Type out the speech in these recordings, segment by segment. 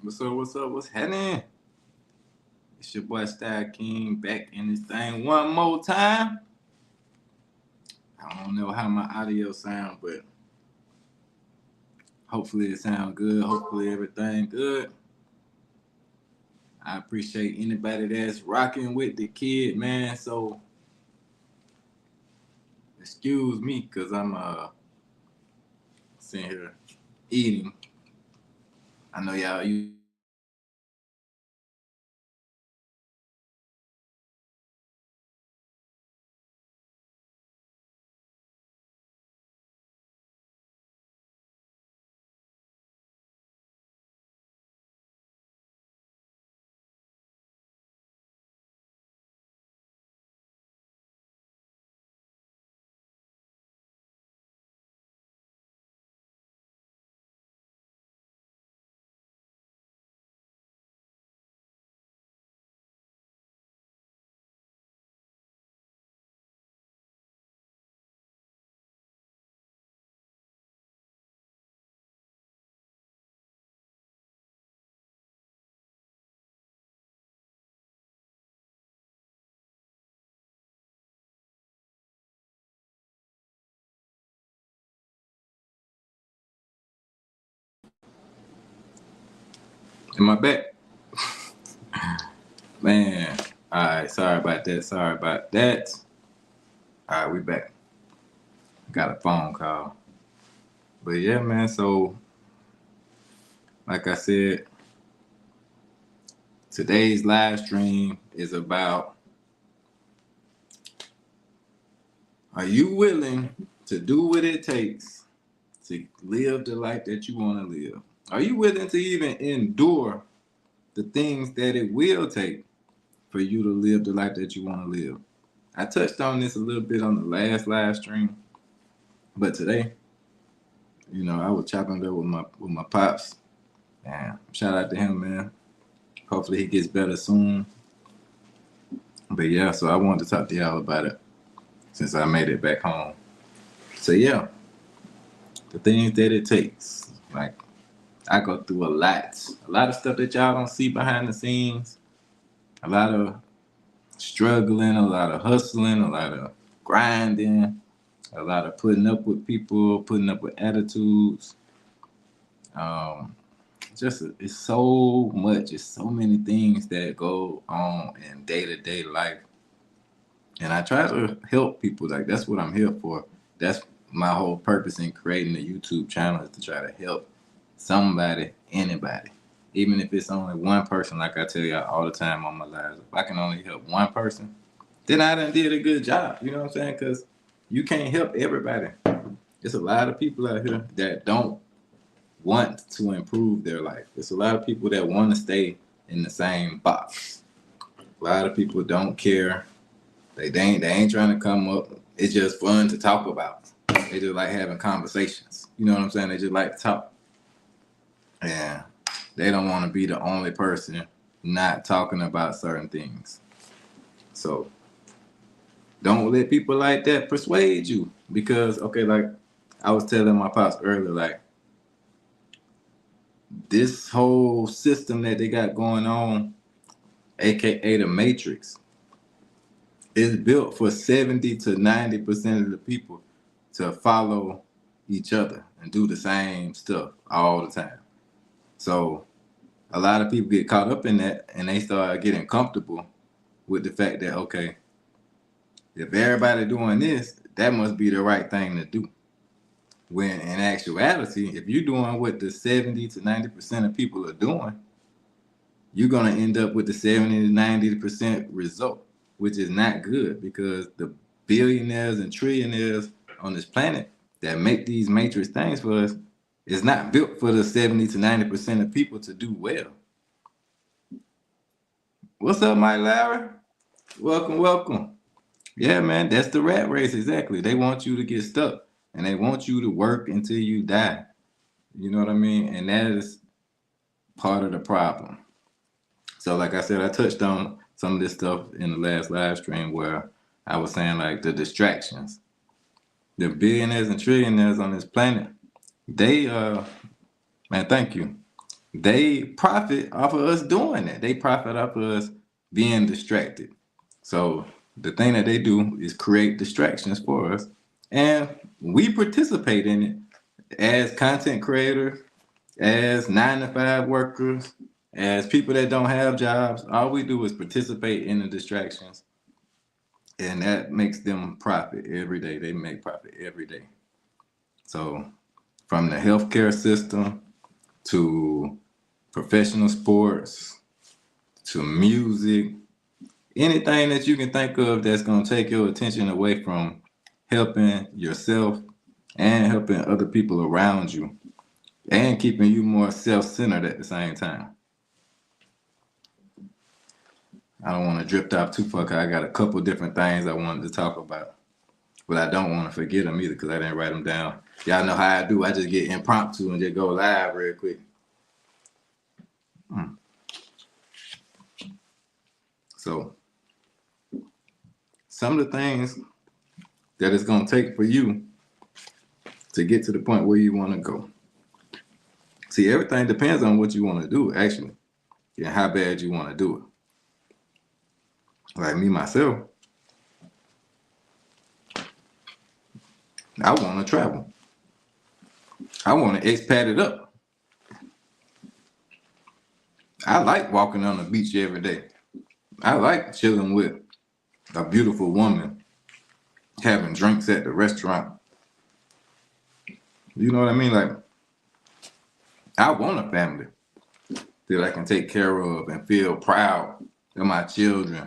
What's up? What's up? What's happening? It's your boy Style King back in this thing one more time. I don't know how my audio sound, but hopefully it sound good. Hopefully everything good. I appreciate anybody that's rocking with the kid, man. So excuse me, cause I'm sitting here eating. I know y'all used to hear me eat a lot, but am I back? Man, all right. Sorry about that. Sorry about that. All right, we back. Got a phone call. But yeah, man. So, like I said, today's live stream is about, are you willing to do what it takes to live the life that you want to live? Are you willing to even endure the things that it will take for you to live the life that you want to live? I touched on this a little bit on the last live stream, but today, I was chopping it up with my pops. And shout out to him, man. Hopefully he gets better soon. But yeah, so I wanted to talk to y'all about it since I made it back home. So yeah, the things that it takes. Like, I go through a lot of stuff that y'all don't see behind the scenes. A lot of struggling, a lot of hustling, a lot of grinding, a lot of putting up with people, putting up with attitudes. Um, it's so much. It's so many things that go on in day to day life, and I try to help people. Like, that's what I'm here for. That's my whole purpose in creating the YouTube channel, is to try to help somebody, anybody, even if it's only one person. Like I tell y'all all the time on my lives, if I can only help one person, then I done did a good job. You know what I'm saying? Because you can't help everybody. There's a lot of people out here that don't want to improve their life. There's a lot of people that want to stay in the same box. A lot of people don't care. They ain't trying to come up. It's just fun to talk about. They just like having conversations. You know what I'm saying? They just like to talk. And they don't want to be the only person not talking about certain things. So don't let people like that persuade you. Because, okay, like I was telling my pops earlier, like, this whole system that they got going on, aka the Matrix, is built for 70 to 90% of the people to follow each other and do the same stuff all the time. So a lot of people get caught up in that, and they start getting comfortable with the fact that, okay, if everybody doing this, that must be the right thing to do. When in actuality, if you're doing what the 70 to 90% of people are doing, you're going to end up with the 70 to 90% result, which is not good, because the billionaires and trillionaires on this planet that make these matrix things for us is not built for the 70 to 90% of people to do well. What's up, Mike Larry? Welcome, welcome. Yeah, man, that's the rat race, exactly. They want you to get stuck, and they want you to work until you die. You know what I mean? And that is part of the problem. So, like I said, I touched on some of this stuff in the last live stream, where I was saying, like, the distractions. The billionaires and trillionaires on this planet, they man, thank you. they profit off of us doing that. They profit off of us being distracted. So the thing that they do is create distractions for us, and we participate in it as content creators, as 9 to 5 workers, as people that don't have jobs. All we do is participate in the distractions, and that makes them profit every day. They make profit every day. So from the healthcare system to professional sports to music, anything that you can think of that's going to take your attention away from helping yourself and helping other people around you and keeping you more self-centered at the same time. I don't want to drift off too far because I got a couple different things I wanted to talk about, but I don't want to forget them either because I didn't write them down. Y'all know how I do. I just get impromptu and just go live real quick. So some of the things that it's going to take for you to get to the point where you want to go. See, everything depends on what you want to do, actually, and how bad you want to do it. Like me, myself, I want to travel. I want to expat it up. I like walking on the beach every day. I like chilling with a beautiful woman, having drinks at the restaurant. You know what I mean? Like, I want a family that I can take care of and feel proud of my children,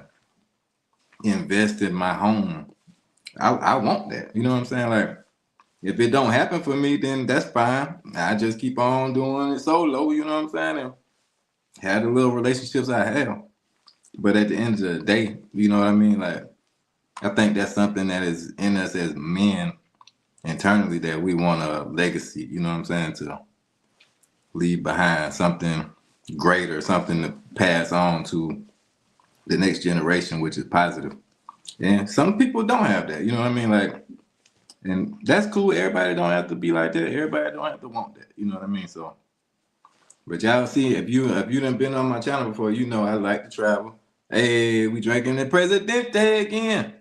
invest in my home. I want that. You know what I'm saying? Like, if it don't happen for me, then that's fine. I just keep on doing it solo, you know what I'm saying? And have the little relationships I have. But at the end of the day, you know what I mean? Like, I think that's something that is in us as men internally, that we want a legacy, you know what I'm saying, to leave behind something greater, something to pass on to the next generation, which is positive. And some people don't have that, you know what I mean? Like, and that's cool. Everybody don't have to be like that. Everybody don't have to want that, you know what I mean? So, but y'all see, if you done been on my channel before, you know I like to travel. Hey, we drinking the Presidente again.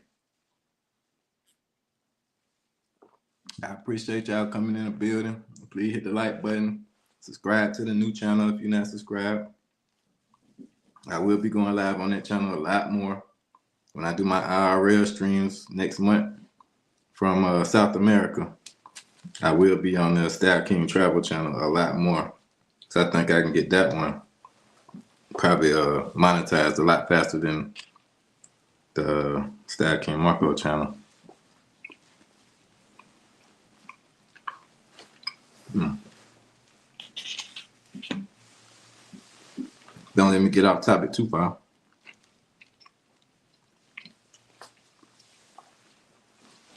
I appreciate y'all coming in the building. Please hit the like button. Subscribe to the new channel if you're not subscribed. I will be going live on that channel a lot more when I do my IRL streams next month from South America. I will be on the Style King Travel channel a lot more. So I think I can get that one probably monetized a lot faster than the Style King Marco channel. Don't let me get off topic too far.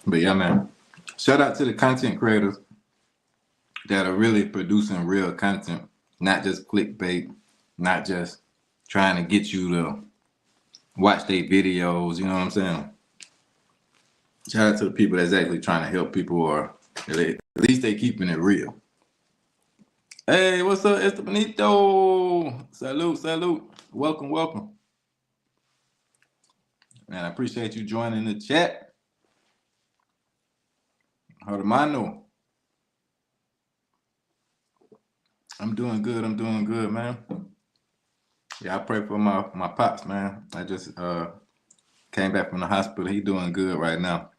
But yeah, man, shout out to the content creators that are really producing real content, not just clickbait, not just trying to get you to watch their videos, you know what I'm saying? Shout out to the people that's actually trying to help people, or at least they keeping it real. Hey, what's up, Estebanito? Salute, salute. Welcome, welcome. Man, I appreciate you joining the chat. Hermano. I'm doing good, man. Yeah, I pray for my pops, man. I just came back from the hospital. He doing good right now.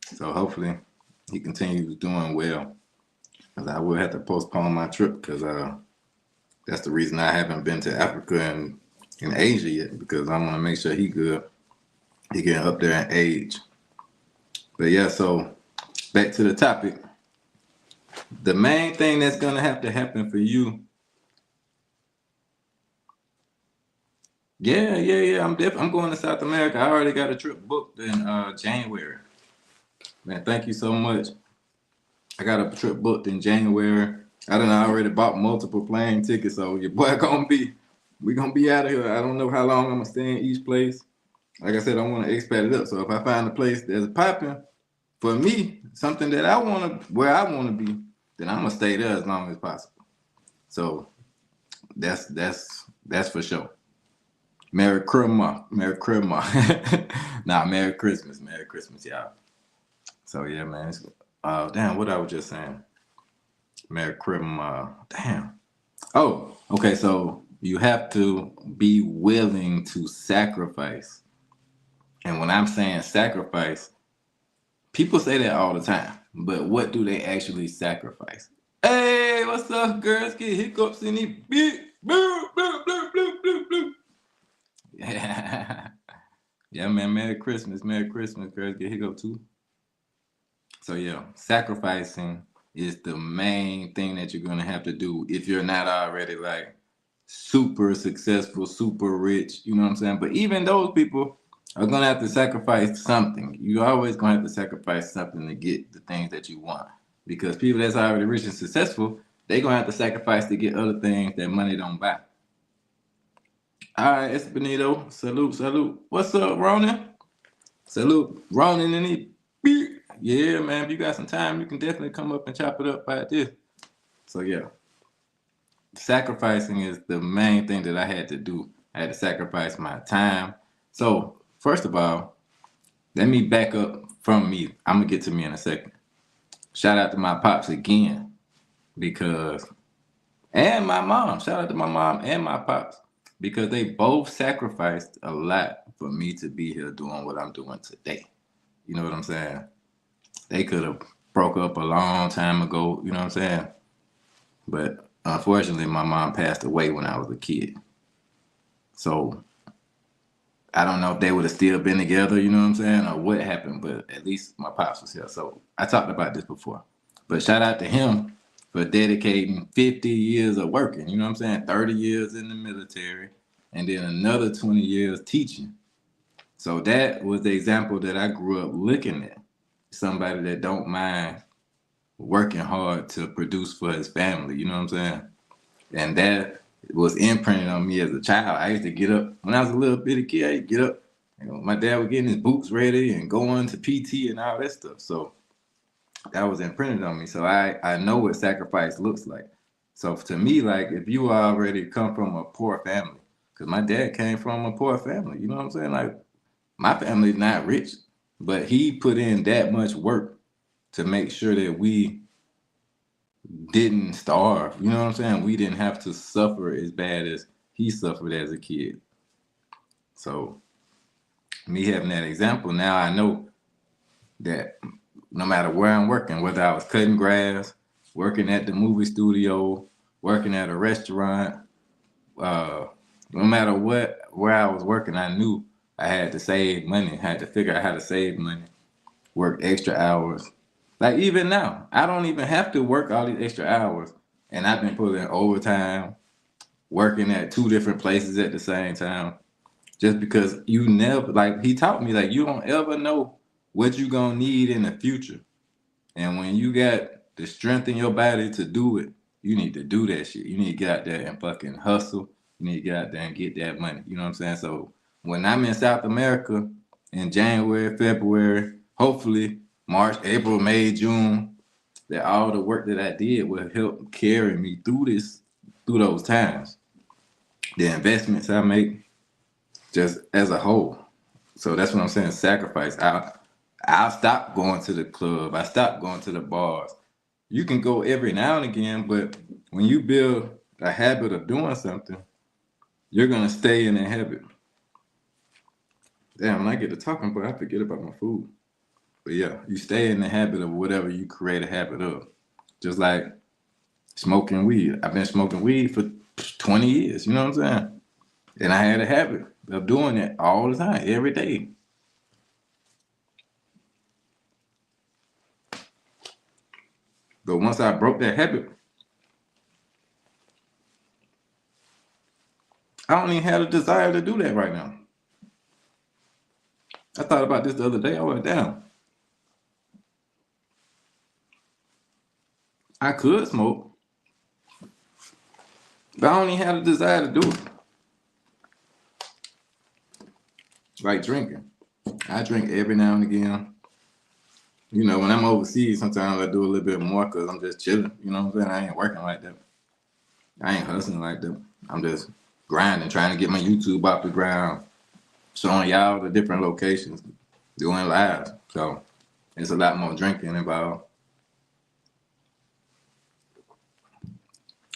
So hopefully he continues doing well. Because I will have to postpone my trip, because that's the reason I haven't been to Africa and in Asia yet, because I want to make sure he good. He getting up there in age. But yeah, so back to the topic. The main thing that's going to have to happen for you. Yeah. I'm going to South America. I already got a trip booked in January. Man, thank you so much. I got a trip booked in January. I already bought multiple plane tickets, so your boy we gonna be out of here. I don't know how long I'm gonna stay in each place. Like I said, I want to expat it up. So if I find a place that's popping for me, something that I want to, where I want to be, then I'm gonna stay there as long as possible. So that's for sure. Merry Christmas, Merry Christmas. Nah, Merry Christmas, y'all. So yeah, man. Damn, what I was just saying. Merry Christmas. Damn. Oh, okay. So you have to be willing to sacrifice. And when I'm saying sacrifice, people say that all the time. But what do they actually sacrifice? Hey, what's up, girls? Get hiccups in the beat. Blue, blue, blue, blue, blue, blue. Yeah. Yeah, man. Merry Christmas, girls. Get hiccups too. So yeah, sacrificing is the main thing that you're gonna have to do if you're not already like super successful, super rich. You know what I'm saying? But even those people are gonna have to sacrifice something. You're always gonna have to sacrifice something to get the things that you want. Because people that's already rich and successful, they're gonna have to sacrifice to get other things that money don't buy. All right, Espinito, salute, salute. What's up, Ronan? Salute, Ronan in the beat. Yeah, man. If you got some time, you can definitely come up and chop it up like this. So yeah, sacrificing is the main thing that I had to do. I had to sacrifice my time. So first of all, let me back up from me. I'm gonna get to me in a second. Shout out to my pops again because, and my mom. Shout out to my mom and my pops because they both sacrificed a lot for me to be here doing what I'm doing today. You know what I'm saying? They could have broke up a long time ago, you know what I'm saying? But unfortunately, my mom passed away when I was a kid. So I don't know if they would have still been together, you know what I'm saying, or what happened, but at least my pops was here. So I talked about this before. But shout out to him for dedicating 50 years of working, you know what I'm saying? 30 years in the military, and then another 20 years teaching. So that was the example that I grew up looking at. Somebody that don't mind working hard to produce for his family, you know what I'm saying? And that was imprinted on me as a child. I used to get up when I was a little bitty kid. I used to get up. You know, my dad was getting his boots ready and going to PT and all that stuff. So that was imprinted on me. So I know what sacrifice looks like. So to me, like if you already come from a poor family, because my dad came from a poor family, you know what I'm saying? Like my family's not rich, but he put in that much work to make sure that we didn't starve. You know what I'm saying? We didn't have to suffer as bad as he suffered as a kid. So me having that example, now I know that no matter where I'm working, whether I was cutting grass, working at the movie studio, working at a restaurant, no matter where I was working, I knew I had to save money, had to figure out how to save money, work extra hours. Like even now, I don't even have to work all these extra hours. And I've been putting overtime, working at two different places at the same time. Just because you never, like he taught me, like you don't ever know what you're gonna need in the future. And when you got the strength in your body to do it, you need to do that shit. You need to get out there and fucking hustle. You need to get out there and get that money. You know what I'm saying? So when I'm in South America in January, February, hopefully March, April, May, June, that all the work that I did will help carry me through those times. The investments I make just as a whole. So that's what I'm saying, sacrifice. I'll stop going to the club. I stop going to the bars. You can go every now and again, but when you build a habit of doing something, you're gonna stay in that habit. Damn, when I get to talking, but I forget about my food. But yeah, you stay in the habit of whatever you create a habit of. Just like smoking weed. I've been smoking weed for 20 years, you know what I'm saying? And I had a habit of doing it all the time, every day. But once I broke that habit, I don't even have a desire to do that right now. I thought about this the other day. I went down. I could smoke, but I don't even have a desire to do it. Like drinking. I drink every now and again. You know, when I'm overseas, sometimes I do a little bit more because I'm just chilling. You know what I'm saying? I ain't working like that. I ain't hustling like that. I'm just grinding, trying to get my YouTube off the ground, showing y'all the different locations, doing lives. So it's a lot more drinking involved.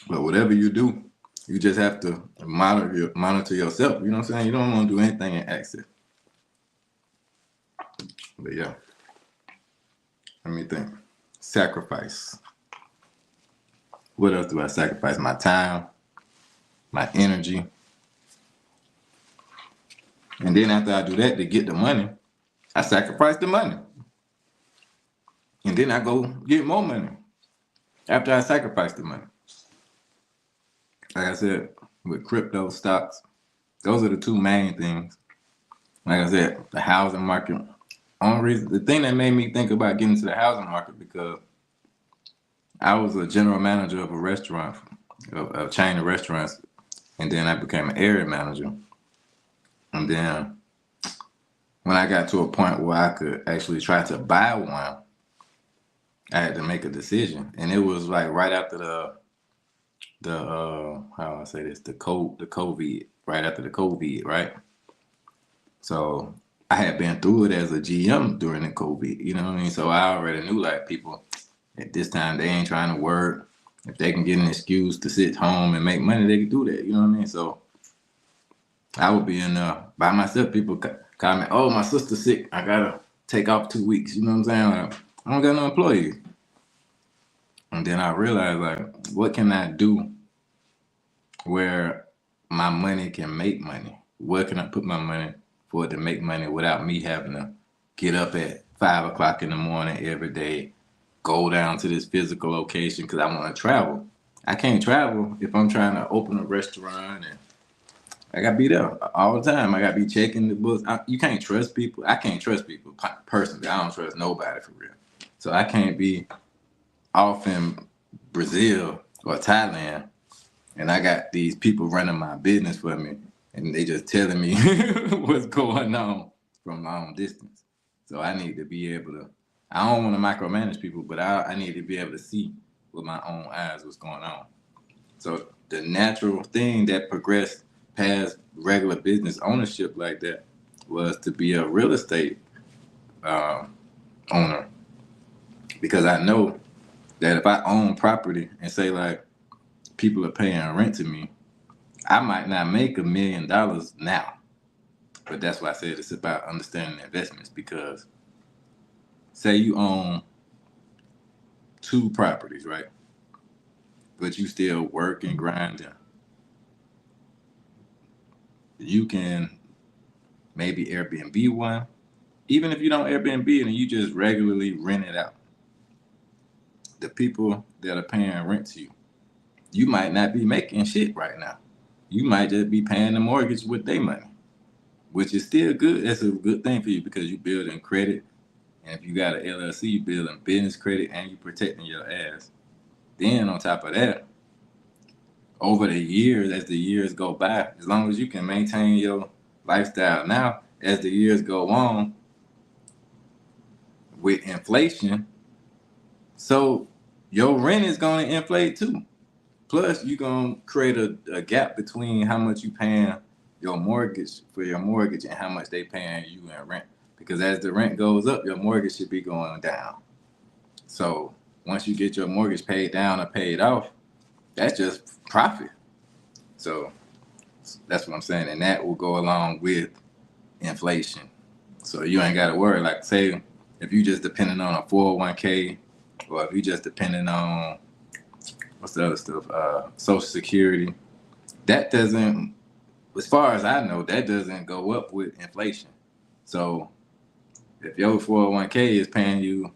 But whatever you do, you just have to monitor yourself. You know what I'm saying? You don't want to do anything in accident. But yeah, let me think. Sacrifice. What else do I sacrifice? My time, my energy. And then after I do that to get the money, I sacrifice the money. And then I go get more money after I sacrifice the money. Like I said, with crypto stocks, those are the two main things. Like I said, the housing market. Only reason, the thing that made me think about getting into the housing market because I was a general manager of a restaurant, a chain of restaurants, and then I became an area manager. And then when I got to a point where I could actually try to buy one, I had to make a decision, and it was like right after the how do I say this, the COVID, right after the COVID, right? So I had been through it as a GM during the COVID, you know what I mean? So I already knew like people at this time they ain't trying to work. If they can get an excuse to sit home and make money, they can do that, you know what I mean? So I would be in by myself. People call me, oh, my sister's sick. I gotta take off 2 weeks. You know what I'm saying? Like, I don't got no employees. And then I realized, like, what can I do where my money can make money? Where can I put my money for it to make money without me having to get up at 5 o'clock in the morning every day, go down to this physical location because I want to travel. I can't travel if I'm trying to open a restaurant and I gotta be there all the time. I gotta be checking the books. You can't trust people. I can't trust people personally. I don't trust nobody for real. So I can't be off in Brazil or Thailand, and I got these people running my business for me, and they just telling me what's going on from long distance. So I need to be able to. I don't want to micromanage people, but I need to be able to see with my own eyes what's going on. So the natural thing that progressed past regular business ownership like that was to be a real estate owner, because I know that if I own property and say like people are paying rent to me, I might not make $1 million now. But that's why I said it's about understanding investments, because say you own 2 properties, right? But you still work and grind. You can maybe Airbnb one. Even if you don't Airbnb it and you just regularly rent it out, the people that are paying rent to you, you might not be making shit right now. You might just be paying the mortgage with their money, which is still good. That's a good thing for you because you building credit. And if you got an LLC, you building business credit and you protecting your ass. Then on top of that, over the years, as the years go by, as long as you can maintain your lifestyle now, as the years go on with inflation, so your rent is going to inflate too. Plus, you're going to create a gap between how much you paying your mortgage for your mortgage and how much they paying you in rent. Because as the rent goes up, your mortgage should be going down. So once you get your mortgage paid down or paid off, that's just profit. So that's what I'm saying. And that will go along with inflation. So you ain't got to worry. Like, say, if you just depending on a 401k, or if you just depending on what's the other stuff, Social Security, that doesn't, as far as I know, that doesn't go up with inflation. So if your 401k is paying you,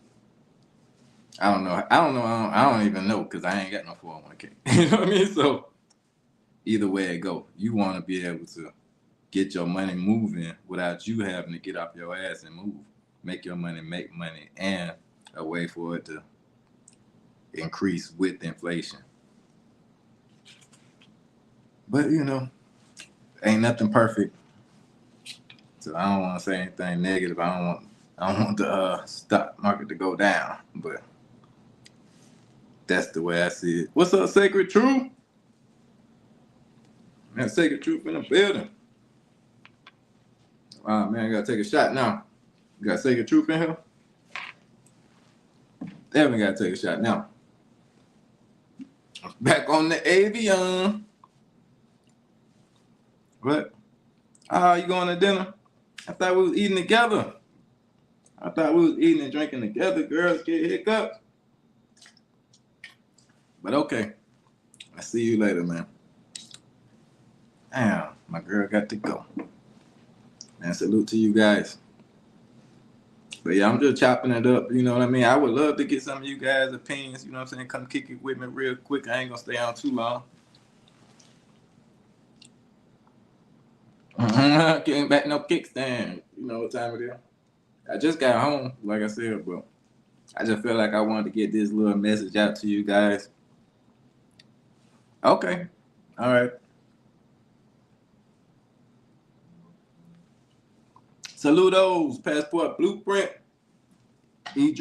I don't even know because I ain't got no 401k. You know what I mean? So either way it go, you want to be able to get your money moving without you having to get off your ass and move. Make your money make money, and a way for it to increase with inflation. But ain't nothing perfect. So I don't want to say anything negative. I don't want the stock market to go down. But that's the way I see it. What's up, Sacred Truth? Man, Sacred Truth in the building. Wow, man, I gotta take a shot now. You got Sacred Truth in here? Definitely gotta take a shot now. Back on the Avion. What? Oh, you going to dinner? I thought we was eating together. I thought we was eating and drinking together. Girls get hiccups. But okay. I see you later, man. Damn, my girl got to go. Man, salute to you guys. But yeah, I'm just chopping it up. You know what I mean? I would love to get some of you guys' opinions. You know what I'm saying? Come kick it with me real quick. I ain't gonna stay on too long. Getting back no kickstand. You know what time it is? I just got home, like I said, but I just feel like I wanted to get this little message out to you guys. Okay. All right. Saludos, Passport Blueprint. You eat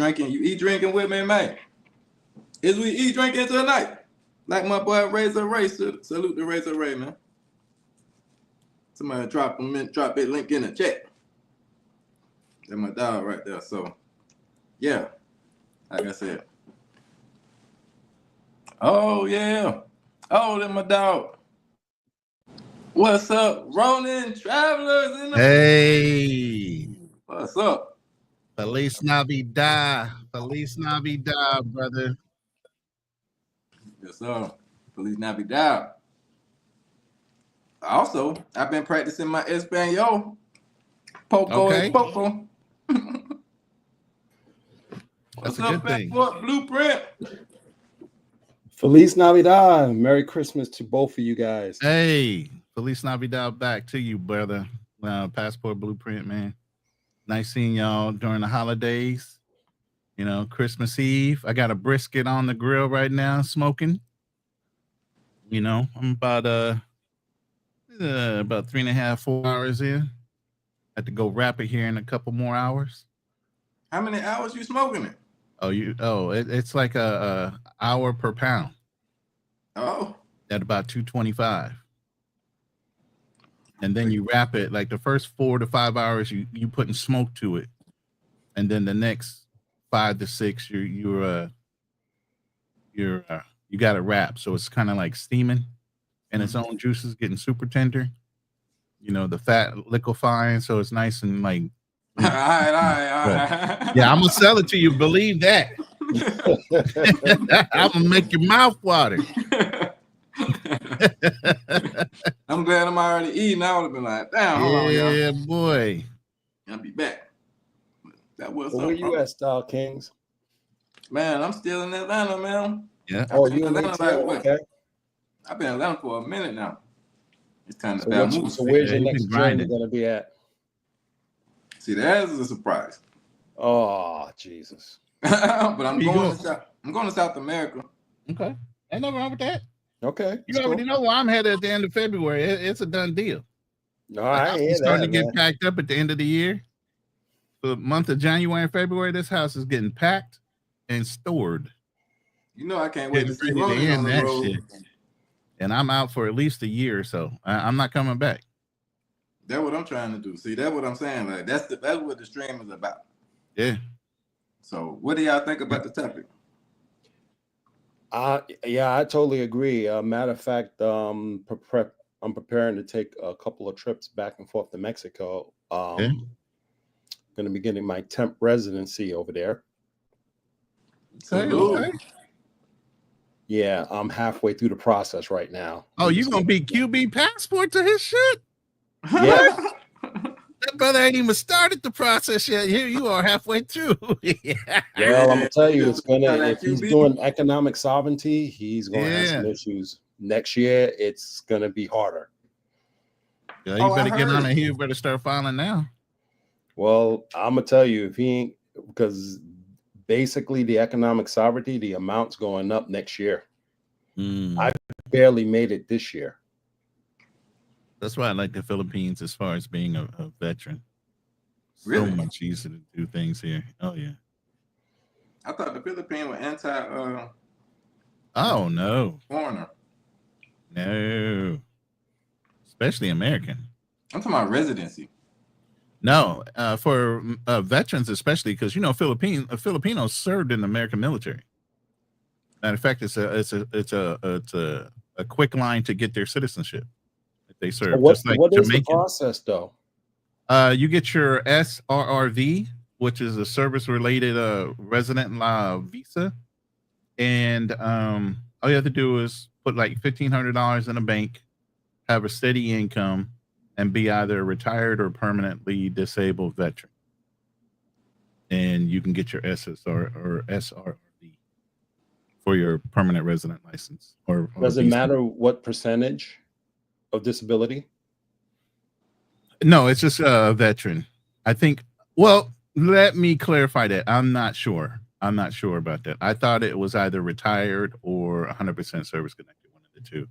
drinking with me, man. Is we eat drinking tonight? Like my boy Razor Ray. Salute to Razor Ray, man. Somebody drop that link in the chat. That's my dog right there. So, yeah, like I said. Oh, yeah. Oh, that's my dog. What's up, Ronin Travelers in the Hey. What's up? Feliz Navidad. Feliz Navidad, brother. Yes, sir. Feliz Navidad. Also, I've been practicing my Espanol. Poco Okay. and Poco. That's What's a up, good thing. Passport Blueprint? Feliz Navidad. Merry Christmas to both of you guys. Hey, Feliz Navidad back to you, brother. Passport Blueprint, man. Nice seeing y'all during the holidays. You know, Christmas Eve. I got a brisket on the grill right now, smoking. You know, I'm about 3.5, 4 hours in. Had to go wrap it here in a couple more hours. How many hours you smoking it? It's like a hour per pound. Oh. At about 225. And then you wrap it like the first 4 to 5 hours you putting smoke to it. And then the next 5 to 6 you got it wrapped. So it's kind of like steaming and its own juices getting super tender. You know, the fat liquefying, so it's nice and like All right. Yeah, I'm gonna sell it to you. Believe that. I'm gonna make your mouth water. I'm glad I'm already eating. I would have been like, damn, hold on, y'all. Yeah, boy. I'll be back. That was Where you at, Style Kings? Man, I'm still in Atlanta, man. Yeah. Oh, you in Atlanta? Okay. I've been in Atlanta for a minute now. It's kind of so where's your next journey going to be at? See, that is a surprise. Oh, Jesus. But I'm going to South America. Okay. Ain't nothing wrong with that. Okay. You already know where I'm headed at the end of February. It's a done deal. No, I ain't starting to get packed up at the end of the year. For the month of January and February, this house is getting packed and stored. You know I can't wait to see Ronin on the road. Shit. And I'm out for at least a year or so. I'm not coming back. That's what I'm trying to do. See, that's what I'm saying. Like that's what the stream is about. Yeah. So what do y'all think about the topic? Yeah, I totally agree. Matter of fact, I'm preparing to take a couple of trips back and forth to Mexico. Going to be getting my temp residency over there. Okay. Yeah, I'm halfway through the process right now. Oh, you gonna be QB passport to his shit? Yeah. That brother ain't even started the process yet. Here you are halfway through. Well, I'm gonna tell you, it's gonna if he's doing economic sovereignty, he's gonna have some issues. Next year, it's gonna be harder. Yeah, you better get on it. You better start filing now. Well, I'm gonna tell you, if he ain't, because basically the economic sovereignty, the amount's going up next year. I barely made it this year. That's why I like the Philippines as far as being a veteran. Really? So much easier to do things here. Oh yeah. I thought the Philippines were oh no. Foreigner. No. especially American. I'm talking about residency. No, for veterans, especially because Filipinos served in the American military. Matter of fact, it's a quick line to get their citizenship if they serve. What Just like what is the Jamaican. process though? You get your SRRV, which is a service-related resident visa, and all you have to do is put like $1,500 in a bank, have a steady income, and be either a retired or permanently disabled veteran. And you can get your SSR or SRRV for your permanent resident license. Or Does it visa. matter what percentage of disability? No, it's just a veteran. I think. Well, let me clarify that. I'm not sure. I'm not sure about that. I thought it was either retired or 100% service connected, one of the two.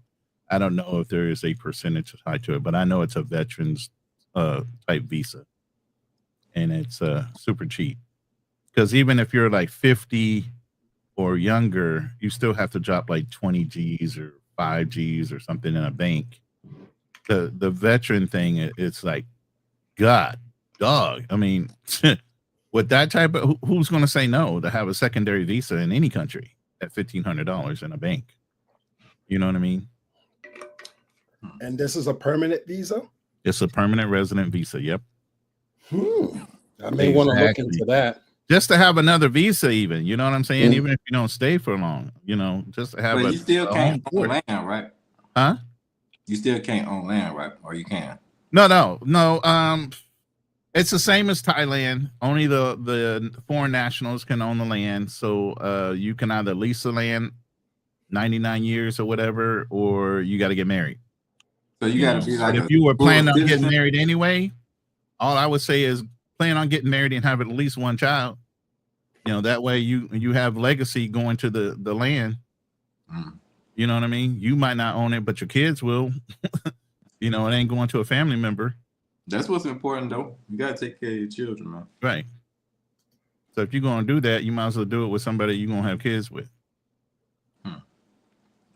I don't know if there is a percentage tied to it, but I know it's a veterans type visa, and it's super cheap. Because even if you're like 50 or younger, you still have to drop like 20 G's or 5 G's or something in a bank. The veteran thing, it's like, God, dog. I mean, with that type of, who's going to say no to have a secondary visa in any country at $1,500 in a bank? You know what I mean? And this is a permanent visa? It's a permanent resident visa. Yep. I may want to look into that. Just to have another visa, even, you know what I'm saying? Even if you don't stay for long, just to have. But you still can't own court. land, right? Huh? You still can't own land, right? Or you can? No. It's the same as Thailand. Only the foreign nationals can own the land. So you can either lease the land 99 years or whatever, or you got to get married. So you got to be like, if you were planning on getting citizen. married anyway, all I would say is plan on getting married and have at least one child. That way you have legacy going to the land. You know what I mean? You might not own it, but your kids will. It ain't going to a family member. That's what's important, though. You got to take care of your children, man. Right. So if you're going to do that, you might as well do it with somebody you're going to have kids with.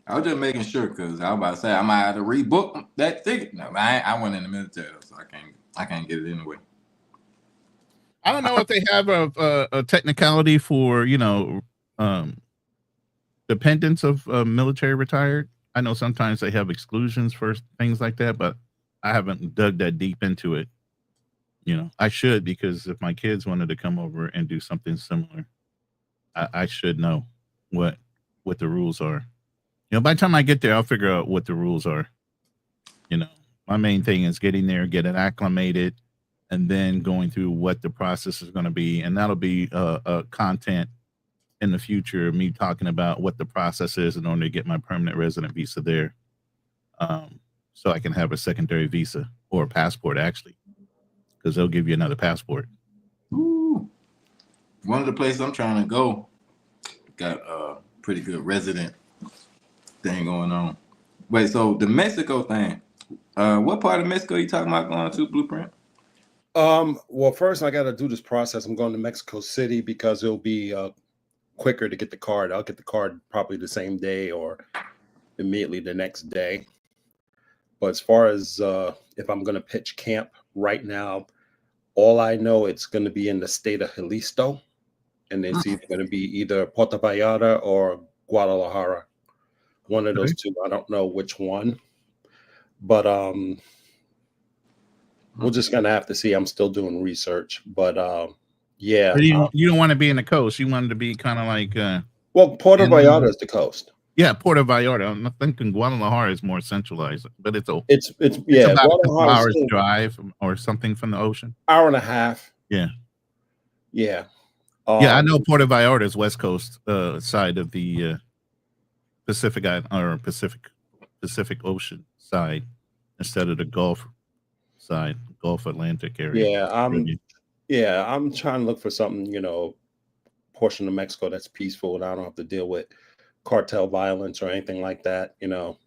I was just making sure because I was about to say I might have to rebook that ticket. No, I went in the military, so I can't get it anyway. I don't know if they have a technicality for dependents of military retired. I know sometimes they have exclusions for things like that, but I haven't dug that deep into it. I should, because if my kids wanted to come over and do something similar, I should know what the rules are. By the time I get there, I'll figure out what the rules are. My main thing is getting there, getting acclimated, and then going through what the process is going to be. And that'll be content in the future, me talking about what the process is in order to get my permanent resident visa there. So I can have a secondary visa or a passport, actually, because they'll give you another passport. Ooh. One of the places I'm trying to go got a pretty good resident thing going on. Wait, so the Mexico thing, what part of Mexico are you talking about going to, Blueprint? Well, first I got to do this process. I'm going to Mexico City because it'll be quicker to get the card. I'll get the card probably the same day or immediately the next day. But as far as if I'm going to pitch camp right now, all I know, it's going to be in the state of Jalisco, and it's either going to be either Puerto Vallarta or Guadalajara. One of those two. I don't know which one, but we're just gonna have to see. I'm still doing research, but yeah. But you don't want to be in the coast. You wanted to be kind of like well, Puerto Vallarta is the coast. Yeah, Puerto Vallarta. I'm thinking Guadalajara is more centralized, but it's about a couple hours drive or something from the ocean. Hour and a half. Yeah. Yeah. I know Puerto Vallarta is west coast side of the Pacific or Pacific Ocean side instead of the Gulf side, Gulf Atlantic area. I'm trying to look for something, portion of Mexico that's peaceful and I don't have to deal with cartel violence or anything like that. Cancun's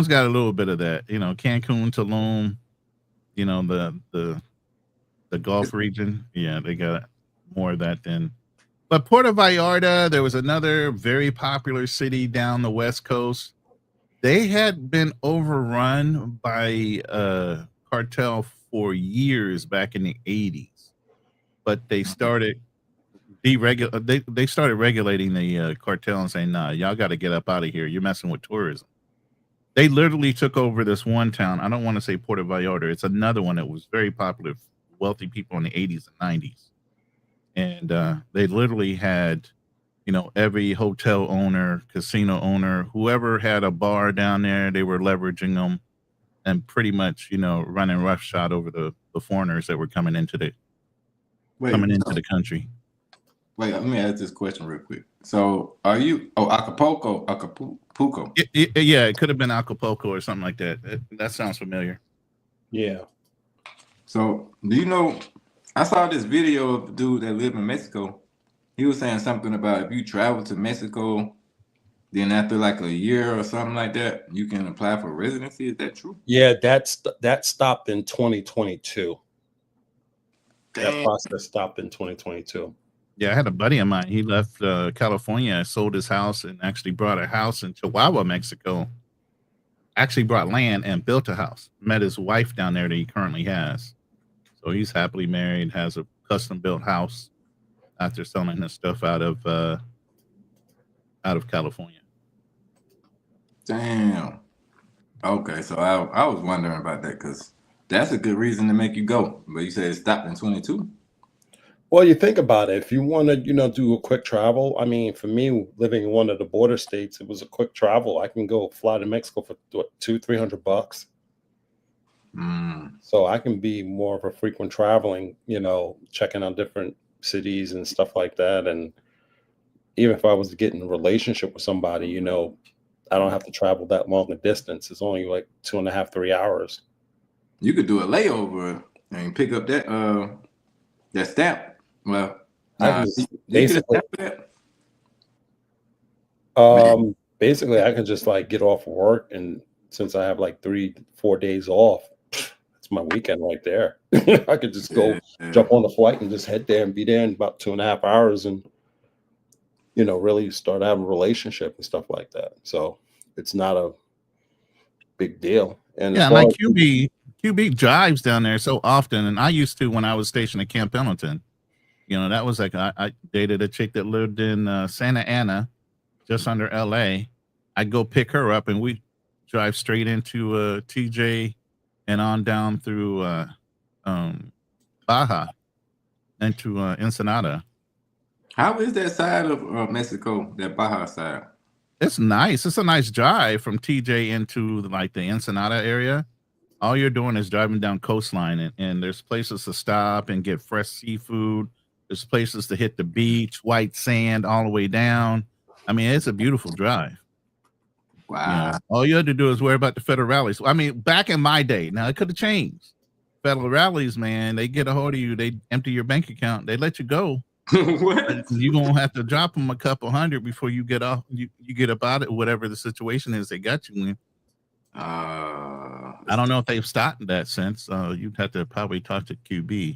got a little bit of that. Cancun, Tulum, the Gulf region. Yeah, they got more of that than. But Puerto Vallarta, there was another very popular city down the West Coast They had been overrun by cartel for years back in the 80s, but they started they started regulating the cartel and saying, "Nah, y'all got to get up out of here. You're messing with tourism." They literally took over this one town. I don't want to say Puerto Vallarta. It's another one that was very popular, wealthy people in the 80s and 90s. And they literally had, every hotel owner, casino owner, whoever had a bar down there, they were leveraging them and pretty much, running roughshod over the foreigners that were coming into the country. Wait, let me ask this question real quick. So, are you? Oh, Acapulco. Yeah, it could have been Acapulco or something like that. That sounds familiar. Yeah. So, do you know? I saw this video of a dude that lived in Mexico. He was saying something about if you travel to Mexico, then after like a year or something like that, you can apply for residency. Is that true? Yeah, that stopped in 2022. Damn. That process stopped in 2022. Yeah, I had a buddy of mine. He left California, sold his house, and actually brought a house in Chihuahua, Mexico. Actually brought land and built a house. Met his wife down there that he currently has. So he's happily married, has a custom-built house after selling his stuff out of California. Damn. Okay, so I was wondering about that because that's a good reason to make you go. But you said it stopped in 22. Well, you think about it. If you want to, do a quick travel, I mean, for me, living in one of the border states, it was a quick travel. I can go fly to Mexico for what, $200-300. So I can be more of a frequent traveling, checking out different cities and stuff like that. And even if I was to get in a relationship with somebody, I don't have to travel that long a distance. It's only like 2.5-3 hours. You could do a layover and pick up that stamp. Well, basically, I could just like get off work, and since I have like 3-4 days off, it's my weekend right there. I could just go jump on the flight and just head there and be there in about 2.5 hours, and really start having a relationship and stuff like that. So it's not a big deal. And yeah, my QB drives down there so often, and I used to when I was stationed at Camp Pendleton. That was like I dated a chick that lived in Santa Ana, just under LA. I'd go pick her up, and we drive straight into TJ and on down through Baja into Ensenada. How is that side of Mexico, that Baja side? It's nice. It's a nice drive from TJ into like the Ensenada area. All you're doing is driving down coastline, and there's places to stop and get fresh seafood. There's places to hit the beach, white sand all the way down. I mean, it's a beautiful drive. Wow. All you had to do is worry about the federal rallies. I mean, back in my day, now it could have changed. Federal rallies, man, they get a hold of you. They empty your bank account. They let you go. What? You're going to have to drop them a couple hundred before you get off. You get up out of it, whatever the situation is they got you in. I don't know if they've stopped in that sense. You'd have to probably talk to QB.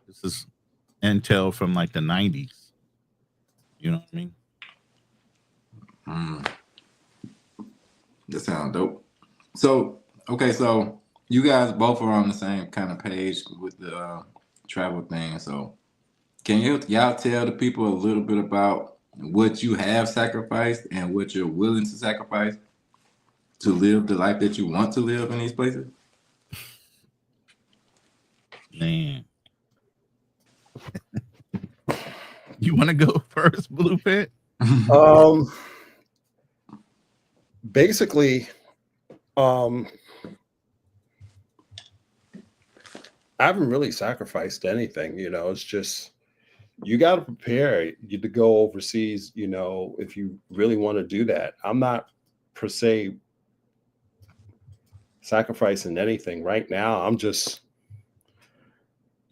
This is intel from like the 90s. You know what I mean? That sounds dope. So, okay, so you guys both are on the same kind of page with the travel thing. So can y'all tell the people a little bit about what you have sacrificed and what you're willing to sacrifice to live the life that you want to live in these places? Man. You want to go first, Blue Pit? Basically, I haven't really sacrificed anything. It's just you got to prepare you to go overseas. If you really want to do that, I'm not per se sacrificing anything right now. I'm just,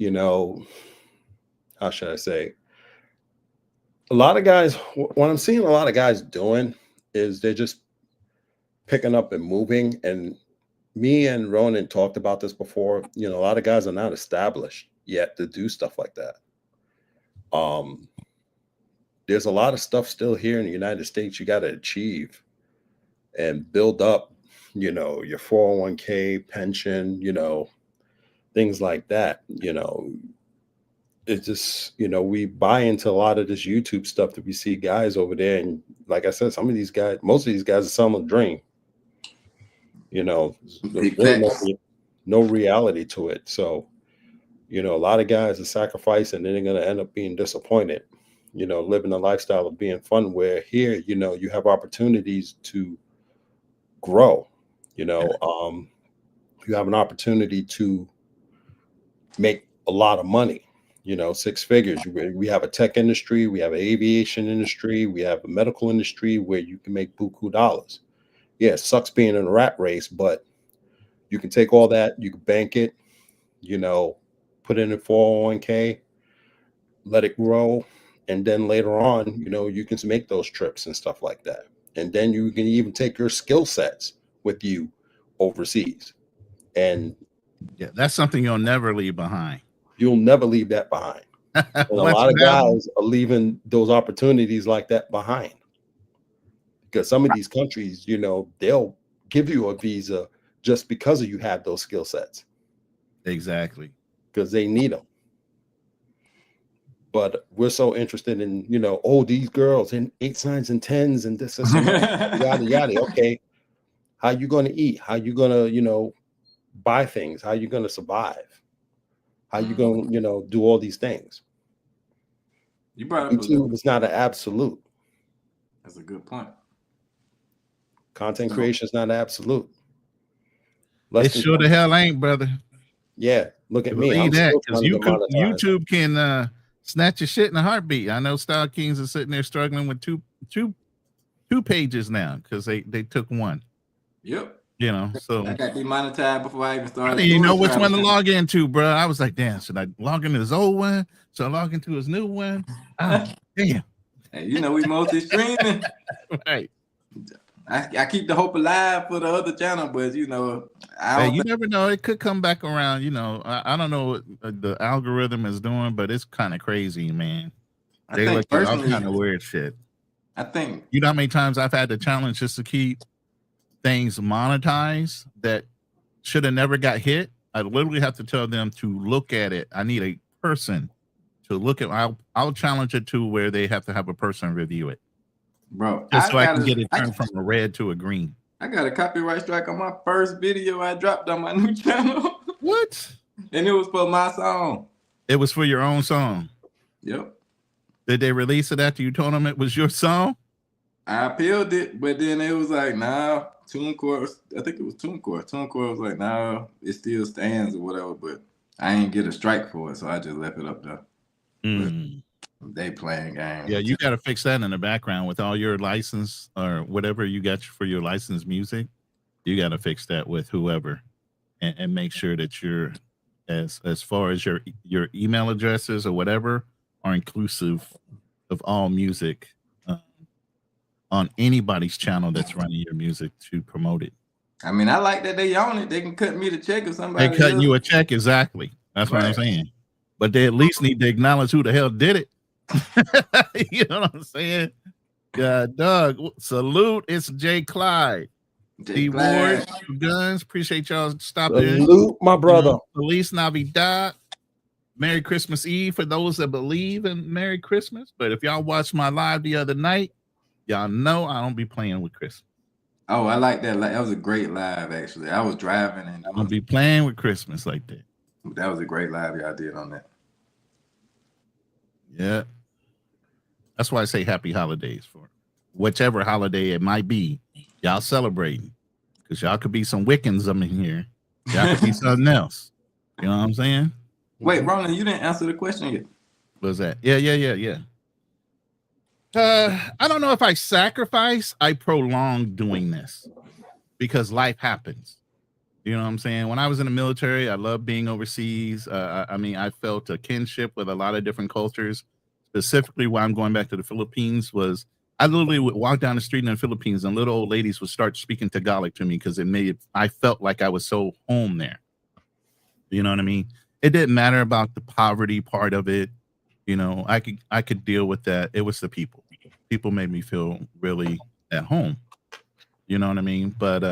how should I say? A lot of guys, what I'm seeing a lot of guys doing is they're just picking up and moving. And me and Ronan talked about this before. A lot of guys are not established yet to do stuff like that. There's a lot of stuff still here in the United States you got to achieve and build up, you know, your 401k, pension, you know, things like that. You know, it's just, you know, we buy into a lot of this YouTube stuff that we see guys over there. And like I said, some of these guys, most of these guys are selling a dream. You know, there's Big really facts. no reality to it. So, you know, a lot of guys are sacrificing and they're going to end up being disappointed, you know, living a lifestyle of being fun, where here, you know, you have opportunities to grow, you know, you have an opportunity to make a lot of money, you know, six figures. We have a tech industry, we have an aviation industry, we have a medical industry where you can make buku dollars. Yeah, it sucks being in a rat race, but you can take all that, you can bank it, you know, put it in a 401k, let it grow, and then later on, you know, you can make those trips and stuff like that. And then you can even take your skill sets with you overseas. And Yeah, that's something you'll never leave behind. you'll never leave that behind. And a Once lot of you have them, guys are leaving those opportunities like that behind. Because some of these countries, you know, they'll give you a visa just because you have those skill sets, exactly. because they need them. But we're so interested in, you know, oh, these girls in 8 signs and 10s and this and that, yada yada. Okay, how you gonna eat? How you gonna, you know, buy things? How you gonna survive? How you gonna, you know, do all these things? You brought up YouTube is not an absolute. That's a good point. Content creation is not an absolute. It sure the hell ain't, brother. Yeah, look at me. Believe I'm that, still because trying to get monetized. YouTube can snatch your shit in a heartbeat. I know Style Kings are sitting there struggling with two pages now because they took one. Yep. You know, so I got demonetized before I even started. I didn't even know which one to log into, bro. I was like, damn, should I log into his old one? Should I log into his new one? Oh, damn. Hey, you know, we mostly streaming. Right. I keep the hope alive for the other channel, but you know, you never know. It could come back around. You know, I don't know what the algorithm is doing, but it's kind of crazy, man. They look at all kind of weird shit. I think, you know how many times I've had to challenge just to keep things monetized that should have never got hit. I literally have to tell them to look at it. I need a person to look at. I'll challenge it to where they have to have a person review it, bro, just so I can get it turned from a red to a green. I got a copyright strike on my first video I dropped on my new channel. What? And it was for my song. It was for your own song. Yep. Did they release it after you told them it was your song? I appealed it, but then it was like, nah, TuneCore. I think it was TuneCore. TuneCore was like, nah, it still stands or whatever, but I ain't get a strike for it, so I just left it up there. They playing games. Yeah, you got to fix that in the background with all your license or whatever you got for your licensed music. You got to fix that with whoever, and make sure that you're as far as your email addresses or whatever are inclusive of all music on anybody's channel that's running your music to promote it. I mean, I like that they own it. They can cut me the check if somebody. They cutting you a check, exactly. That's what I'm saying. But they at least need to acknowledge who the hell did it. You know what I'm saying? Doug, salute. It's Jay Clyde. D-Ward, Guns. Appreciate y'all stopping in. Salute, my brother. Feliz Navidad. Merry Christmas Eve for those that believe in Merry Christmas. But if y'all watched my live the other night, y'all know I don't be playing with Christmas. Oh, I like that. That was a great live, actually. I was driving and I don't be playing with Christmas like that. That was a great live y'all did on that. Yeah. That's why I say happy holidays for whichever holiday it might be. Y'all celebrating. Because y'all could be some Wiccans up in here. Y'all could be something else. You know what I'm saying? Wait, Roland, you didn't answer the question yet. What's that? Yeah. I don't know if I sacrifice, I prolong doing this because life happens. You know what I'm saying? When I was in the military, I loved being overseas. I mean, I felt a kinship with a lot of different cultures. Specifically, why I'm going back to the Philippines was I literally would walk down the street in the Philippines and little old ladies would start speaking Tagalog to me because I felt like I was so home there. You know what I mean? It didn't matter about the poverty part of it. You know, I could deal with that. It was the people. People made me feel really at home. You know what I mean? But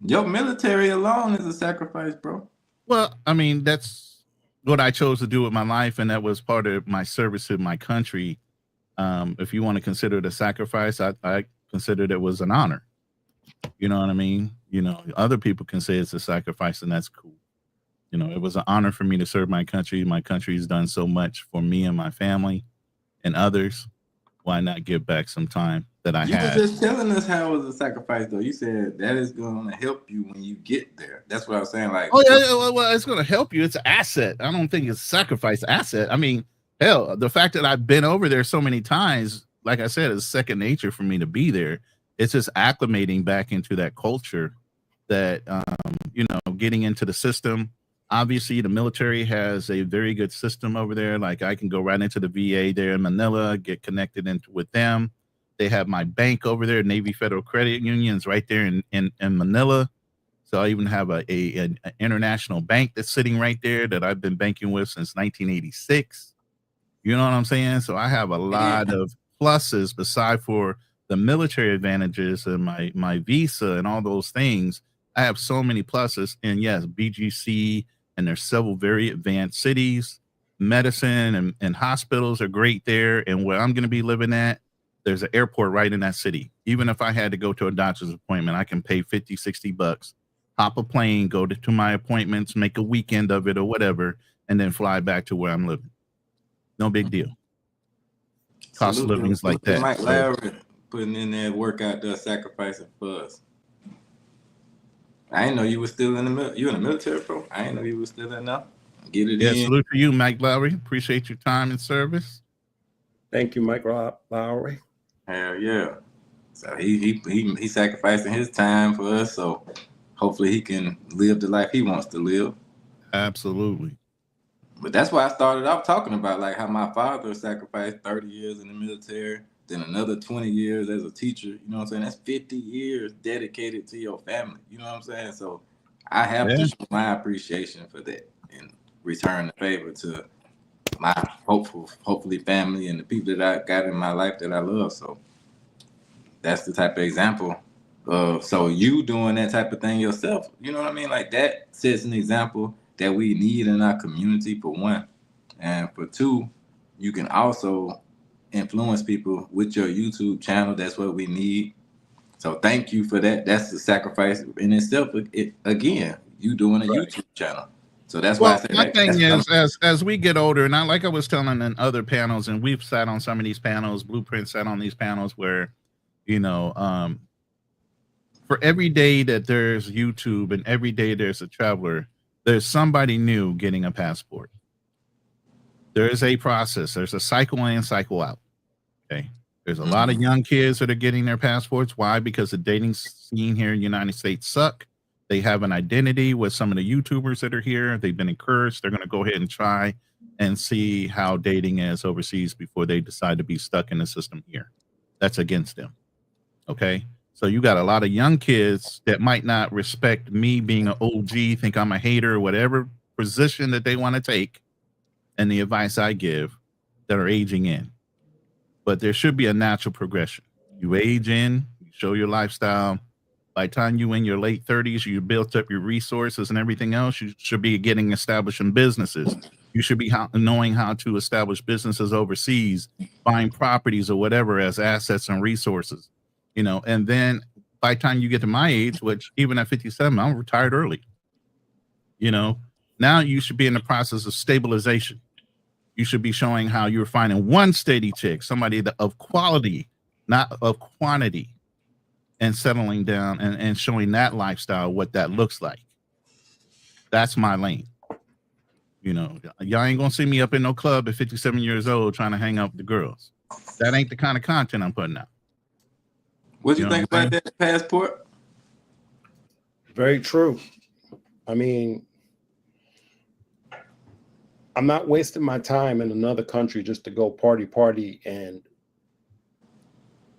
Your military alone is a sacrifice, bro. well, I mean, that's what I chose to do with my life, and that was part of my service to my country. If you want to consider it a sacrifice, I considered it was an honor. You know what I mean? You know, other people can say it's a sacrifice, and that's cool. You know, it was an honor for me to serve my country. My country's done so much for me and my family and others. Why not give back some time that I You was had? just telling us how it was a sacrifice, though. You said that is going to help you when you get there. That's what I was saying. Like, Oh yeah, well, it's going to help you. It's an asset. I don't think it's sacrifice asset. I mean, hell, the fact that I've been over there so many times, like I said, is second nature for me to be there. It's just acclimating back into that culture, that you know, getting into the system. Obviously, the military has a very good system over there. Like I can go right into the VA there in Manila, get connected into with them. They have my bank over there, Navy Federal Credit Unions, right there in Manila. So I even have an international bank that's sitting right there that I've been banking with since 1986. You know what I'm saying? So I have a lot of pluses beside for the military advantages and my visa and all those things. I have so many pluses. And yes, BGC, and there's several very advanced cities. Medicine and hospitals are great there. And where I'm going to be living at, there's an airport right in that city. Even if I had to go to a doctor's appointment, I can pay 50, 60 bucks, hop a plane, go to my appointments, make a weekend of it or whatever, and then fly back to where I'm living. No big deal. Cost of living's like that. Mike Lowry putting in that work out there, sacrificing for us. I didn't know you were still in the you in the military, bro. I didn't know you were still in there. Get it in. Salute to you, Mike Lowry. Appreciate your time and service. Thank you, Mike Lowry. Hell yeah. So he sacrificing his time for us. So hopefully he can live the life he wants to live. Absolutely. But that's why I started off talking about like how my father sacrificed 30 years in the military, then another 20 years as a teacher. You know what I'm saying? That's 50 years dedicated to your family. You know what I'm saying? So I have to show my appreciation for that and return the favor to my hopefully family and the people that I got in my life that I love. So that's the type of example. So you doing that type of thing yourself, you know what I mean? Like that sets an example that we need in our community, for one. And for two, you can also influence people with your YouTube channel. That's what we need. So thank you for that. That's the sacrifice in itself. Again, you doing a YouTube channel. So that's why I say my thing is, as we get older, and like I was telling in other panels, and we've sat on some of these panels, Blueprint sat on these panels where, you know, for every day that there's YouTube and every day there's a traveler, there's somebody new getting a passport. There is a process. There's a cycle in, cycle out. Okay. There's a lot of young kids that are getting their passports. Why? Because the dating scene here in the United States suck. They have an identity with some of the YouTubers that are here. They've been encouraged. They're going to go ahead and try and see how dating is overseas before they decide to be stuck in the system here. That's against them. Okay. So you got a lot of young kids that might not respect me being an OG, think I'm a hater, or whatever position that they want to take, and the advice I give, that are aging in. But there should be a natural progression. You age in, you show your lifestyle. By the time you in your late 30s, you built up your resources and everything else, you should be getting established in businesses. You should be knowing how to establish businesses overseas, buying properties or whatever as assets and resources. You know, and then by the time you get to my age, which even at 57, I'm retired early. You know, now you should be in the process of stabilization. You should be showing how you're finding one steady chick, somebody of quality, not of quantity, and settling down and showing that lifestyle, what that looks like. That's my lane. You know, y'all ain't gonna see me up in no club at 57 years old trying to hang out with the girls. That ain't the kind of content I'm putting out. What do you think about that passport? Very true. I mean, I'm not wasting my time in another country just to go party, and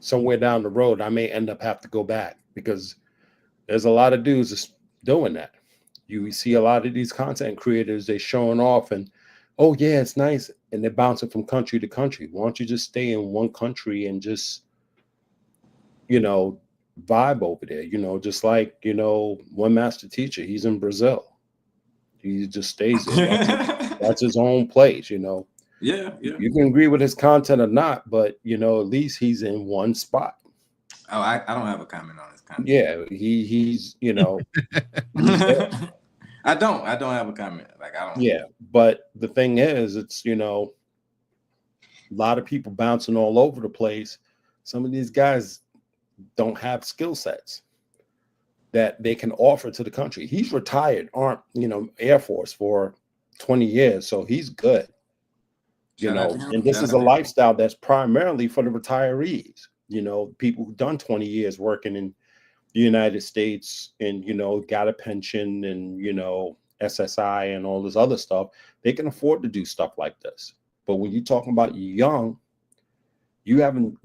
somewhere down the road, I may end up have to go back, because there's a lot of dudes that's doing that. You see a lot of these content creators, they showing off and, oh yeah, it's nice. And they're bouncing from country to country. Why don't you just stay in one country and just, you know, vibe over there, just like, one master teacher, he's in Brazil. He just stays there. That's his own place, Yeah, yeah. You can agree with his content or not, but at least he's in one spot. Oh, I don't have a comment on his content. Yeah, he's he's there. I don't have a comment. Like, I don't. Yeah, but the thing is, it's a lot of people bouncing all over the place. Some of these guys don't have skill sets that they can offer to the country. He's retired, Air Force for 20 years, so he's good. And this is a lifestyle that's primarily for the retirees. People who've done 20 years working in the United States and got a pension and SSI and all this other stuff, they can afford to do stuff like this. But when you're talking about young, you haven't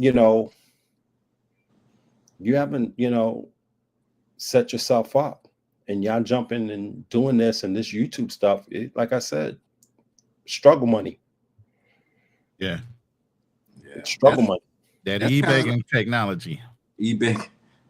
set yourself up, and y'all jumping and doing this and this YouTube stuff. Like I said, struggle money. Yeah. It's struggle money. That eBay technology. eBay.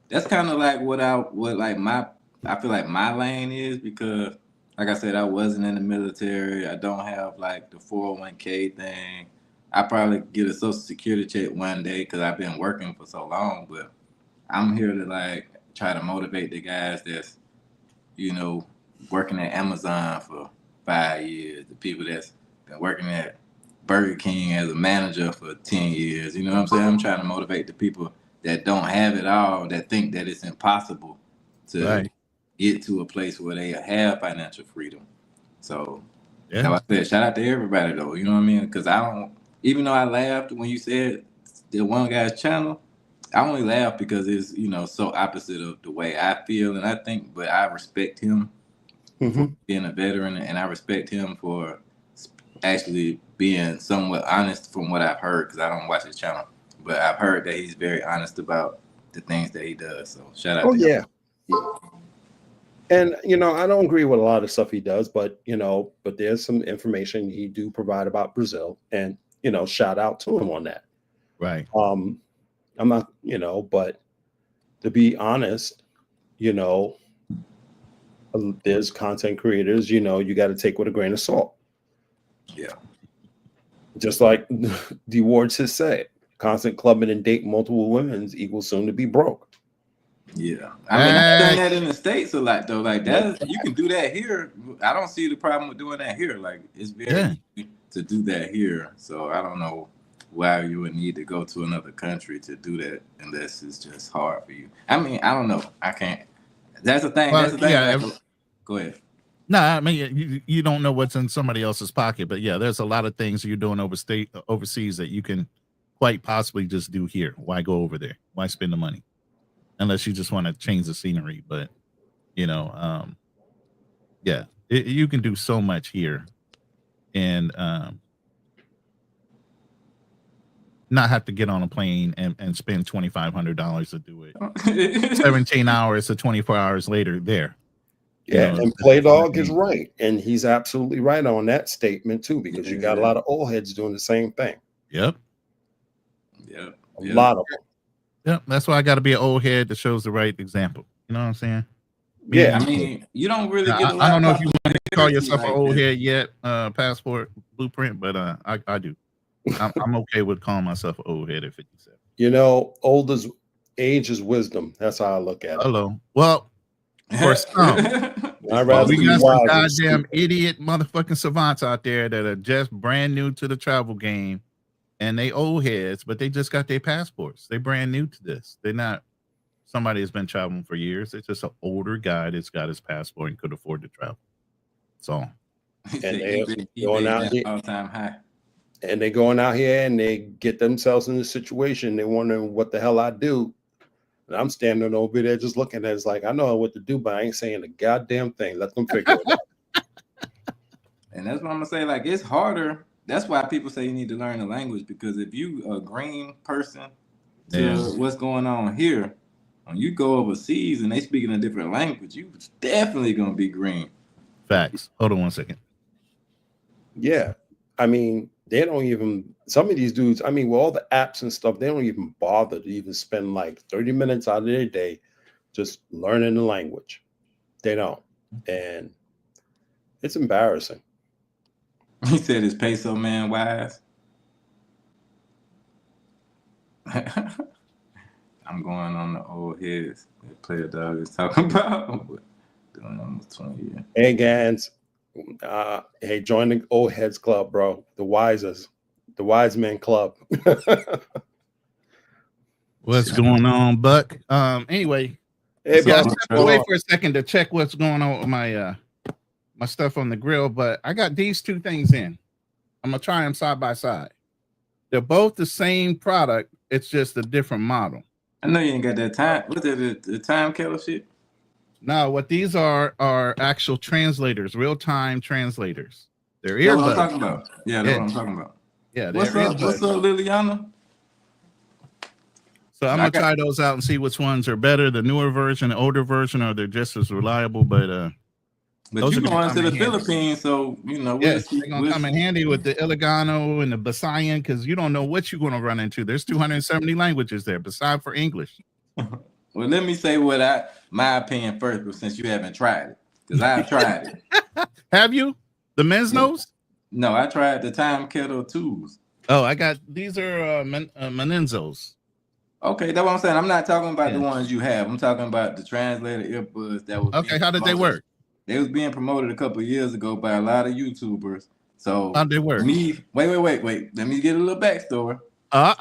That's kind of like I feel like my lane is, because like I said, I wasn't in the military. I don't have like the 401k thing. I probably get a Social Security check one day because I've been working for so long, but I'm here to like try to motivate the guys that's, working at Amazon for 5 years, the people that's been working at Burger King as a manager for 10 years. You know what I'm saying? I'm trying to motivate the people that don't have it all, that think that it's impossible to get to a place where they have financial freedom. So, like I said, shout out to everybody though. You know what I mean? Because even though I laughed when you said the one guy's channel, I only laugh because it's, so opposite of the way I feel and I think, but I respect him for being a veteran, and I respect him for actually being somewhat honest from what I've heard, because I don't watch his channel, but I've heard that he's very honest about the things that he does. So shout out to him. And I don't agree with a lot of stuff he does, but there's some information he do provide about Brazil, and shout out to him on that. Right. I'm not, but to be honest, there's content creators, you got to take with a grain of salt. Yeah. Just like the awards has said, constant clubbing and dating multiple women equals soon to be broke. Yeah. I mean, I've done that in the States a lot though. Like that, you can do that here. I don't see the problem with doing that here. Like, it's very easy to do that here. So I don't know why you would need to go to another country to do that unless it's just hard for you. I mean, I don't know. I can't. That's the thing. Well, that's the thing. yeah, go ahead. No, I mean, you don't know what's in somebody else's pocket, but yeah, there's a lot of things you're doing overseas that you can quite possibly just do here. Why go over there? Why spend the money? Unless you just want to change the scenery. But you can do so much here, and not have to get on a plane and spend $2,500 to do it. 17 hours to 24 hours later there. Yeah, and Playdog is right, and he's absolutely right on that statement too, because you got a lot of old heads doing the same thing. Yep. A lot of them. Yep, that's why I got to be an old head that shows the right example. You know what I'm saying? Yeah, I mean, you don't really get. I don't know if you want to call yourself an old head yet, Passport Blueprint, but I do. I'm okay with calling myself an old head at 57. Age is wisdom. That's how I look at it. Hello. Well, for some, I'd rather we be got some wise goddamn idiot motherfucking savants out there that are just brand new to the travel game, and they old heads, but they just got their passports. They brand new to this. They're not somebody that's been traveling for years. It's just an older guy that's got his passport and could afford to travel. That's all. And they're going out here all-time high. And they're going out here and they get themselves in this situation. They wondering what the hell I do. And I'm standing over there just looking at it. It's like, I know what to do, but I ain't saying a goddamn thing. Let them figure it out. And that's what I'm gonna say. Like, it's harder. That's why people say you need to learn the language, because if you a green person to what's going on here, when you go overseas and they speaking a different language, you definitely gonna be green. Facts. Hold on 1 second. Yeah. I mean, they don't even, some of these dudes, I mean, with all the apps and stuff, they don't even bother to even spend like 30 minutes out of their day just learning the language. They don't. And it's embarrassing. He said, "Is Peso Man wise?" I'm going on the old heads that Player Dog is talking about. Doing almost 20 years. Hey, Gans. Hey, join the old heads club, bro. The wise men club. What's going on, Buck? Anyway, Hey, see, I bro. stepped away for a second to check what's going on with my my stuff on the grill, but I got these two things in. I'm gonna try them side by side. They're both the same product. It's just a different model. I know you ain't got that time. What's that? The time killer shit? Now, what these are actual translators, real-time translators. They're That's what I'm earbuds. talking about. Yeah, that's what I'm talking about. Yeah, they're What's up? earbuds. What's up, Liliana? So I'm gonna try those out and see which ones are better, the newer version, the older version, or they're just as reliable. But those you are going to the handy. Philippines, so you know. Yes, they're gonna come in handy with the Iligano and the Bisayan, because you don't know what you're gonna run into. There's 270 languages there, besides for English. Well, let me say my opinion first, but since you haven't tried it, because I've tried it. Have you? The men's nose? No, I tried the Time Kettle 2s. Oh, I got these are Menenzos. Okay, that's what I'm saying. I'm not talking about the ones you have. I'm talking about the translator earbuds that was. Okay, how did they work? They was being promoted a couple of years ago by a lot of YouTubers. So how'd they work? Wait. Let me get a little backstory. I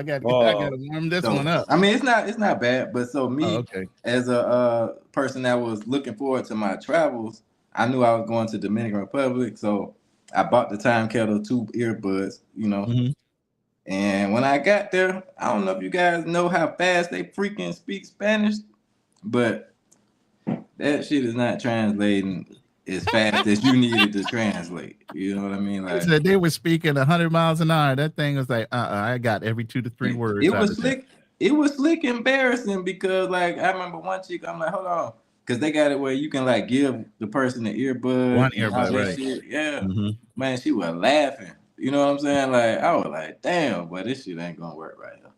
got to warm this one up. I mean, it's not bad, but so me as a person that was looking forward to my travels, I knew I was going to Dominican Republic, so I bought the Time Kettle 2 earbuds, you know. Mm-hmm. And when I got there, I don't know if you guys know how fast they freaking speak Spanish, but that shit is not translating as fast as you needed to translate. You know what I mean? Like they were speaking 100 miles an hour. That thing was like, I got every 2 to 3 words. It was slick. It was slick embarrassing because like I remember one chick, I'm like, hold on. Because they got it where you can like give the person the earbud. One earbud, right. Shit. Yeah. Mm-hmm. Man, she was laughing. You know what I'm saying? Like, I was like, damn, but this shit ain't gonna work right now.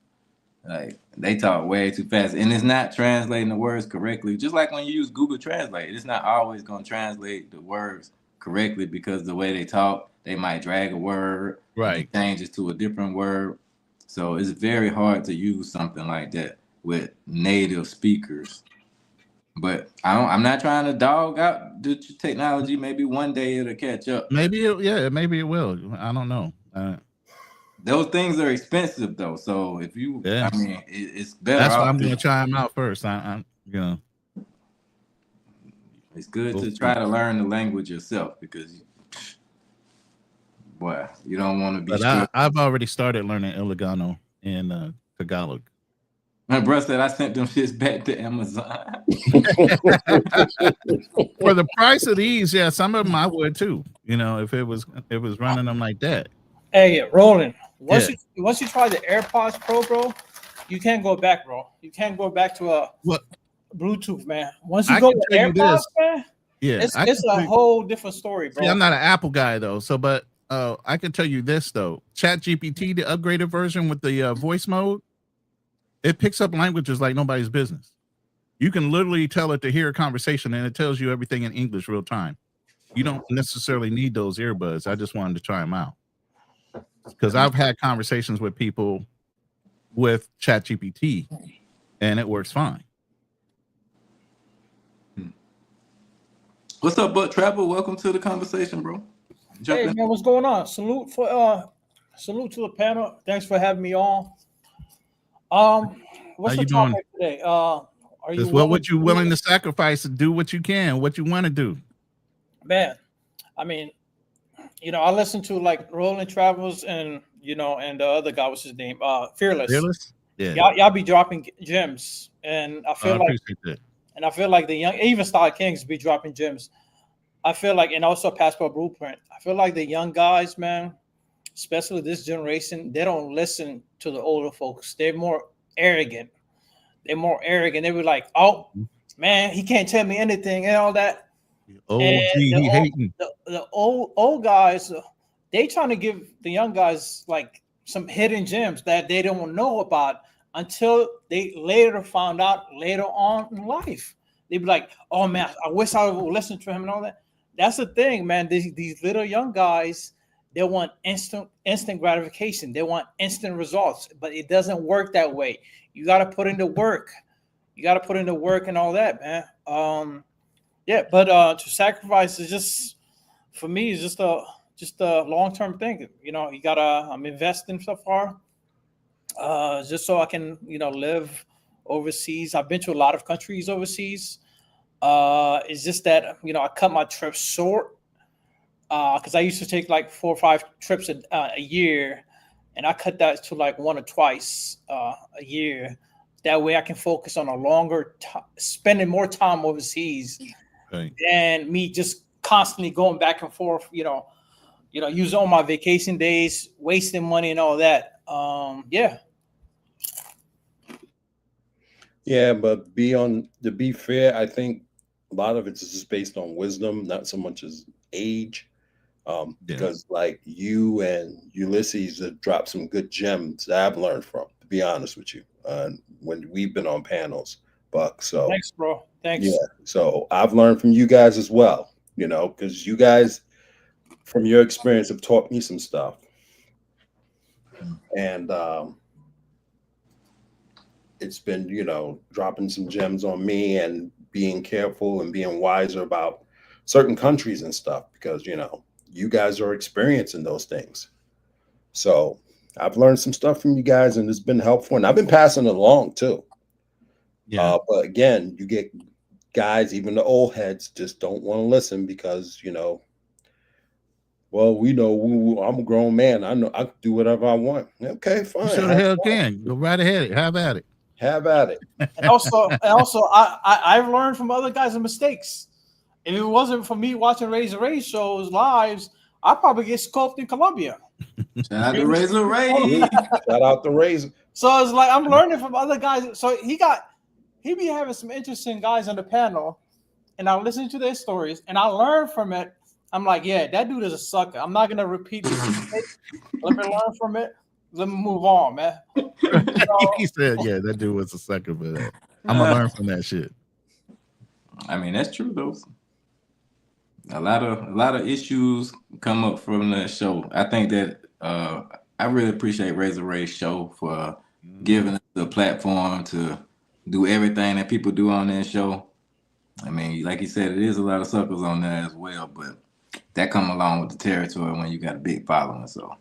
Like, they talk way too fast. And it's not translating the words correctly. Just like when you use Google Translate, it's not always gonna translate the words correctly because the way they talk, they might drag a word. Right. It changes to a different word. So it's very hard to use something like that with native speakers. But I'm not trying to dog out the technology. Maybe one day it'll catch up. Maybe it will. I don't know. Those things are expensive though. So if you, I mean, it's better. That's why I'm going to try them out first. I'm It's good to try to learn the language yourself because, boy, you don't want to be. But I've already started learning Iligano and Tagalog. My brother said I sent them shits back to Amazon. For the price of these, yeah, some of them I would too. You know, if it was running them like that. Hey, Roland. Once you try the AirPods Pro, bro, you can't go back, bro. You can't go back to a Bluetooth, man. Once you go to AirPods, man, it's a whole different story, bro. See, I'm not an Apple guy though, so but I can tell you this though. ChatGPT, the upgraded version with the voice mode. It picks up languages like nobody's business. You can literally tell it to hear a conversation and it tells you everything in English real time. You don't necessarily need those earbuds. I just wanted to try them out. Because I've had conversations with people with ChatGPT and it works fine. What's up, Butt Travel? Welcome to the conversation, bro. Hey, man, what's going on? Salute to the panel. Thanks for having me on. What's the topic today? What would you willing to sacrifice to do what you can, what you want to do? Man, I mean, you know, I listen to like Rolling Travels and and the other guy, what's his name? Fearless. Fearless? Yeah. Y'all be dropping gems. And I feel I feel like the young, even Star Kings be dropping gems. I feel like, and also Passport Blueprint. I feel like the young guys, man, especially this generation, they don't listen to the older folks. They're more arrogant. They were like, oh, man, he can't tell me anything and all that. The old guys, they trying to give the young guys like some hidden gems that they don't know about until they later found out later on in life. They'd be like, "Oh man, I wish I would listen to him and all that." That's the thing, man. These little young guys, they want instant gratification. They want instant results, but it doesn't work that way. You got to put in the work. You got to put in the work and all that, man. Yeah, but to sacrifice is just, for me, is just a long-term thing. You know, you gotta. I'm investing so far, just so I can, live overseas. I've been to a lot of countries overseas. It's just that I cut my trips short because I used to take like 4 or 5 trips a year, and I cut that to like 1 or twice a year. That way, I can focus on a longer, spending more time overseas, Right. and me just constantly going back and forth. Using all my vacation days, wasting money and all that. Yeah. Yeah, but to be fair, I think a lot of it's just based on wisdom, not so much as age. Because like you and Ulysses have dropped some good gems that I've learned from, to be honest with you, when we've been on panels, Buck. So Thanks, bro. Thanks. yeah, so I've learned from you guys as well, because you guys, from your experience, have taught me some stuff. And it's been, dropping some gems on me and being careful and being wiser about certain countries and stuff because, you guys are experiencing those things. So I've learned some stuff from you guys and it's been helpful. And I've been passing it along too. Yeah. But again, you get guys, even the old heads, just don't want to listen because, well, I'm a grown man. I know I can do whatever I want. Okay, fine. You sure the hell can. Go right ahead. Have at it. Have at it. And also, I've learned from other guys' mistakes. If it wasn't for me watching Razor Ray shows lives, I'd probably get scoped in Colombia. Shout out to Razor Ray. Shout out to Razor. So it's like I'm learning from other guys. So he be having some interesting guys on the panel, and I listen to their stories and I learn from it. I'm like, yeah, that dude is a sucker. I'm not gonna repeat this mistake. Let me learn from it. Let me move on, man. He said, yeah, that dude was a sucker for that. I'm gonna learn from that shit. I mean, that's true though. A lot of issues come up from the show. I think that I really appreciate Razor Ray's show for giving us the platform to do everything that people do on that show. I mean, like you said, it is a lot of suckers on there as well, but that come along with the territory when you got a big following. So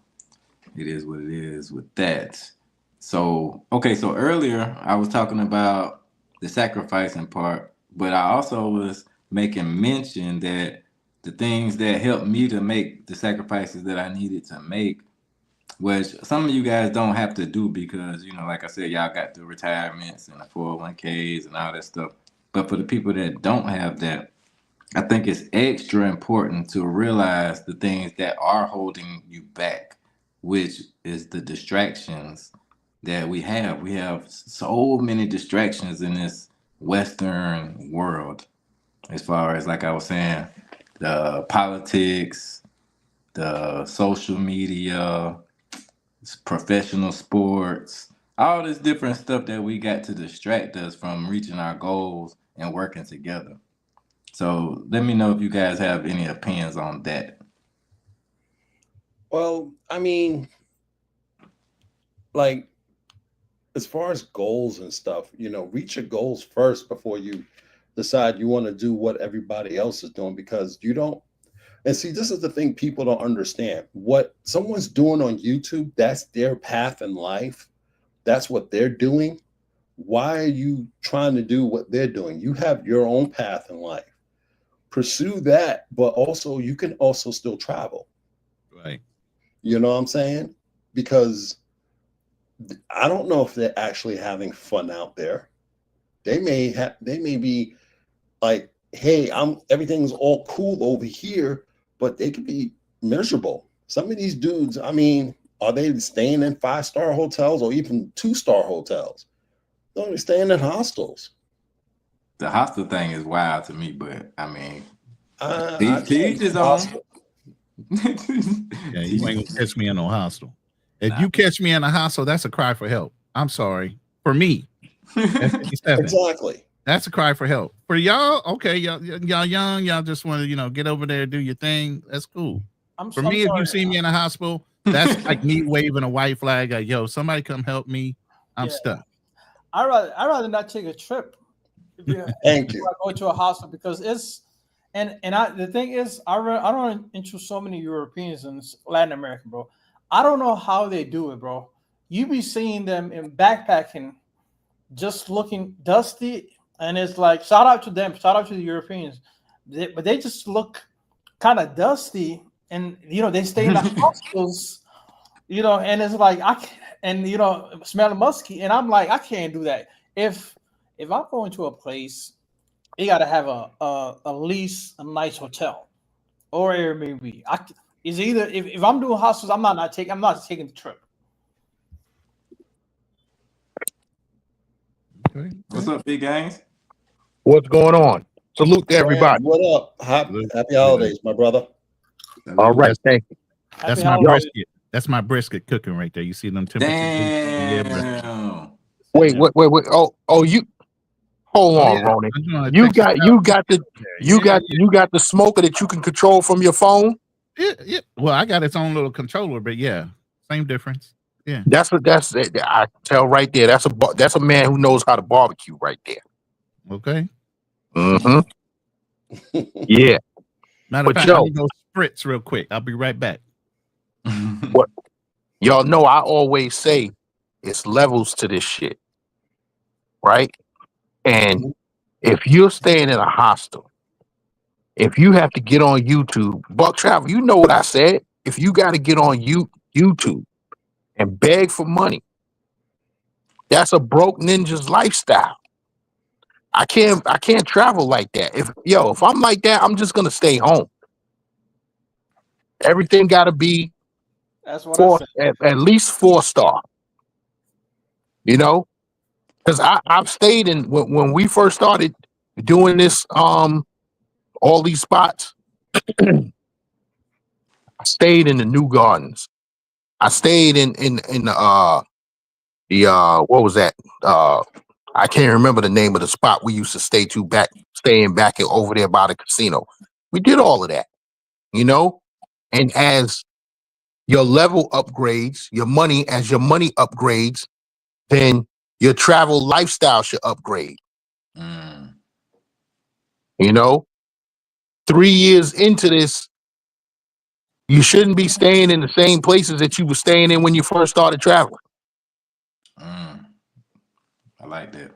it is what it is with that. So, okay, so earlier I was talking about the sacrificing part, but I also was making mention that the things that helped me to make the sacrifices that I needed to make, which some of you guys don't have to do because, like I said, y'all got the retirements and the 401ks and all that stuff. But for the people that don't have that, I think it's extra important to realize the things that are holding you back, which is the distractions that we have. We have so many distractions in this Western world, as far as, like I was saying, the politics, the social media, professional sports, all this different stuff that we got to distract us from reaching our goals and working together. So let me know if you guys have any opinions on that. Well, I mean, like, as far as goals and stuff, reach your goals first before you decide you want to do what everybody else is doing, because you don't. And see, this is the thing people don't understand. What someone's doing on YouTube, that's their path in life. That's what they're doing. Why are you trying to do what they're doing? You have your own path in life. Pursue that, but also you can also still travel. Right. You know what I'm saying? Because I don't know if they're actually having fun out there. They may be like, hey, everything's all cool over here, but they could be miserable. Some of these dudes, I mean, are they staying in 5-star hotels or even 2-star hotels? They're staying in hostels. The hostel thing is wild to me, but I mean, I teach his own. Yeah, you ain't gonna catch me in no hostel. If Nah. you catch me in a hostel, that's a cry for help. I'm sorry. For me, that's 57. Exactly. That's a cry for help. For y'all, okay, y'all young, y'all just want to, get over there, do your thing. That's cool. For me, if you see me in a hospital, that's like me waving a white flag. Like, yo, somebody come help me. I'm stuck. I'd rather not take a trip. Thank you. I go to a hospital because it's the thing is I don't into so many Europeans and Latin America, bro. I don't know how they do it, bro. You be seeing them in backpacking, just looking dusty, and it's like shout out to them, shout out to the Europeans, but they just look kind of dusty, and they stay in the hospitals, and it's like smelling musky, and I'm like I can't do that. If I'm going to a place, you got to have at least a nice hotel or Airbnb. It's either if I'm doing hostels, I'm not taking the trip. Okay. What's up, big gangs? What's going on? Salute to everybody. What up? Happy holidays, my brother. All right, thank you. That's my brisket. That's my brisket cooking right there. You see them temperatures? Damn. Wait. Oh, you. Hold on, Ronnie. You got the smoker that you can control from your phone. Yeah. Well, I got its own little controller, but yeah, same difference. Yeah. That's I tell right there. That's a man who knows how to barbecue right there. Okay. Mm-hmm. Yeah. Matter of fact, let me go spritz real quick. I'll be right back. What y'all know, I always say it's levels to this shit, right? And if you're staying in a hostel, if you have to get on YouTube, Buck Travel, you know what I said. If you got to get on YouTube and beg for money, that's a broke ninja's lifestyle. I can't travel like that. If I'm like that, I'm just gonna stay home. Everything got to be That's what I said. At least 4-star. Because I've stayed in when we first started doing this, all these spots. I stayed in the New Gardens. I stayed in the what was that? I can't remember the name of the spot we used to staying back over there by the casino. We did all of that, and as your level upgrades, your money upgrades, then your travel lifestyle should upgrade. 3 years into this, you shouldn't be staying in the same places that you were staying in when you first started traveling. I like that.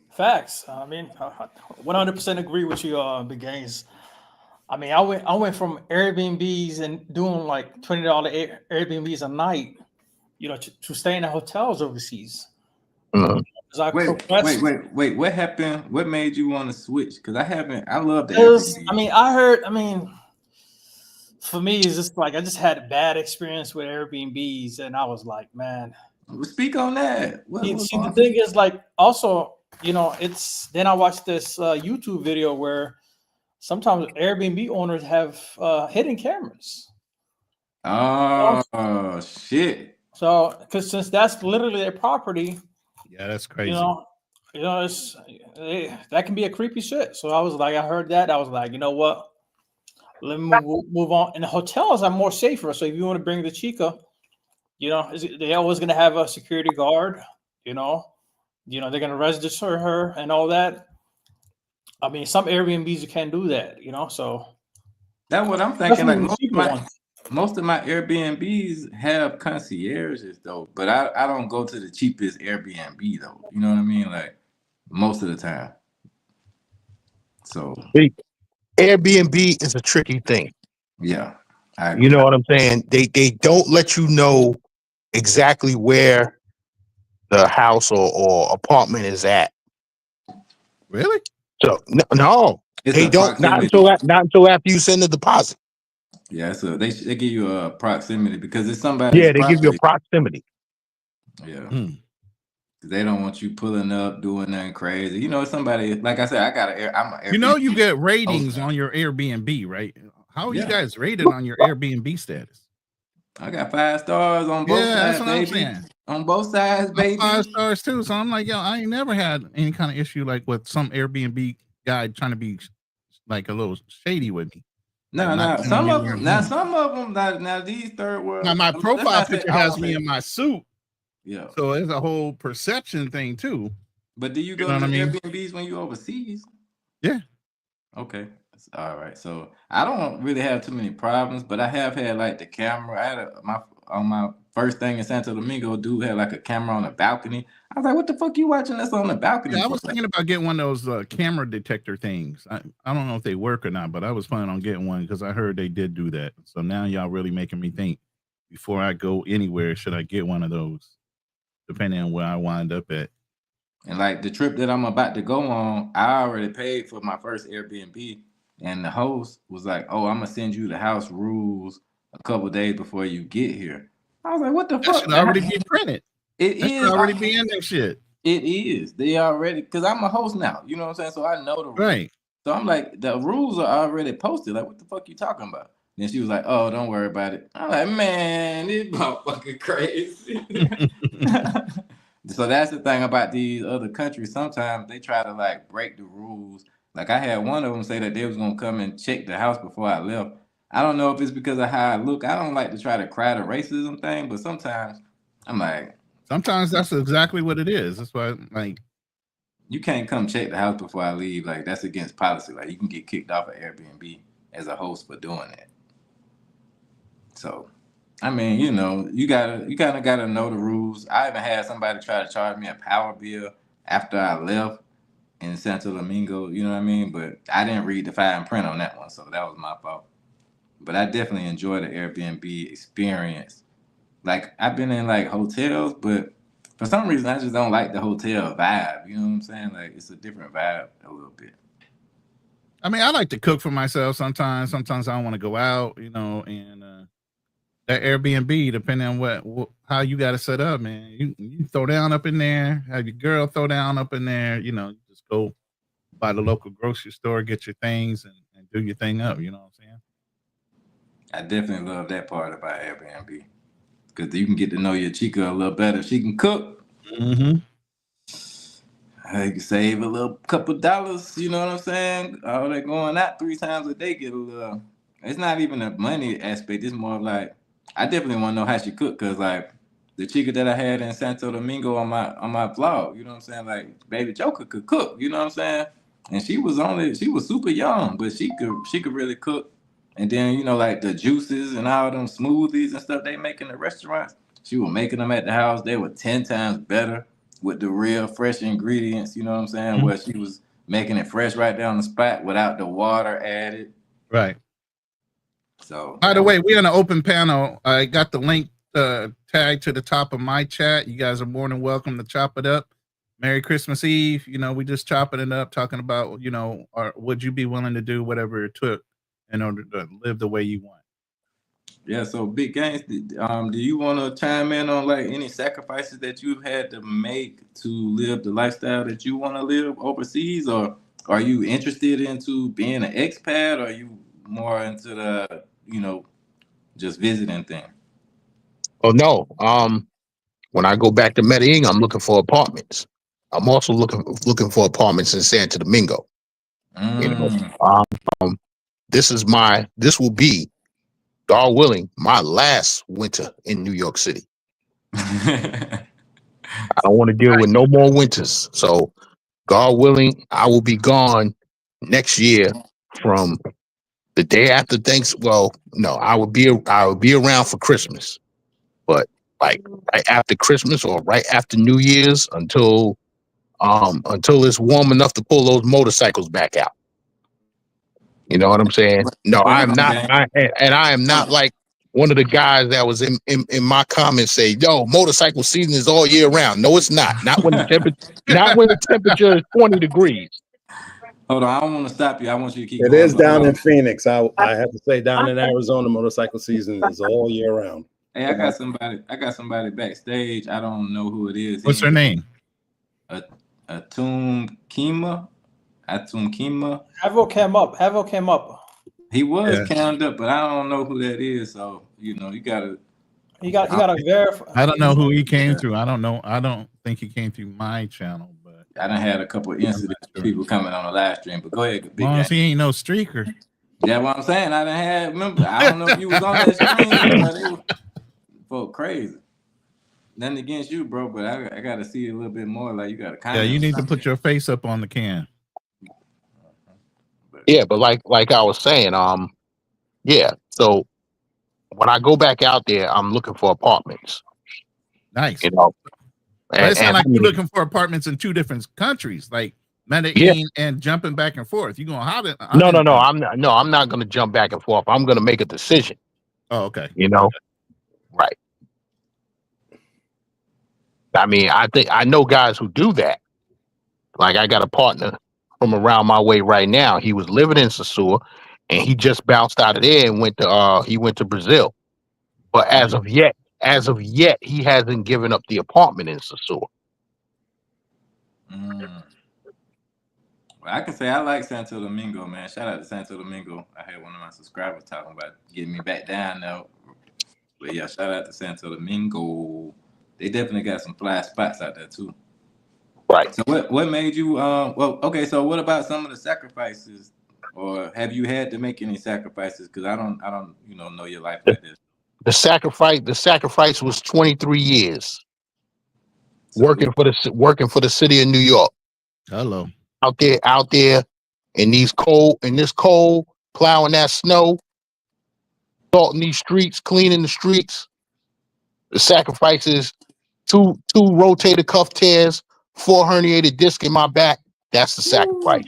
Facts. I mean, 100% agree with you, Big Gains. I mean, I went from Airbnbs and doing like $20 Airbnbs a night, to staying in hotels overseas. Wait. What happened? What made you want to switch? Because I love the for me, it's just like I just had a bad experience with Airbnbs, and I was like, man. Speak on that. The thing is, like, also, then I watched this YouTube video where sometimes Airbnb owners have hidden cameras. Oh, shit. So, because since that's literally their property. Yeah, that's crazy. It's that can be a creepy shit. So I heard that. I was like, you know what? Let me move on. And the hotels are more safer. So if you want to bring the chica, they're always going to have a security guard. They're going to register her and all that. I mean, some Airbnbs you can't do that. So that's what I'm thinking. Like most of my Airbnbs have concierges though, but I don't go to the cheapest Airbnb though. You know what I mean? Like most of the time. So Airbnb is a tricky thing. Yeah. You know what I'm saying? They don't let you know exactly where the house or apartment is at. Really? So no, they don't. Not until after you send the deposit. Yeah, so they give you a proximity because it's somebody. Yeah, they give you a proximity. Yeah, They don't want you pulling up, doing nothing crazy. You know, somebody, like I said, I'm an Airbnb. You know, you get ratings on your Airbnb, right? How are you guys rated on your Airbnb status? I got 5 stars on both sides, baby. On both sides, baby. 5 stars too. So I'm like, yo, I ain't never had any kind of issue like with some Airbnb guy trying to be like a little shady with me. No, some of them. Now these third world. Now my profile picture has me in my suit. Yeah. So it's a whole perception thing too. But do you go to Airbnbs when you overseas? Yeah. Okay. All right. So I don't really have too many problems, but I have had like the camera. I had on my first thing in Santo Domingo, dude had like a camera on the balcony. I was like, "What the fuck you watching us on the balcony?" Yeah, I was thinking about getting one of those camera detector things. I don't know if they work or not, but I was planning on getting one because I heard they did do that. So now y'all really making me think before I go anywhere, should I get one of those? Depending on where I wind up at. And like the trip that I'm about to go on, I already paid for my first Airbnb, and the host was like, "Oh, I'm gonna send you the house rules a couple days before you get here." I was like, "What the fuck?" That should already be printed. It is already be in that shit. It is. They already, because I'm a host now. You know what I'm saying? So I know the rules. Right. So I'm like, the rules are already posted. Like, what the fuck you talking about? Then she was like, "Oh, don't worry about it." I'm like, "Man, this motherfucker crazy." So that's the thing about these other countries. Sometimes they try to like break the rules. Like I had one of them say that they was gonna come and check the house before I left. I don't know if it's because of how I look. I don't like to try to cry the racism thing, but sometimes I'm like, sometimes that's exactly what it is. That's why, like, you can't come check the house before I leave. Like that's against policy. Like you can get kicked off of Airbnb as a host for doing that. So, I mean, you know, you kind of gotta know the rules. I even had somebody try to charge me a power bill after I left in Santo Domingo. You know what I mean? But I didn't read the fine print on that one, so that was my fault. But I definitely enjoy the Airbnb experience. Like I've been in like hotels, but for some reason I just don't like the hotel vibe. You know what I'm saying? Like it's a different vibe a little bit. I mean, I like to cook for myself sometimes. Sometimes I don't want to go out, you know, and that Airbnb, depending on how you got it set up, man, you throw down up in there, have your girl throw down up in there, you know, just go by the local grocery store, get your things and do your thing up. You know what I'm saying? I definitely love that part about Airbnb because you can get to know your chica a little better. She can cook. Mm-hmm. You can save a little couple dollars. You know what I'm saying? All that going out 3 times a day get a little. It's not even a money aspect. It's more of like I definitely want to know how she cook because like the chica that I had in Santo Domingo on my vlog, you know what I'm saying? Like Baby Joker could cook, you know what I'm saying? And she was super young, but she could really cook. And then, you know, like the juices and all them smoothies and stuff they make in the restaurants, she was making them at the house. They were 10 times better with the real fresh ingredients, you know what I'm saying? Mm-hmm. Where she was making it fresh right there on the spot without the water added. Right. So, by the way, we're in an open panel. I got the link tagged to the top of my chat. You guys are more than welcome to chop it up. Merry Christmas Eve. You know, we just chopping it up, talking about, you know, would you be willing to do whatever it took in order to live the way you want? Yeah, so Big Gains, do you want to chime in on like any sacrifices that you've had to make to live the lifestyle that you want to live overseas, or are you interested into being an expat, or are you more into the, you know, just visiting thing? Oh no. When I go back to Medellin, I'm looking for apartments. I'm also looking for apartments in Santo Domingo. You know, this will be, God willing, my last winter in New York City. I don't want to deal with no more winters. So, God willing, I will be gone next year from the day after Thanksgiving. Well, no, I will be around for Christmas, but like right after Christmas or right after New Year's until it's warm enough to pull those motorcycles back out. You know what I'm saying? No, I'm not. I am not like one of the guys that was in my comments say, "Yo, motorcycle season is all year round." No, it's not. Not when the temperature is 20 degrees. Hold on, I don't want to stop you. I want you to keep going. It is down in Phoenix. I have to say, down in Arizona, motorcycle season is all year round. Hey, I got somebody backstage. I don't know who it is. What's her name? Atum Kima. Havoc came up. He was Yeah. counted up, but I don't know who that is. So you gotta. He got to verify. I don't know who he came through. I don't know. I don't think he came through my channel, but I done had a couple of incidents with people coming on the live stream. But go ahead, as big long as guy. he ain't no streaker. Yeah, what I'm saying. I done had. Remember, I don't know if you was on that stream, but it was folk crazy. Nothing against you, bro, but I got to see a little bit more. Like you got to comment. Yeah, you need to put your face up on the can. Yeah, but like I was saying, yeah. So when I go back out there, I'm looking for apartments. Nice. You know, But it sounds like I you're mean, looking for apartments in 2 different countries, like Medellin and jumping back and forth. You going how? No. I'm not going to jump back and forth. I'm going to make a decision. Oh, okay. You know, right? I mean, I know guys who do that. Like I got a partner from around my way right now. He was living in Sosúa, and he just bounced out of there and went to Brazil. But as of yet, he hasn't given up the apartment in Sosúa. Well, I can say I like Santo Domingo, man. Shout out to Santo Domingo. I had one of my subscribers talking about getting me back down now. But yeah, shout out to Santo Domingo. They definitely got some fly spots out there too. Right. So what made you well, okay, so what about some of the sacrifices? Or have you had to make any sacrifices? Because I don't know your life like this. The sacrifice was 23 years working for the city of New York. Hello. Out there in this cold, plowing that snow, salting these streets, cleaning the streets. The sacrifice is two rotator cuff tears, 4 herniated discs in my back. That's the sacrifice.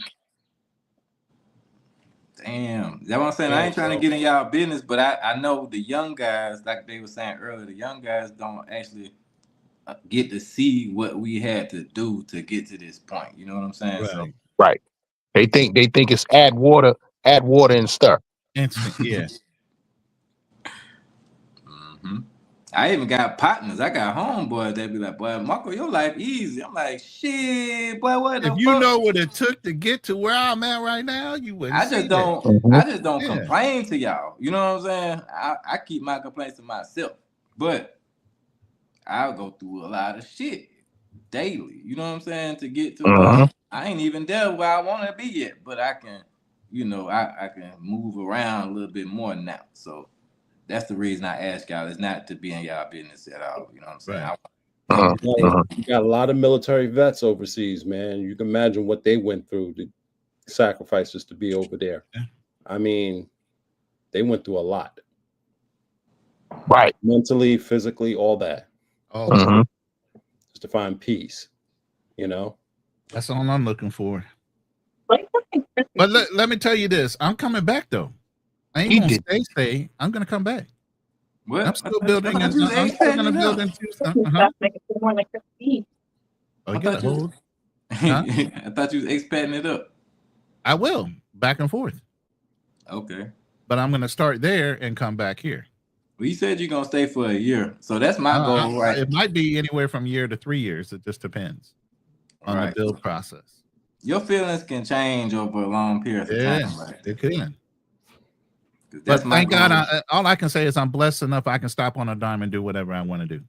Damn. That's what I'm saying. I ain't trying to get in y'all business, but I know the young guys, like they were saying earlier, the young guys don't actually get to see what we had to do to get to this point. You know what I'm saying? Right. So, right. They think it's add water and stir. Instant. Yeah. I even got partners. I got homeboys that be like, boy, Marco, your life easy. I'm like, shit, boy, what the fuck? If you know what it took to get to where I'm at right now, you wouldn't. I just don't complain to y'all. You know what I'm saying? I keep my complaints to myself. But I'll go through a lot of shit daily. You know what I'm saying? To get to I ain't even there where I want to be yet, but I can, I can move around a little bit more now. So that's the reason I ask y'all. It's not to be in y'all business at all. You know what I'm saying? Right. You got a lot of military vets overseas, man. You can imagine what they went through, the sacrifices to be over there. Yeah. I mean, they went through a lot. Right. Mentally, physically, all that. Oh, just to find peace, That's all I'm looking for. But let me tell you this. I'm coming back, though. I ain't going to stay. I'm going to come back. What? I'm still building. I'm still going to build into stuff. Oh, you got to hold. Huh? I thought you was expanding it up. I will. Back and forth. Okay. But I'm going to start there and come back here. Well, you said you're going to stay for a year. So that's my goal, right? It might be anywhere from a year to 3 years. It just depends on the build process. Your feelings can change over a long period of time, right? It can. But thank God, all I can say is I'm blessed enough I can stop on a dime and do whatever I want to do.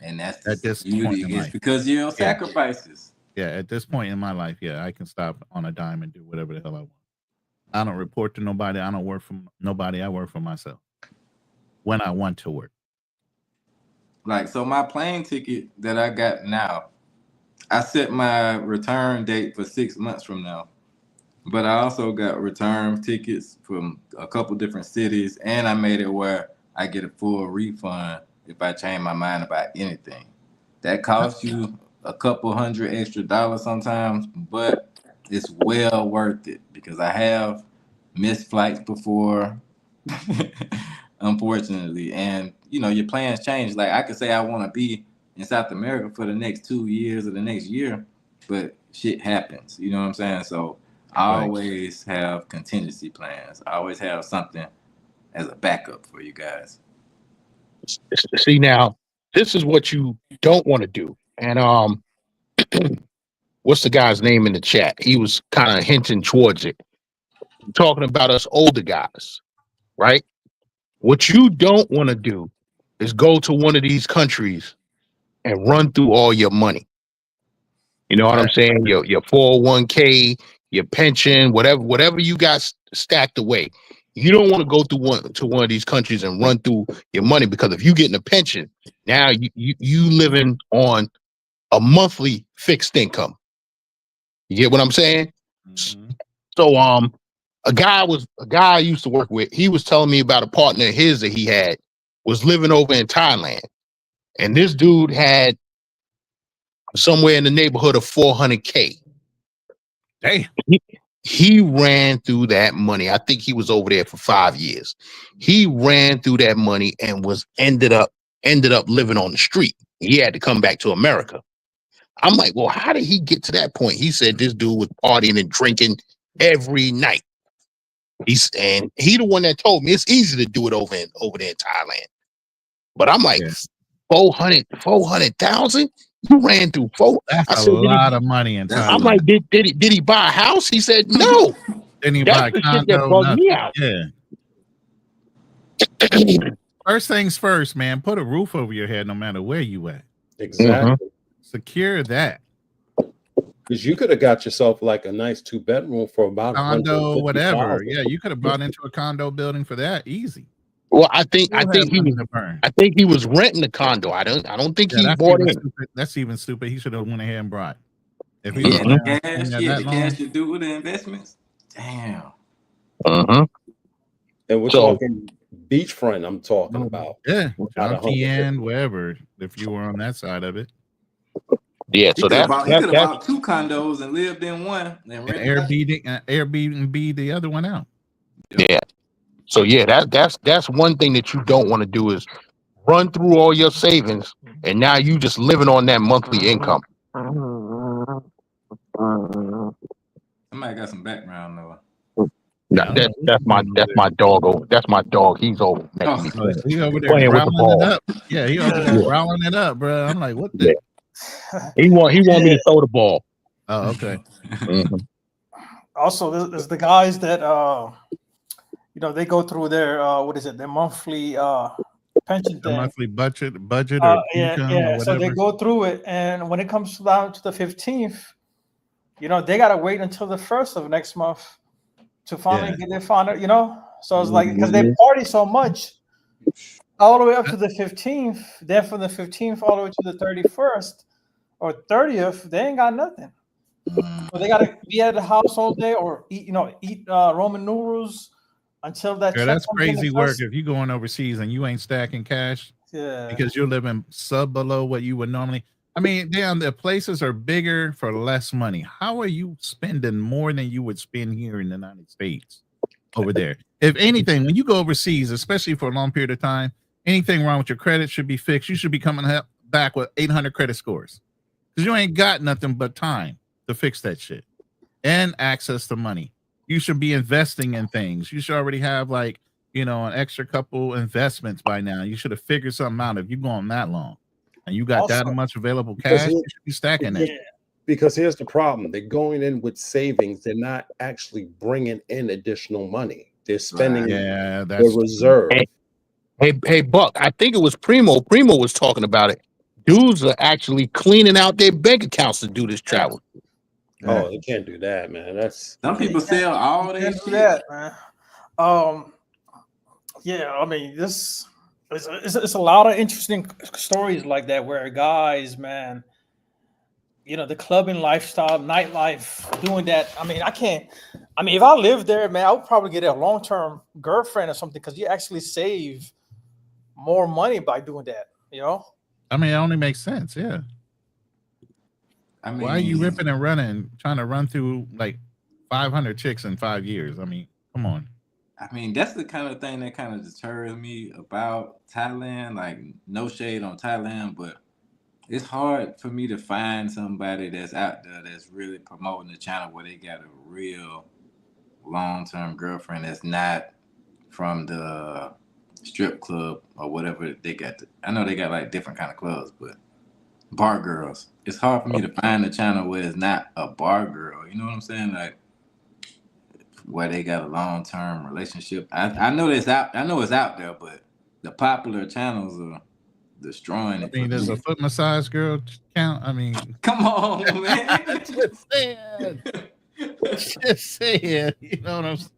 And that's at this point in life. Because of your sacrifices. Yeah, at this point in my life, I can stop on a dime and do whatever the hell I want. I don't report to nobody. I don't work for nobody. I work for myself when I want to work. Like, so my plane ticket that I got now, I set my return date for 6 months from now. But I also got return tickets from a couple different cities, and I made it where I get a full refund if I change my mind about anything. That costs you a couple $100 extra sometimes, but it's well worth it because I have missed flights before, unfortunately. And, your plans change. Like, I could say I want to be in South America for the next 2 years or the next year, but shit happens. You know what I'm saying? So I always have contingency plans. I always have something as a backup for you guys. See, now, this is what you don't want to do. And what's the guy's name in the chat? He was kind of hinting towards it, talking about us older guys, right? What you don't want to do is go to one of these countries and run through all your money. You know what I'm Right. saying? Your 401k, your pension, whatever you got stacked away. You don't want to go to one of these countries and run through your money, because if you getting a pension, now you living on a monthly fixed income. You get what I'm saying? Mhm. So a guy I used to work with, he was telling me about a partner of his that he had was living over in Thailand. And this dude had somewhere in the neighborhood of 400K. Damn. He ran through that money. I think he was over there for 5 years. He ran through that money and was ended up living on the street. He had to come back to America. I'm like, well, how did he get to that point? He said this dude was partying and drinking every night. He the one that told me it's easy to do it over there in Thailand. But I'm like, Yeah. 400,000? You ran through four. That's I a said, lot of money in That's- I'm Thailand. like, did he buy a house? He said, no. Didn't he That's buy a the shit that condo? bugged me Nothing. out. Yeah. First things first, man. Put a roof over your head no matter where you at. Exactly. Secure that. Because you could have got yourself like a nice 2-bedroom for about Condo, whatever. 150,000. Yeah, you could have bought into a condo building for that easy. Well, I think Still have he money was to burn. he was renting a condo. I don't think Yeah, he that's bought even in. stupid. That's even stupid. He should have went ahead and brought. If he He was had planning the on cash. staying there He had that the long, cash to do with the investments. Damn. Uh-huh. And we're So- talking beachfront, I'm talking about. yeah, About John 150. Tien, wherever. If you were on that side of it, Yeah, He so could have that's bought 2 condos and lived in one and and rented out. Airbnb the other one out. yeah. So yeah, that's one thing that you don't want to do is run through all your savings and now you just living on that monthly income. Somebody got some background noise. That's my dog. That's my dog. He's over next to me. He over there Playing with the growling it ball. up. Yeah, he over there Yeah. growling it up, bro. I'm like, what the? He want me to throw the ball. Oh, okay. Mhm. Also, there's the guys that they go through their their monthly pension The thing. monthly budget or income or Yeah. whatever. So they go through it, and when it comes down to the 15th, they gotta wait until the 1st of next month to finally get their final. So it's like because they party so much all the way up to the 15th. Then from the 15th all the way to the 31st or 30th, they ain't got nothing. So they gotta be at the house all day or eat Roman noodles until that. Yeah, check that's comes in the crazy work first. if you're going overseas and you ain't stacking cash Yeah. because you're living sub below what you would normally. I mean, damn, the places are bigger for less money. How are you spending more than you would spend here in the United States over there? If anything, when you go overseas, especially for a long period of time, anything wrong with your credit should be fixed. You should be coming back with 800 credit scores because you ain't got nothing but time to fix that shit and access to money. You should be investing in things. You should already have an extra couple investments by now. You should have figured something out if you're going that long and you got that Also- much available Because cash. You should be stacking because- it. Because here's the problem. They're going in with savings. They're not actually bringing in additional money. They're spending Yeah, the that's reserve. Hey, Buck, I think it was Primo. Primo was talking about it. Dudes are actually cleaning out their bank accounts to do this travel. Oh, they can't do that, man. That's Some people sell all their Can't shit. do that, man. Yeah, I mean, this it's a lot of interesting stories like that where guys, man, the clubbing lifestyle, nightlife, doing that. I mean, if I lived there, man, I would probably get a long-term girlfriend or something because you actually save more money by doing that, I mean, it only makes sense. Yeah. I mean, Why are you ripping and running, trying to run through like 500 chicks in 5 years? I mean, come on. I mean, that's the kind of thing that kind of deters me about Thailand. Like, no shade on Thailand, but it's hard for me to find somebody that's out there that's really promoting the channel where they got a real long-term girlfriend that's not from the strip club or whatever they got. I know they got like different kind of clubs, but bar girls. It's hard for me to find a channel where it's not a bar girl. You know what I'm saying? Like where they got a long-term relationship. I know it's out. I know it's out there, but the popular channels are destroying I it. mean, there's a foot massage girl count. I mean, Come on, man. just saying. Just saying. You know what I'm saying?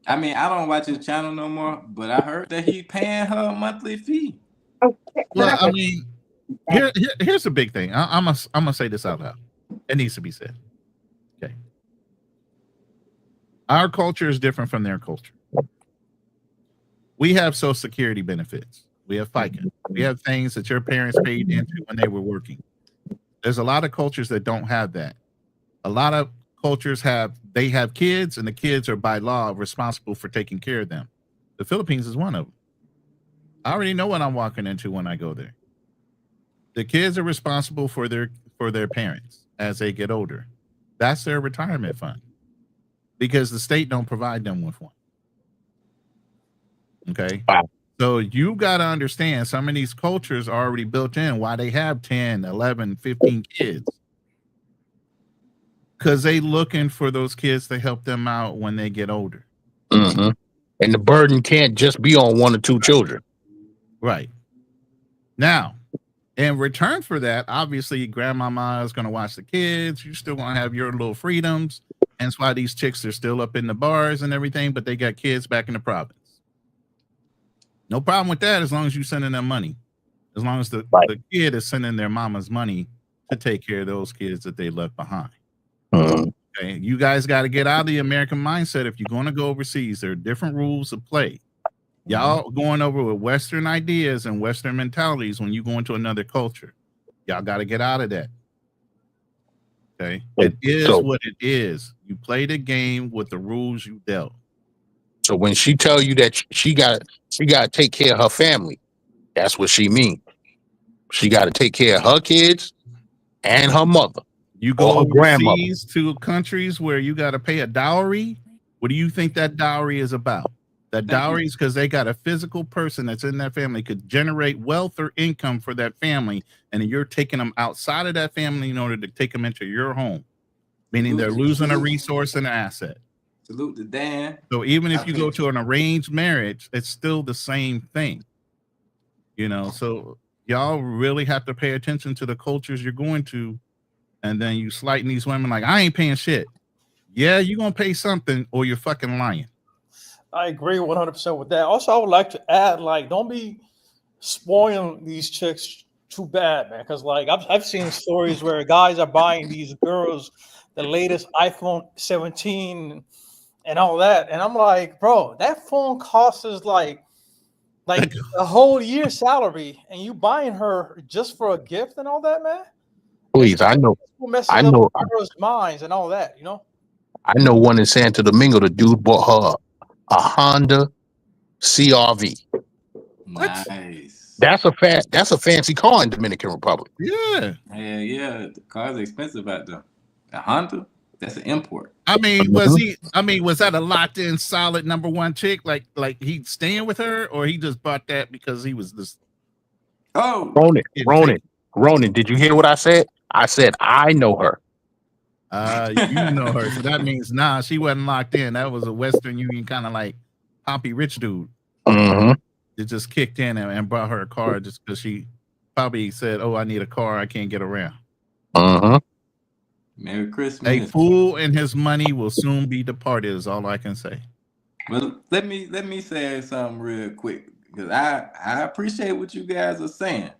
I mean, I don't watch his channel no more, but I heard that he paying her a monthly fee. Well, I mean, here's the big thing. I'm gonna say this out loud. It needs to be said. Okay. Our culture is different from their culture. We have Social Security benefits. We have FICA. We have things that your parents paid into when they were working. There's a lot of cultures that don't have that. A lot of cultures have kids, and the kids are by law responsible for taking care of them. The Philippines is one of them. I already know what I'm walking into when I go there. The kids are responsible for their parents as they get older. That's their retirement fund because the state don't provide them with one. Okay. Wow. So you got to understand some of these cultures are already built in why they have 10, 11, 15 kids. Because they looking for those kids to help them out when they get older. Mm-hmm. And the burden can't just be on one or two children. Right. Now, in return for that, obviously, grandmama is going to watch the kids. You're still going to have your little freedoms. And that's why these chicks are still up in the bars and everything, but they got kids back in the province. No problem with that as long as you're sending them money. As long as the kid is sending their mama's money to take care of those kids that they left behind. Mm-hmm. Okay, you guys got to get out of the American mindset. If you're going to go overseas, there are different rules of play. Y'all going over with Western ideas and Western mentalities when you go into another culture. Y'all got to get out of that. Okay, it is what it is. You play the game with the rules you dealt. So when she tell you that she got to take care of her family, that's what she means. She got to take care of her kids and her mother. You go overseas to countries where you got to pay a dowry. What do you think that dowry is about? That dowry is because they got a physical person that's in that family could generate wealth or income for that family, and you're taking them outside of that family in order to take them into your home, meaning they're losing a resource and an asset. Salute to Dan. So even if you go to an arranged marriage, it's still the same thing. You know, so y'all really have to pay attention to the cultures you're going to, and then you slighting these women like, I ain't paying shit. Yeah, you're going to pay something or you're fucking lying. I agree 100% with that. Also, I would like to add, like, don't be spoiling these chicks too bad, man. Because, like, I've seen stories where guys are buying these girls the latest iPhone 17 and all that. And I'm like, bro, that phone costs us like a whole year's salary, and you buying her just for a gift and all that, man. Please, I know girls' minds and all that, you know. I know one in Santo Domingo. The dude bought her a Honda CRV. Nice. That's a fancy car in Dominican Republic. Yeah. Yeah. The car's expensive out there. A Honda, that's an import. I mean, was that a locked in solid number one chick? Like he staying with her, or he just bought that because he was this? Oh, Ronan, did you hear what I said? I said I know her. You know her, so that means she wasn't locked in. That was a Western Union kind of like poppy rich dude. Mm-hmm. It just kicked in and brought her a car just because she probably said, "Oh, I need a car. I can't get around." Mm-hmm. Merry Christmas. A fool and his money will soon be departed. Is all I can say. Well, let me say something real quick because I appreciate what you guys are saying,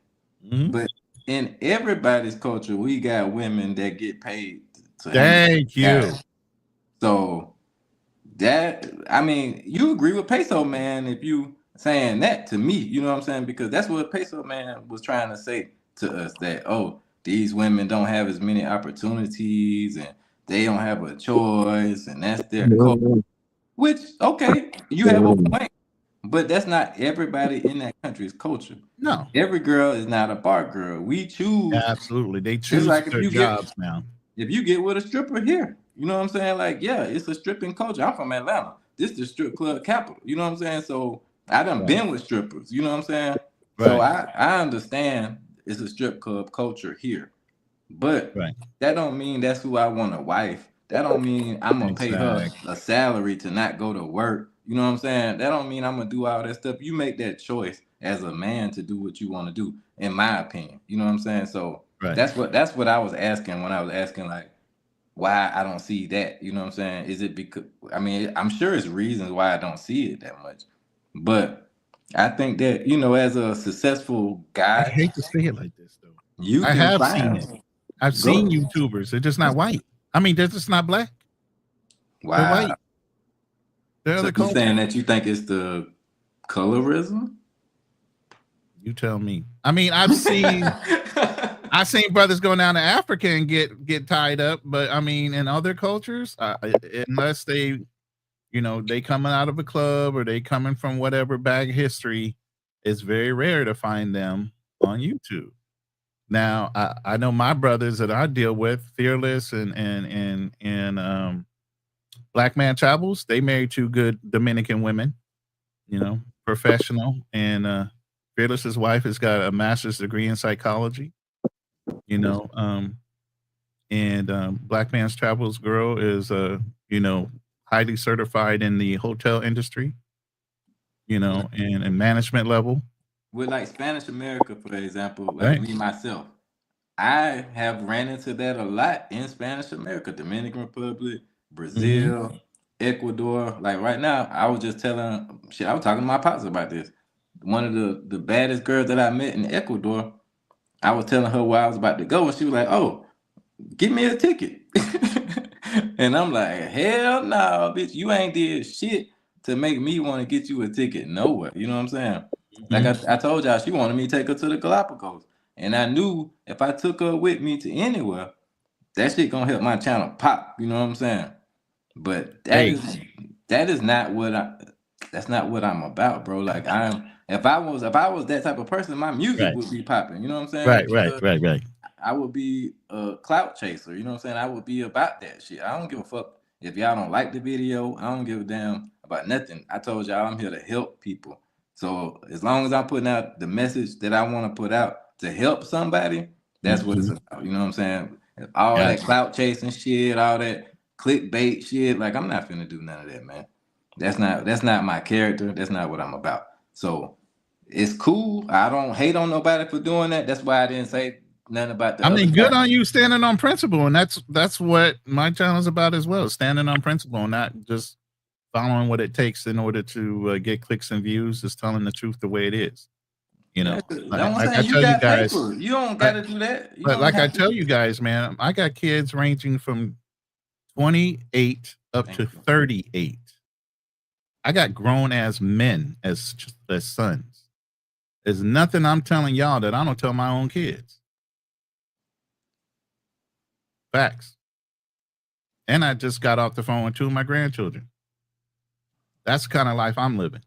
but in everybody's culture, we got women that get paid. Thank you. So that, I mean, you agree with Peso Man if you saying that to me, you know what I'm saying? Because that's what Peso Man was trying to say to us, that, oh, these women don't have as many opportunities and they don't have a choice and that's their culture. Which, okay, you have a point, but that's not everybody in that country's culture. No. Every girl is not a bar girl. We choose. Absolutely. They choose like their jobs now. If you get with a stripper here, you know what I'm saying? Like, yeah, it's a stripping culture. I'm from Atlanta. This is the strip club capital. You know what I'm saying? So I done been with strippers. You know what I'm saying? Right. So I understand it's a strip club culture here. But Right. that don't mean that's who I want a wife. That don't mean I'm gonna pay her Exactly. a salary to not go to work. You know what I'm saying? That don't mean I'm gonna do all that stuff. You make that choice as a man to do what you want to do, in my opinion. You know what I'm saying? So Right. that's what I was asking when I was asking like why I don't see that. You know what I'm saying? Is it because I mean I'm sure it's reasons why I don't see it that much, but I think that as a successful I guy, hate to say it like this though. you I can have seen find it. I've go. seen YouTubers. They're just not white. I mean, they're just not black. They're Wow. white. They're So the you culture. saying that you think it's the colorism? You tell me. I mean, I've seen brothers go down to Africa and get tied up, but I mean, in other cultures, unless they, they coming out of a club or they coming from whatever bag history, it's very rare to find them on YouTube. Now, I know my brothers that I deal with, Fearless and Black Man Travels, they married two good Dominican women, professional, and Fearless's wife has got a master's degree in psychology, and Black Man's Travels girl is highly certified in the hotel industry, and management level. With like Spanish America, for example, like Right. me myself, I have ran into that a lot in Spanish America, Dominican Republic, Brazil, Ecuador. Like right now, I was just I was talking to my pops about this. One of the baddest girls that I met in Ecuador, I was telling her where I was about to go, and she was like, "Oh, give me a ticket." And I'm like, "Hell no, bitch, you ain't did shit to make me want to get you a ticket nowhere." You know what I'm saying? Like I told y'all, she wanted me to take her to the Galapagos. And I knew if I took her with me to anywhere, that shit gonna help my channel pop. You know what I'm saying? But that is not what that's not what I'm about, bro. Like if I was that type of person, my music would be popping. You know what I'm saying? Right. I would be a clout chaser. You know what I'm saying? I would be about that shit. I don't give a fuck if y'all don't like the video. I don't give a damn about nothing. I told y'all I'm here to help people. So as long as I'm putting out the message that I want to put out to help somebody, that's what it's about. You know what I'm saying? All that clout chasing shit, all that clickbait shit. Like I'm not finna do none of that, man. That's not my character. That's not what I'm about. So it's cool. I don't hate on nobody for doing that. That's why I didn't say nothing about the I mean, other good guy. on you standing on principle, and that's what my channel is about as well. Standing on principle, not just following what it takes in order to get clicks and views. Just telling the truth the way it is. I'm Like I saying you tell you got guys, paper. You don't got to do that. but like I tell you guys, man, I got kids ranging from 28 up to 38. I got grown as men as sons. There's nothing I'm telling y'all that I don't tell my own kids. Facts. And I just got off the phone with two of my grandchildren. That's the kind of life I'm living.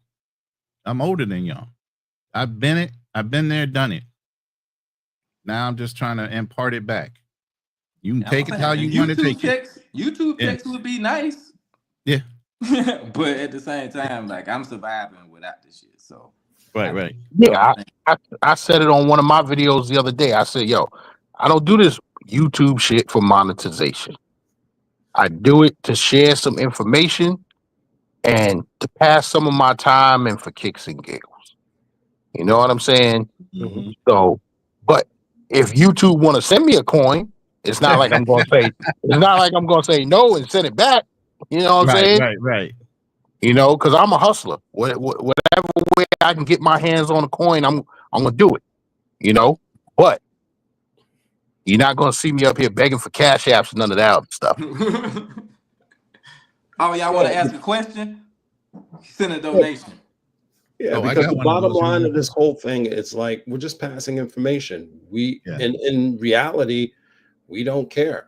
I'm older than y'all. I've been there, done it. Now I'm just trying to impart it back. You can take it how you want to take it. YouTube checks would be nice. Yeah. But at the same time, like I'm surviving without this shit. So right. Yeah, I said it on one of my videos the other day. I said, yo, I don't do this YouTube shit for monetization. I do it to share some information and to pass some of my time and for kicks and giggles. You know what I'm saying? Mhm. So, but if YouTube want to send me a coin, it's not like I'm going to say no and send it back. You know what I'm saying? Right. You know, because I'm a hustler. Whatever way I can get my hands on a coin, I'm gonna do it. You know, but you're not gonna see me up here begging for cash apps and none of that other stuff. Oh, y'all want to ask a question? Send a donation. Yeah, I because got the one of bottom those line here. of this whole thing is like we're just passing information. Yeah. In reality, we don't care.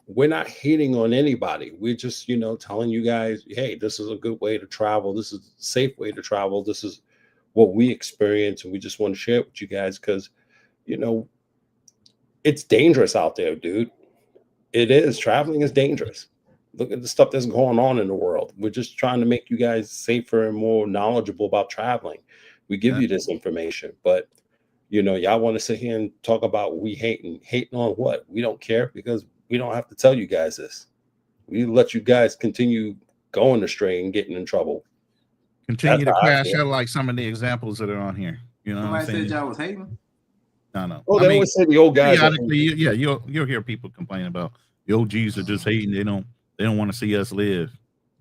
We're not hating on anybody. We're just, telling you guys, hey, this is a good way to travel. This is a safe way to travel. This is what we experience, and we just want to share it with you guys because, it's dangerous out there, dude. It is. Traveling is dangerous. Look at the stuff that's going on in the world. We're just trying to make you guys safer and more knowledgeable about traveling. We give you this information, but Y'all want to sit here and talk about we hating on what? We don't care because we don't have to tell you guys this. We let you guys continue going astray and getting in trouble. Continue to crash out like some of the examples that are on here. You know, Somebody what I'm saying? said y'all was hating. No. Oh, they always say the old guys. Yeah, you'll hear people complain about the OGs are just hating. They don't want to see us live.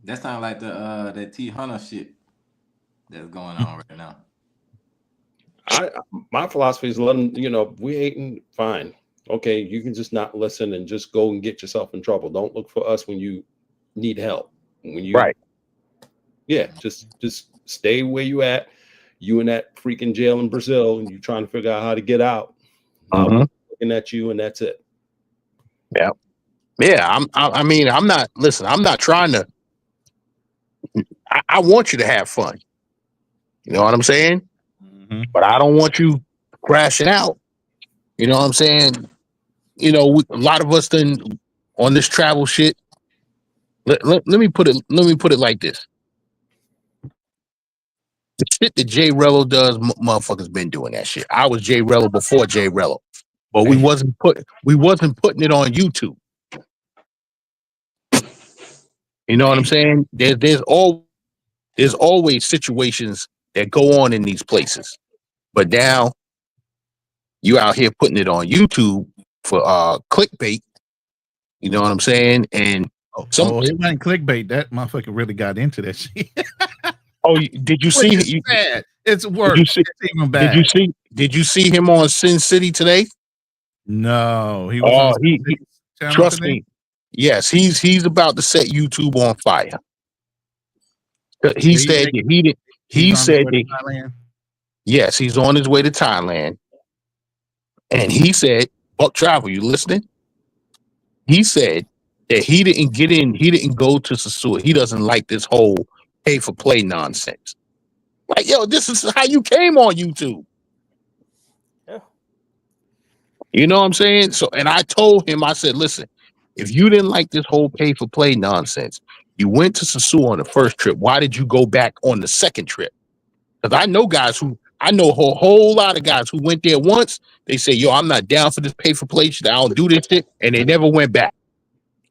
That sounds like the that T Hunter shit that's going on right now. My philosophy is let them, we hating, fine. Okay, you can just not listen and just go and get yourself in trouble. Don't look for us when you need help. When you Right. Yeah, just stay where you at. You in that freaking jail in Brazil and you trying to figure out how to get out. Looking at you and that's it. Yeah. Yeah. I'm not trying to. I want you to have fun. You know what I'm saying? Mm-hmm. But I don't want you crashing out. You know what I'm saying? A lot of us done on this travel shit. Let me put it like this. The shit that Jay Rello does, motherfuckers been doing that shit. I was Jay Rello before Jay Rello, but we wasn't putting it on YouTube. You know what I'm saying? There's always situations that go on in these places, but now you out here putting it on YouTube for clickbait. You know what I'm saying? And it wasn't clickbait. That motherfucker really got into that shit. Did you see? It's bad. It's worse. It's even bad. Did you see him on Sin City today? No, he was. Trust me. Yes, he's about to set YouTube on fire. He said that he did. He said that. Yes, he's on his way to Thailand, and he said, "Buck Travel, you listening?" He said that he didn't get in. He didn't go to Sasua. He doesn't like this whole pay for play nonsense. Like, yo, this is how you came on YouTube. Yeah. You know what I'm saying? So, and I told him, I said, listen, if you didn't like this whole pay for play nonsense, you went to Sasua on the first trip. Why did you go back on the second trip? Because I know a whole lot of guys who went there once. They say, yo, I'm not down for this pay for play shit. I don't do this shit. And they never went back.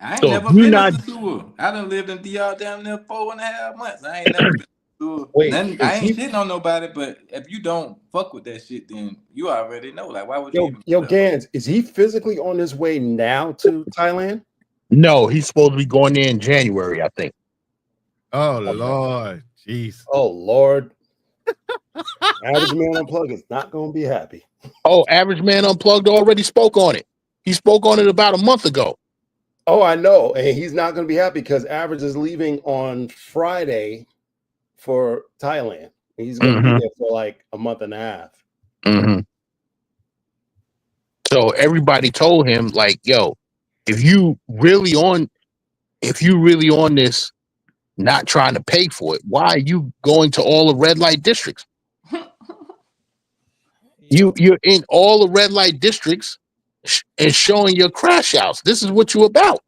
I ain't never been to Sasua. I done lived in DR damn near 4.5 months. I ain't never been to Sasua. I ain't shitting on nobody, but if you don't fuck with that shit, then you already know. Like, why would you even Gans, is he physically on his way now to Thailand? No, he's supposed to be going there in January, I think. Oh, Lord. Jeez. Oh, Lord. Average Man Unplugged is not going to be happy. Oh, Average Man Unplugged already spoke on it. He spoke on it about a month ago. Oh, I know. And he's not going to be happy because Average is leaving on Friday for Thailand. He's going to be there for like a month and a half. Mm-hmm. So everybody told him, like, yo, if you really on this, not trying to pay for it, why are you going to all the red light districts? You're in all the red light districts and showing your crash outs. This is what you're about.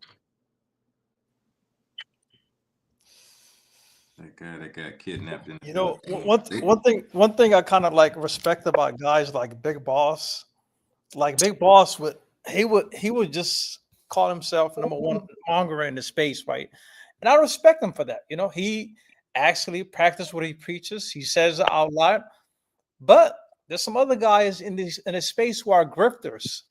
That got kidnapped. One thing I kind of like respect about guys like Big Boss. Like Big Boss he would just call himself number one monger in the space, right? And I respect him for that. He actually practices what he preaches. He says it out loud. But there's some other guys in a space who are grifters.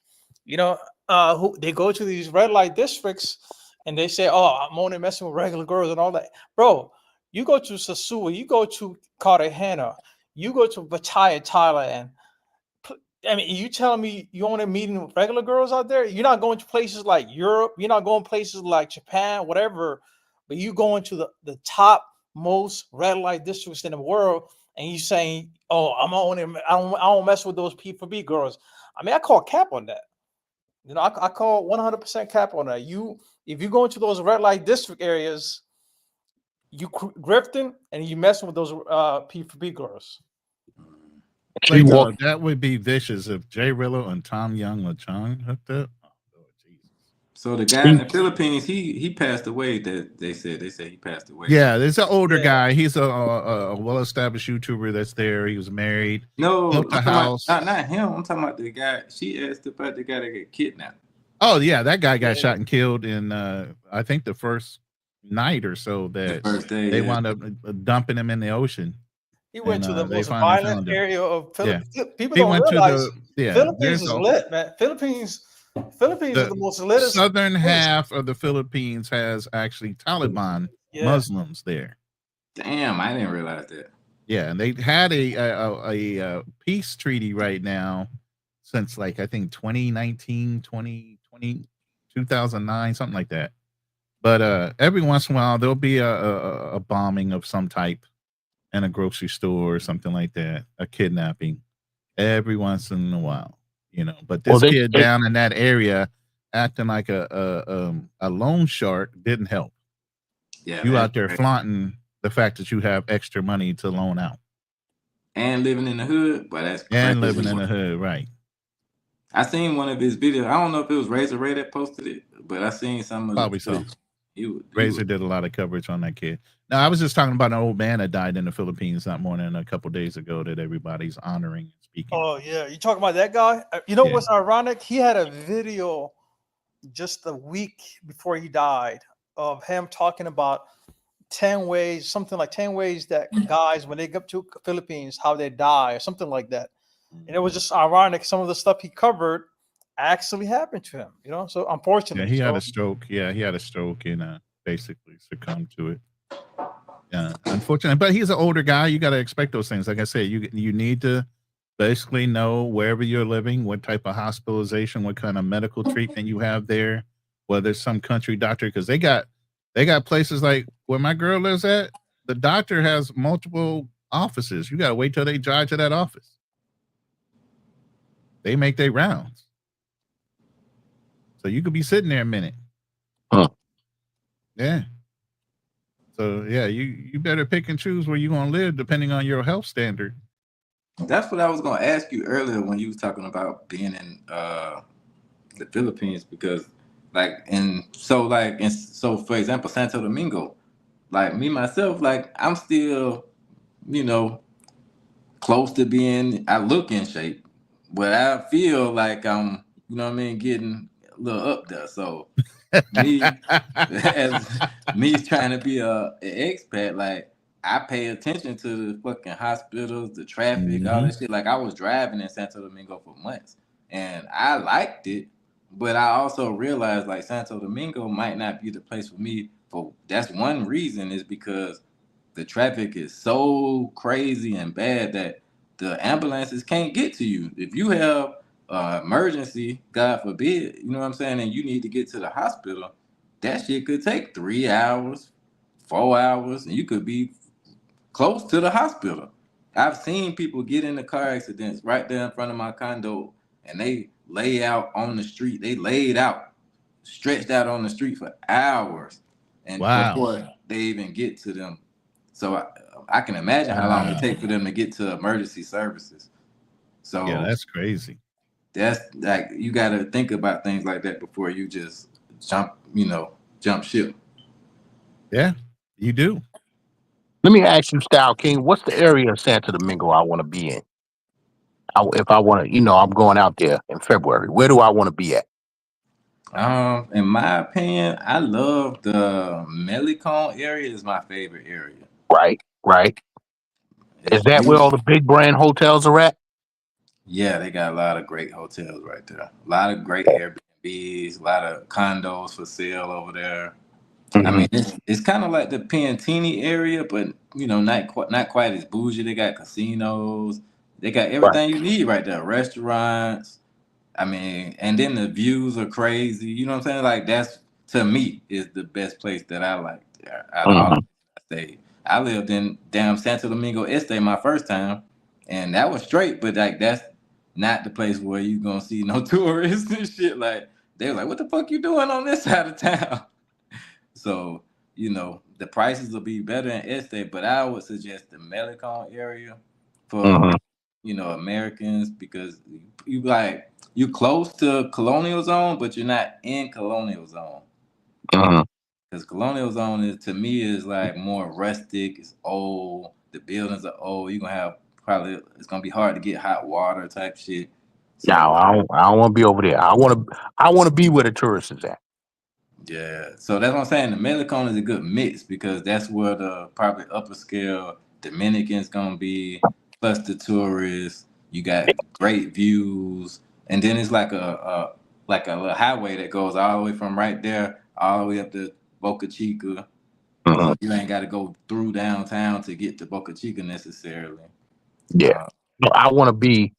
Who they go to these red light districts and they say, "Oh, I'm only messing with regular girls and all that." Bro, you go to Sasua, you go to Cartagena, you go to Pattaya, Thailand. I mean, you telling me you only meeting regular girls out there? You're not going to places like Europe. You're not going places like Japan, whatever. But you going to the top most red light districts in the world, and you saying, "Oh, I don't mess with those P4B girls." I mean, I call cap on that. I call 100% cap on that. If you go into those red light district areas, you grifting and you messing with those P4B girls. That would be vicious if Jay Rillo and Tom Young LaChong hooked up. Oh, Jesus. So the guy in the Philippines, he passed away. That they said he passed away. Yeah, there's an older Yeah. guy. He's a well-established YouTuber that's there. He was married. No, Built I'm a talking house. about, not him. I'm talking about the guy. She asked about the guy that got kidnapped. Oh yeah, that guy got Yeah. shot and killed in I think the first night or so that The first day, they yeah. wound up dumping him in the ocean. He went And, to the they most finally violent found him. area of Philippines. People He don't went realize to the Philippines is there's a- lit, man. Philippines is the most lit. southern half of the Philippines has actually Taliban Yeah. Muslims there. Damn, I didn't realize that. Yeah, and they had a peace treaty right now since like I think 2019, 2020, 2009, something like that. But every once in a while there'll be a bombing of some type in a grocery store or something like that, a kidnapping every once in a while, you know. But this kid down in that area acting like a loan shark didn't help. Yeah, You out there flaunting the fact that you have extra money to loan out and living in the hood, but that's and crazy. living in the hood, right? I seen one of his videos. I don't know if it was Razor Ray that posted it, but I seen some of Probably the so. Razor did a lot of coverage on that kid. Now, I was just talking about an old man that died in the Philippines not more than a couple days ago that everybody's honoring and speaking. Oh yeah, you talking about that guy? You know what's ironic? He had a video just a week before he died of him talking about 10 ways, something like 10 ways that guys, when they get to Philippines, how they die or something like that. And it was just ironic. Some of the stuff he covered actually happened to him, you know? So unfortunately. Yeah, he had a stroke. Yeah, he had a stroke and basically succumbed to it. Yeah, unfortunately. But he's an older guy. You got to expect those things. Like I said, you need to basically know wherever you're living, what type of hospitalization, what kind of medical treatment you have there, whether it's some country doctor, because they got places like where my girl lives at, the doctor has multiple offices. You got to wait till they drive to that office. They make their rounds. So you could be sitting there a minute. Huh. Yeah. So yeah, you better pick and choose where you're gonna live depending on your health standard. That's what I was gonna ask you earlier when you was talking about being in the Philippines, because so for example, Santo Domingo, like me myself, like I'm still, you know, close to being, I look in shape, but I feel like I'm, you know what I mean, getting a little up there. So me as me trying to be an expat, like I pay attention to the fucking hospitals, the traffic, all that shit. Like I was driving in Santo Domingo for months and I liked it, but I also realized like Santo Domingo might not be the place for me. That's one reason, is because the traffic is so crazy and bad that the ambulances can't get to you. If you have emergency, God forbid, you know what I'm saying, and you need to get to the hospital, that shit could take 3 hours, 4 hours, and you could be close to the hospital. I've seen people get into car accidents right there in front of my condo, and they lay out on the street. They laid out, stretched out on the street for hours, and before they even get to them. So I can imagine how long it takes for them to get to emergency services. So yeah, that's crazy. That's like, you got to think about things like that before you just jump ship. Yeah, you do. Let me ask you, Style King, what's the area of Santo Domingo I want to be in? If I want to, I'm going out there in February. Where do I want to be at? In my opinion, I love the Melicon area. Is my favorite area. Right. Is that where all the big brand hotels are at? Yeah, they got a lot of great hotels right there. A lot of great Airbnbs, a lot of condos for sale over there. Mm-hmm. I mean, it's kind of like the Piantini area, but not quite as bougie. They got casinos. They got everything you need right there. Restaurants. I mean, and then the views are crazy. You know what I'm saying? Like, that's, to me, is the best place that I like there. I lived in damn Santo Domingo Este my first time, and that was straight, but like that's not the place where you gonna see no tourists and shit. Like, they were like, what the fuck you doing on this side of town? So, the prices will be better in Este, but I would suggest the Melicon area for Americans, because you close to colonial zone, but you're not in colonial zone. Mhm. Because colonial zone to me is like more rustic. It's old. The buildings are old. You're gonna have it's gonna be hard to get hot water type shit. No, So I don't want to be over there. I want to be where the tourists is at. yeah, so that's what I'm saying. The Melicon is a good mix because that's where the probably upper scale Dominicans gonna be, plus the tourists. You got great views, and then it's like a little highway that goes all the way from right there all the way up to Boca Chica. Mhm. So you ain't got to go through downtown to get to Boca Chica necessarily. Yeah, no, I want to be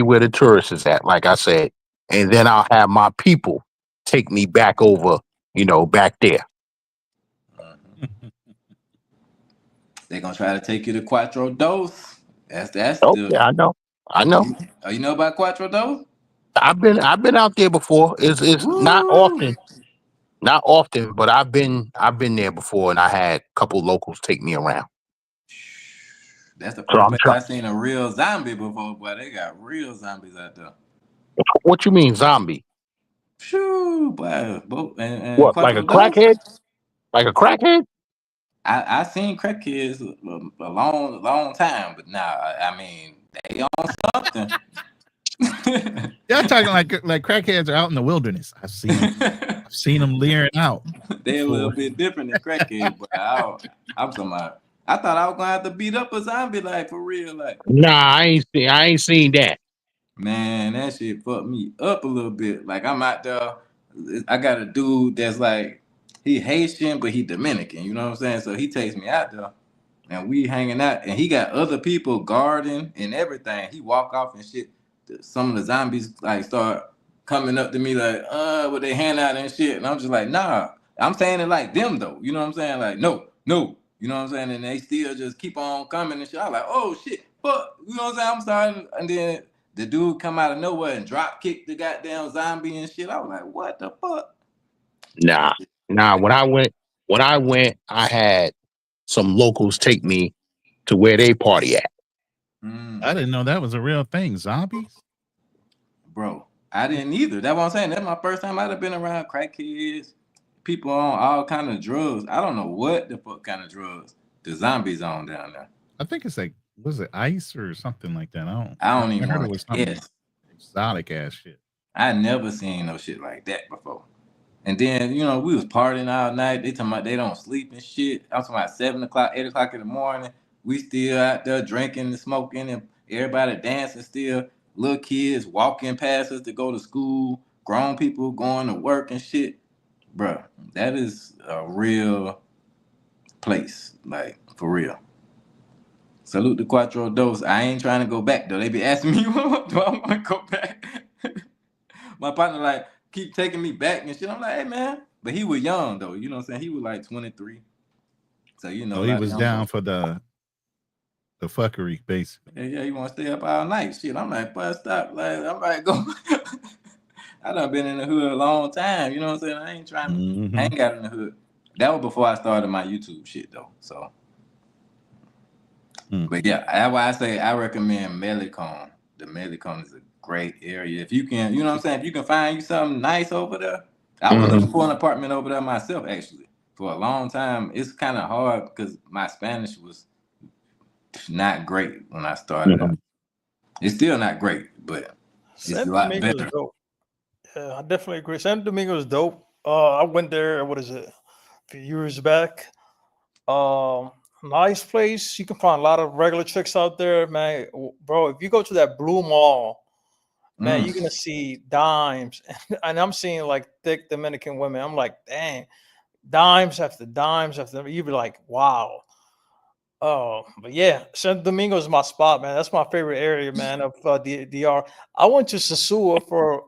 where the tourists is at, like I said, and then I'll have my people take me back over, back there. They're gonna try to take you to Quattro Dos. That's Oh the. yeah, I know. Oh, you know about Quattro Dos? I've been out there before. It's Woo! not often, but I've been there before, and I had a couple locals take me around. That's the So first I'm place trying. I seen a real zombie before, boy. They got real zombies out there. What you mean zombie? Phew, boy. And What, like Quattro a Dos? crackhead? Like a crackhead? I seen crackheads a long time, but nah, I mean they on something. Y'all talking like crackheads are out in the wilderness. I've seen them leering out. They a little bit different than crackheads, but I'm talking about. I thought I was gonna have to beat up a zombie like for real, like. Nah, I ain't seen that. Man, that shit fucked me up a little bit. Like I'm out there, I got a dude that's like he Haitian, but he Dominican. You know what I'm saying? So he takes me out there, and we hanging out, and he got other people guarding and everything. He walk off and shit. Some of the zombies like start coming up to me like, with their hand out and shit, and I'm just like, nah. I'm saying it like them though. You know what I'm saying? Like, no, no. You know what I'm saying? And they still just keep on coming and shit. I'm like, oh shit, fuck. You know what I'm saying? I'm sorry. And then the dude come out of nowhere and drop kick the goddamn zombie and shit. I was like, what the fuck? Nah. When I went, I had some locals take me to where they party at. I didn't know that was a real thing. Zombies? Bro, I didn't either. That's what I'm saying. That's my first time I'd have been around crackheads, people on all kind of drugs. I don't know what the fuck kind of drugs the zombies on down there. I think it's like, was it ice or something like that? I don't even heard want it was to something guess. exotic ass shit. I never seen no shit like that before. And then, we was partying all night. They talking about they don't sleep and shit. I'm talking about 7 o'clock, 8 o'clock in the morning. We still out there drinking and smoking and everybody dancing still. Little kids walking past us to go to school. Grown people going to work and shit. Bruh, that is a real place. Like, for real. Salute to Quattro Dos. I ain't trying to go back, though. They be asking me, do I want to go back? My partner, like, keep taking me back and shit. I'm like, hey, man. But he was young, though. You know what I'm saying? He was like 23. So, he was down for the fuckery, basically. Yeah, he want to stay up all night. Shit, I'm like, but stop. Like, I'm like, go. I done been in the hood a long time. You know what I'm saying? I ain't trying to hang out in the hood. That was before I started my YouTube shit, though. So, but yeah, that's why I say I recommend Melicon. The Melicon is a great area. If you can, you know what I'm saying? If you can find you something nice over there. I was looking for an apartment over there myself, actually. For a long time. It's kind of hard because my Spanish was not great when I started out. It's still not great, but it's a lot better. Dope. Yeah, I definitely agree. San Domingo is dope. I went there, what is it, a few years back. Nice place. You can find a lot of regular chicks out there, man. Bro, if you go to that Blue Mall, man, you're gonna see dimes. And I'm seeing like thick Dominican women. I'm like, dang, dimes after dimes after. You'd be like, wow. Oh, but yeah, San Domingo is my spot, man. That's my favorite area, man, of DR. I went to Sosua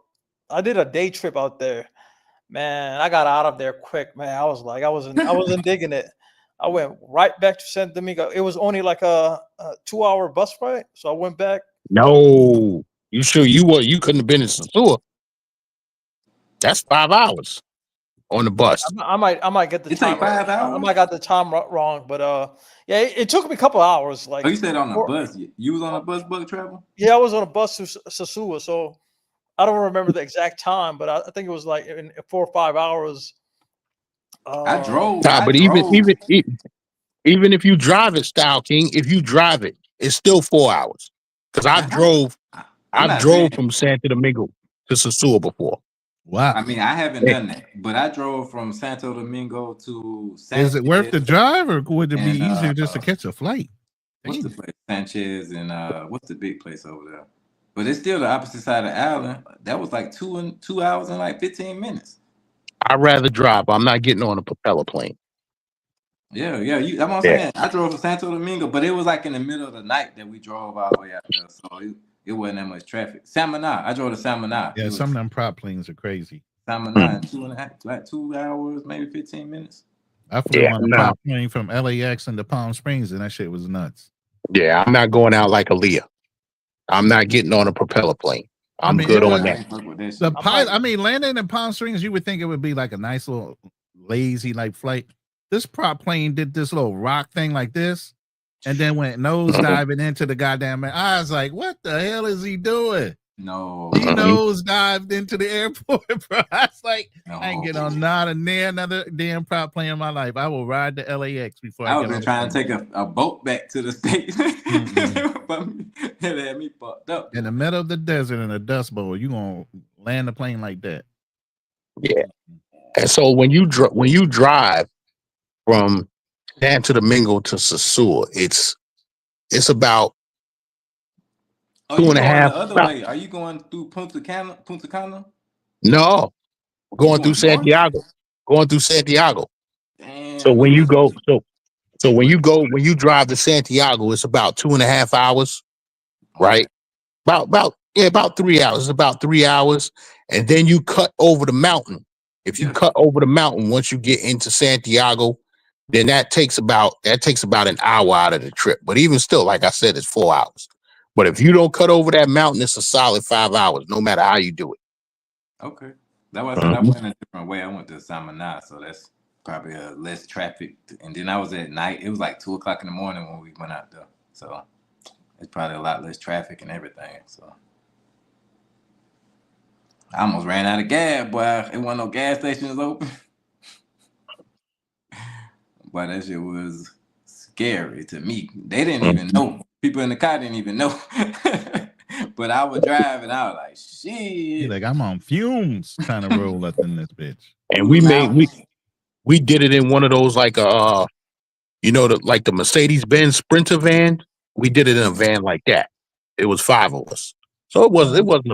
I did a day trip out there. Man, I got out of there quick, man. I wasn't digging it. I went right back to San Domingo. It was only like a 2-hour bus ride, so I went back. No, you sure you couldn't have been in Sosua? That's 5 hours. on the bus. I might get the It time. take 5 I hours? might got the time wrong, but yeah, it took me a couple hours. Like Oh, you said on the four- bus. You was on a bus, Buck Travel? Yeah, I was on a bus to Sosua, so I don't remember the exact time, but I think it was like in 4 or 5 hours. I drove. Nah, I but drove. even if you drive it, Style King, if you drive it, it's still 4 hours. Because I I'm not drove saying. from Santo Domingo to Sosua before. Wow. I mean, I haven't done that, but I drove from Santo Domingo to Is it worth the drive, or would it be And, easier just to catch a flight? what's the Damn. place? Sanchez and what's the big place over there? But it's still the opposite side of the island. That was like 2 hours and like 15 minutes. I'd rather drive. I'm not getting on a propeller plane. Yeah. That's what I'm saying. I drove from Santo Domingo, but it was like in the middle of the night that we drove all the way out there, so it wasn't that much traffic. Samaná. I drove to Samaná. Yeah, some of them prop planes are crazy. Samaná in 2 hours, maybe 15 minutes. I flew Yeah, on a no. prop plane from LAX into Palm Springs, and that shit was nuts. Yeah, I'm not going out like Aaliyah. I'm not getting on a propeller plane. I'm good on I that. ain't fuck with that shit. The pilot, I mean, landing in Palm Springs, you would think it would be like a nice little lazy like flight. This prop plane did this little rock thing like this, and then went nose diving into the goddamn. I was like, "What the hell is he doing?" No, He nose dived into the airport, bro. I was like, no. I ain't get on not another damn prop plane in my life. I will ride the LAX before I I was get on been the trying plane. to take a boat back to the States. But it had me fucked up. In the middle of the desert in a dust bowl. You gonna land a plane like that? Yeah. And so when you drive from Santo Domingo to Sosua, it's about Oh, 2.5 you going the other about- way? Are you going through Punta Cana? No, going through going north? Santiago. Going through Santiago. Damn. So when you go, so when you drive to Santiago, it's about 2.5 hours, right? About 3 hours. It's about 3 hours, and then you cut over the mountain. If you Yeah. cut over the mountain, once you get into Santiago, then that takes about an hour out of the trip. But even still, like I said, it's 4 hours. But if you don't cut over that mountain, it's a solid 5 hours, no matter how you do it. Okay. That's why I said I went a different way. I went to Samaná, so that's probably less traffic. And then I was at night. It was like 2:00 in the morning when we went out there. So it's probably a lot less traffic and everything. So I almost ran out of gas, boy. It wasn't no gas stations open. But that shit was scary to me. They didn't even know. People in the car didn't even know. But I was driving. I was like, He shit. like, I'm on fumes trying to roll up in this bitch. And we did it in one of those like the Mercedes-Benz Sprinter van. We did it in a van like that. It was 5 of us. So it wasn't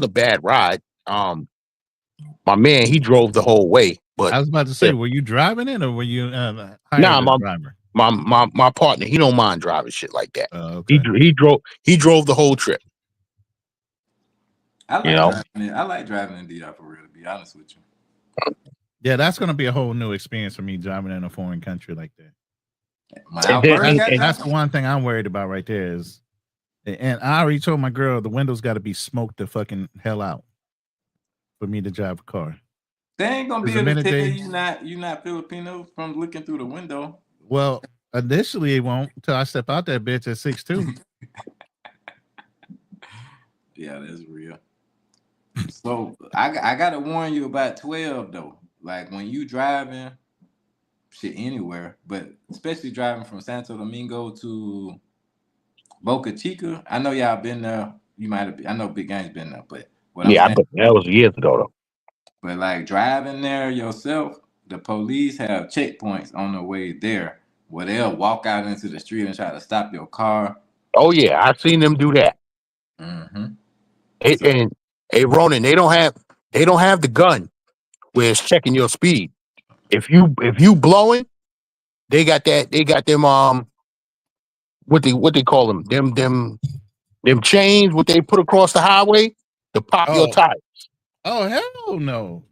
a bad ride. My man, he drove the whole way. But I was about to say, were you driving it or were you hired as a driver? my partner, he don't mind driving shit like that. Okay. He drove the whole trip. I like driving in DR for real, to be honest with you. Yeah, that's gonna be a whole new experience for me driving in a foreign country like that. That's the one thing I'm worried about right there is, and I already told my girl the windows got to be smoked the fucking hell out for me to drive a car. They ain't gonna be The able to minute tell you're not Filipino from looking through the window. Well, initially it won't until I step out that bitch at 6'2". Yeah, that's real. So I gotta warn you about 12 though. Like when you driving shit anywhere, but especially driving from Santo Domingo to Boca Chica. I know y'all been there. You might have. I know Big Gang's been there, but that was years ago though. But like driving there yourself, the police have checkpoints on the way there where they'll walk out into the street and try to stop your car. Oh yeah, I've seen them do that. Mm-hmm. And hey, Ronan, they don't have the gun where it's checking your speed. If you blowing, they got them what they call them chains what they put across the highway to pop your tires. Oh hell no!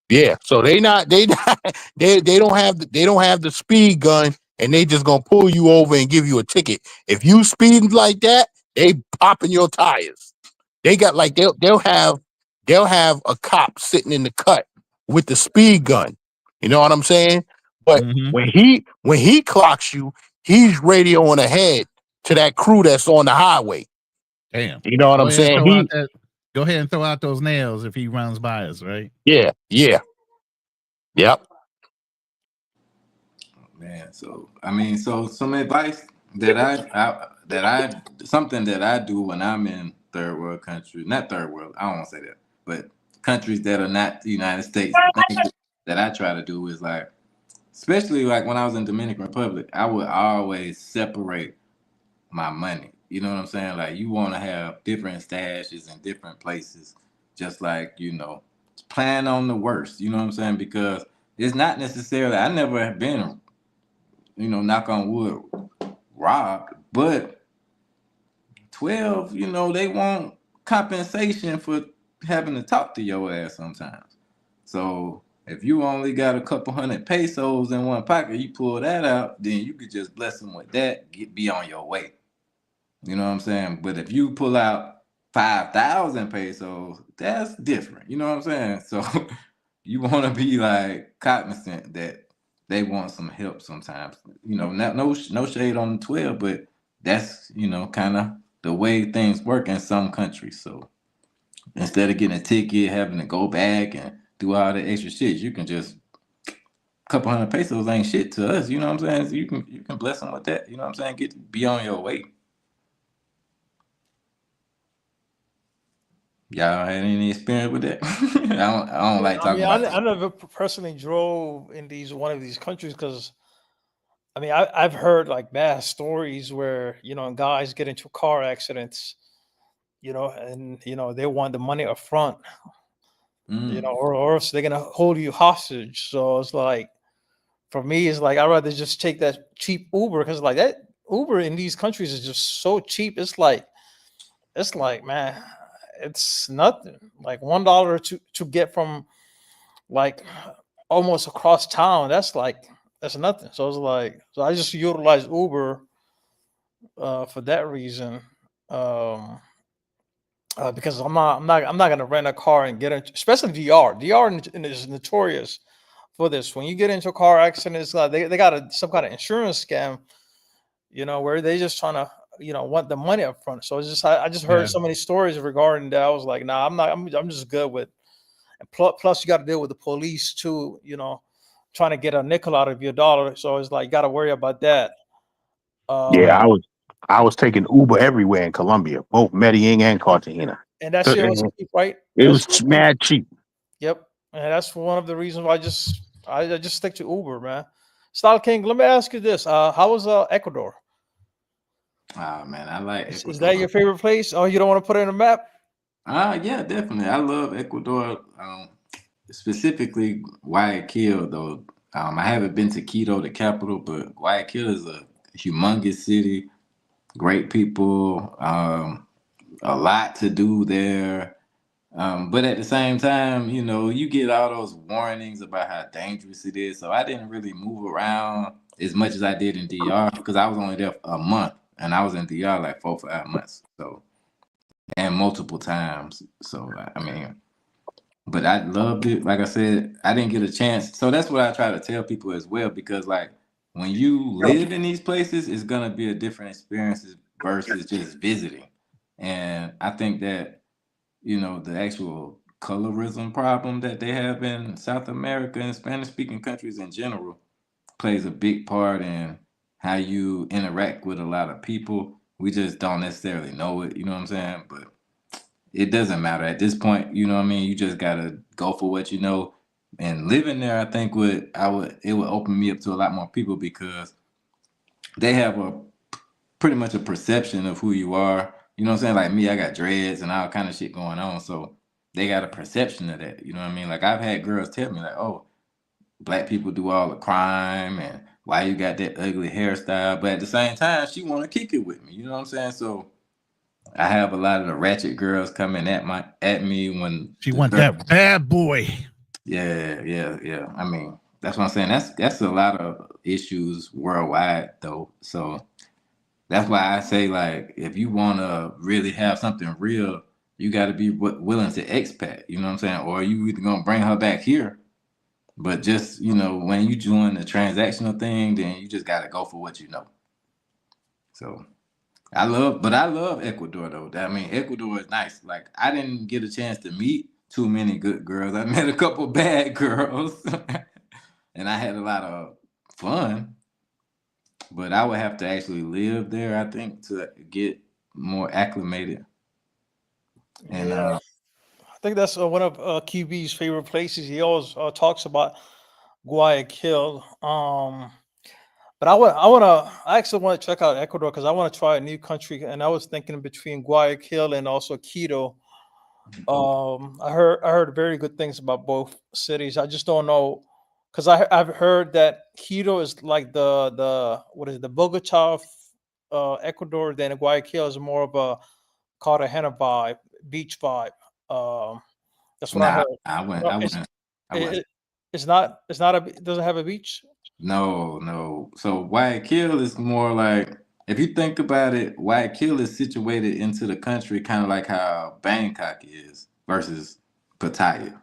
Yeah. So they don't have the speed gun, and they just gonna pull you over and give you a ticket. If you speeding like that, they popping your tires. They got like they'll have they'll have a cop sitting in the cut with the speed gun. You know what I'm saying? But Mhm. when he clocks you, he's radioing ahead to that crew that's on the highway. Damn. You know what I'm saying? Go ahead and throw out those nails if he runs by us, right? Yeah. Yep. Man, so I mean, so some advice that something that I do when I'm in third world countries, not third world, I don't want to say that, but countries that are not the United States, things that I try to do is like, especially like when I was in Dominican Republic, I would always separate my money. You know what I'm saying? Like you want to have different stashes in different places, just like, plan on the worst. You know what I'm saying? Because it's not necessarily, I never have been, knock on wood, robbed, but 12, they want compensation for having to talk to your ass sometimes. So if you only got a couple hundred pesos in one pocket, you pull that out, then you could just bless them with that, be on your way. You know what I'm saying? But if you pull out 5,000 pesos, that's different. You know what I'm saying? So you want to be like cognizant that they want some help sometimes. No shade on the 12, but that's, kind of the way things work in some countries. So instead of getting a ticket, having to go back and do all the extra shit, you can just couple hundred pesos ain't shit to us. You know what I'm saying? So you can bless them with that. You know what I'm saying? Be on your way. Y'all had any experience with that? I don't like talking about I never personally drove in one of these countries because I mean I've heard like bad stories where guys get into car accidents, and they want the money up front, or else they're gonna hold you hostage. So it's like for me, it's like I'd rather just take that cheap Uber because like that Uber in these countries is just so cheap. It's like man, it's nothing. Like $1 to get from like almost across town. That's nothing. So it's like I just utilize Uber for that reason. Because I'm not gonna rent a car and get into, especially DR. DR is notorious for this. When you get into a car accident, it's like they got some kind of insurance scam, where they just trying to want the money up front. So it's just I just heard so many stories regarding that. I was like, nah, I'm just good with. And plus you got to deal with the police too, trying to get a nickel out of your dollar. So it's like got to worry about that. Yeah, I was taking Uber everywhere in Colombia, both Medellin and Cartagena. And that shit was cheap, right? It was mad cheap. Yep, and that's one of the reasons why I just stick to Uber, man. Style King, let me ask you this: how was Ecuador? Oh man, I like Is Ecuador. that your favorite place? Oh, you don't want to put it in a map? Yeah, definitely. I love Ecuador. Specifically Guayaquil though. I haven't been to Quito, the capital, but Guayaquil is a humongous city. Great people. A lot to do there. But at the same time, you get all those warnings about how dangerous it is. So I didn't really move around as much as I did in DR because I was only there for a month and I was in DR like 4 or 5 months. So, and multiple times. So, I mean, but I loved it. Like I said, I didn't get a chance. So that's what I try to tell people as well, because like when you live in these places, it's going to be a different experience versus just visiting. And I think that the actual colorism problem that they have in South America and Spanish speaking countries in general plays a big part in how you interact with a lot of people. We just don't necessarily know it, you know what I'm saying? But it doesn't matter at this point, you know what I mean? You just gotta go for what you know. And living there, I think it would open me up to a lot more people because they have a pretty much a perception of who you are. You know what I'm saying? Like me, I got dreads and all kind of shit going on. So they got a perception of that. You know what I mean? Like I've had girls tell me like, oh, black people do all the crime and why you got that ugly hairstyle. But at the same time, she want to kick it with me. You know what I'm saying? So I have a lot of the ratchet girls coming at me when she want that bad boy. Yeah. I mean, that's what I'm saying. That's a lot of issues worldwide though. So that's why I say, like, if you want to really have something real, you got to be willing to expat. You know what I'm saying? Or you either gonna bring her back here, but just when you doing the transactional thing, then you just got to go for what you know. So I love Ecuador though. I mean, Ecuador is nice. Like I didn't get a chance to meet too many good girls. I met a couple bad girls, and I had a lot of fun. But I would have to actually live there, I think, to get more acclimated. And Yeah, I think that's one of QB's favorite places. He always talks about Guayaquil. But I actually want to check out Ecuador because I want to try a new country, and I was thinking between Guayaquil and also Quito. I heard very good things about both cities. I just don't know because I've heard that Quito is like the what is it, the Bogota of Ecuador. Then Guayaquil is more of a Cartagena vibe, beach vibe. That's what I nah, heard. I went. No, I went. I went. it's not. It's not a. It doesn't have a beach. No. So Guayaquil is more like, if you think about it, Guayaquil is situated into the country, kind of like how Bangkok is versus Pattaya.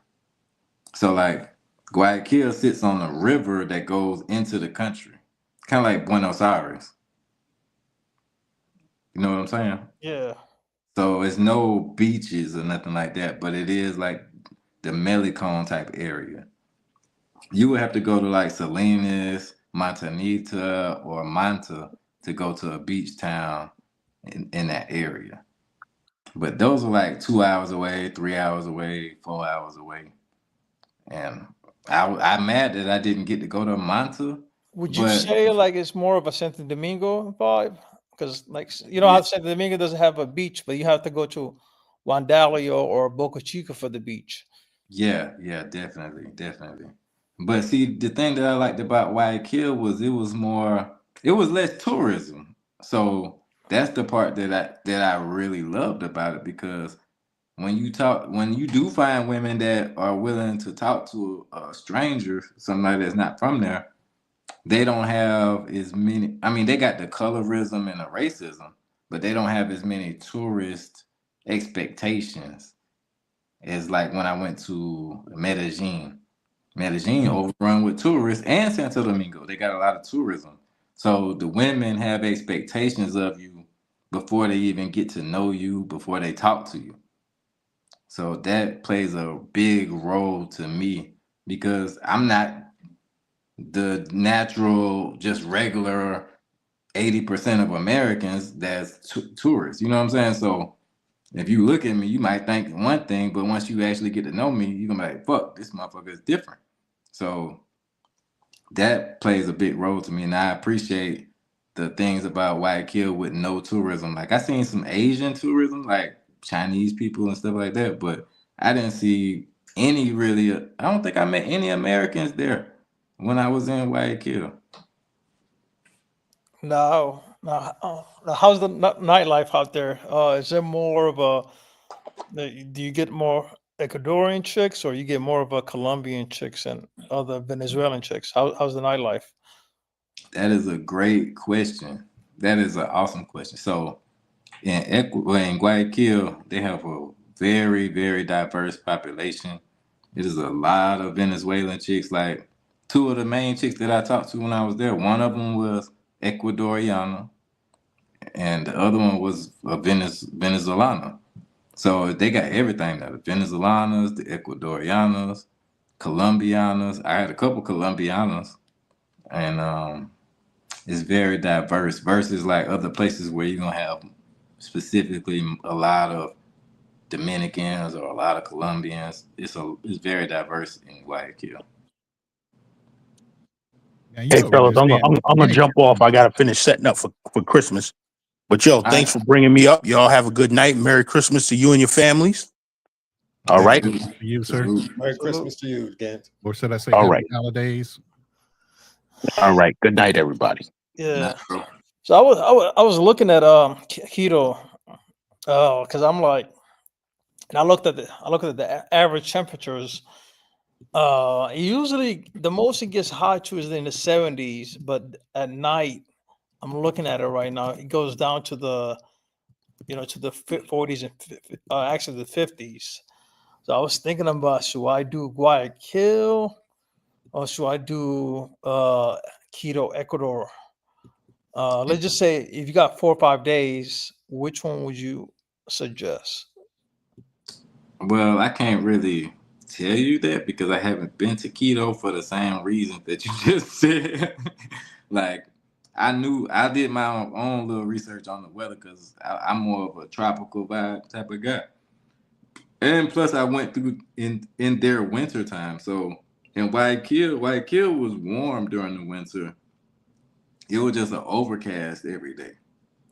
So like Guayaquil sits on a river that goes into the country, kind of like Buenos Aires. You know what I'm saying? Yeah. So it's no beaches or nothing like that, but it is like the Melicon type area. You would have to go to like Salinas, Montanita, or Manta to go to a beach town in that area. But those are like 2 hours away, 3 hours away, 4 hours away. And I'm mad that I didn't get to go to Manta, Would you but say like it's more of a Santo Domingo vibe? Because like yeah, how Santo Domingo doesn't have a beach, but you have to go to Wandalio or Boca Chica for the beach. yeah, definitely. But see, the thing that I liked about Guayaquil was it was less tourism. So that's the part that I really loved about it, because when you do find women that are willing to talk to a stranger, somebody that's not from there, they don't have as many. I mean, they got the colorism and the racism, but they don't have as many tourist expectations as like when I went to Medellin. Medellin overrun with tourists, and Santo Domingo. They got a lot of tourism. So the women have expectations of you before they even get to know you, before they talk to you. So that plays a big role to me, because I'm not the natural, just regular 80% of Americans that's tourists. You know what I'm saying? So if you look at me, you might think one thing, but once you actually get to know me, you're gonna be like, fuck, this motherfucker is different. So that plays a big role to me, and I appreciate the things about Guayaquil with no tourism. Like I seen some Asian tourism, like Chinese people and stuff like that, but I didn't see any really. I don't think I met any Americans there when I was in Guayaquil. No. Now, how's the nightlife out there? Is there more of do you get more Ecuadorian chicks or you get more of a Colombian chicks and other Venezuelan chicks? How's the nightlife? That is a great question. That is an awesome question. So in Guayaquil, they have a very, very diverse population. It is a lot of Venezuelan chicks. Like two of the main chicks that I talked to when I was there, one of them was Ecuadoriana, and the other one was a Venezolana. So they got everything now: the Venezolanas, the Ecuadorianas, Colombianas. I had a couple Colombianas, and it's very diverse versus like other places where you're gonna have specifically a lot of Dominicans or a lot of Colombians. It's very diverse in Guayaquil. Yeah, you Hey, over fellas, there I'm saying gonna, I'm gonna jump off. I gotta finish setting up for Christmas. But yo, thanks for bringing me up. Y'all have a good night. Merry Christmas to you and your families. All right. for you, sir. Merry Christmas to you, Gant. Or should I say All happy right. holidays? All right. Good night, everybody. Yeah. So I was looking at Quito, because I'm like, and I looked at the average temperatures. Usually the most it gets hot to is in the 70s, but at night, I'm looking at it right now, it goes down to the to the 40s and actually the 50s. So I was thinking about, should I do Guayaquil or should I do Quito, Ecuador? Let's just say if you got 4 or 5 days, which one would you suggest? Well, I can't really tell you that because I haven't been to Quito for the same reasons that you just said. Like, I did my own little research on the weather because I'm more of a tropical vibe type of guy. And plus, I went through in their winter time. So in Guayaquil was warm during the winter. It was just an overcast every day.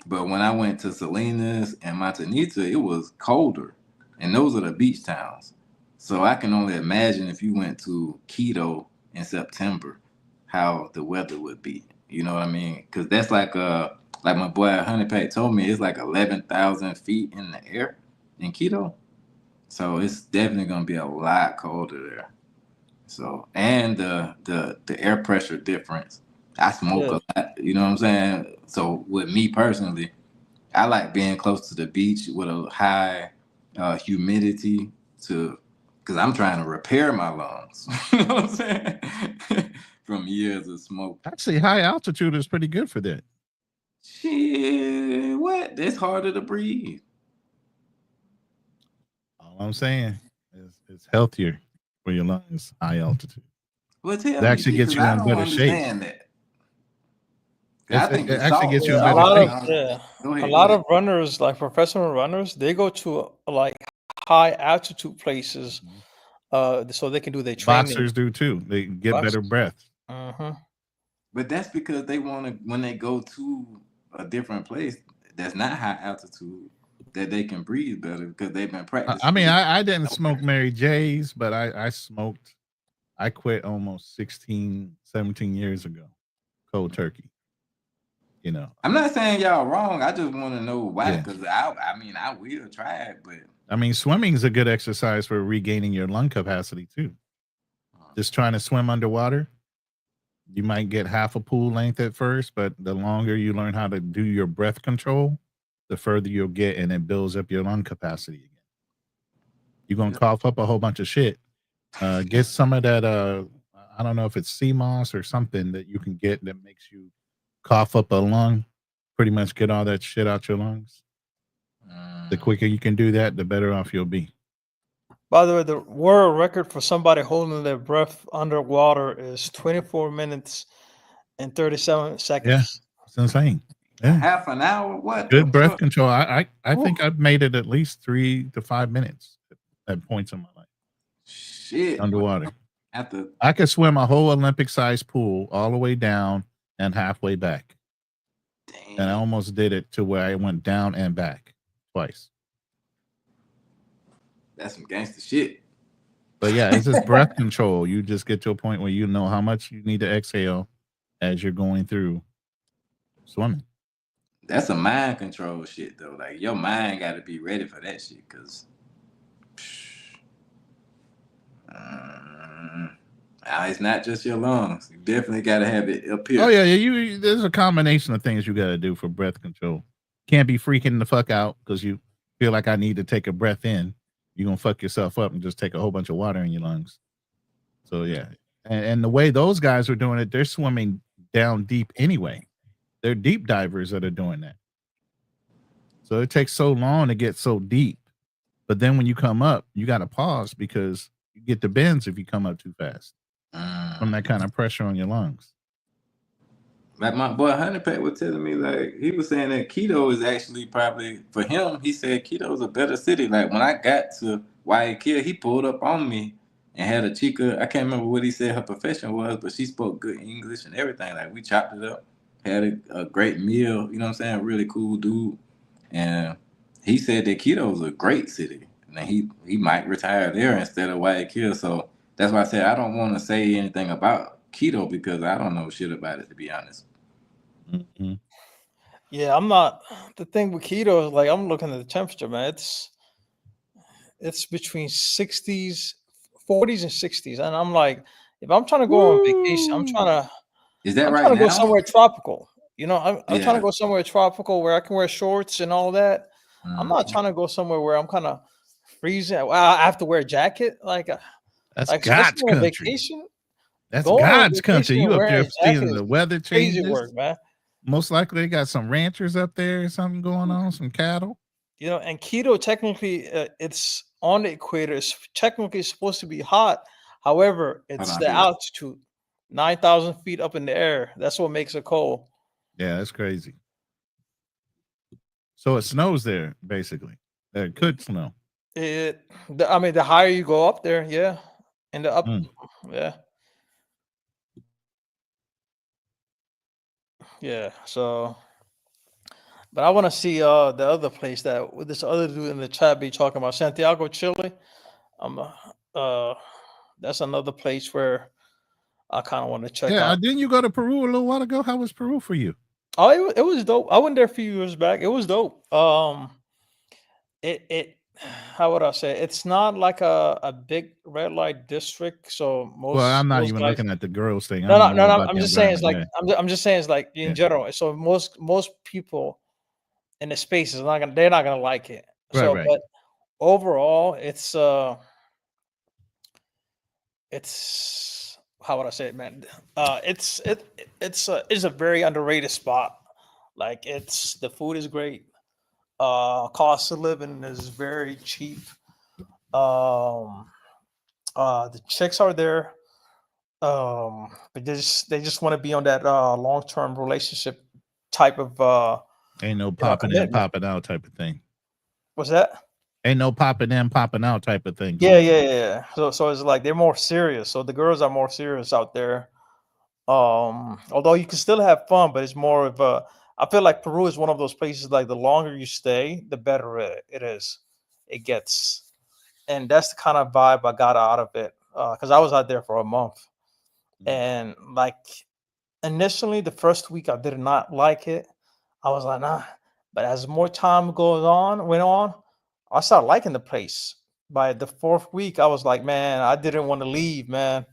But when I went to Salinas and Montanita, it was colder. And those are the beach towns. So I can only imagine if you went to Quito in September, how the weather would be. You know what I mean? Because that's like my boy Honey Pack told me, it's like 11,000 feet in the air in Quito. So it's definitely gonna be a lot colder there. So and the air pressure difference. I smoke a lot, you know what I'm saying? So with me personally, I like being close to the beach with a high humidity because I'm trying to repair my lungs. You know what I'm saying? From years of smoke. Actually, high altitude is pretty good for that. Shit, what? It's harder to breathe. All I'm saying is it's healthier for your lungs, high altitude. Well, tell It me, actually gets you because I in don't better shape. understand that. I think It the actually salt gets you is in a better lot shape. of Go ahead, a go lot ahead. of runners, like professional runners, they go to like high altitude places, so they can do their training. Boxers do too. They get better breath. Mm-hmm. But that's because they want to, when they go to a different place that's not high altitude, that they can breathe better because they've been practicing. I mean, I didn't smoke Mary J's, but I smoked. I quit almost 16, 17 years ago. Cold turkey. You know. I'm not saying y'all wrong. I just want to know why. Because I mean, I will try it, but I mean, swimming is a good exercise for regaining your lung capacity too. Just trying to swim underwater, you might get half a pool length at first, but the longer you learn how to do your breath control, the further you'll get, and it builds up your lung capacity again. You're gonna cough up a whole bunch of shit. Get some of that. I don't know if it's sea moss or something that you can get that makes you cough up a lung. Pretty much get all that shit out your lungs. The quicker you can do that, the better off you'll be. By the way, the world record for somebody holding their breath underwater is 24 minutes and 37 seconds. Yeah, it's insane. Yeah. Half an hour? What? Good breath control. I think I've made it at least 3 to 5 minutes at points in my life. Shit. Underwater. I could swim a whole Olympic-sized pool all the way down and halfway back. Damn. And I almost did it to where I went down and back twice. That's some gangster shit. But yeah, it's just breath control. You just get to a point where you know how much you need to exhale as you're going through swimming. That's a mind control shit though. Like your mind got to be ready for that shit because it's not just your lungs. You definitely got to have it up here. Oh yeah. There's a combination of things you got to do for breath control. Can't be freaking the fuck out because you feel like I need to take a breath in. You're gonna fuck yourself up and just take a whole bunch of water in your lungs. So yeah, and the way those guys are doing it, they're swimming down deep anyway. They're deep divers that are doing that. So it takes so long to get so deep, but then when you come up, you got to pause because you get the bends if you come up too fast from that kind of pressure on your lungs. Like my boy Honey Pack was telling me, like he was saying that Quito is actually probably for him. He said Quito is a better city. Like when I got to Guayaquil, he pulled up on me and had a chica. I can't remember what he said her profession was, but she spoke good English and everything. Like we chopped it up, had a great meal. You know what I'm saying? Really cool dude. And he said that Quito is a great city, and he might retire there instead of Guayaquil. So that's why I said I don't want to say anything about Quito because I don't know shit about it, to be honest. Mm-hmm. Yeah, I'm not. The thing with Quito is like I'm looking at the temperature, man. It's between 40s and 60s, and I'm like, if I'm trying to go on vacation, I'm trying to go somewhere tropical. You know, I'm trying to go somewhere tropical where I can wear shorts and all that. I'm not trying to go somewhere where I'm kind of freezing. Well, I have to wear a jacket. That's Like God's especially on country. vacation. That's Going on God's country. vacation and You up wearing there a jacket seeing is the weather crazy changes. work, man. Most likely they got some ranchers up there or something going on, some cattle. You know, and Quito technically it's on the equator. It's technically supposed to be hot. However, it's on the here. altitude, 9,000 feet up in the air. That's what makes it cold. Yeah, that's crazy. So it snows there, basically. It could snow. I mean, the higher you go up there, yeah, and the up, yeah, yeah. So, but I want to see the other place that with this other dude in the chat be talking about, Santiago, Chile. That's another place where I kind of want to check Yeah, out. didn't you go to Peru a little while ago? How was Peru for you? Oh, it was dope. I went there a few years back. It was dope. It how would I say? It's not like a big red light district. So Well, I'm not most even guys, looking at the girls thing. no, I'm no, no, more no. about I'm the just saying it's like environment. I'm just saying it's like in Yeah. general. So most people in the space is not gonna they're not gonna like it. So, Right. but overall, it's how would I say it, man? It's a very underrated spot. Like the food is great. Cost of living is very cheap. The chicks are there. But they just want to be on that long term relationship type of Ain't no popping in, commitment. popping out type of thing. What's that? Ain't no popping in, popping out type of thing. Yeah. So it's like they're more serious. So the girls are more serious out there. Although you can still have fun, but it's more of a. I feel like Peru is one of those places. Like the longer you stay, the better it is. It gets, and that's the kind of vibe I got out of it. Because I was out there for a month, and like initially the first week I did not like it. I was like, nah. But as more time went on, I started liking the place. By the fourth week, I was like, man, I didn't want to leave, man.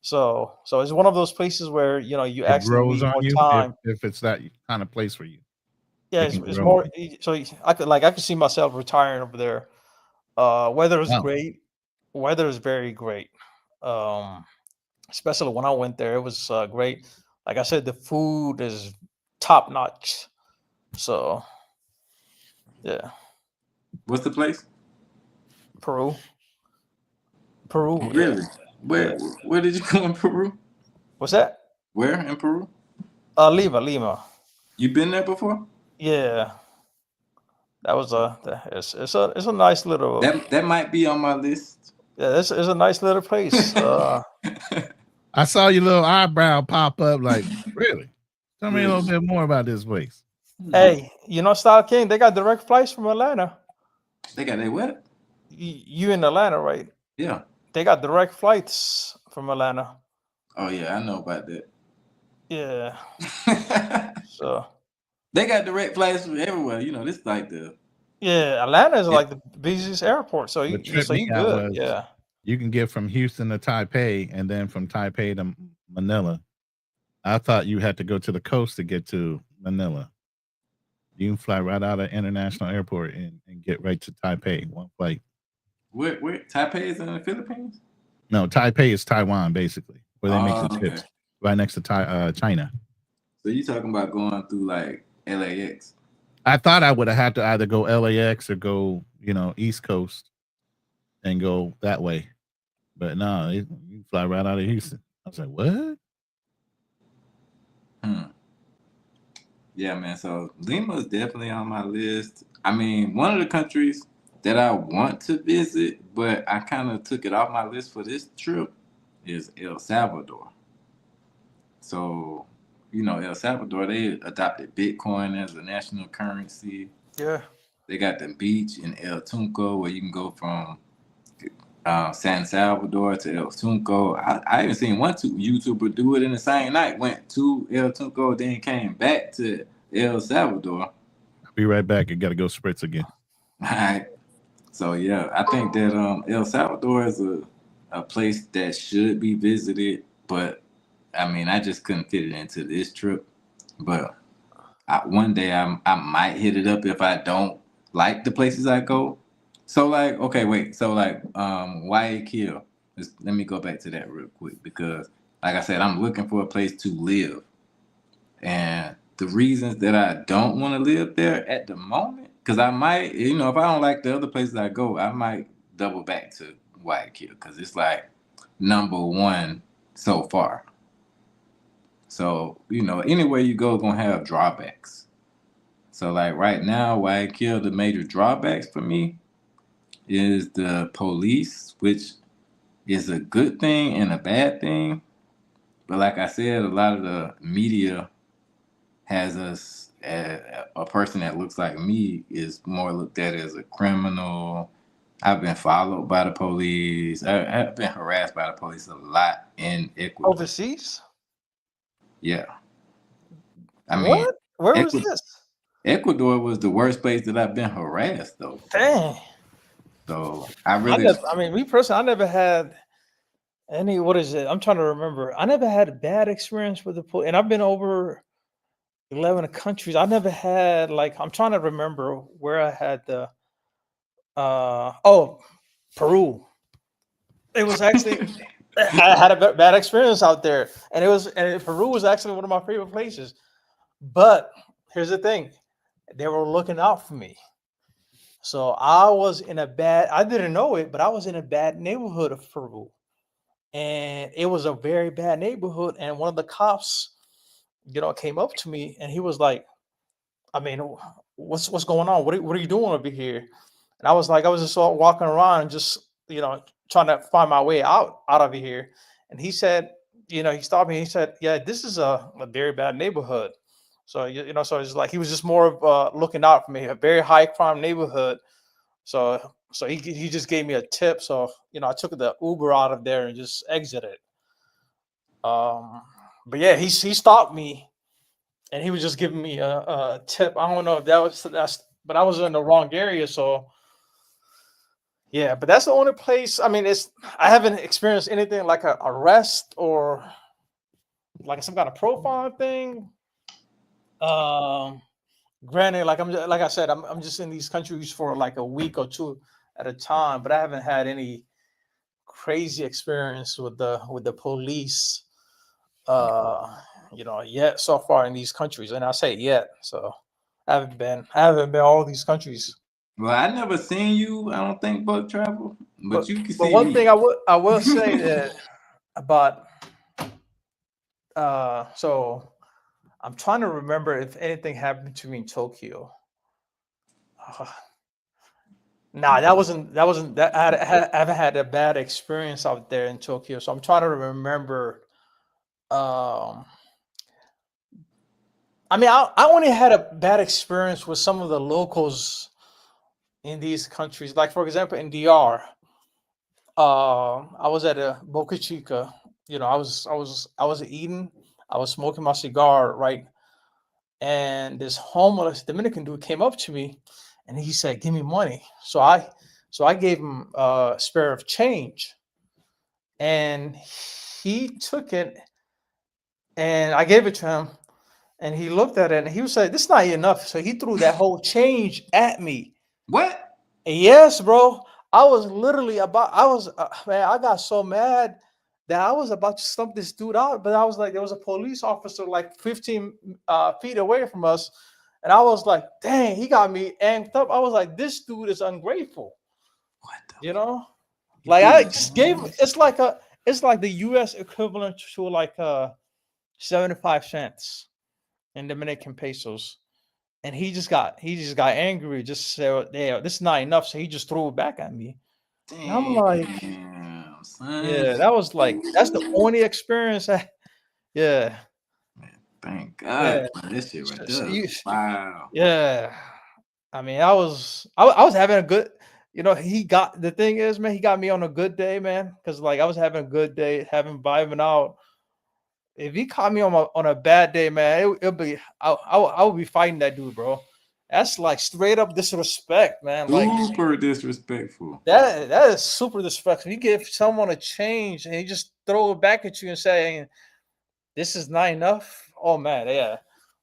So it's one of those places where you It actually grows need on more you time. if it's that kind of place for you. Yeah, It can it's grow. more. So I could see myself retiring over there. Weather is Wow. great. Weather is very great. Especially when I went there, it was great. Like I said, the food is top notch. So, yeah, What's the place? Peru. Yeah. Really? Where did you go in Peru? What's that? Where in Peru? Lima. You been there before? Yeah, that was it's a nice little. That might be on my list. Yeah, it's a nice little place. I saw your little eyebrow pop up. Like, really? Tell me a little bit more about this place. Hey, Style King, they got direct flights from Atlanta. They got their what? You in Atlanta, right? Yeah. They got direct flights from Atlanta. Oh yeah, I know about that. Yeah. So they got direct flights from everywhere. This like the Atlanta is like the busiest airport. So you tripped me out good. was Yeah. You can get from Houston to Taipei and then from Taipei to Manila. I thought you had to go to the coast to get to Manila. You can fly right out of International Airport and get right to Taipei, one flight. Where Taipei is in the Philippines? No, Taipei is Taiwan, basically, where they make the chips, right next to China. So you talking about going through like LAX? I thought I would have had to either go LAX or go, East Coast and go that way. But no, you fly right out of Houston. I was like, what? Yeah, man. So Lima is definitely on my list. I mean, one of the countries that I want to visit, but I kind of took it off my list for this trip, is El Salvador. So, El Salvador, they adopted Bitcoin as a national currency. Yeah. They got the beach in El Tunco where you can go from San Salvador to El Tunco. I even seen one YouTuber do it in the same night. Went to El Tunco, then came back to El Salvador. I'll be right back. I got to go spritz again. All right. So, yeah, I think that El Salvador is a place that should be visited. But, I mean, I just couldn't fit it into this trip. But one day I might hit it up if I don't like the places I go. So like, okay, wait. So like, Guayaquil. Let me go back to that real quick because, like I said, I'm looking for a place to live, and the reasons that I don't want to live there at the moment, because I might, if I don't like the other places I go, I might double back to Guayaquil because it's like number one so far. So anywhere you go, gonna have drawbacks. So like right now, Guayaquil, the major drawbacks for me is the police, which is a good thing and a bad thing. But like I said, a lot of the media has us, a person that looks like me is more looked at as a criminal. I've been followed by the police. I've been harassed by the police a lot in Ecuador. Overseas? Yeah. I mean, What? Where was Ecuador, this? Ecuador was the worst place that I've been harassed, though. Dang. So I really, me personally, I never had any. What is it? I'm trying to remember. I never had a bad experience with the police, and I've been over 11 countries. I never had like. I'm trying to remember where I had the. Peru. It was actually. I had a bad experience out there, and Peru was actually one of my favorite places. But here's the thing, they were looking out for me. So I didn't know it, but I was in a bad neighborhood of Peru. And it was a very bad neighborhood. And one of the cops, came up to me and he was like, I mean, what's going on? What are you doing over here? And I was just walking around and just, trying to find my way out of here. And he said, he stopped me. And he said, yeah, this is a very bad neighborhood. So, so it's like he was just more of looking out for me, a very high crime neighborhood. So he just gave me a tip. So, I took the Uber out of there and just exited. But yeah, he stopped me and he was just giving me a tip. I don't know if but I was in the wrong area. So yeah, but that's the only place. I mean, I haven't experienced anything like an arrest or like some kind of profile thing. Granted, like I said, I'm just in these countries for like a week or two at a time, but I haven't had any crazy experience with the police, yet so far in these countries. And I say yet, so I haven't been all these countries. well, I never seen you. I don't think Buck travel, but you can see one me. thing I will say that about so I'm trying to remember if anything happened to me in Tokyo. Nah, that wasn't that. I haven't had a bad experience out there in Tokyo, so I'm trying to remember. I mean, I only had a bad experience with some of the locals in these countries. Like for example, in DR, I was at a Boca Chica. I was eating. I was smoking my cigar, right? And this homeless Dominican dude came up to me, and he said, "Give me money." So I gave him a spare of change, and he took it, and I gave it to him, and he looked at it, and he was like, "This is not enough." So he threw that whole change at me. What? Yes, bro. I was literally man, I got so mad that I was about to stump this dude out, but I was like, there was a police officer like 15 feet away from us, and I was like, dang, he got me amped up. I was like, this dude is ungrateful. What like I just gave him. It's like the U.S. equivalent to like 75 cents in Dominican pesos. And he just got angry, just said, "Yeah, this is not enough." So he just threw it back at me. And I'm like, son. yeah, that's the only experience. Yeah. Thank God. Yeah. This shit right there. Wow. Yeah. I mean, I was having a good, the thing is, man, he got me on a good day, man. Cause like I was having a good day, vibing out. If he caught me on a bad day, man, it'll be I would be fighting that dude, bro. That's like straight up disrespect, man. Super disrespectful. That is super disrespectful. You give someone a change and he just throw it back at you and saying, "This is not enough." Oh man, yeah.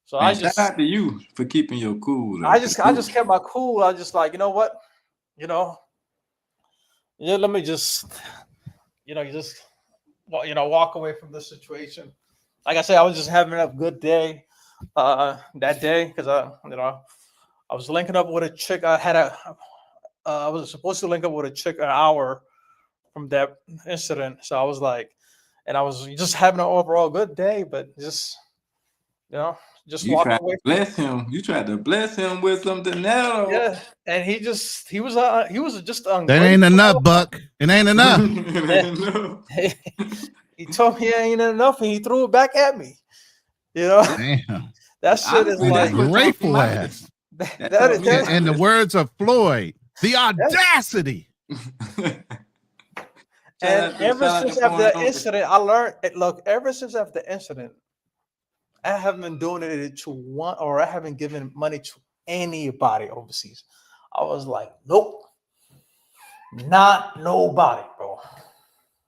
So Man, shout out to you for keeping your cool. Though. I just kept my cool. I just like, you know what, let me just, walk away from this situation. Like I said, I was just having a good day that day because I was linking up with a chick. I was supposed to link up with a chick an hour from that incident. So I was like, and I was just having an overall good day, but just you walk tried away. to bless him. You tried to bless him with some dinero. Yeah, and he was just ungrateful. That ain't enough, Buck. It ain't enough. He told me it ain't enough, and he threw it back at me. Damn. That shit is Honestly, like that's what Grateful talking about. ass. That's In the words of Floyd, the audacity. And ever since after that incident, I learned. Look, ever since after the incident, I haven't been donated to one, or I haven't given money to anybody overseas. I was like, nope, not nobody, bro.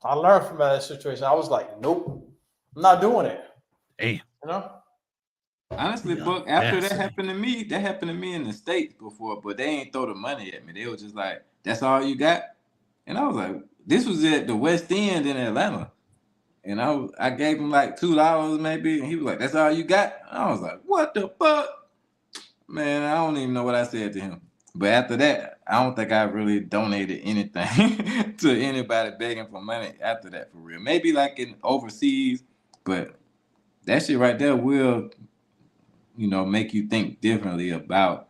I learned from that situation. I was like, nope, I'm not doing it. Damn. Honestly, Buck, after that happened to me in the States before, but they ain't throw the money at me. They was just like, that's all you got? And I was like, this was at the West End in Atlanta. And I gave him like $2 maybe, and he was like, that's all you got? I was like, what the fuck? Man, I don't even know what I said to him. But after that, I don't think I really donated anything to anybody begging for money after that, for real. Maybe like in overseas, but that shit right there will, make you think differently about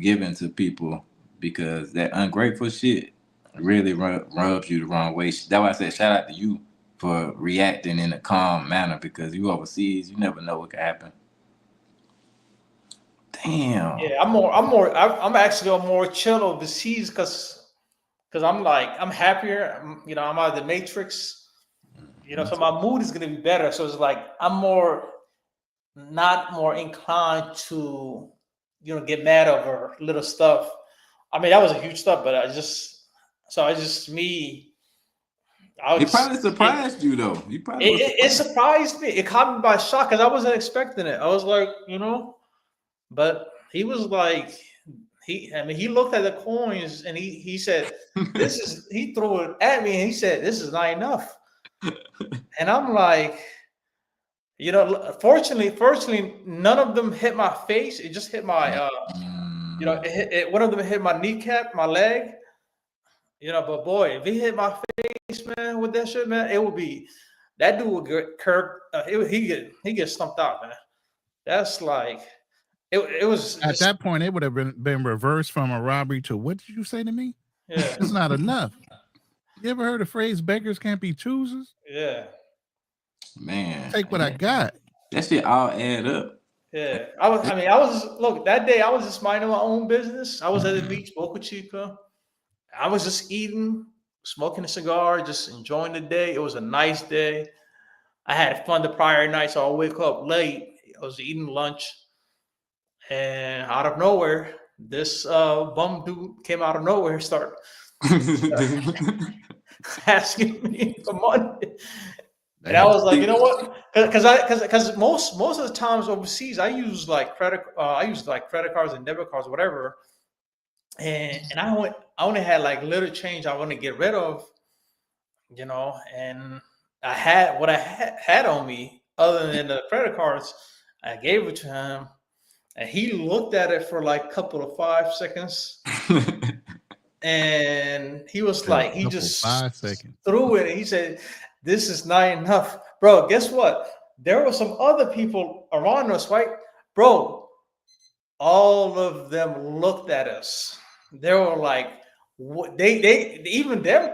giving to people, because that ungrateful shit really rubs you the wrong way. That's why I said shout out to you for reacting in a calm manner, because you overseas, you never know what could happen. Damn. Yeah, I'm actually more chill overseas because I'm happier. I'm out of the matrix. So my mood is gonna be better. So it's like I'm not more inclined to get mad over little stuff. I mean, that was a huge stuff, but it probably surprised you though. It surprised me. It caught me by shock because I wasn't expecting it. I was like, but he was like, he looked at the coins and he said, he threw it at me and he said, this is not enough. And I'm like, fortunately, none of them hit my face. It just hit my, one of them hit my kneecap, my leg. But boy, if he hit my face, man, with that shit, man, it would be, that dude would get curved. He get stumped out, man. That's like, it was at that point, it would have been reversed from a robbery to, what did you say to me? Yeah, it's not enough. You ever heard the phrase beggars can't be choosers? Yeah. Man, take what I got. That shit all add up. Yeah, look, that day I was just minding my own business. I was at the beach, Boca Chica. I was just eating, smoking a cigar, just enjoying the day. It was a nice day. I had fun the prior night, so I wake up late. I was eating lunch, and out of nowhere, this bum dude came out of nowhere, start asking me for money. And I was like, you know what? Because most of the times overseas, I use like credit cards and debit cards or whatever. And I only had like little change I want to get rid of, and I had what I had on me other than the credit cards. I gave it to him, and he looked at it for like a couple of 5 seconds. And he was like, he just 5 seconds threw it, and he said, this is not enough. Bro, guess what? There were some other people around us, right? Bro, all of them looked at us. They were like, what? They even them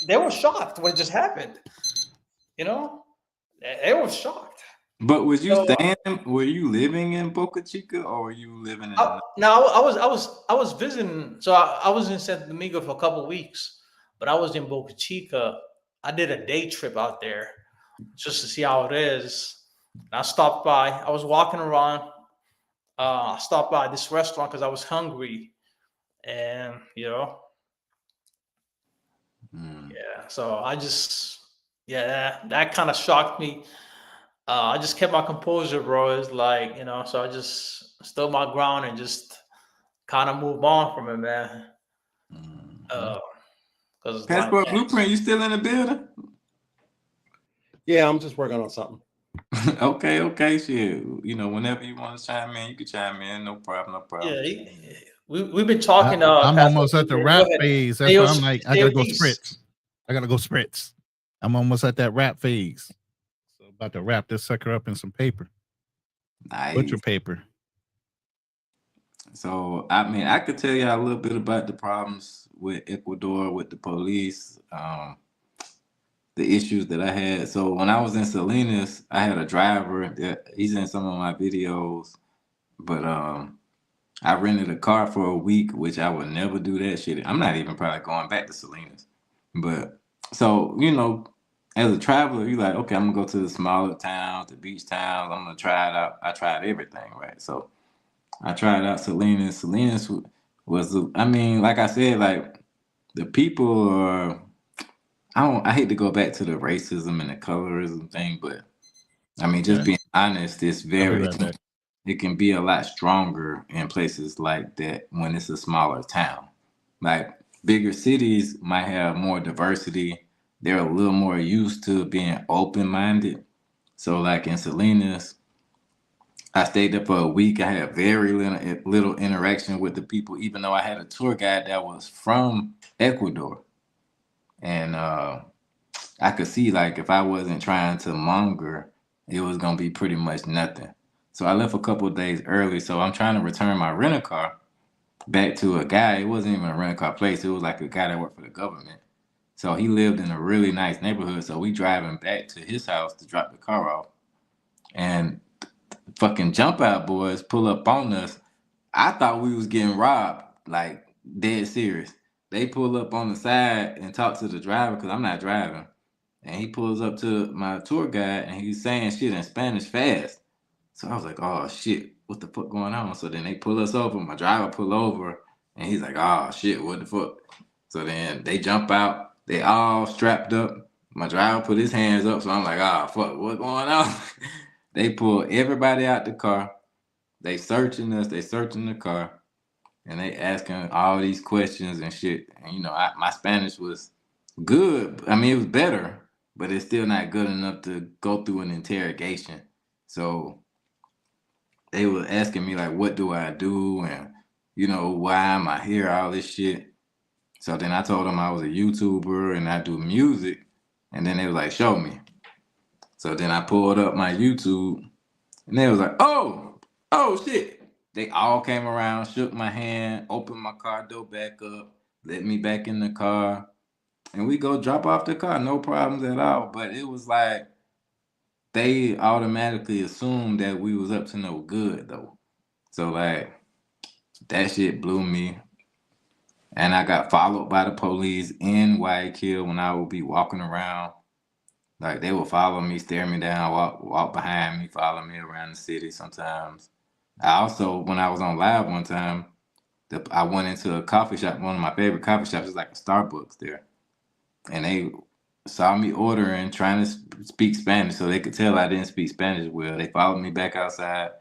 they were shocked when it just happened. They were shocked. But was you were you living in Boca Chica, or were you living in No, I was visiting. So I was in Santo Domingo for a couple of weeks, but I was in Boca Chica. I did a day trip out there just to see how it is. And I stopped by. I was walking around. I stopped by this restaurant because I was hungry, and yeah. So I just, that kind of shocked me. I just kept my composure, bro. It's like, so I just stood my ground and just kind of moved on from it, man. Because Passport Blueprint, you still in the building? Yeah, I'm just working on something. Okay, shit. Whenever you want to chime in, you can chime in. No problem. yeah, we've been talking. I'm Passport almost at the Blueprint. rap Go ahead. phase. That's Say why your- I'm like, say I your gotta go piece. spritz. I gotta go spritz. I'm almost at that rap phase. So about to wrap this sucker up in some paper. Nice. Butcher paper. So, I mean, I could tell you a little bit about the problems with Ecuador, with the police, the issues that I had. So when I was in Salinas, I had a driver. He's in some of my videos, but I rented a car for a week, which I would never do that shit. I'm not even probably going back to Salinas. But so, as a traveler, you're like, okay, I'm gonna go to the smaller towns, the beach towns. I'm gonna try it out. I tried everything, right? So I tried out Salinas. Salinas was, I mean, like I said, like the people are. I hate to go back to the racism and the colorism thing, but I mean, just being honest, it's very. right back. It can be a lot stronger in places like that when it's a smaller town. Like bigger cities might have more diversity. They're a little more used to being open-minded. So like in Salinas, I stayed there for a week. I had very little interaction with the people, even though I had a tour guide that was from Ecuador. And I could see like if I wasn't trying to monger, it was gonna be pretty much nothing. So I left a couple of days early. So I'm trying to return my rental car back to a guy. It wasn't even a rental car place. It was like a guy that worked for the government. So he lived in a really nice neighborhood. So we driving back to his house to drop the car off. And fucking jump out boys pull up on us. I thought we was getting robbed, like dead serious. They pull up on the side and talk to the driver because I'm not driving. And he pulls up to my tour guide and he's saying shit in Spanish fast. So I was like, oh shit, what the fuck going on? So then they pull us over, my driver pull over, and he's like, oh shit, what the fuck? So then they jump out, they all strapped up. My driver put his hands up, so I'm like, oh fuck, what going on? They pull everybody out the car. They searching us, they searching the car, and they asking all these questions and shit. And my Spanish was good. I mean, it was better, but it's still not good enough to go through an interrogation. So they were asking me like, what do I do? And, why am I here? All this shit. So then I told them I was a YouTuber and I do music. And then they was like, show me. So then I pulled up my YouTube and they was like, oh shit. They all came around, shook my hand, opened my car door back up, let me back in the car. And we go drop off the car, no problems at all. But it was like they automatically assumed that we was up to no good though. So like that shit blew me. And I got followed by the police in Guayaquil when I would be walking around. Like they would follow me, stare me down, walk behind me, follow me around the city sometimes. I also, when I was on live one time, I went into a coffee shop, one of my favorite coffee shops, is like a Starbucks there. And they saw me ordering, trying to speak Spanish, so they could tell I didn't speak Spanish well. They followed me back outside,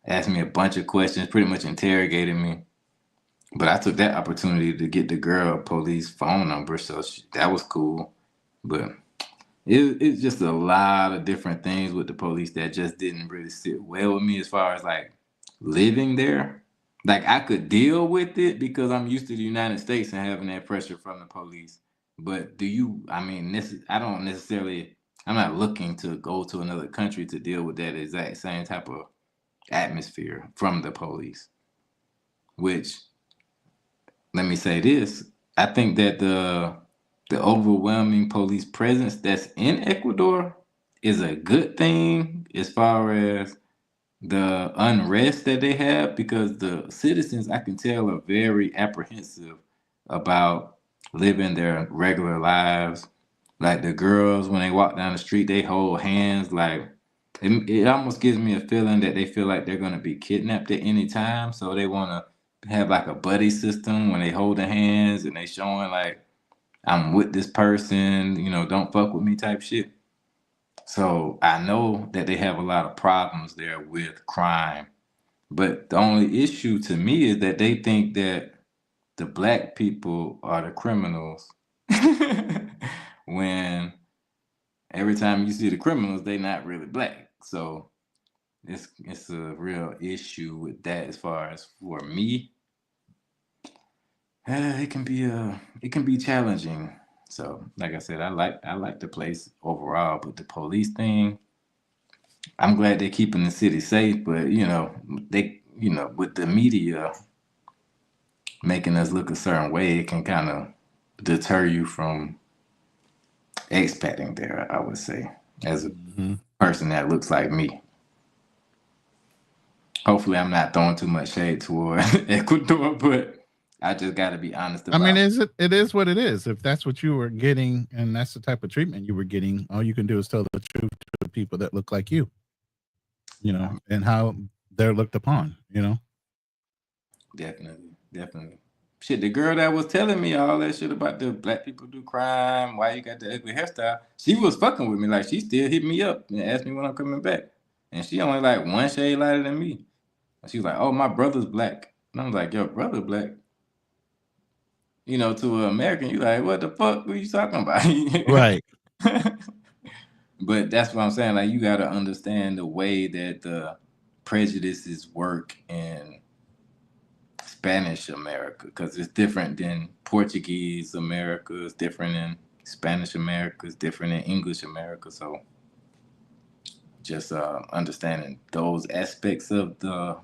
asked me a bunch of questions, pretty much interrogated me. But I took that opportunity to get the girl police phone number, so that was cool. But it's just a lot of different things with the police that just didn't really sit well with me as far as like living there. Like I could deal with it because I'm used to the United States and having that pressure from the police. But I don't necessarily, I'm not looking to go to another country to deal with that exact same type of atmosphere from the police. Which, let me say this, I think that the overwhelming police presence that's in Ecuador is a good thing as far as the unrest that they have, because the citizens, I can tell, are very apprehensive about living their regular lives. Like the girls, when they walk down the street, they hold hands. Like it almost gives me a feeling that they feel like they're going to be kidnapped at any time. So they want to have like a buddy system when they hold their hands and they showing like, I'm with this person, don't fuck with me type shit. So I know that they have a lot of problems there with crime. But the only issue to me is that they think that the black people are the criminals. When every time you see the criminals, they not really black. So it's a real issue with that as far as for me. It can be challenging. So like I said, I like the place overall, but the police thing, I'm glad they're keeping the city safe, but with the media making us look a certain way, it can kind of deter you from expatting there, I would say, as a person that looks like me. Hopefully, I'm not throwing too much shade toward Ecuador, but I just got to be honest about it. It is what it is. If that's what you were getting and that's the type of treatment you were getting, all you can do is tell the truth to the people that look like you, and how they're looked upon, Definitely. Shit, the girl that was telling me all that shit about the black people do crime, why you got the ugly hairstyle, she was fucking with me. Like, she still hit me up and asked me when I'm coming back. And she only like one shade lighter than me. And she was like, oh, my brother's black. And I'm like, your brother black? To an American, you like, what the fuck were you talking about? Right. But that's what I'm saying. Like, you got to understand the way that the prejudices work in Spanish America, because it's different than Portuguese America, it's different in Spanish America, it's different in English America. So just understanding those aspects of the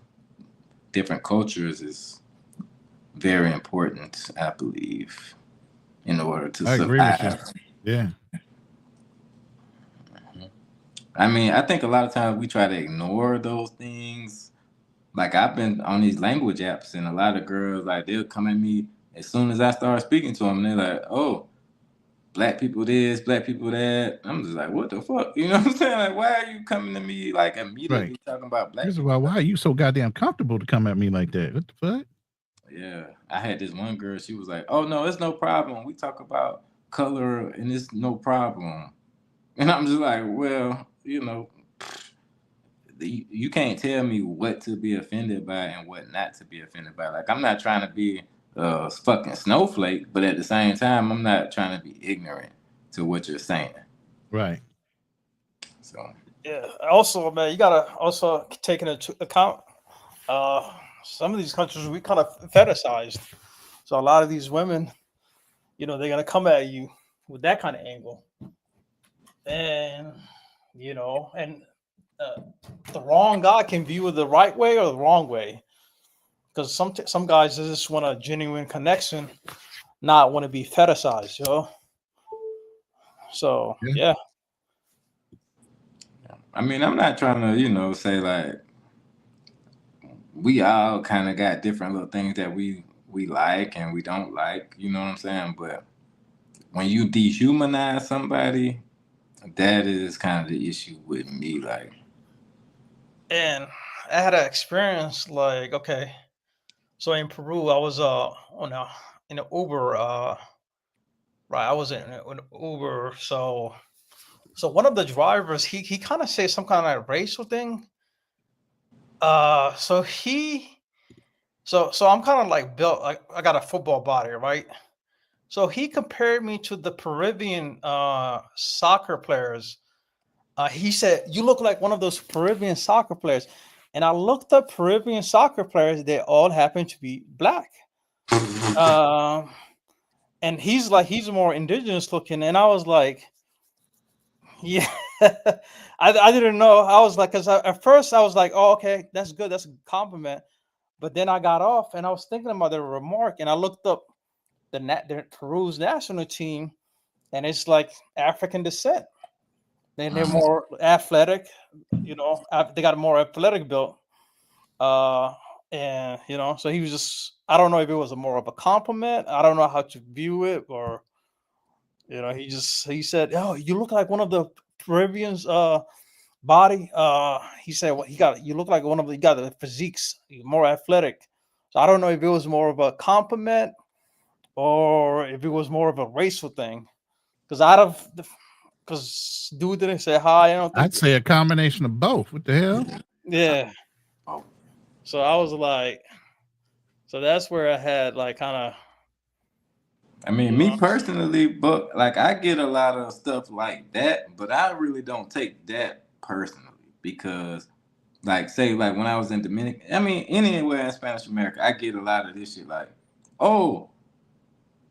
different cultures is very important, I believe, in order to survive. Agree with you. Yeah. I mean, I think a lot of times we try to ignore those things. Like, I've been on these language apps, and a lot of girls, like, they'll come at me as soon as I start speaking to them, and they're like, oh, black people this, black people that. I'm just like, what the fuck? You know what I'm saying? Like, why are you coming to me, like, immediately talking about black people? Why are you so goddamn comfortable to come at me like that? What the fuck? Yeah. I had this one girl, she was like, oh, no, it's no problem. We talk about color, and it's no problem. And I'm just like, well, you can't tell me what to be offended by and what not to be offended by. Like, I'm not trying to be a fucking snowflake, but at the same time, I'm not trying to be ignorant to what you're saying. Right. So yeah. Also, man, you gotta also take into account some of these countries we kind of fetishized. So a lot of these women, they're gonna come at you with that kind of angle, and the wrong guy can view it the right way or the wrong way, because some guys just want a genuine connection, not want to be fetishized, So yeah. I mean, I'm not trying to say like we all kind of got different little things that we like and we don't like, you know what I'm saying? But when you dehumanize somebody, that is kind of the issue with me, like. And I had an experience like, okay, so in Peru, I was in an Uber, right? I was in an Uber, so one of the drivers, he kind of said some kind of racial thing. So I'm kind of like built, like I got a football body, right? So he compared me to the Peruvian soccer players. He said, you look like one of those Peruvian soccer players. And I looked up Peruvian soccer players. They all happen to be black. And he's more indigenous looking. And I was like, yeah, I didn't know. I was like, because at first I was like, oh, okay, that's good. That's a compliment. But then I got off and I was thinking about the remark. And I looked up the Peru's national team. And it's like African descent. They're more athletic, they got a more athletic build. And so he was just, I don't know if it was more of a compliment. I don't know how to view it, or he said, oh, you look like one of the Peruvians body. He said, well, you look like one of the, you got the physiques, more athletic. So I don't know if it was more of a compliment or if it was more of a racial thing. Because out of because dude didn't say hi. I don't think. I'd say a combination of both. What the hell? Yeah. Oh. So I was like, so that's where I had like kind of. I mean, me personally, but like I get a lot of stuff like that, but I really don't take that personally because, like, say, like when I was in Dominican, I mean, anywhere in Spanish America, I get a lot of this shit like, oh,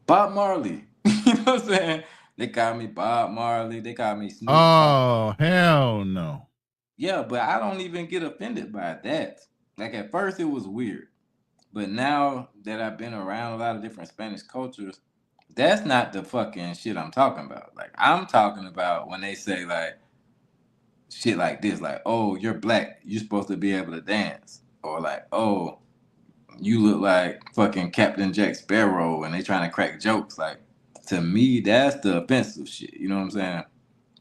Bob Marley. You know what I'm saying? They call me Bob Marley. They call me Snoop Dogg. Oh, hell no. Yeah, but I don't even get offended by that. Like at first it was weird, but now that I've been around a lot of different Spanish cultures, that's not the fucking shit I'm talking about. Like I'm talking about when they say like shit like this, like, oh, you're black, you're supposed to be able to dance. Or like, oh, you look like fucking Captain Jack Sparrow, and they trying to crack jokes. Like, to me, that's the offensive shit. You know what I'm saying?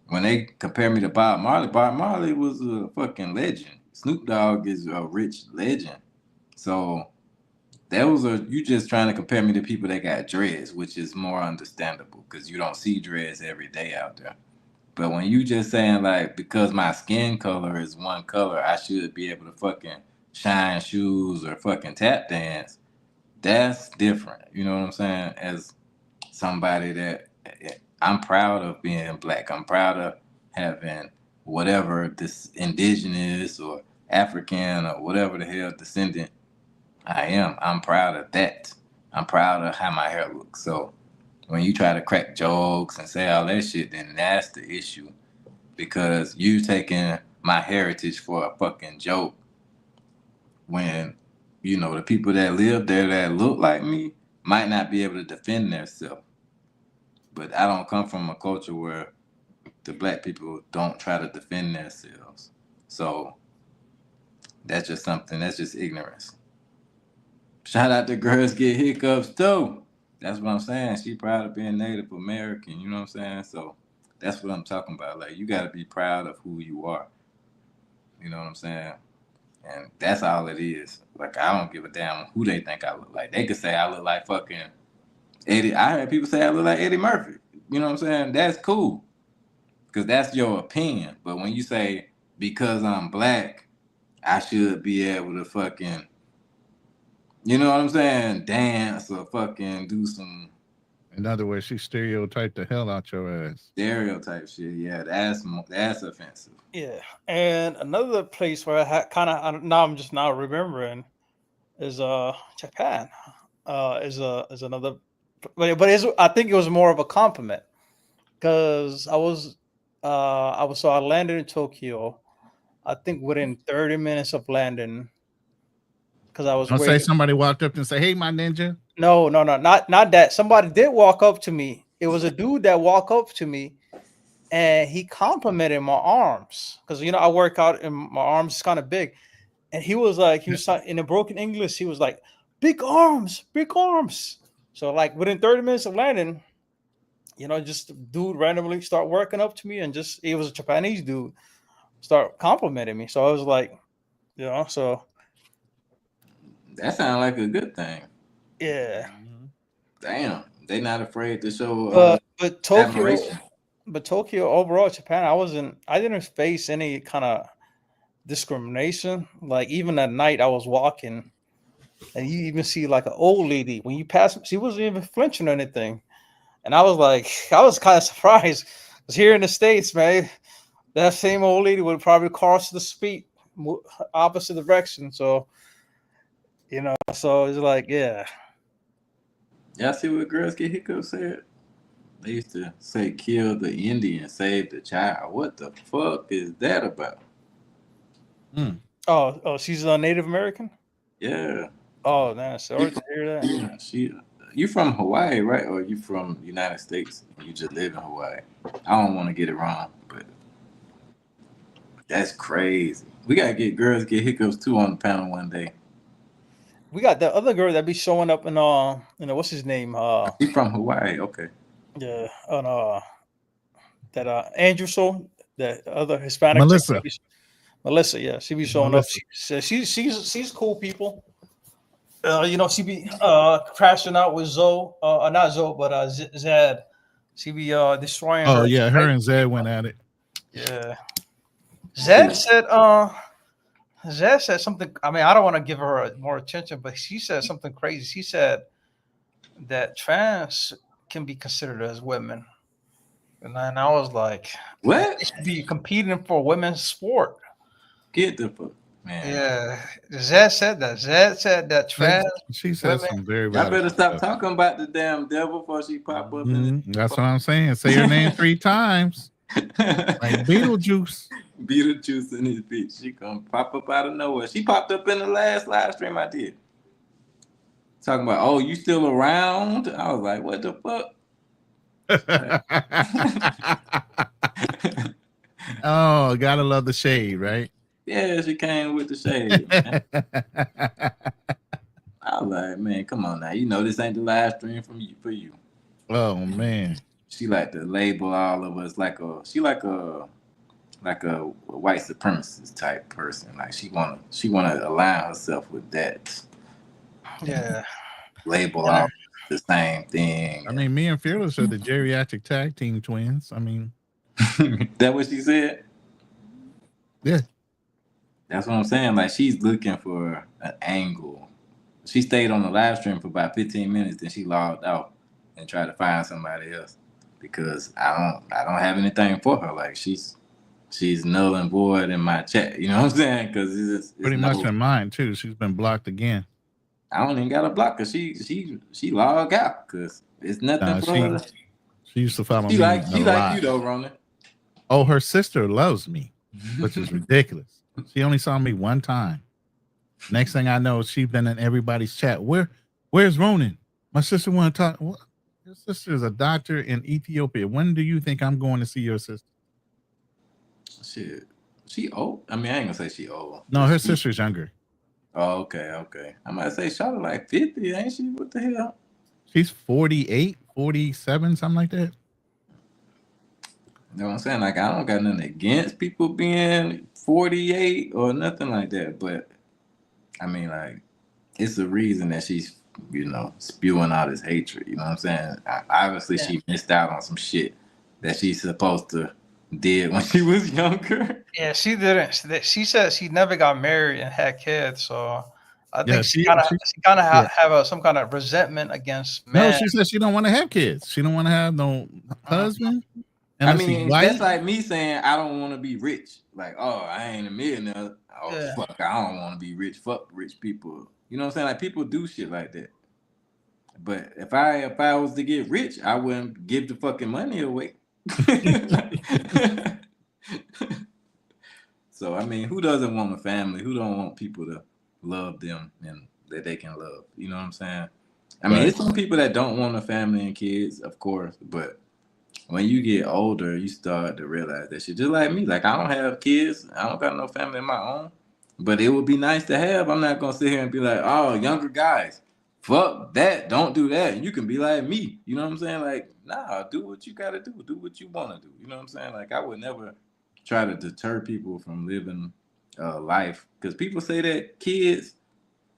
When they compare me to Bob Marley was a fucking legend. Snoop Dogg is a rich legend. So you just trying to compare me to people that got dreads, which is more understandable because you don't see dreads every day out there. But when you just saying like because my skin color is one color, I should be able to fucking shine shoes or fucking tap dance, that's different. You know what I'm saying? As somebody that I'm proud of being black. I'm proud of having whatever this indigenous or African or whatever the hell descendant I am. I'm proud of that. I'm proud of how my hair looks. So when you try to crack jokes and say all that shit, then that's the issue. Because you taking my heritage for a fucking joke when, you know, the people that live there that look like me might not be able to defend themselves. But I don't come from a culture where the black people don't try to defend themselves. So that's just something, that's just ignorance. Shout out to Girls Get Hiccups too. That's what I'm saying. She proud of being Native American, you know what I'm saying? So that's what I'm talking about. Like, you got to be proud of who you are. You know what I'm saying? And that's all it is. Like, I don't give a damn who they think I look like. They could say I look like fucking Eddie. I heard people say I look like Eddie Murphy. You know what I'm saying? That's cool. Because that's your opinion. But when you say, because I'm black, I should be able to fucking, you know what I'm saying, dance or fucking do some. In other words, she stereotyped the hell out your ass. Stereotype shit. Yeah, that's offensive. Yeah. And another place where I had kind of, now I'm just now remembering, is Japan. Is another, but I think it was more of a compliment because so I landed in Tokyo. I think within 30 minutes of landing, because I was Don't waiting. say somebody walked up and say, "Hey, my ninja." No, not that. Somebody did walk up to me. It was a dude that walked up to me, and he complimented my arms because I work out and my arms is kind of big, and he was in a broken English. He was like, "Big arms, big arms." So like within 30 minutes of landing, just a dude randomly start working up to me, and it was a Japanese dude start complimenting me. So I was like, so that sounds like a good thing. Yeah. Damn, they not afraid to show but Tokyo, admiration. But Tokyo overall, Japan, I didn't face any kind of discrimination. Like even at night, I was walking, and you even see like an old lady when you pass, she wasn't even flinching or anything, and I was kind of surprised because here in the States, man, that same old lady would probably cross the street opposite direction. So, so it's like, yeah. Y'all see what Girls Get Hiccups said? They used to say, kill the Indian, save the child. What the fuck is that about? Oh, she's a Native American? Yeah. Oh, man, sorry to hear that. You from Hawaii, right? Or you from the United States? You just live in Hawaii. I don't want to get it wrong, but that's crazy. We got to get Girls Get Hiccups too on the panel one day. We got the other girl that be showing up in what's his name? He's from Hawaii, okay. Yeah, on that Andrew show, that other Hispanic Melissa. Melissa, yeah, she be showing up. She's cool people. She be crashing out with Zoe, not Zoe, but Zed. She be destroying Oh her. yeah, her and Zed went at it. Yeah. Zed said something. I mean, I don't want to give her more attention, but she said something crazy. She said that trans can be considered as women. And then I was like, What? they should be competing for women's sport. Get the fuck, man. Yeah. Zed said that. Zed said that trans She said women. some very Y'all radical better stop stuff. talking about the damn devil before she pop up. That's what I'm saying. Say her name 3 times. Like Beetlejuice. Beetlejuice in his bitch. She gonna pop up out of nowhere. She popped up in the last live stream I did. Talking about, oh, you still around? I was like, what the fuck? Oh, gotta love the shade, right? Yeah, she came with the shade. Man. I was like, man, come on now. You know this ain't the live stream for you. Oh man. She like to label all of us like a white supremacist type person. Like she wanna align herself with that. Yeah. Label all the same thing. I mean, me and Fearless are the geriatric tag team twins. I mean, that what she said? Yeah. That's what I'm saying. Like she's looking for an angle. She stayed on the live stream for about 15 minutes, then she logged out and tried to find somebody else because I don't have anything for her. Like she's null and void in my chat. You know what I'm saying? Because it's pretty much in mine too. She's been blocked again. I don't even got to block her. She logged out because it's nothing for her. She used to follow me. She like you though, Ronan. Oh, her sister loves me, which is ridiculous. She only saw me one time. Next thing I know, she's been in everybody's chat. Where's Ronan? My sister want to talk. What? Your sister is a doctor in Ethiopia. When do you think I'm going to see your sister? Shit, she old. I mean, I ain't gonna say she old. No, her sister's younger. Oh, okay. I might say Charlotte like 50, ain't she? What the hell? She's 48, 47, something like that. You know what I'm saying? Like, I don't got nothing against people being 48 or nothing like that. But, I mean, like, it's a reason that she's, spewing all this hatred. You know what I'm saying? Obviously, she missed out on some shit that she's supposed to did when she was younger. Yeah, she didn't. She said she never got married and had kids. So I think she kind of have some kind of resentment against men. No, she said she don't want to have kids. She don't want to have no husband. I mean, that's like me saying I don't want to be rich. Like, oh, I ain't a millionaire. Oh, fuck, I don't want to be rich. Fuck rich people. You know what I'm saying? Like, people do shit like that. But if I was to get rich, I wouldn't give the fucking money away. So, I mean, who doesn't want a family? Who don't want people to love them and that they can love? You know what I'm saying? I mean, it's some people that don't want a family and kids, of course, but when you get older, you start to realize that shit. Just like me, like I don't have kids, I don't got no family of my own, but it would be nice to have. I'm not gonna sit here and be like, oh, younger guys, fuck that, don't do that. You can be like me, you know what I'm saying? Like, nah, do what you gotta do what you wanna do. You know what I'm saying? Like, I would never try to deter people from living life, because people say that kids.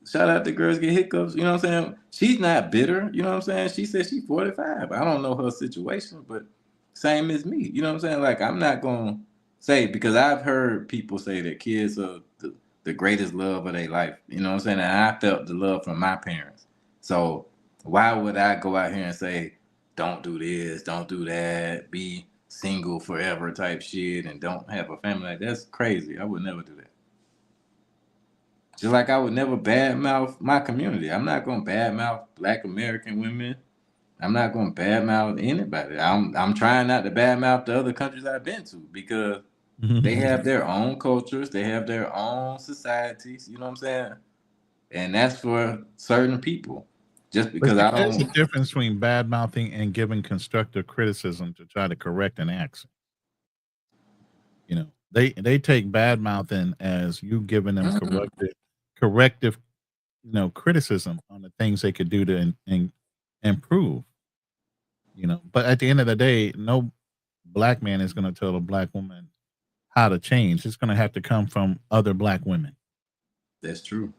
Shout out to Girls Get Hiccups. You know what I'm saying? She's not bitter. You know what I'm saying? She said she's 45. I don't know her situation, but same as me. You know what I'm saying? Like, I'm not going to say, because I've heard people say that kids are the greatest love of their life. You know what I'm saying? And I felt the love from my parents. So why would I go out here and say, don't do this, don't do that, be single forever type shit, and don't have a family? Like, that's crazy. I would never do that. Just like I would never badmouth my community. I'm not going to badmouth Black American women. I'm not going to badmouth anybody. I'm trying not to badmouth the other countries I've been to, because they have their own cultures. They have their own societies. You know what I'm saying? And that's for certain people. Just because I don't. There's a difference between badmouthing and giving constructive criticism to try to correct an accent. You know, they take badmouthing as you giving them corrective, criticism on the things they could do to improve. But at the end of the day, no Black man is going to tell a Black woman how to change. It's going to have to come from other Black women. That's true.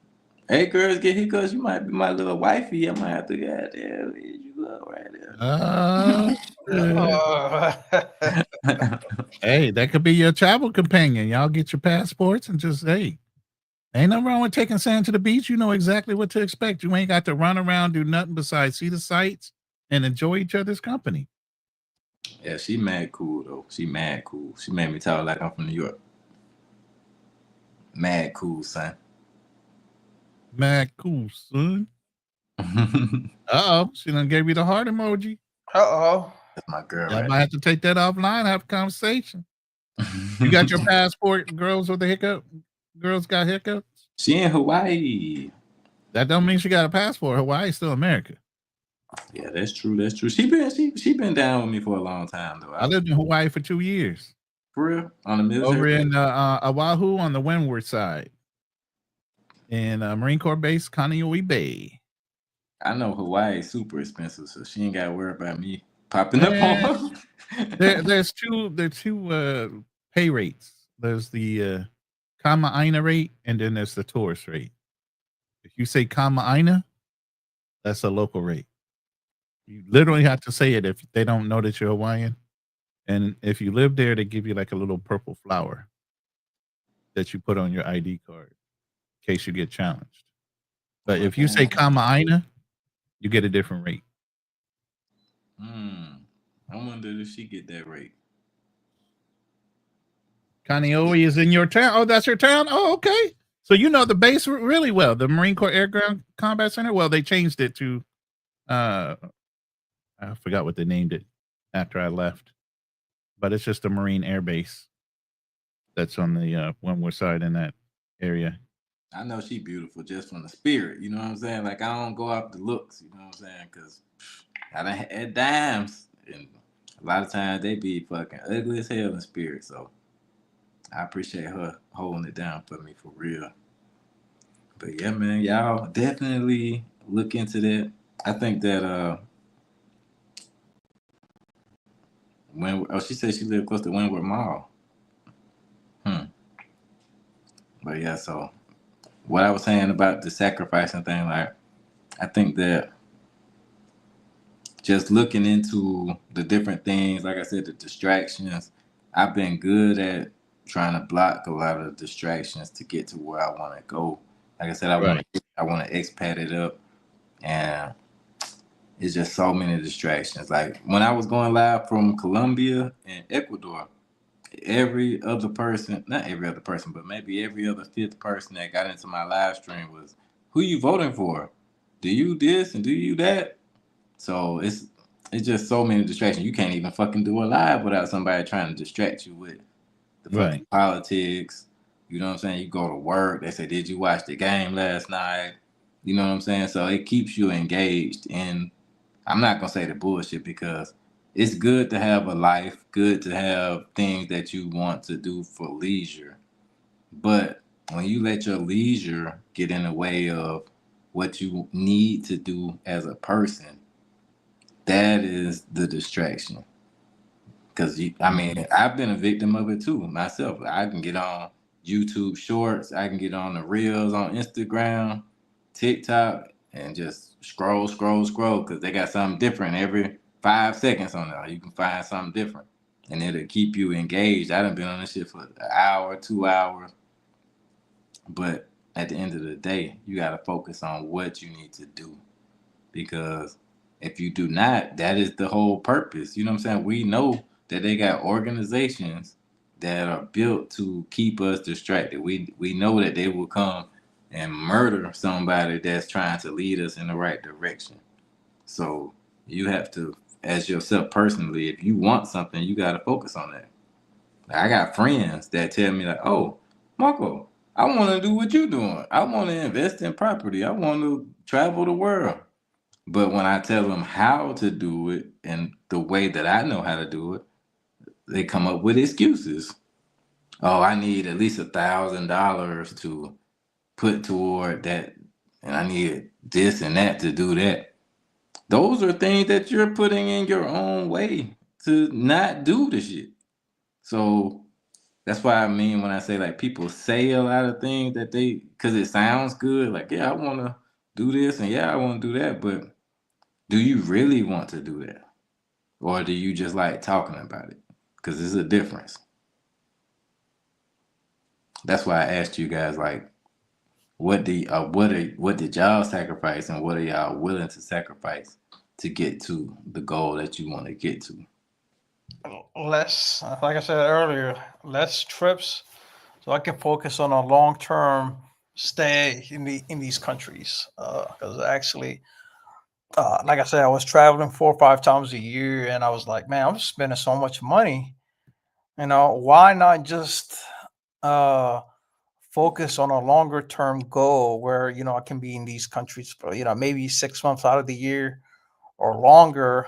Hey, Girls Get Hiccups, you might be my little wifey. I might have to get there. You look right there. Hey, that could be your travel companion. Y'all get your passports and just, hey, ain't nothing wrong with taking Sam to the beach. You know exactly what to expect. You ain't got to run around, do nothing besides see the sights and enjoy each other's company. Yeah, she mad cool though. She mad cool. She made me talk like I'm from New York. Mad cool, son. Mad cool, son. Uh-oh, she done gave you the heart emoji. Uh-oh. That's my girl. Y'all Right might have to take that offline, have a conversation. You got your passport, girls with the hiccup? Girls got hiccups? She in Hawaii. That don't mean she got a passport. Hawaii's still America. Yeah, that's true. That's true. She been down with me for a long time though. I lived in Hawaii for 2 years. For real? On the military? Over in Oahu on the windward side. In Marine Corps Base, Kaneohe Bay. I know Hawaii is super expensive, so she ain't got to worry about me popping up on her. There's two pay rates. There's the Kama Aina rate, and then there's the tourist rate. If you say Kama Aina, that's a local rate. You literally have to say it if they don't know that you're Hawaiian. And if you live there, they give you like a little purple flower that you put on your ID card in case you get challenged. But if you say Kama Aina, you get a different rate. I wonder if she get that rate. Kaneohe is in your town. Oh, that's your town? Oh, okay. So you know the base really well. The Marine Corps Air Ground Combat Center. Well, they changed it to I forgot what they named it after I left. But it's just a Marine Air Base that's on the windward side in that area. I know she beautiful just from the spirit. You know what I'm saying? Like, I don't go off the looks. You know what I'm saying? Because I done had dimes. And a lot of times they be fucking ugly as hell in spirit. So I appreciate her holding it down for me for real. But yeah, man, y'all definitely look into that. I think that she said she lived close to Windward Mall. But yeah, so what I was saying about the sacrificing thing, like, I think that just looking into the different things, like I said, the distractions, I've been good at trying to block a lot of the distractions to get to where I want to go. Like I said, I want to expat it up, and it's just so many distractions. Like when I was going live from Colombia and Ecuador, every other person, not every other person, but maybe every other fifth person that got into my live stream was, who you voting for? Do you this and do you that? So it's just so many distractions. You can't even fucking do a live without somebody trying to distract you with the fucking politics. You know what I'm saying? You go to work, they say, did you watch the game last night? You know what I'm saying? So it keeps you engaged. And I'm not gonna say the bullshit, because it's good to have a life, good to have things that you want to do for leisure. But when you let your leisure get in the way of what you need to do as a person, that is the distraction. Because, I mean, I've been a victim of it too myself. I can get on YouTube Shorts, I can get on the Reels on Instagram, TikTok, and just scroll, because they got something different every 5 seconds on there. You can find something different, and it'll keep you engaged. I done been on this shit for an hour, 2 hours. But at the end of the day, you got to focus on what you need to do, because if you do not, that is the whole purpose. You know what I'm saying? We know that they got organizations that are built to keep us distracted. We know that they will come and murder somebody that's trying to lead us in the right direction. So you have to, as yourself personally, if you want something, you got to focus on that. I got friends that tell me like, oh, Marco, I want to do what you're doing. I want to invest in property. I want to travel the world. But when I tell them how to do it and the way that I know how to do it, they come up with excuses. Oh, I need at least $1,000 to put toward that, and I need this and that to do that. Those are things that you're putting in your own way to not do the shit. So that's why I mean when I say, like, people say a lot of things that because it sounds good, like, yeah, I want to do this and yeah, I want to do that, but Do you really want to do that? Or do you just like talking about it? Because there's a difference. That's why I asked you guys, like, what did y'all sacrifice, and what are y'all willing to sacrifice to get to the goal that you want to get to? Less, like I said earlier, less trips, so I can focus on a long term stay in these countries. Because actually, like I said, I was traveling 4 or 5 times a year, and I was like, man, I'm spending so much money. You know, why not just uh, focus on a longer term goal where I can be in these countries for maybe 6 months out of the year or longer,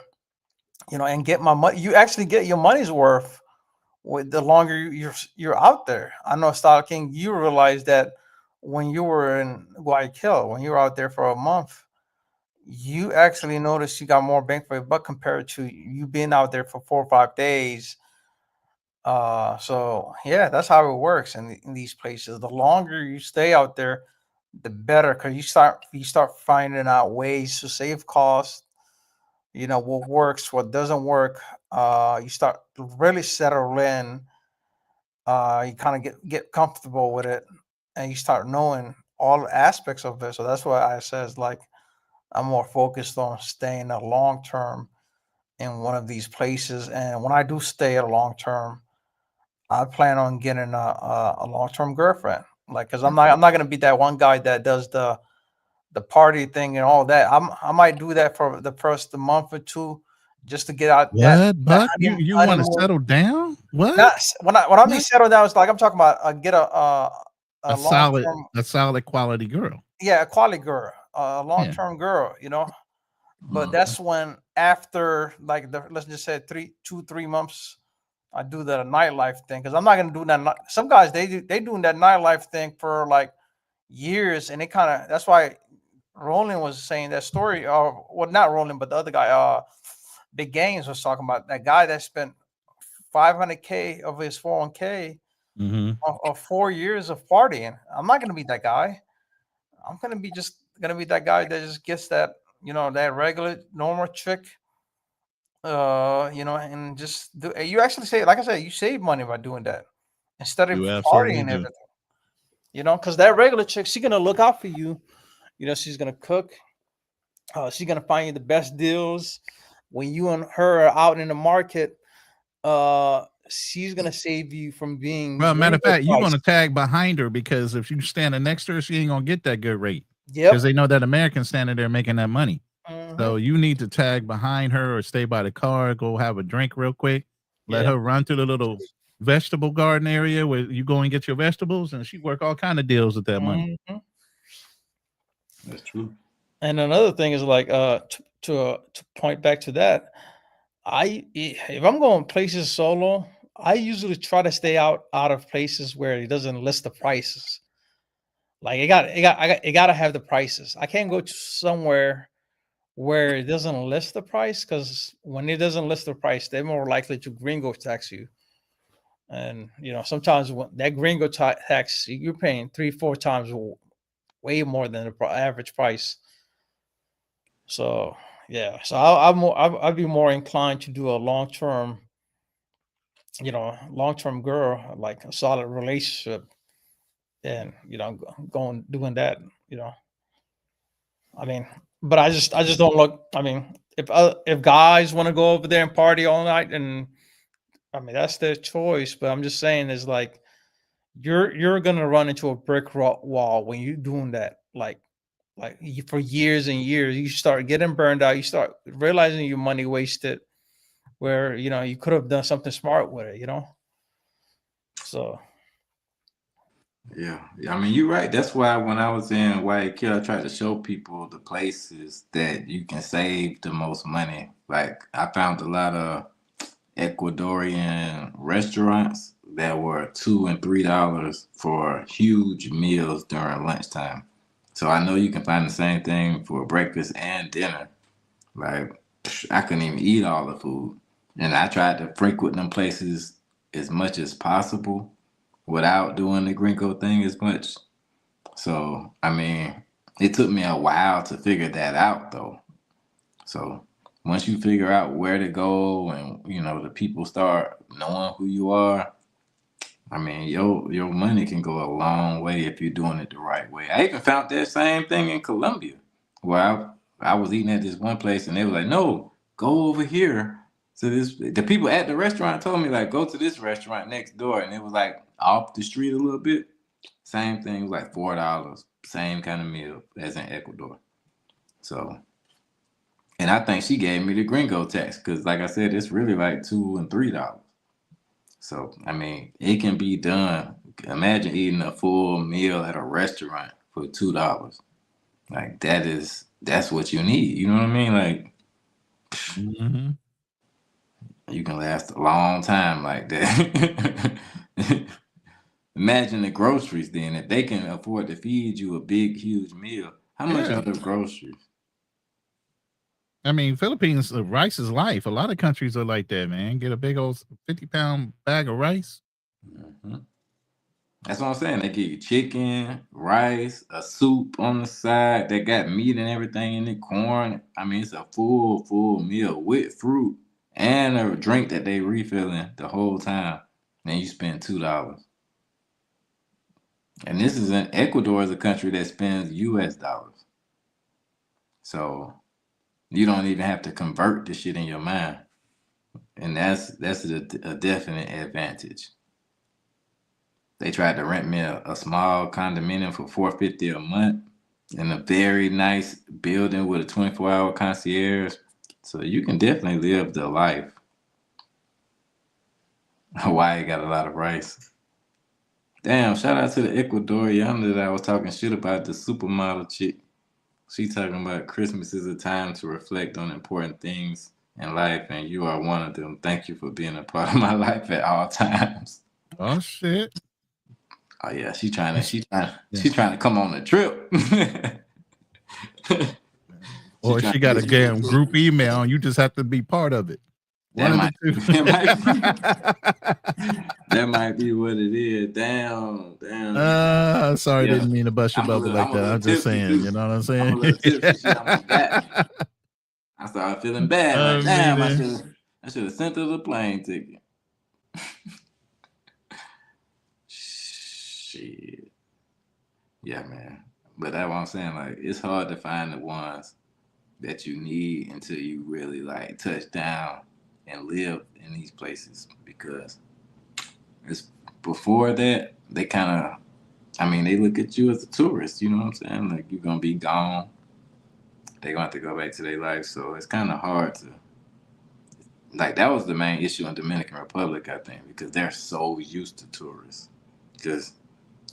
and get my money. You actually get your money's worth with the longer you're out there. I know, Style King, you realize that when you were in Guayaquil, when you were out there for a month, you actually noticed you got more bang for your buck compared to you being out there for 4 or 5 days. So yeah, that's how it works in these places. The longer you stay out there, the better, because you start finding out ways to save costs. What works, what doesn't work. You start to really settle in. You kind of get comfortable with it, and you start knowing all aspects of it. So that's why I says, like, I'm more focused on staying a long term in one of these places. And when I do stay a long term, I plan on getting a long term girlfriend. Like, cause I'm not gonna be that one guy that does the party thing and all that. I might do that for the first month or two, just to get out What, that Buck? You want to honeymoon. settle down? What? Not when I mean What? settle down, it's like I'm talking about get a A long solid, term, a solid quality girl. yeah, a quality girl, a long Yeah. term girl. But Mm. that's when, after like let's just say 3 months, I do the nightlife thing, because I'm not gonna do that. Some guys, they doing that nightlife thing for like years, and that's why Roland was saying that story. Or well, not Roland, but the other guy, Big Games, was talking about that guy that spent 500K of his 401K Mm-hmm. of 4 years of partying. I'm not gonna be that guy. I'm gonna be that guy that just gets that regular normal chick, and just do. You actually say, like I said, you save money by doing that instead of You partying absolutely and do. everything. Because that regular chick, she's gonna look out for you. She's gonna cook. She's gonna find you the best deals when you and her are out in the market. She's gonna save you from being Well, matter of gringo fact, you're going to priced. tag behind her, because if you standing next to her, she ain't going to get that good rate, because Yep. they know that American's standing there making that money. Hmm. So you need to tag behind her or stay by the car, go have a drink real quick, let Yeah. her run to the little vegetable garden area where you go and get your vegetables, and she work all kind of deals with that money. Hmm. That's true. And another thing is, like, to point back to that, if I'm going places solo, I usually try to stay out of places where it doesn't list the prices. Like, it got to have the prices. I can't go to somewhere where it doesn't list the price, because when it doesn't list the price, they're more likely to gringo tax you. And sometimes when that gringo tax, you're paying 3 4 times way more than the average price. So yeah, so I'd be more inclined to do a long term girl, like a solid relationship, and going doing that. You know, I mean, but I just don't look. I mean, if guys want to go over there and party all night, and I mean that's their choice. But I'm just saying, is like you're gonna run into a brick wall when you're doing that. For years and years, you start getting burned out. You start realizing your money wasted, where you could have done something smart with it. So Yeah, I mean, you're right. That's why when I was in Guayaquil, I tried to show people the places that you can save the most money. Like, I found a lot of Ecuadorian restaurants that were $2 and $3 for huge meals during lunchtime. So I know you can find the same thing for breakfast and dinner. Like, I couldn't even eat all the food. And I tried to frequent them places as much as possible without doing the gringo thing as much. So, I mean, it took me a while to figure that out though. So once you figure out where to go and the people start knowing who you are, I mean, your money can go a long way if you're doing it the right way. I even found that same thing in Colombia, where I was eating at this one place and they were like, "No, go over here." So the people at the restaurant told me like, "Go to this restaurant next door," and it was like off the street a little bit. Same thing, like $4, same kind of meal as in Ecuador. So, and I think she gave me the gringo tax because, like I said, it's really like $2 and $3. So, I mean, it can be done. Imagine eating a full meal at a restaurant for $2. Like that's what you need. You know what I mean? Like you can last a long time like that. Imagine the groceries then. If they can afford to feed you a big, huge meal, how much are the groceries? I mean, Philippines, rice is life. A lot of countries are like that, man. Get a big old 50-pound bag of rice. Mm-hmm. That's what I'm saying. They give you chicken, rice, a soup on the side. They got meat and everything in it, corn. I mean, it's a full meal with fruit and a drink that they refilling the whole time. Then you spend $2. And this is in Ecuador, is a country that spends US dollars. So you don't even have to convert the shit in your mind. And that's a definite advantage. They tried to rent me a small condominium for $450 a month in a very nice building with a 24-hour concierge. So you can definitely live the life. Hawaii got a lot of rice. Damn, shout out to the Ecuadorian that I was talking shit about, the supermodel chick. She talking about Christmas is a time to reflect on important things in life, and you are one of them. Thank you for being a part of my life at all times. Oh shit. Oh yeah, she trying to come on the trip. Or she got a damn group email and you just have to be part of it. That might be what it is. Damn. Sorry, yeah. Didn't mean to bust your bubble like that. I'm just saying, you know what I'm saying? I'm a little tipsy. I started feeling bad. Like, damn, I should have sent her the plane ticket. Shit. Yeah, man. But that's what I'm saying. Like, it's hard to find the ones that you need until you really like touch down and live in these places, because it's before that they kind of, I mean, they look at you as a tourist, you know what I'm saying? Like, you're gonna be gone, they're gonna have to go back to their life. So it's kind of hard to, like, that was the main issue in Dominican Republic, I think, because they're so used to tourists. Because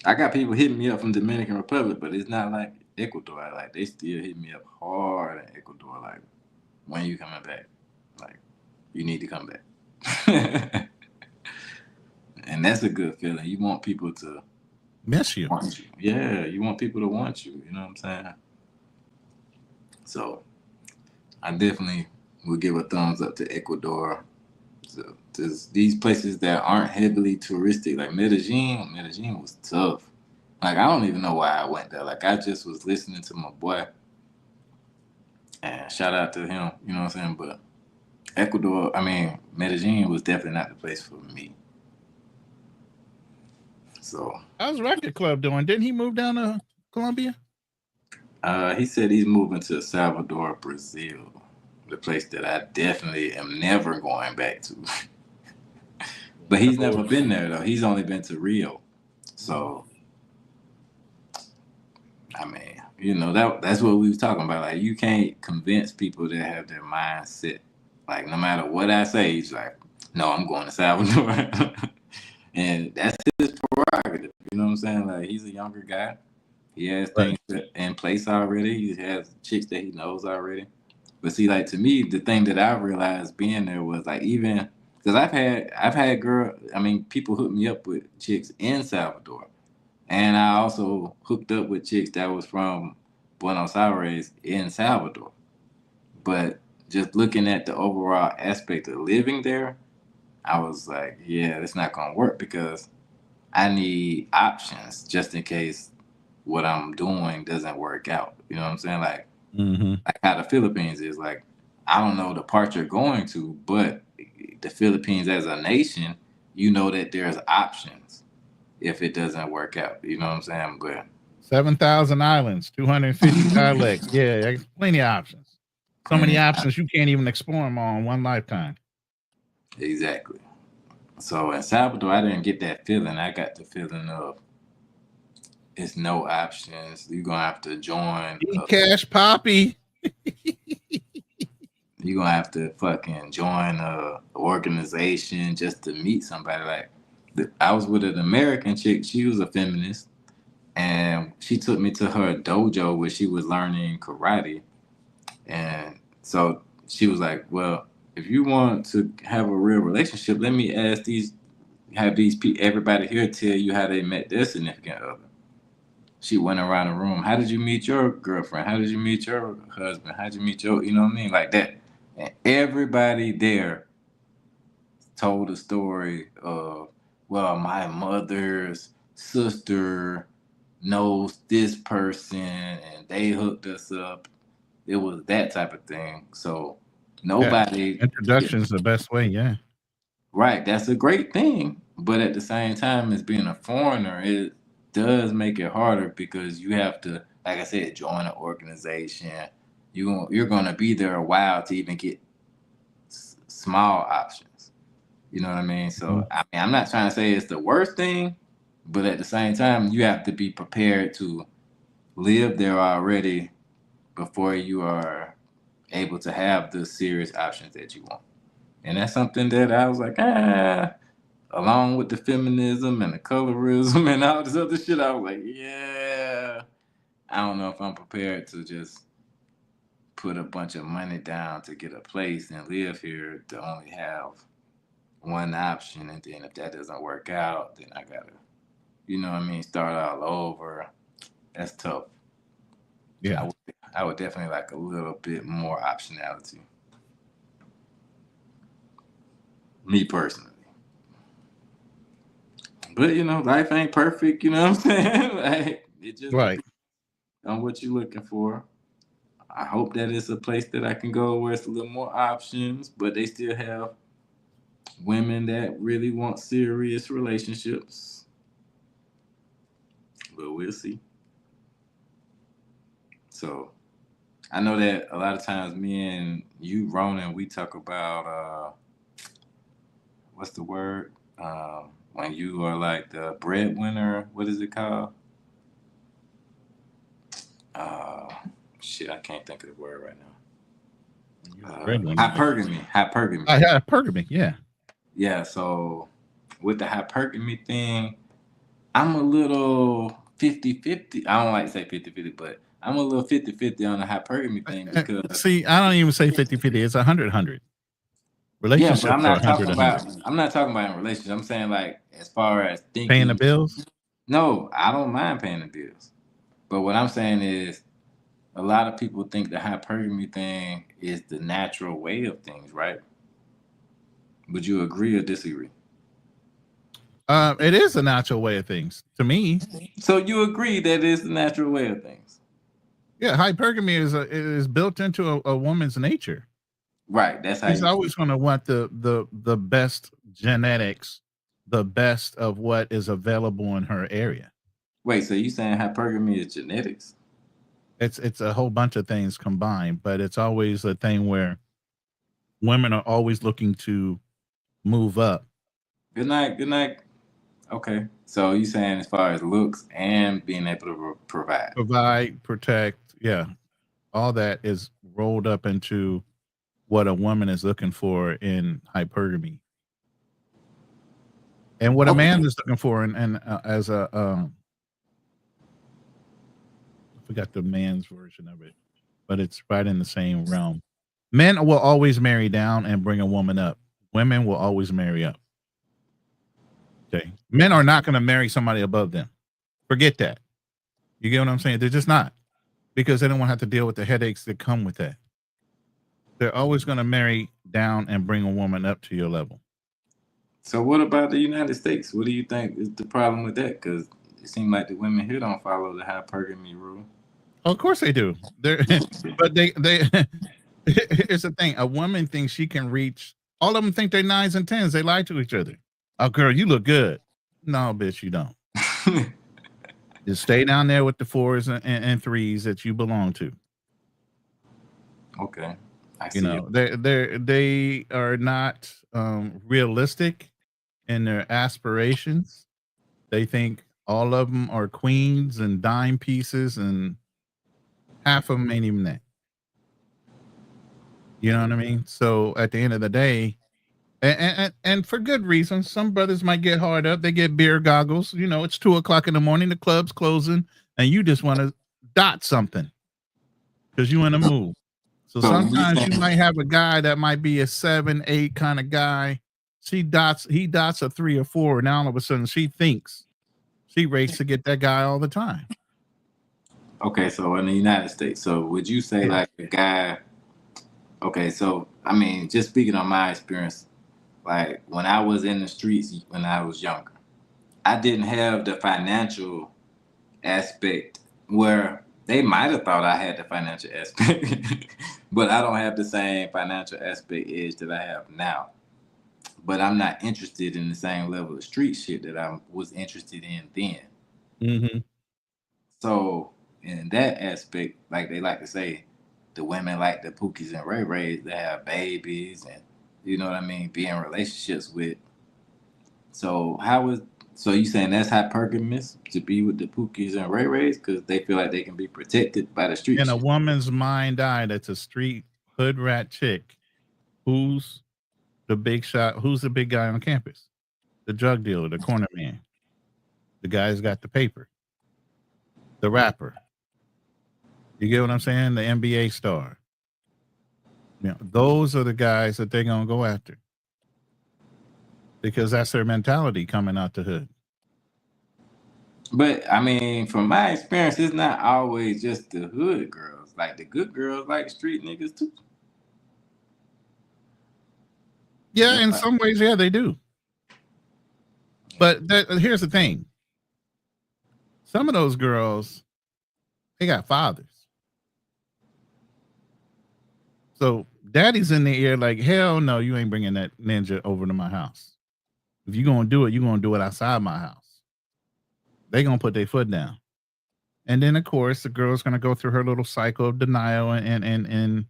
I got people hitting me up from Dominican Republic, but it's not like Ecuador. Like, they still hit me up hard in Ecuador, like, when you coming back? Like, you need to come back. And that's a good feeling. You want people to miss you. Want you. Yeah, you want people to want you. You know what I'm saying? So I definitely would give a thumbs up to Ecuador. So these places that aren't heavily touristic, like Medellin was tough. Like, I don't even know why I went there. Like, I just was listening to my boy. And shout out to him, you know what I'm saying? But Medellin was definitely not the place for me. So how's Record Club doing? Didn't he move down to Colombia? He said he's moving to Salvador, Brazil, the place that I definitely am never going back to. But he's never been there though. He's only been to Rio. So I mean, you know, that's what we was talking about. Like, you can't convince people that have their mindset. Like, no matter what I say, he's like, no, I'm going to Salvador. And that's his prerogative. You know what I'm saying? Like, he's a younger guy. He has things in place already. He has chicks that he knows already. But see, like, to me, the thing that I realized being there was, like, even because I've had people hook me up with chicks in Salvador. And I also hooked up with chicks that was from Buenos Aires in Salvador. But just looking at the overall aspect of living there, I was like, yeah, it's not going to work, because I need options just in case what I'm doing doesn't work out. You know what I'm saying? Like, like how the Philippines is. Like, I don't know the part you're going to, but the Philippines as a nation, you know that there's options if it doesn't work out. You know what I'm saying? But 7,000 islands, 250 dialects. Yeah, there's plenty of options. So many options you can't even explore them all in one lifetime. Exactly. So in Salvador, I didn't get that feeling. I got the feeling of it's no options. You're gonna have to join. Cash Poppy. You're gonna have to fucking join a organization just to meet somebody. Like I was with an American chick. She was a feminist, and she took me to her dojo where she was learning karate. And so she was like, "Well, if you want to have a real relationship, let me have these people, everybody here tell you how they met their significant other." She went around the room. How did you meet your girlfriend? How did you meet your husband? How did you meet your, you know what I mean? Like that. And everybody there told a story of, well, my mother's sister knows this person and they hooked us up. It was that type of thing. So nobody. Yeah. Introduction is the best way. Yeah. Right. That's a great thing. But at the same time, as being a foreigner, it does make it harder because you have to, like I said, join an organization. You're going to be there a while to even get small options. You know what I mean? So, I mean, I'm not trying to say it's the worst thing, but at the same time, you have to be prepared to live there already before you are able to have the serious options that you want. And that's something that I was like, along with the feminism and the colorism and all this other shit, I was like, yeah, I don't know if I'm prepared to just put a bunch of money down to get a place and live here to only have one option. And then if that doesn't work out, then I gotta, you know what I mean, start all over. That's tough. Yeah. I would definitely like a little bit more optionality. Me personally. But you know, life ain't perfect, you know what I'm saying? Like it just right on what you're looking for. I hope that it's a place that I can go where it's a little more options, but they still have women that really want serious relationships. But we'll see. So I know that a lot of times me and you, Ronan, we talk about what's the word? When you are like the breadwinner, what is it called? Shit, I can't think of the word right now. Hypergamy. Hypergamy, yeah. Yeah, so with the hypergamy thing, I'm a little 50-50. I don't like to say 50-50, but I'm a little 50-50 on the hypergamy thing because see, I don't even say 50-50. It's 100-100. Relationships yeah, but I'm not talking about. 100. I'm not talking about in relationships. I'm saying like as far as thinking, paying the bills. No, I don't mind paying the bills, but what I'm saying is, a lot of people think the hypergamy thing is the natural way of things, right? Would you agree or disagree? It is a natural way of things to me. So you agree that it's the natural way of things? Yeah, hypergamy is built into a woman's nature. Right. That's how she's always going to want the best genetics, the best of what is available in her area. Wait, so you saying hypergamy is genetics? It's a whole bunch of things combined, but it's always a thing where women are always looking to move up. Good night. Good night. Okay. So you saying as far as looks and being able to provide, protect, yeah, all that is rolled up into what a woman is looking for in hypergamy, and what a man is looking for, and as a I forgot the man's version of it, but it's right in the same realm. Men will always marry down and bring a woman up. Women will always marry up. Okay, men are not going to marry somebody above them. Forget that. You get what I'm saying? They're just not, because they don't want to have to deal with the headaches that come with that. They're always going to marry down and bring a woman up to your level. So what about the United States? What do you think is the problem with that? Because it seems like the women here don't follow the hypergamy rule. Oh, of course they do. But they Here's the thing: a woman thinks she can reach. All of them think they're 9s and 10s. They lie to each other. Oh, girl, you look good. No, bitch, you don't. Just stay down there with the 4s and 3s that you belong to. Okay. You know, they are not realistic in their aspirations. They think all of them are queens and dime pieces, and half of them ain't even that. You know what I mean? So at the end of the day, and for good reason, some brothers might get hard up. They get beer goggles. You know, it's 2:00 in the morning, the club's closing, and you just want to dot something because you in a mood. So sometimes you might have a guy that might be a 7, 8 kind of guy. He dots a 3 or 4, and now all of a sudden she thinks she races to get that guy all the time. Okay, so in the United States, so would you say like a guy? Okay, so I mean, just speaking on my experience, like when I was in the streets when I was younger, I didn't have the financial aspect where they might have thought I had the financial aspect, but I don't have the same financial aspect edge that I have now. But I'm not interested in the same level of street shit that I was interested in then. Mm-hmm. So in that aspect, like they like to say, the women like the Pookies and Ray Rays that have babies and you know what I mean, be in relationships with. So so you saying that's hypergamous to be with the Pookies and Ray Rays because they feel like they can be protected by the street. In a shit. woman's mind eye, that's a street hood rat chick. Who's the big shot? Who's the big guy on campus? The drug dealer, the corner man. The guy's got the paper. The rapper. You get what I'm saying? The NBA star. You know, those are the guys that they're gonna go after because that's their mentality coming out the hood. But I mean, from my experience, it's not always just the hood girls. Like the good girls like street niggas too. Yeah, in some ways, yeah, they do. But here's the thing. Some of those girls, they got fathers. So daddy's in the ear like, hell no, you ain't bringing that ninja over to my house. If you're going to do it, you're going to do it outside my house. They're going to put their foot down. And then, of course, the girl's going to go through her little cycle of denial and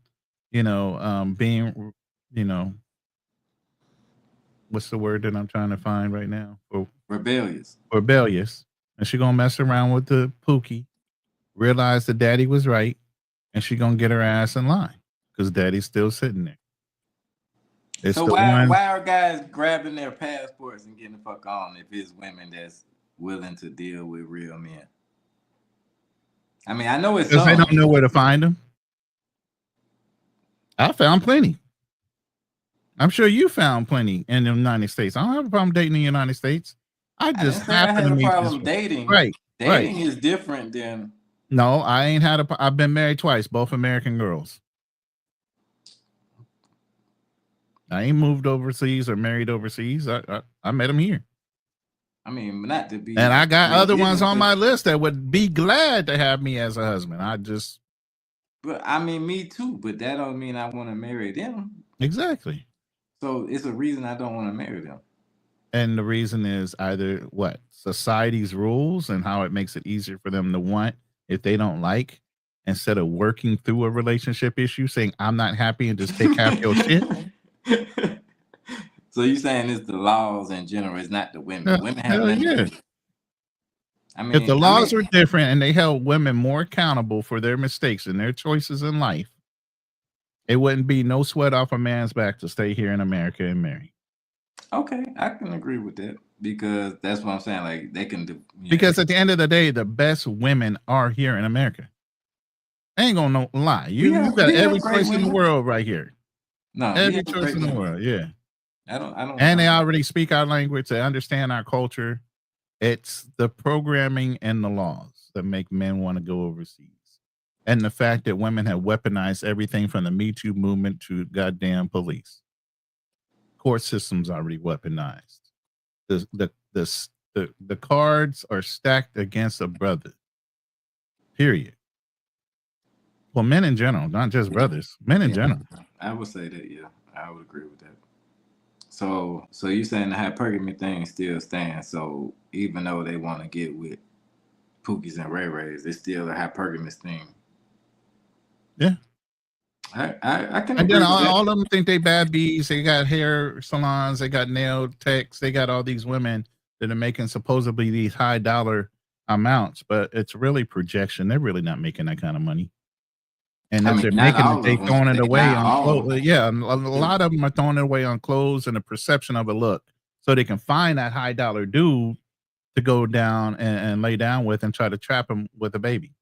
you know, being, you know, what's the word that I'm trying to find right now? Rebellious. Rebellious. And she's going to mess around with the Pookie, realize that daddy was right, and she's going to get her ass in line because daddy's still sitting there. It's so why are guys grabbing their passports and getting the fuck on if it's women that's willing to deal with real men? I mean, I know it's because they don't know where to find them. I found plenty. I'm sure you found plenty in the United States. I don't have a problem dating in the United States. I just happen to meet a problem dating. Right. Dating is different than. No, I ain't had I've been married twice, both American girls. I ain't moved overseas or married overseas. I met them here. I mean, not to be. And I got other ones on my list that would be glad to have me as a husband. But I mean, me too. But that don't mean I want to marry them. Exactly. So it's a reason I don't want to marry them. And the reason is either what? Society's rules and how it makes it easier for them to want if they don't like, instead of working through a relationship issue, saying, I'm not happy and just take half your shit. So you're saying it's the laws in general, it's not the women. Women have I mean, if the laws were different and they held women more accountable for their mistakes and their choices in life, it wouldn't be no sweat off a man's back to stay here in America and marry. Okay, I can agree with that because that's what I'm saying. Like they can do. Because at the end of the day, the best women are here in America. I ain't gonna lie. You got every choice in the world right here. No, every choice in the world. Yeah. I don't. And they already speak our language. They understand our culture. It's the programming and the laws that make men want to go overseas. And the fact that women have weaponized everything from the Me Too movement to goddamn police. Court systems already weaponized. The cards are stacked against a brother. Period. Well, men in general, not just brothers. Men in general. I would say that. Yeah, I would agree with that. So you saying the hypergamy thing still stands? So even though they want to get with Pookies and Ray Rays, it's still a hypergamous thing. Yeah. I can. And then agree with all that. of them think they bad bees. They got hair salons. They got nail techs. They got all these women that are making supposedly these high dollar amounts, but it's really projection. They're really not making that kind of money. And if they're making it, they throwing it away on clothes. Yeah, a lot of them are throwing it away on clothes and the perception of a look, so they can find that high dollar dude to go down and lay down with and try to trap him with a baby.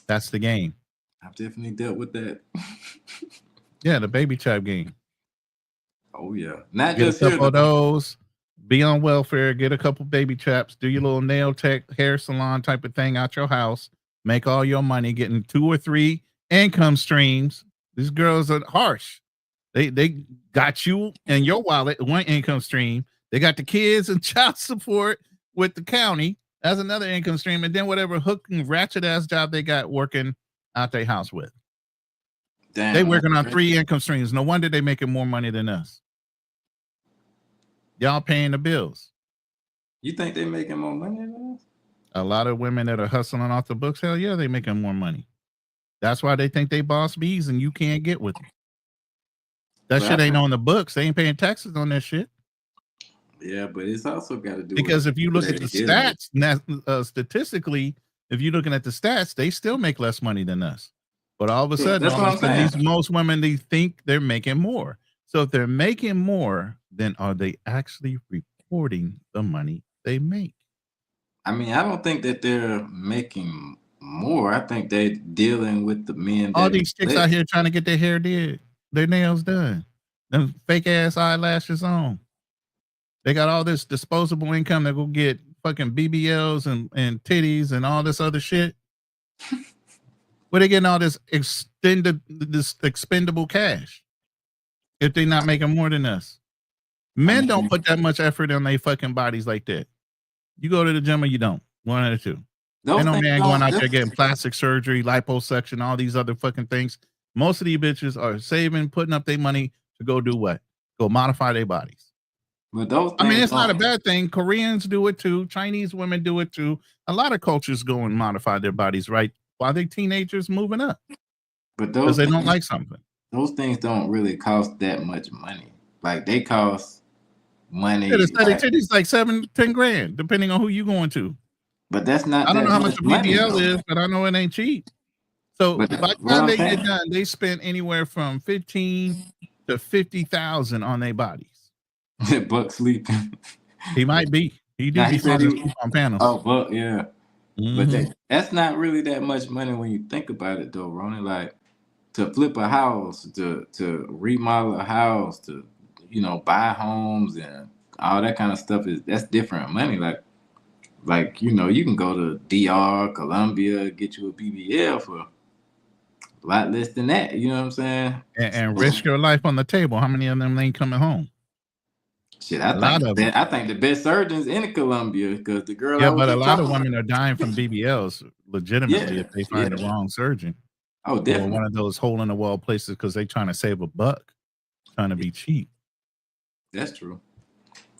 That's the game. I've definitely dealt with that. Yeah, the baby trap game. Oh yeah, not Get just a couple of those. Be on welfare. Get a couple baby traps. Do your little nail tech, hair salon type of thing out your house. Make all your money. Getting 2 or 3 income streams. These girls are harsh. They got you and your wallet, one income stream. They got the kids and child support with the county. That's another income stream. And then whatever hook and ratchet ass job they got working out their house with. Damn, they working on 3 income streams. No wonder they making more money than us. Y'all paying the bills. You think they making more money than us? A lot of women that are hustling off the books, hell yeah, they making more money. That's why they think they boss bees and you can't get with them. That shit ain't on the books. They ain't paying taxes on that shit. Yeah, but it's also got to do because with if you look at the stats, statistically, if you're looking at the stats, they still make less money than us. But all of a sudden, most women, they think they're making more. So if they're making more, then are they actually reporting the money they make? I mean, I don't think that they're making more. I think they're dealing with the men. All these chicks out here trying to get their hair did, their nails done, them fake ass eyelashes on. They got all this disposable income that go get fucking BBLs and titties and all this other shit. Where they getting all this expendable cash if they not making more than us? Men don't put that much effort on their fucking bodies like that. You go to the gym or you don't. One of the two. Ain't no man going out there getting plastic surgery, liposuction, all these other fucking things. Most of these bitches are saving, putting up their money to go do what? Go modify their bodies. But those I mean, it's not a bad thing. Koreans do it too. Chinese women do it too. A lot of cultures go and modify their bodies, right? While they're teenagers moving up. But because they don't like something. Those things don't really cost that much money. Like they cost money. Yeah, the titties like 7-10 grand, depending on who you going to. But that's not. I don't know how much a BBL is, but I know it ain't cheap. So by the time they get done, they spend anywhere from 15 to 50,000 on their bodies. Buck sleeping. He might be. He did be falling on panels. Oh, Buck, yeah. But that's not really that much money when you think about it, though, Ronnie. Like to flip a house, to remodel a house, to buy homes and all that kind of stuff that's different money. Like you can go to DR, Colombia, get you a BBL for a lot less than that. You know what I'm saying? And risk your life on the table. How many of them ain't coming home? Shit, I think the best surgeons in Colombia because the girl. Yeah, but a lot of women are dying from BBLs legitimately if they find the wrong surgeon. Oh, definitely. Or one of those hole in the wall places because they're trying to save a buck, trying to be cheap. That's true.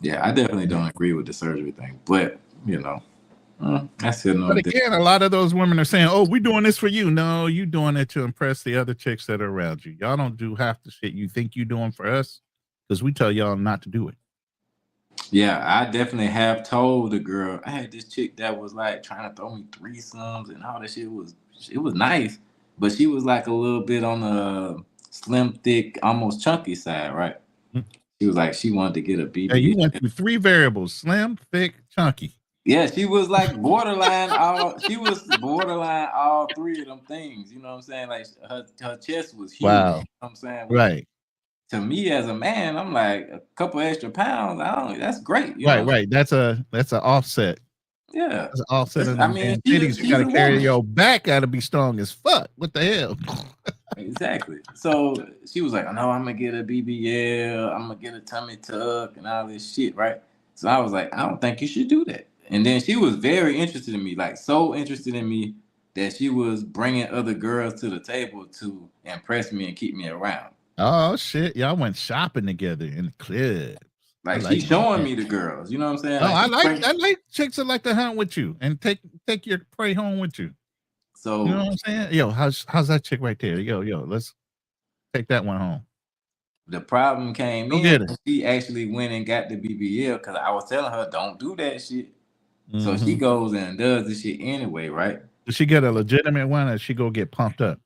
Yeah, I definitely don't agree with the surgery thing, but that's still no. But again, a lot of those women are saying, "Oh, we're doing this for you." No, you doing it to impress the other chicks that are around you. Y'all don't do half the shit you think you doing for us because we tell y'all not to do it. Yeah, I definitely have told the girl I had this chick that was like trying to throw me threesomes and all that shit. It was nice, but she was like a little bit on the slim, thick, almost chunky side, right? She was like she wanted to get a BBL. Yeah, you went through 3 variables: slim, thick, chunky. Yeah, she was like borderline all 3 of them things. You know what I'm saying? Like her chest was huge. Wow. You know what I'm saying? Right. To me as a man, I'm like a couple extra pounds. That's great. Right. That's an offset. Yeah. That's an offset. I mean, titties, you gotta carry your back, gotta be strong as fuck. What the hell? Exactly. So she was like, "No, I'm gonna get a BBL. I'm gonna get a tummy tuck and all this shit, right?" So I was like, "I don't think you should do that." And then she was very interested in me, like so interested in me that she was bringing other girls to the table to impress me and keep me around. Oh shit, y'all went shopping together in the club. Like, like she's showing me the girls, you know what I'm saying? Oh, Like, I like chicks that like to hunt with you and take your prey home with you. so You know what I'm saying? Yo, how's that chick right there? Yo, let's take that one home. the problem came Go get in. her. She actually went and got the BBL because I was telling her don't do that shit. So she Mhm. goes and does the shit anyway, right? Did she get a legitimate one, or she go get pumped up?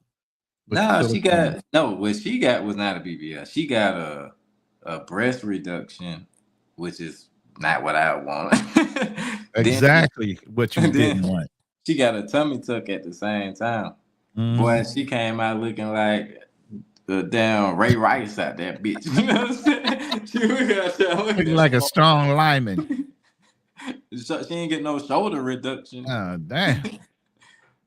with the Nah, she silicone? got no. What she got was not a BBL. She got a breast reduction, which is not what I want. exactly what you then didn't want. she got a tummy tuck at the same time. Mhm. Boy, she came out looking like the damn Ray Rice out that bitch. You know what I'm saying? She was out there Looking like a strong lineman. She ain't get no shoulder reduction. Oh damn!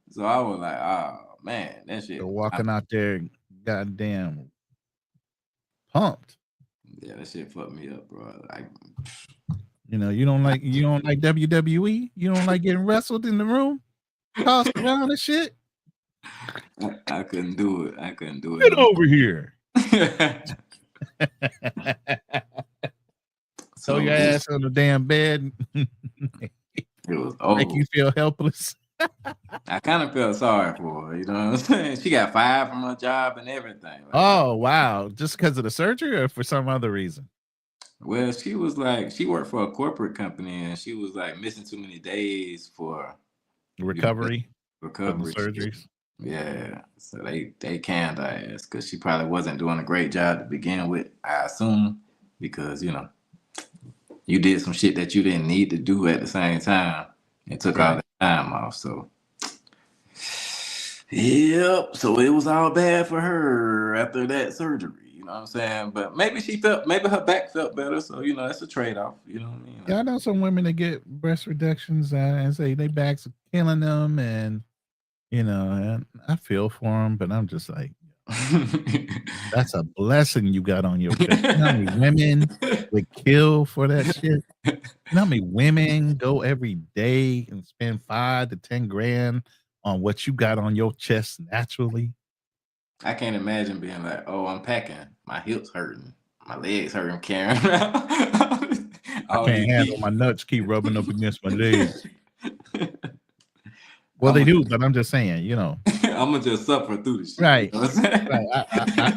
So I was like, oh man, that shit. You're walking out there, goddamn pumped. Yeah, that shit fucked me up, bro. Like, You know, you don't like WWE. You don't like getting wrestled in the room, tossed around and shit. I couldn't do it. I couldn't do it. Get over here. So Throw your ass on the damn bed. it was over. Make you feel helpless. I kind of felt sorry for her. You know what I'm saying? She got fired from her job and everything. Like, Oh wow! Just because of the surgery, or for some other reason? well, she was like, she worked for a corporate company, and she was like missing too many days for Recovery from the recovery. surgeries. Yeah, so they canned her ass because she probably wasn't doing a great job to begin with. I assume because you did some shit that you didn't need to do at the same time and took all that time off. So, yep. So it was all bad for her after that surgery. You know what I'm saying? But maybe maybe her back felt better. So, that's a trade off. You know what I mean? Yeah, I know some women that get breast reductions and say their backs are killing them, and and I feel for them, but I'm just like, that's a blessing you got on your chest. You know how many women would kill for that shit? You know how many women go every day and spend $5 to $10 grand on what you got on your chest naturally? I can't imagine being like, oh, I'm packing. My hips hurting. My legs hurting, carrying around. I can't handle my nuts keep rubbing up against my legs. Well, they do, but I'm just saying, I'm gonna just suffer through this shit. Right. You know what I'm saying?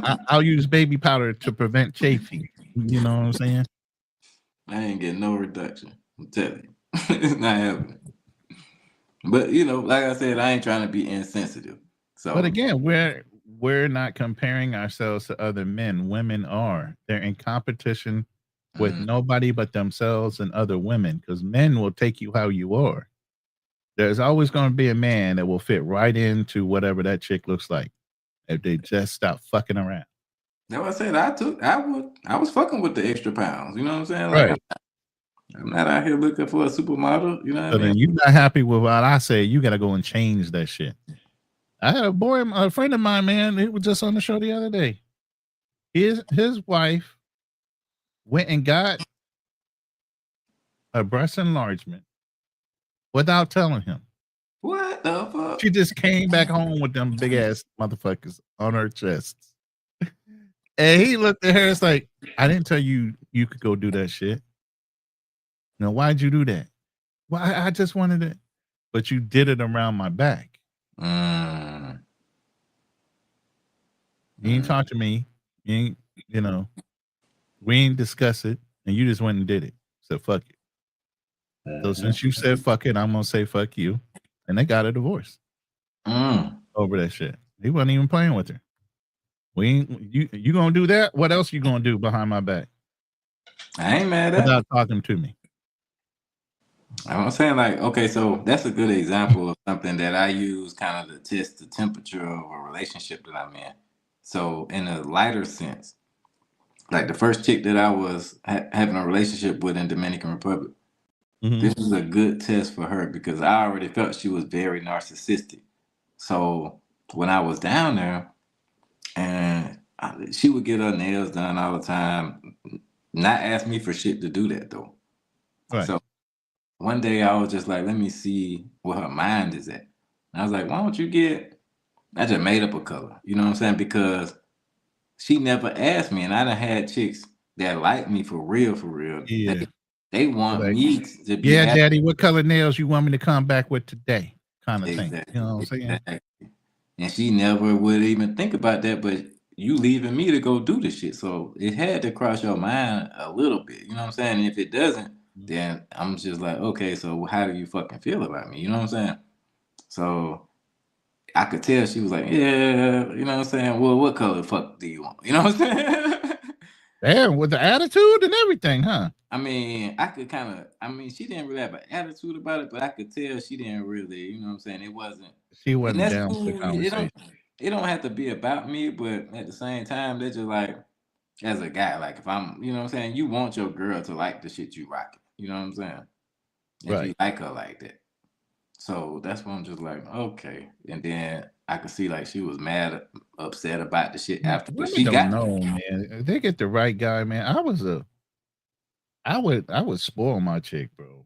Right. I'll use baby powder to prevent chafing. You know what I'm saying? I ain't getting no reduction. I'm telling you. It's not happening. But like I said, I ain't trying to be insensitive. So But again, we're not comparing ourselves to other men. Women are. They're in competition with nobody but themselves and other women, because men will take you how you are. There's always going to be a man that will fit right into whatever that chick looks like if they just stop fucking around. that's what I said. I was fucking with the extra pounds. You know what I'm saying? Right. Like, I'm not out here looking for a supermodel. You know what So I mean? then you're not happy with what I say. You got to go and change that shit. I had a friend of mine, man. He was just on the show the other day. His wife went and got a breast enlargement without telling him. What the fuck? She just came back home with them big ass motherfuckers on her chest. And he looked at her, it's like, I didn't tell you could go do that shit. Now, why'd you do that? Well, I just wanted it. But you did it around my back. You ain't talk to me. You ain't, we ain't discuss it. And you just went and did it. So fuck it. So since you said fuck it, I'm gonna say fuck you. And they got a divorce over that shit. He wasn't even playing with her. You gonna do that? What else you gonna do behind my back? I ain't mad at Without talking to me. I'm saying, like, okay, so that's a good example of something that I use kind of to test the temperature of a relationship that I'm in. So in a lighter sense, like the first chick that I was having a relationship with in Dominican Republic, this was a good test for her because I already felt she was very narcissistic. So when I was down there, and she would get her nails done all the time, not ask me for shit to do that though. Right. So one day I was just like, let me see where her mind is at. I was like, why don't you get? I just made up a color. You know what I'm saying? Because she never asked me, and I done had chicks that like me for real, for real. Yeah. They want Like, me to be. Yeah, daddy, what color nails you want me to come back with today? Kind of thing. Exactly. You know what I'm saying? Exactly. And she never would even think about that, but you leaving me to go do the shit. So it had to cross your mind a little bit. You know what I'm saying? And if it doesn't, then I'm just like, okay, so how do you fucking feel about me? You know what I'm saying? So I could tell she was like, yeah, you know what I'm saying? Well, what color fuck do you want? You know what I'm saying? Damn, with the attitude and everything, huh? I mean, I could kind of, she didn't really have an attitude about it, but I could tell she didn't really, you know what I'm saying? It wasn't. She And wasn't that's down with the cool. conversation. It don't have to be about me, but at the same time, they're just like, as a guy, like if I'm, you know what I'm saying, you want your girl to like the shit you rocking. You know what I'm saying? If Right. you like her like that. So that's why I'm just like, okay. And then I could see like she was mad, upset about the shit after. But she don't know, man. If they get the right guy, man. I would spoil my chick, bro.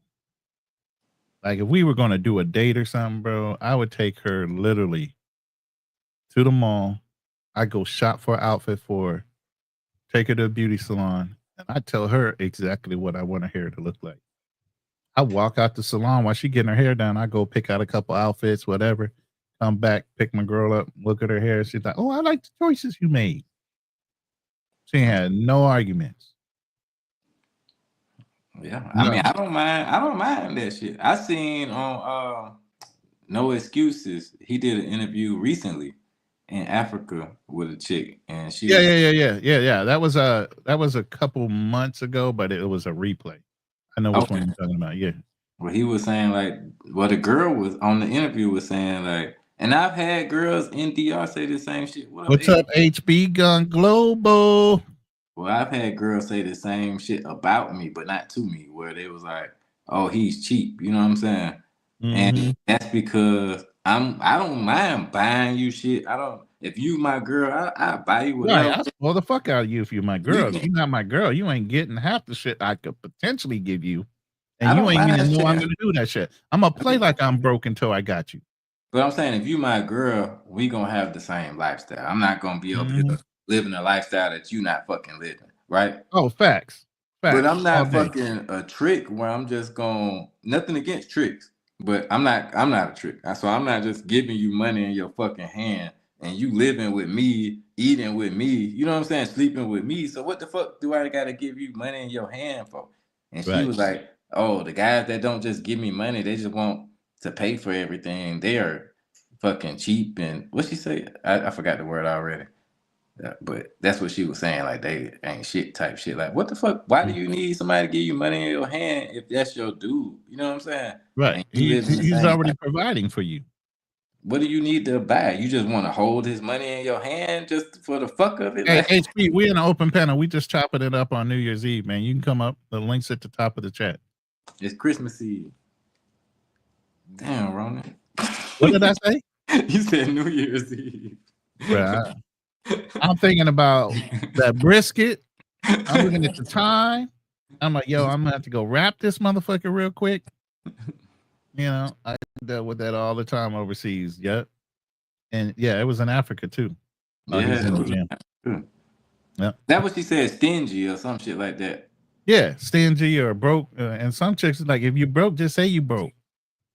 Like if we were gonna do a date or something, bro, I would take her literally to the mall. I go shop for an outfit for her, take her to a beauty salon, and I tell her exactly what I want her hair to look like. I walk out the salon while she getting her hair done. I go pick out a couple outfits, whatever. Come back, pick my girl up, look at her hair. She's like, "Oh, I like the choices you made." She had no arguments. Yeah, I mean, I don't mind that shit. I seen on No Excuses, he did an interview recently in Africa with a chick, and she Yeah. That was a couple months ago, but it was a replay. I know which one you're talking about. Yeah. Well, he was saying like, well, the girl was on the interview was saying like, and I've had girls in DR say the same shit. What's up, HB Gun Global? Well, I've had girls say the same shit about me, but not to me, where they was like, "Oh, he's cheap," you know what I'm saying? Mm-hmm. And that's because I don't mind buying you shit. If you my girl, I buy you whatever. Right, I spoil the fuck out of you if you're my girl. If you're not my girl, you ain't getting half the shit I could potentially give you. And you ain't even know I'm gonna do that shit. I'm gonna play like I'm broke until I got you. But I'm saying if you my girl, we gonna have the same lifestyle. I'm not gonna be up here living a lifestyle that you not fucking living, right? Oh, facts. But I'm not fucking a trick where I'm just going, nothing against tricks, but I'm not a trick. So I'm not just giving you money in your fucking hand and you living with me, eating with me, you know what I'm saying, sleeping with me. So what the fuck do I gotta give you money in your hand for? And she was like, oh, the guys that don't just give me money, they just want to pay for everything. They are fucking cheap. And what she say? I forgot the word already. But that's what she was saying. Like they ain't shit type shit. Like what the fuck? Why do you need somebody to give you money in your hand if that's your dude? You know what I'm saying? Right. He's already providing for you. What do you need to buy? You just want to hold his money in your hand just for the fuck of it? Hey, HP, we in an open panel. We just chopping it up on New Year's Eve, man. You can come up. The link's at the top of the chat. It's Christmas Eve. Damn, Ronan. What did I say? You said New Year's Eve. Right. I'm thinking about that brisket. I'm looking at the time. I'm like, yo, I'm gonna have to go wrap this motherfucker real quick. You know, I dealt with that all the time overseas. Yep. And yeah, it was in Africa too. Yeah. That what she said, stingy or some shit like that. Yeah, stingy or broke. And some chicks like, if you broke, just say you broke.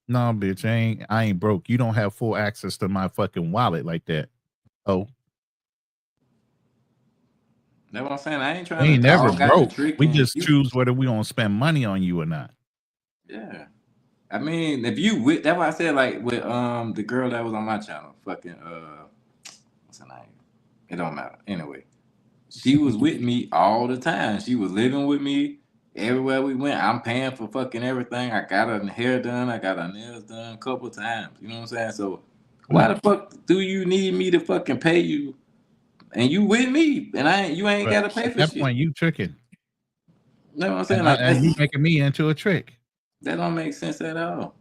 No, bitch, I ain't broke. You don't have full access to my fucking wallet like that. Oh. That's what I'm saying. I ain't trying we ain't to never broke. We just you. choose whether we gonna spend money on you or not. Yeah. I mean, if you with that's why I said like with the girl that was on my channel, fucking what's her name? It don't matter. Anyway. She was with me all the time. She was living with me everywhere we went. I'm paying for fucking everything. I got her hair done. I got her nails done a couple times. You know what I'm saying? So why the fuck do you need me to fucking pay you? And you with me, and you ain't gotta pay for that shit. Point, you tricking. You know what I'm saying? And you making me into a trick. That don't make sense at all.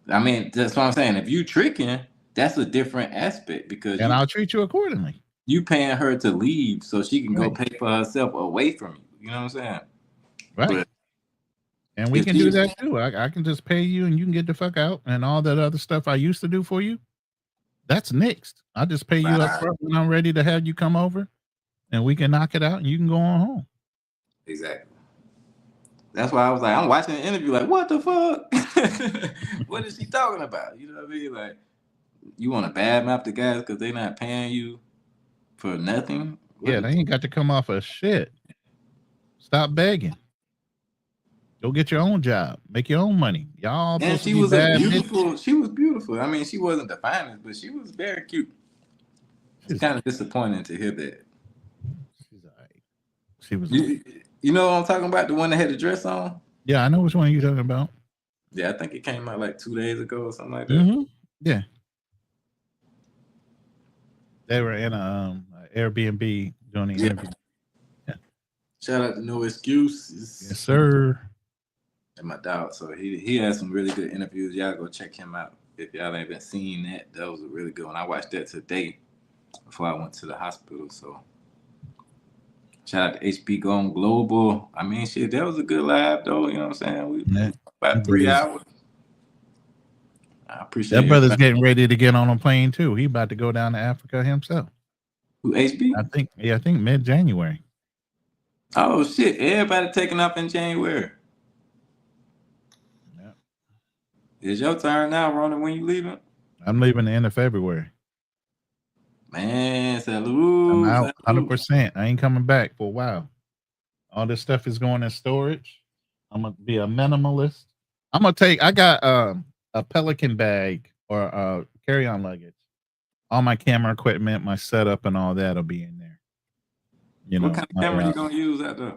I mean, that's what I'm saying. If you tricking, that's a different aspect because I'll treat you accordingly. You paying her to leave so she can go pay for herself away from you. You know what I'm saying? Right. And we If can do you- that too. I can just pay you and you can get the fuck out, and all that other stuff I used to do for you, that's nixed. I'll just pay you up Right. front when I'm ready to have you come over, and we can knock it out and you can go on home. Exactly. That's why I was like, I'm watching the interview, like, what the fuck? What is she talking about? You know what I mean? Like, you want to badmouth the guys because they're not paying you for nothing? What Yeah, is- they ain't got to come off of shit. Stop begging. Go get your own job. Make your own money. Y'all And supposed to she be was a bad bitches. beautiful. She was beautiful. I mean, she wasn't the finest, but she was very cute. It's She's- kind of disappointing to hear that. She's all right. She was. all right. You know what I'm talking about? The one that had the dress on? Yeah, I know which one you're talking about. Yeah, I think it came out like 2 days ago or something like that. Mm-hmm. Yeah. They were in a Airbnb doing the Yeah. interview. Shout out to No Excuses. Yes, sir. And my dog. So he has some really good interviews. Y'all go check him out if y'all haven't seen that. That was a really good one. I watched that today before I went to the hospital. So shout out to HB Gone Global. I mean, shit, that was a good live though. You know what I'm saying? We Yeah. about 3 brothers- hours. I appreciate That brother's everybody. getting ready to get on a plane too. He about to go down to Africa himself. Who, HB? I think mid-January. Oh shit! Everybody taking off in January. Yeah. It's your turn now, Ronald. When you leaving? I'm leaving the end of February. Man, salute. I'm out salute. 100%. I ain't coming back for a while. All this stuff is going in storage. I'm gonna be a minimalist. I got a Pelican bag or carry-on luggage. All my camera equipment, my setup, and all that'll be in there. You know, What kind of camera you gonna use out there?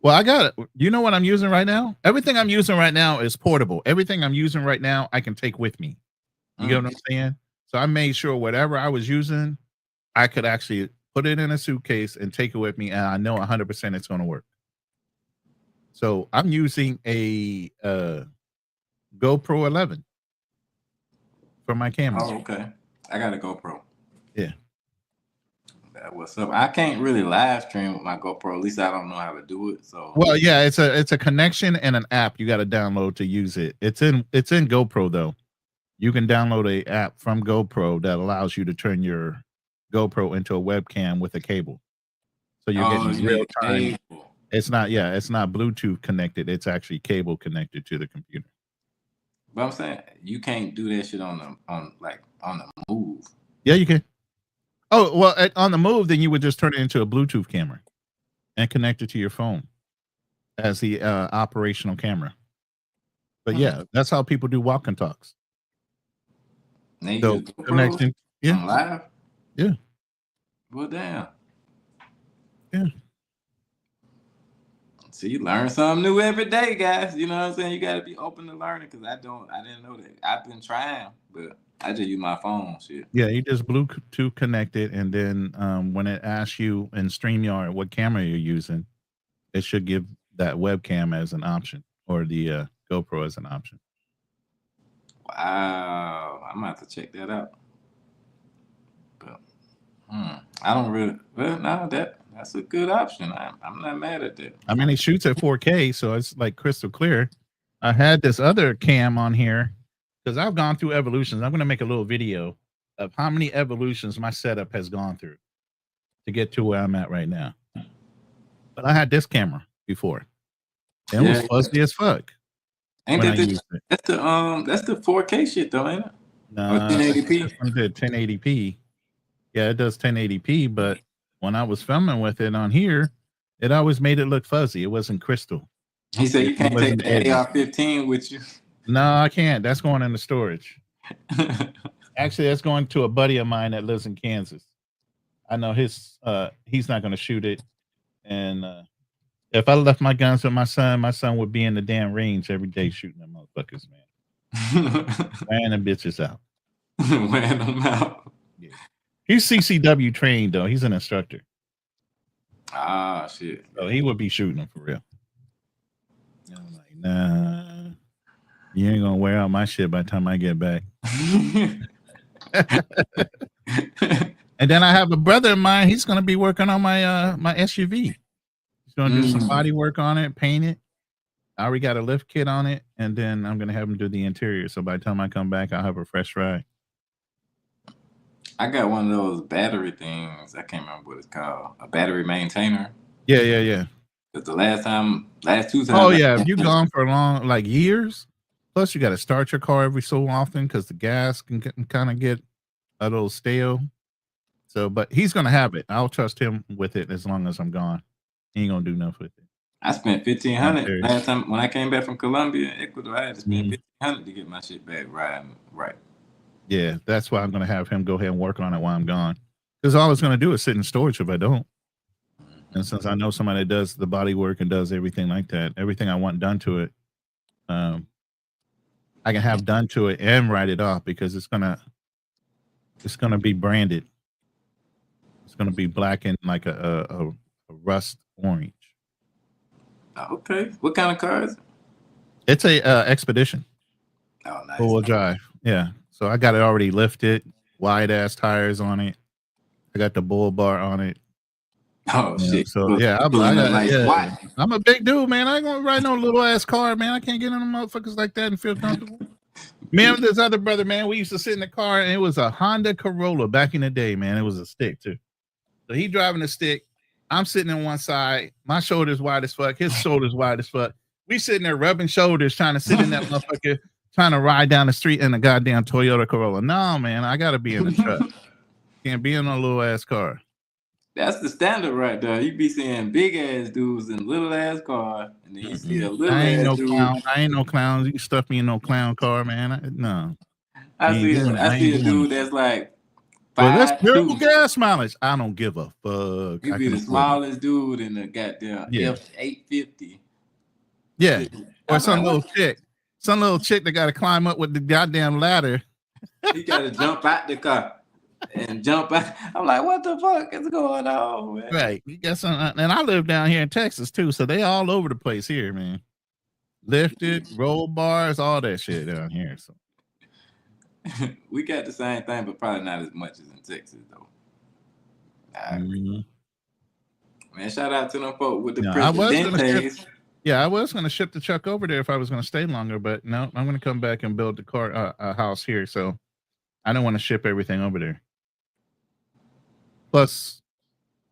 well, I got it. You know what I'm using right now? Everything I'm using right now is portable. Everything I'm using right now, I can take with me. You get what I'm saying? So I made sure whatever I was using, I could actually put it in a suitcase and take it with me, and I know 100% it's going to work. So I'm using a GoPro 11 for my camera. Oh, okay. I got a GoPro. Yeah. That what's up? I can't really live stream with my GoPro. At least I don't know how to do it. So Well, yeah, it's a connection and an app you got to download to use it. It's in GoPro though. You can download a app from GoPro that allows you to turn your GoPro into a webcam with a cable. So you're getting you real need a time. cable. It's not Bluetooth connected. It's actually cable connected to the computer. But I'm saying you can't do that shit on the move. Yeah, you can. Oh, well, on the move, then you would just turn it into a Bluetooth camera and connect it to your phone as the operational camera. But yeah, that's how people do walk and talks. Now you So use GoPro connecting, on yeah, live. Yeah. Well, damn. Yeah. See, you learn something new every day, guys. You know what I'm saying? You got to be open to learning because I didn't know that. I've been trying, but I just use my phone. Shit. yeah. You just Bluetooth connect it, and then when it asks you in StreamYard what camera you're using, it should give that webcam as an option or the GoPro as an option. Wow, I'm gonna have to check that out. But I don't really. Well, no, that's a good option. I'm not mad at that. I mean, it shoots at 4K, so it's like crystal clear. I had this other cam on here because I've gone through evolutions. I'm going to make a little video of how many evolutions my setup has gone through to get to where I'm at right now. But I had this camera before. It was Yeah. fuzzy as fuck. Ain't when that I the, used it. that's the 4K shit though, ain't it? No, 1080p? this one did 1080p. Yeah, it does 1080p, but when I was filming with it on here, it always made it look fuzzy. It wasn't crystal. He said you It can't take wasn't the edgy. AR-15 with you. No, I can't. That's going into storage. Actually, that's going to a buddy of mine that lives in Kansas. I know he's not going to shoot it. And if I left my guns with my son would be in the damn range every day shooting them motherfuckers, man. Wearing them bitches out. Wearing them out. He's CCW trained though. He's an instructor. Ah, shit. So he would be shooting them for real. And I'm like, nah, you ain't gonna wear out my shit by the time I get back. And then I have a brother of mine. He's gonna be working on my my SUV. He's gonna do some body work on it, paint it. I already got a lift kit on it, and then I'm gonna have him do the interior. So by the time I come back, I'll have a fresh ride. I got one of those battery things. I can't remember what it's called. A battery maintainer. Yeah. But the last two times. Oh yeah, if you gone for long, like years. Plus, you got to start your car every so often because the gas can kind of get a little stale. So, but he's gonna have it. I'll trust him with it as long as I'm gone. He ain't gonna do nothing with it. I spent $1,500 last time when I came back from Colombia, Ecuador. I had to spend $1,500 to get my shit back riding right. Yeah, that's why I'm gonna have him go ahead and work on it while I'm gone. Because all it's gonna do is sit in storage if I don't. And since I know somebody that does the body work and does everything like that, everything I want done to it, I can have done to it and write it off because it's gonna be branded. It's gonna be black and like a rust orange. Okay. What kind of car is it? It's a Expedition. Oh, nice. Four-wheel drive. Yeah. So I got it already lifted, wide ass tires on it. I got the bull bar on it. Oh shit! So yeah, I'm a big dude, man. I ain't gonna ride no little ass car, man. I can't get in them motherfuckers like that and feel comfortable. Me and this other brother, man, we used to sit in the car and it was a Honda Corolla back in the day, man. It was a stick too. So he driving the stick. I'm sitting on one side. My shoulder's wide as fuck. His shoulder's wide as fuck. We sitting there rubbing shoulders, trying to sit in that motherfucker, trying to ride down the street in a goddamn Toyota Corolla. No, man, I gotta be in the truck. Can't be in a little ass car. That's the standard right there. You be seeing big ass dudes in little ass car, and then you see a little ass dude. I ain't no clowns. You can stuff me in no clown car, man. No. I see a dude that's like well, that's terrible gas mileage. I don't give a fuck. You be the smallest dude in the goddamn F850. Yeah. Or some little chick that got to climb up with the goddamn ladder. He got to jump out the car. And jump out. I'm like, what the fuck is going on, man? Right. You got some, and I live down here in Texas too, so they all over the place here, man. Lifted, roll bars, all that shit down here. So we got the same thing, but probably not as much as in Texas, though. I agree. Man, shout out to them folks with the Presidentes. I was gonna ship the truck over there if I was gonna stay longer, but no, I'm gonna come back and build the car a house here, so I don't want to ship everything over there. Plus,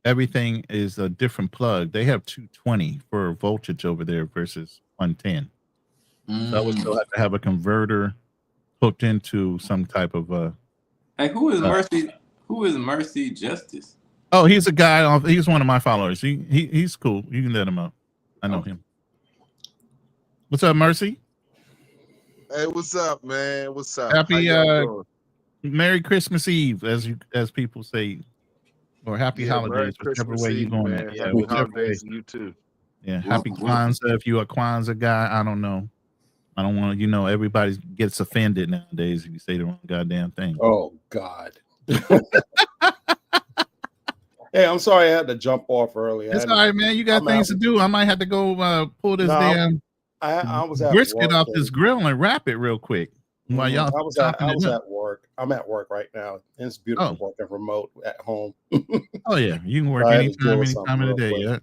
everything is a different plug. They have 220 for voltage over there versus 110. So I would still have to have a converter hooked into some type of Hey, who is Mercy? Who is Mercy Justice? Oh, he's a guy. He's one of my followers. He's cool. You can let him up. I know him. What's up, Mercy? Hey, what's up, man? What's up? Happy Merry Christmas Eve, as people say. Or happy holidays, whichever way you're going. Happy holidays to you too. Yeah, happy Kwanzaa. If you're a Kwanzaa guy, I don't know. I don't want to, everybody gets offended nowadays if you say the wrong goddamn thing. Oh, God. Hey, I'm sorry I had to jump off earlier. It's all right, man. You got things to do. I might have to go pull this damn I was at brisket off this grill and wrap it real quick. While y'all I was at work. I'm at work right now. And it's beautiful working remote at home. Oh yeah, you can work anytime of the day. Yeah.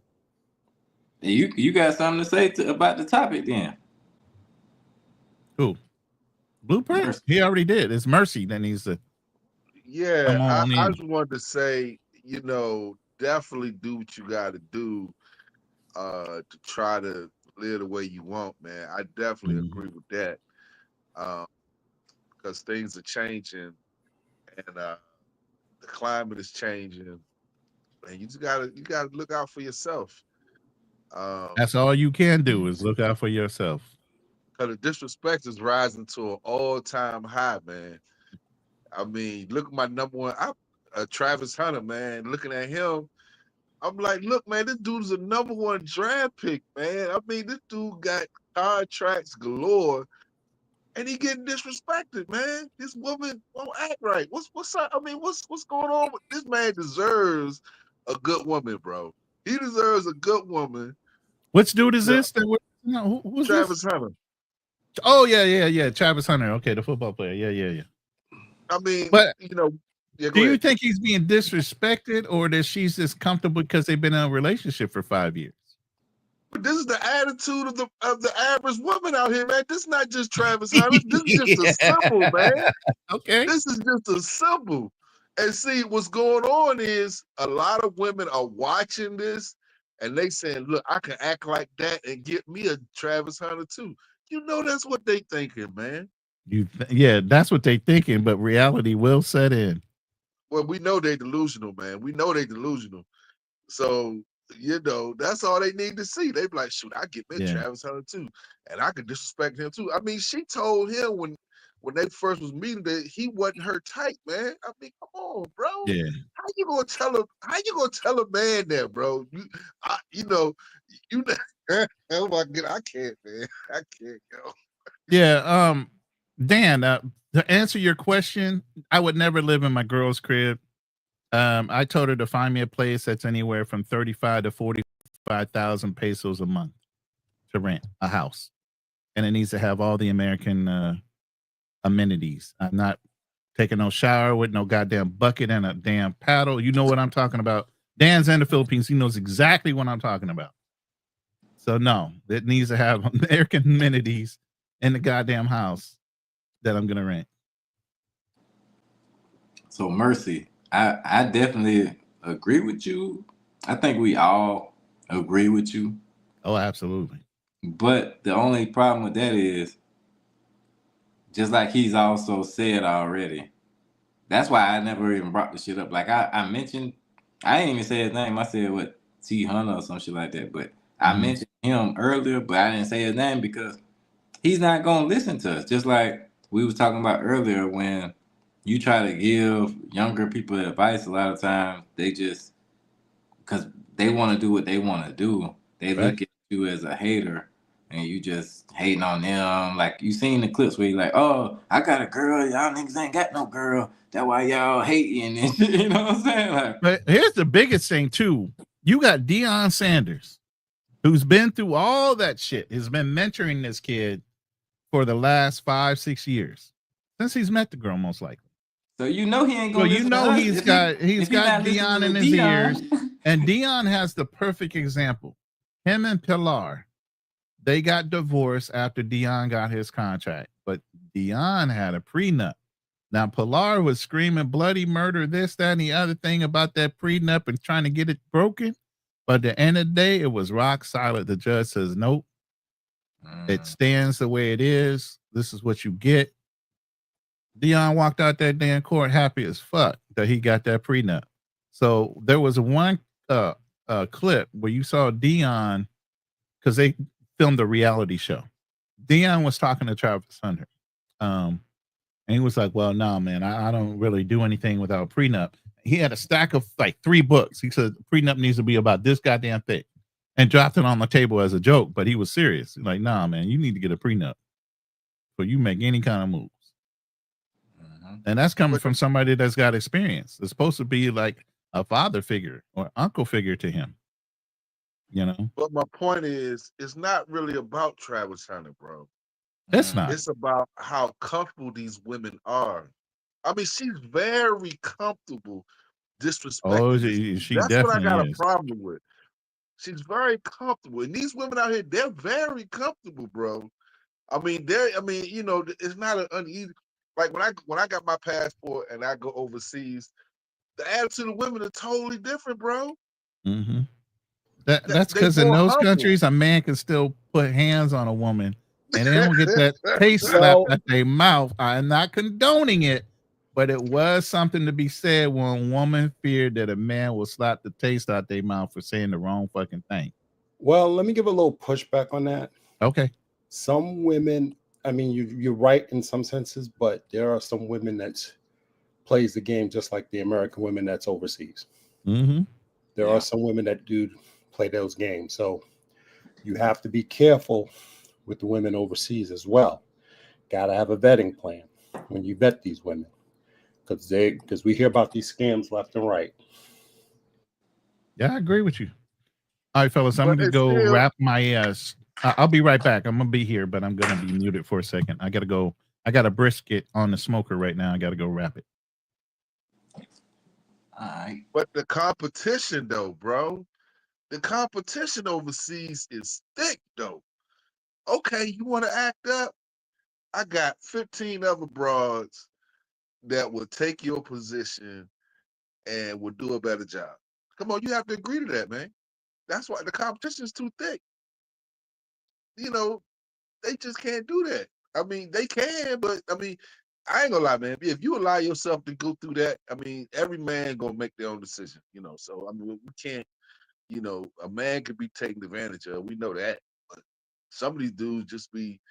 You got something to say about the topic then? Who? Blueprint? Mercy. He already did. It's Mercy that needs to. Yeah, I just wanted to say, definitely do what you got to do to try to live the way you want, man. I definitely agree with that. Because things are changing and the climate is changing, and you gotta look out for yourself. That's all you can do is look out for yourself. Because the disrespect is rising to an all-time high, man. I mean, look at my number one, Travis Hunter, man. Looking at him, I'm like, look, man, this dude's a number one draft pick, man. I mean, this dude got contracts galore. And he getting disrespected, man. This woman won't act right. What's up? I mean, what's going on? This man deserves a good woman, bro. He deserves a good woman. Which dude is this? Who's Travis Hunter. Oh yeah. Travis Hunter. Okay, the football player. Yeah. I mean, but do you think he's being disrespected, or that she's just comfortable because they've been in a relationship for 5 years? this is the attitude of the average woman out here, man. This is not just Travis Hunter. This is just a symbol, man. Okay. This is just a symbol. And see, what's going on is a lot of women are watching this and they saying, look, I can act like that and get me a Travis Hunter too. You know, that's what they thinking, man. Yeah, that's what they thinking, but reality will set in. Well, we know they delusional, man. We know they delusional. So, you know, that's all they need to see. They be like, shoot, I get me a Travis Hunter too. And I could disrespect him too. I mean, she told him when they first was meeting that he wasn't her type, man. I mean, come on, bro. Yeah. How you gonna tell a man that, bro? Oh my God, I can't, man. I can't go. Yeah, Dan, to answer your question, I would never live in my girl's crib. I told her to find me a place that's anywhere from 35 to 45,000 pesos a month to rent a house. And it needs to have all the American amenities. I'm not taking no shower with no goddamn bucket and a damn paddle. You know what I'm talking about. Dan's in the Philippines. He knows exactly what I'm talking about. So no, it needs to have American amenities in the goddamn house that I'm gonna rent. So Mercy, I definitely agree with you. I think we all agree with you. Oh, absolutely. But the only problem with that is, just like he's also said already, that's why I never even brought the shit up. Like I mentioned, I didn't even say his name. I said what, T Hunter or some shit like that. But I mentioned him earlier, but I didn't say his name because he's not gonna listen to us. Just like we was talking about earlier, when you try to give younger people advice, a lot of times they just, because they want to do what they want to do, they look at you as a hater, and you just hating on them. Like, you seen the clips where you're like, oh, I got a girl, y'all niggas ain't got no girl, that's why y'all hating and shit. You know what I'm saying? Like, but here's the biggest thing too. You got Deion Sanders, who's been through all that shit, has been mentoring this kid for the last 5-6 years, since he's met the girl, most likely. So you know he ain't gonna. So you know he's got Deion in his ears, and Deion has the perfect example. Him and Pilar, they got divorced after Deion got his contract, but Deion had a prenup. Now Pilar was screaming bloody murder, this, that, and the other thing about that prenup and trying to get it broken. But at the end of the day, it was rock solid. The judge says, nope, it stands the way it is. This is what you get. Deion walked out that damn court happy as fuck that he got that prenup. So there was one clip where you saw Deion, because they filmed a reality show. Deion was talking to Travis Hunter. And he was like, well, no, man, I don't really do anything without a prenup. He had a stack of like 3 books. He said, prenup needs to be about this goddamn thick, and dropped it on the table as a joke, but he was serious. Like, nah, man, you need to get a prenup before you make any kind of moves. And that's coming from somebody that's got experience. It's supposed to be like a father figure or uncle figure to him, you know? But my point is, it's not really about Travis Hunter, bro. It's not. It's about how comfortable these women are. I mean, she's very comfortable disrespecting. Oh, this. she That's definitely what I got is. a problem with. She's very comfortable. And these women out here, they're very comfortable, bro. I mean, you know, it's not an uneasy. Like when I got my passport and I go overseas, the attitude of women are totally different, bro. Mm-hmm. That's because in those countries, a man can still put hands on a woman and they don't get that taste slap at their mouth. I'm not condoning it, but it was something to be said when a woman feared that a man will slap the taste out their mouth for saying the wrong fucking thing. Well, let me give a little pushback on that. Okay. Some women, I mean, you're right in some senses, but there are some women that plays the game just like the American women that's overseas. Mm-hmm. There are some women that do play those games. So you have to be careful with the women overseas as well. Got to have a vetting plan when you vet these women, because we hear about these scams left and right. Yeah, I agree with you. All right, fellas, I'm going to go wrap my I'll be right back. I'm going to be here, but I'm going to be muted for a second. I got to go. I got a brisket on the smoker right now. I got to go wrap it. All right. But the competition, though, bro, The competition overseas is thick, though. Okay, you want to act up? I got 15 other broads that will take your position and will do a better job. Come on, you have to agree to that, man. That's why the competition is too thick. You know, they just can't do that. I mean, they can, but I mean, I ain't gonna lie, man. If you allow yourself to go through that, I mean, every man gonna make their own decision, you know. So I mean, we can't, you know, a man could be taken advantage of. We know that, but some of these dudes just be,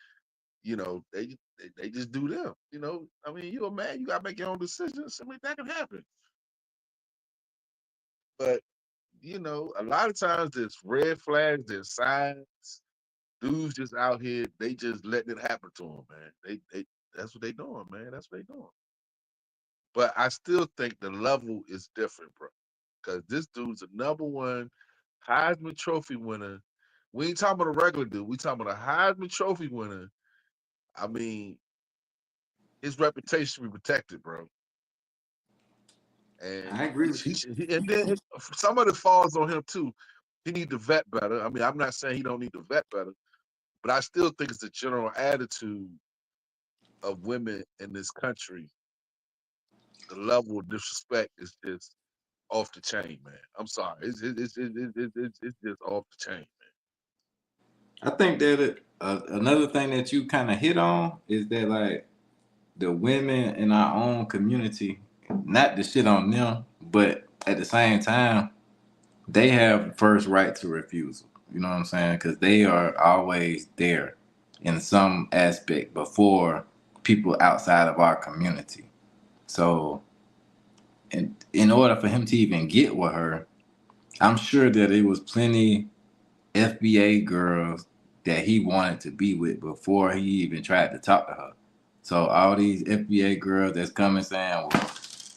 you know, they just do them. You know, I mean, you're a man, you gotta make your own decisions. I mean, that can happen. But you know, a lot of times there's red flags, there's signs. Dudes just out here, they just letting it happen to them, man. They that's what they doing, man. That's what they doing. But I still think the level is different, bro. Because this dude's a #1 Heisman Trophy winner. We ain't talking about a regular dude. We talking about a Heisman Trophy winner. I mean, his reputation should be protected, bro. And I agree with you. and then some of it falls on him too. He need to vet better. I mean, I'm not saying he don't need to vet better, but I still think it's the general attitude of women in this country. The level of disrespect is just off the chain, man. I'm sorry, it's just off the chain, I think that another thing that you kind of hit on is that like the women in our own community, not to shit on them, but at the same time, they have first right to refusal. You know what I'm saying? Because they are always there in some aspect before people outside of our community. So, in order for him to even get with her, I'm sure that it was plenty FBA girls that he wanted to be with before he even tried to talk to her. So all these FBA girls that's coming saying, well,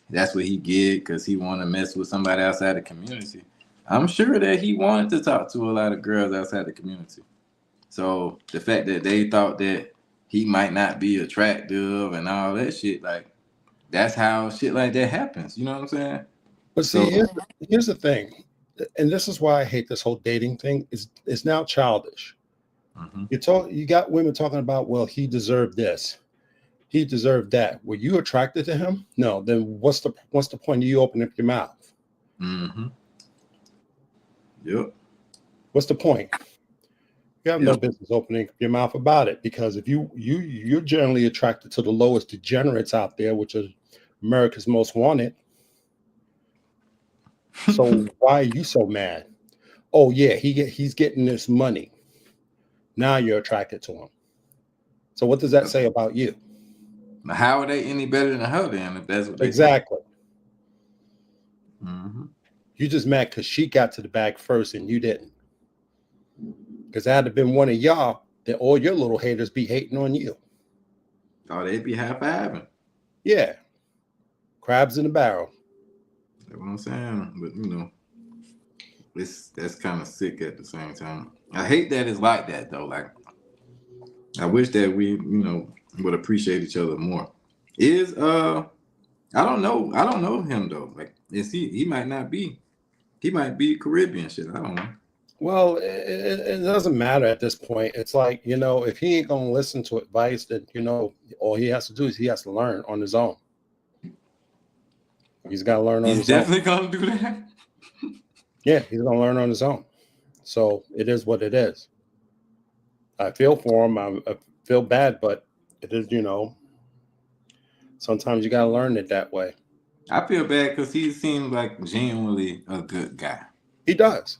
that's what he get because he want to mess with somebody outside the community. I'm sure that he wanted to talk to a lot of girls outside the community. So the fact that they thought that he might not be attractive and all that shit, like that's how shit like that happens. You know what I'm saying? But see, here's the thing, and this is why I hate this whole dating thing. Is now childish. Mm-hmm. You got women talking about, well, he deserved this, he deserved that. Were you attracted to him? No. Then what's the point of you opening up your mouth? Mm-hmm. Yep. What's the point? You have no business opening up your mouth about it, because if you're generally attracted to the lowest degenerates out there, which is America's Most Wanted. So why are you so mad? Oh yeah, he's getting this money. Now you're attracted to him. So what does that say about you? How are they any better than her then if that's what they Exactly. Mm-hmm. You just mad because she got to the bag first and you didn't. Because that had been one of y'all, that all your little haters be hating on you. Oh, they'd be high-fiving. Yeah. Crabs in a barrel. That's what I'm saying. But you know, that's kind of sick at the same time. I hate that it's like that though. Like I wish that we, would appreciate each other more. I don't know him though. Like he might be Caribbean shit. I don't know. Well, it doesn't matter at this point. It's like, if he ain't going to listen to advice, then, all he has to do is he has to learn on his own. He's got to learn on his own. He's definitely going to do that. Yeah, he's going to learn on his own. So it is what it is. I feel for him. I feel bad, but it is, sometimes you got to learn it that way. I feel bad because he seems like genuinely a good guy. He does.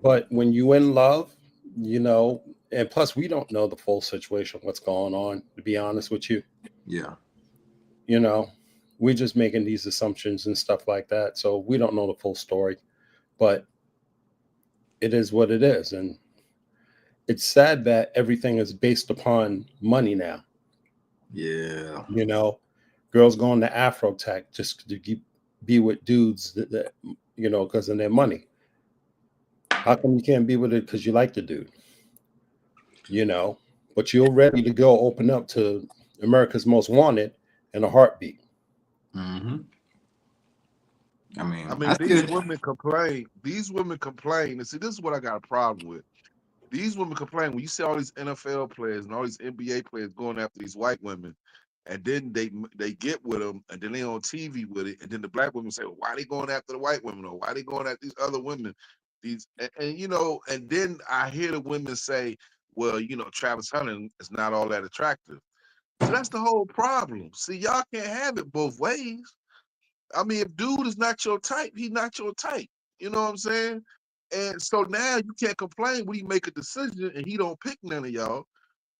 But when you in love, and plus we don't know the full situation, what's going on, to be honest with you. Yeah. We're just making these assumptions and stuff like that. So we don't know the full story, but it is what it is. And it's sad that everything is based upon money now. Yeah. Girls going to Afrotech just to be with dudes that because of their money. How come you can't be with it because you like the dude? But you're ready to go open up to America's Most Wanted in a heartbeat. Mm-hmm. I mean, I mean, I these still, women complain. These women complain. And see, this is what I got a problem with. These women complain when you see all these NFL players and all these NBA players going after these white women, and then they get with them, and then they on TV with it, and then the black women say, well, "Why they going after the white women, or why they going after these other women?" These and you know, and then I hear the women say, "Well, you know, Travis Hunter is not all that attractive." So that's the whole problem. See, y'all can't have it both ways. I mean, if dude is not your type, he's not your type. You know what I'm saying? And so now you can't complain when he make a decision and he don't pick none of y'all.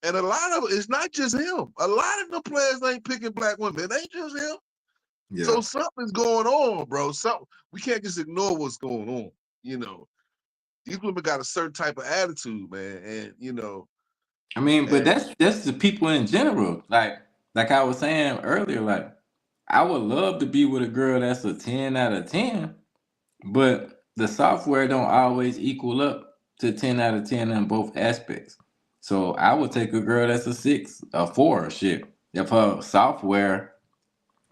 And a lot of it's not just him. A lot of the players ain't picking black women. It ain't just him. yeah. So something's going on, bro. Something we can't just ignore what's going on. You know, these women got a certain type of attitude, man. And you know, I mean, but and that's the people in general. Like I was saying earlier, like I would love to be with a girl that's a 10 out of 10, but the software don't always equal up to 10 out of 10 in both aspects. So I would take a girl that's a 6, a 4, shit. If her software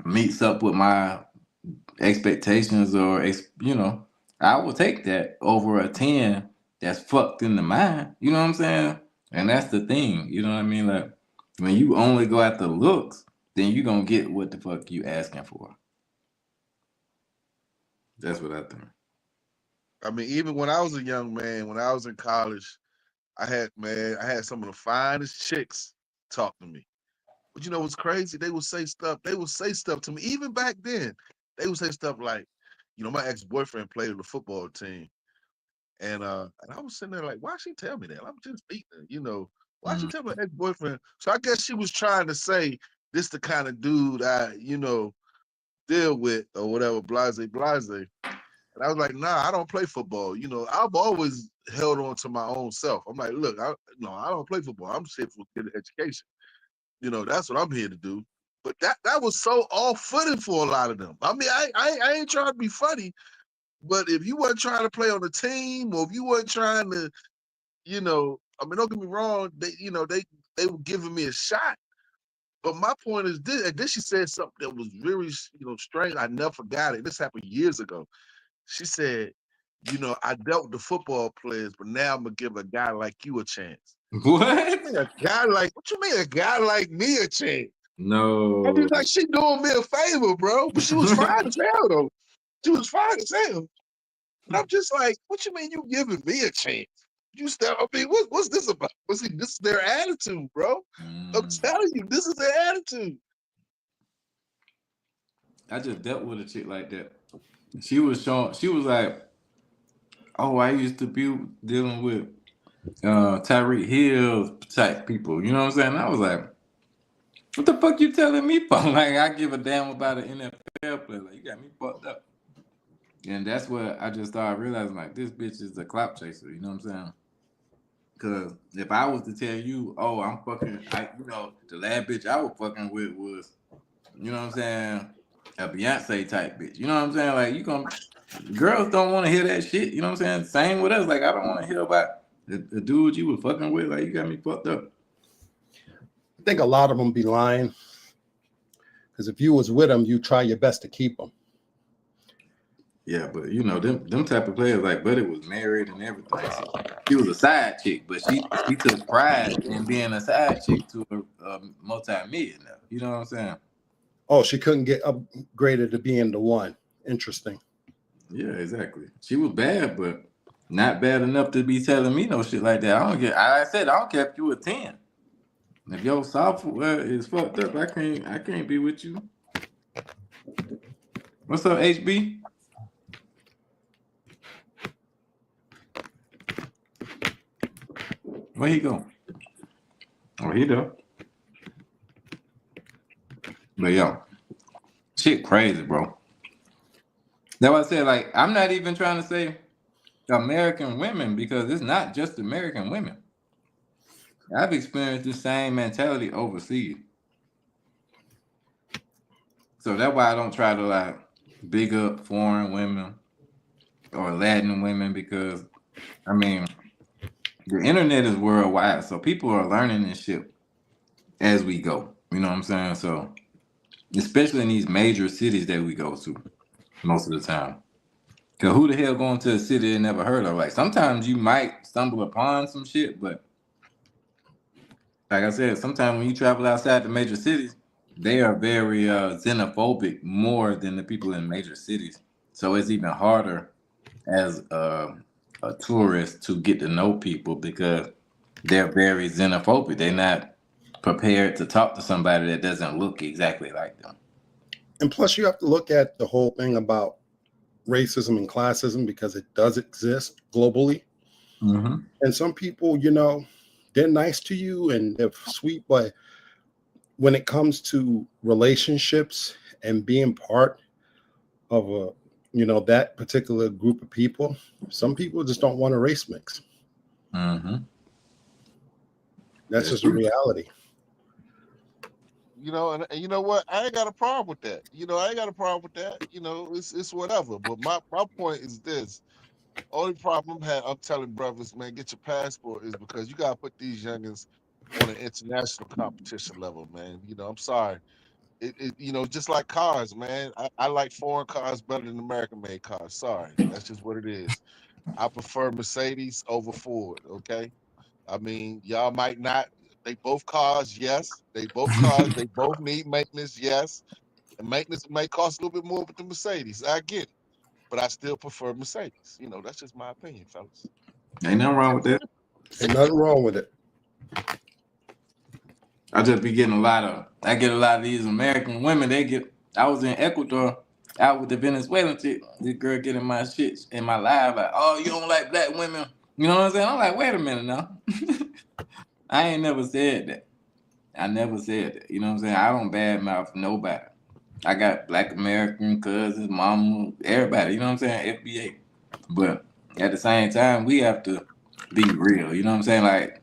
meets up with my expectations or you know, I will take that over a 10 that's fucked in the mind. You know what I'm saying? And that's the thing. You know what I mean? Like when you only go after looks, then you gonna get what the fuck you asking for. That's what I think. I mean, even when I was a young man, when I was in college, I had some of the finest chicks talk to me. But you know what's crazy? They would say stuff. They would say stuff to me. Even back then, they would say stuff like, you know, my ex-boyfriend played on the football team. And I was sitting there like, why she tell me that? I'm just beating her, you know. Why she Mm. tell my ex-boyfriend? So I guess she was trying to say this the kind of dude I, you know, deal with or whatever, blase, blase. And I was like, nah, I don't play football. You know, I've always held on to my own self. I'm like, look, I don't play football. I'm just here for get an education. You know, that's what I'm here to do. But that was so off-footing for a lot of them. I mean, I ain't trying to be funny, but if you weren't trying to play on the team, or if you weren't trying to, you know, I mean, don't get me wrong, they were giving me a shot. But my point is this, and then she said something that was very, you know, strange. I never forgot it. This happened years ago. She said, you know, I dealt with the football players, but now I'm gonna give a guy like you a chance. What you What? mean what you mean a guy like me a chance? I No. mean, like she doing me a favor, bro. But she was fine as hell though. She was fine as hell. And I'm just like, what you mean you giving me a chance? You still, I mean, what's this about? See, this is their attitude, bro. I'm Mm. telling you, this is their attitude. I just dealt with a chick like that. She was like, oh, I used to be dealing with Tyreek Hill type people. You know what I'm saying? I was like, what the fuck you telling me for? Like, I give a damn about an NFL player. Like, you got me fucked up. And that's what I just started realizing, like, this bitch is a clout chaser. You know what I'm saying? Because if I was to tell you, oh, I'm fucking, you know, the last bitch I was fucking with was, you know what I'm saying, a Beyonce type bitch. You know what I'm saying? Like, girls don't want to hear that shit. You know what I'm saying? Same with us. Like, I don't want to hear about the dude you were fucking with. Like, you got me fucked up. I think a lot of them be lying, because if you was with them, you try your best to keep them. Yeah, but you know them type of players, like Buddy was married and everything. So she was a side chick, but she took pride in being a side chick to a multi-millionaire. You know what I'm saying? Oh, she couldn't get upgraded to being the one. Interesting. Yeah, exactly. She was bad, but not bad enough to be telling me no shit like that. I said I don't care if you a 10. If your software is fucked up, I can't be with you. What's up, HB? Where he go? Oh, he there. But yo, shit crazy, bro. That's why I said, like, I'm not even trying to say American women, because it's not just American women. I've experienced the same mentality overseas. So that's why I don't try to like big up foreign women or Latin women, because I mean the internet is worldwide, so people are learning this shit as we go. You know what I'm saying? So especially in these major cities that we go to. most of the time. Cause who the hell going to a city they never heard of? Like sometimes you might stumble upon some shit, but like I said, sometimes when you travel outside the major cities, they are very xenophobic more than the people in major cities. So it's even harder as a tourist to get to know people because they're very xenophobic. They're not prepared to talk to somebody that doesn't look exactly like them. And plus, you have to look at the whole thing about racism and classism because it does exist globally. Mm-hmm. And some people, they're nice to you and they're sweet, but when it comes to relationships and being part of that particular group of people, some people just don't want a race mix. Mm-hmm. That's just a reality. And you know what? I ain't got a problem with that. I ain't got a problem with that. It's whatever. But my point is this. Only problem I'm telling brothers, man, get your passport is because you gotta put these youngins on an international competition level, man. I'm sorry. Just like cars, man. I like foreign cars better than American made cars. Sorry. That's just what it is. I prefer Mercedes over Ford, okay? I mean, y'all might not. They both cars, yes. They both cars. They both need maintenance, yes. And maintenance may cost a little bit more with the Mercedes. I get it, but I still prefer Mercedes. That's just my opinion, fellas. Ain't nothing wrong with that. Ain't nothing wrong with it. I just be getting I get a lot of these American women. I was in Ecuador out with the Venezuelan chick. This girl getting my shit in my live like, oh, you don't like black women. You know what I'm saying? I'm like, wait a minute now. I ain't never said that. I never said that. You know what I'm saying? I don't badmouth nobody. I got black American cousins, mama, everybody. You know what I'm saying? FBA. But at the same time, we have to be real. You know what I'm saying? Like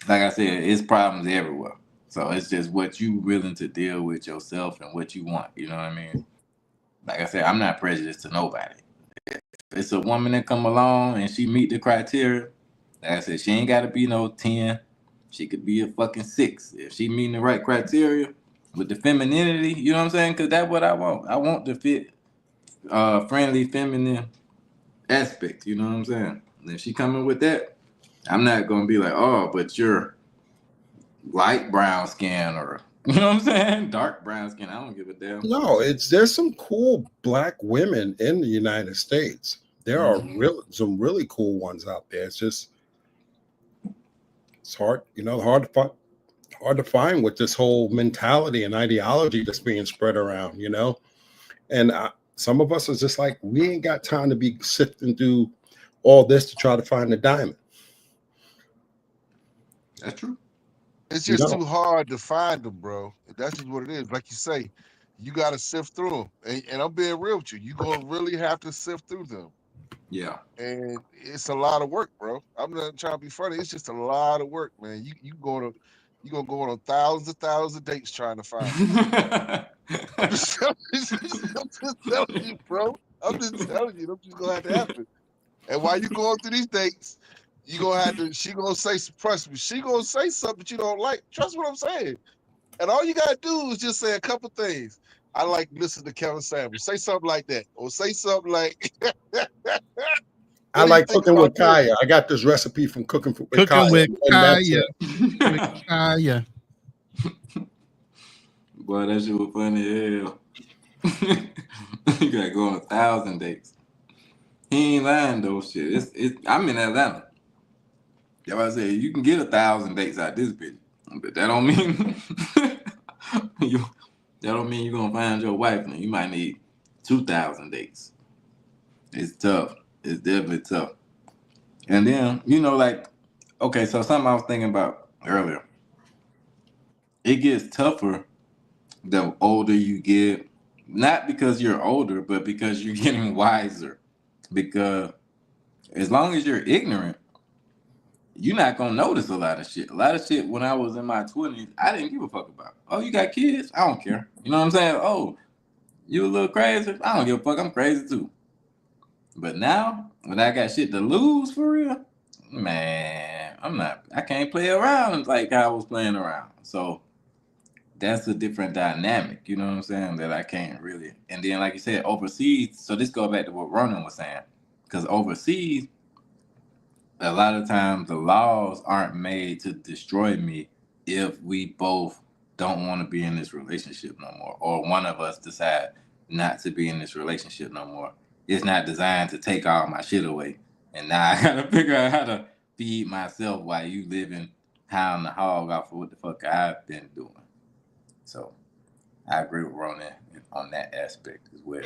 I said, it's problems everywhere. So it's just what you willing to deal with yourself and what you want. You know what I mean? Like I said, I'm not prejudiced to nobody. If it's a woman that come along and she meet the criteria, like I said, she ain't got to be no 10. She could be a fucking 6. If she meeting the right criteria with the femininity, you know what I'm saying? Because that's what I want. I want the fit, friendly, feminine aspect. You know what I'm saying? And if she coming with that, I'm not going to be like, oh, but you're light brown skin or, you know what I'm saying? Dark brown skin. I don't give a damn. No, there's some cool black women in the United States. There are some really cool ones out there. It's just it's hard, hard to find with this whole mentality and ideology that's being spread around, And some of us are just like, we ain't got time to be sifting through all this to try to find the diamond. That's true. It's just too hard to find them, bro. That's just what it is. Like you say, you got to sift through them. And I'm being real with you. You're going to really have to sift through them. Yeah. And it's a lot of work, bro. I'm not trying to be funny. It's just a lot of work, man. You're going to go on thousands of dates trying to find them. I'm just telling you, bro. I'm just telling you. That's just going to have to happen. And while you're going through these dates, she gonna say, trust me, she gonna say something that you don't like. Trust what I'm saying. And all you gotta do is just say a couple things. I like listening to Kevin Samuels. Say something like that. Or say something like I like cooking with Kaya. I got this recipe from cooking with Kaya. With Kaya. Boy, that shit was funny as hell. You gotta go on 1,000 dates. He ain't lying though, shit. I'm in Atlanta. That's why I say you can get 1,000 dates out this bitch, but that don't mean you're gonna find your wife. And you might need 2,000 dates. It's tough. It's definitely tough. And then okay, so something I was thinking about earlier. It gets tougher the older you get, not because you're older, but because you're getting wiser. Because as long as you're ignorant, you're not gonna notice a lot of shit. A lot of shit when I was in my 20s, I didn't give a fuck about. Oh, you got kids? I don't care. You know what I'm saying? Oh, you a little crazy? I don't give a fuck. I'm crazy too. But now, when I got shit to lose for real, man, I can't play around like I was playing around. So that's a different dynamic. You know what I'm saying? That I can't really. And then, like you said, overseas. So this goes back to what Ronan was saying, because overseas, a lot of times the laws aren't made to destroy me if we both don't want to be in this relationship no more, or one of us decide not to be in this relationship no more. It's not designed to take all my shit away, and now I gotta figure out how to feed myself while you living hound the hog off of what the fuck I've been doing. So I agree with Ronan on that aspect as well.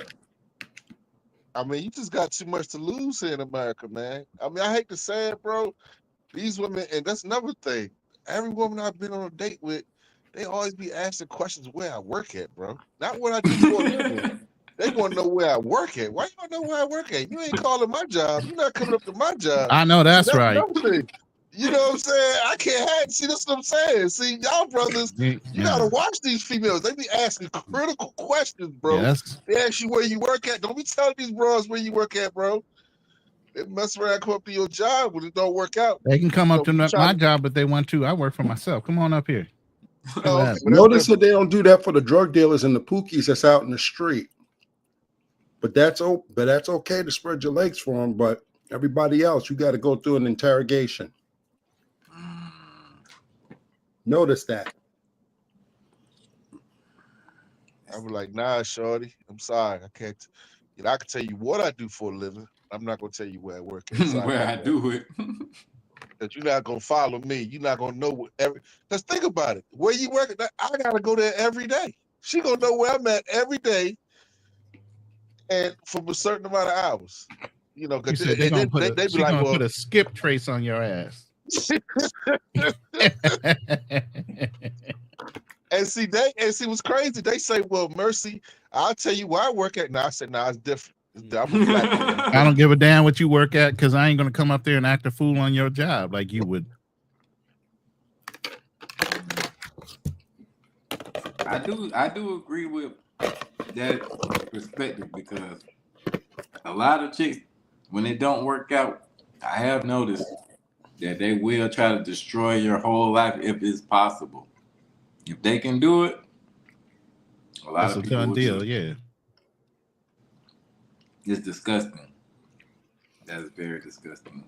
I mean, you just got too much to lose here in America, man. I mean, I hate to say it, bro. These women, and that's another thing. Every woman I've been on a date with, they always be asking questions where I work at, bro. Not what I do for a living. They want to know where I work at. Why you want to know where I work at? You ain't calling my job. You're not coming up to my job. I know that's right. another thing. You know what I'm saying? I can't have. See, that's what I'm saying. See, y'all brothers, you gotta watch these females. They be asking critical questions, bro. Yes. They ask you where you work at. Don't be telling these bros where you work at, bro. They mess around, come up to your job when it don't work out. They can come up to my to- job if they want to. I work for myself. Come on up here. Okay, Notice that they don't do that for the drug dealers and the pookies that's out in the street. But that's okay to spread your legs for them. But everybody else, you got to go through an interrogation. Notice that. I was like, nah, shorty. I'm sorry. I can't. You know, I can tell you what I do for a living. I'm not gonna tell you where I work at. So Where I do it. That you're not gonna follow me. You're not gonna know what every. Because think about it. Where you work, I gotta go there every day. She gonna know where I'm at every day, and from a certain amount of hours. You know, because They're gonna put a skip trace on your ass. And see, what's crazy. They say, "Well, Mercy, I'll tell you where I work at." Now I said, "Nah, it's different. I'm a black man." I don't give a damn what you work at because I ain't gonna come up there and act a fool on your job like you would. I do agree with that perspective, because a lot of chicks, when it don't work out, I have noticed that they will try to destroy your whole life if it's possible. If they can do it, a lot That's of a people done will deal, do it. yeah. It's disgusting. That is very disgusting.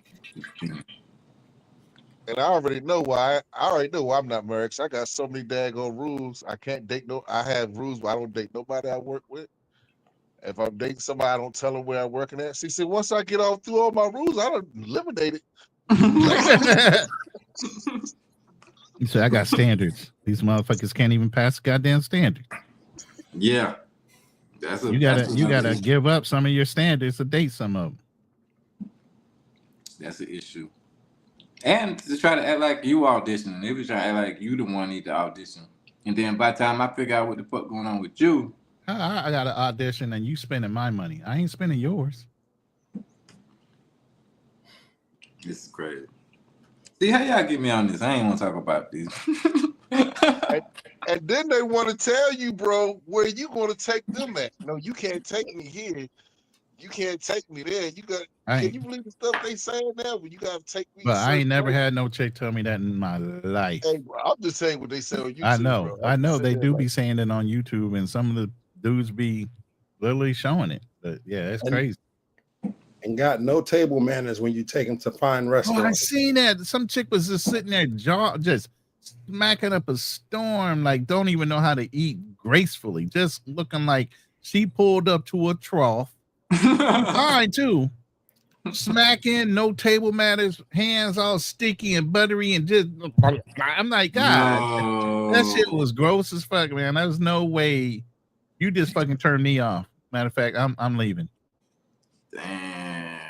And I already know why. I already know why I'm not married. 'Cause I got so many daggone rules. I can't date I have rules where I don't date nobody I work with. If I'm dating somebody, I don't tell them where I'm working at. See, once I get all through all my rules, I don't eliminate it. You say I got standards. These motherfuckers can't even pass the goddamn standard. Yeah. You gotta give up some of your standards to date some of them. That's an issue. And to try to act like you auditioning. They be trying to act like you the one need to audition. And then by the time I figure out what the fuck going on with you, I got an audition and you spending my money. I ain't spending yours. this is crazy. See how y'all get me on this? I ain't want to talk about this. And then they want to tell you, bro, where you going to take them at. No, you can't take me here. You can't take me there. Can you believe the stuff they saying now? When you got to take me. But I ain't never had no chick tell me that in my life. Hey, bro, I'm just saying what they say on YouTube. I know they do be saying it on YouTube, and some of the dudes be literally showing it. But yeah, it's crazy. And got no table manners when you take them to fine restaurants. Oh, I seen that. Some chick was just sitting there, just smacking up a storm, like don't even know how to eat gracefully, just looking like she pulled up to a trough. Fine too. Smacking, no table manners, hands all sticky and buttery, and just I'm like, God, that shit was gross as fuck, man. There's no way you just fucking turned me off. Matter of fact, I'm leaving. Damn.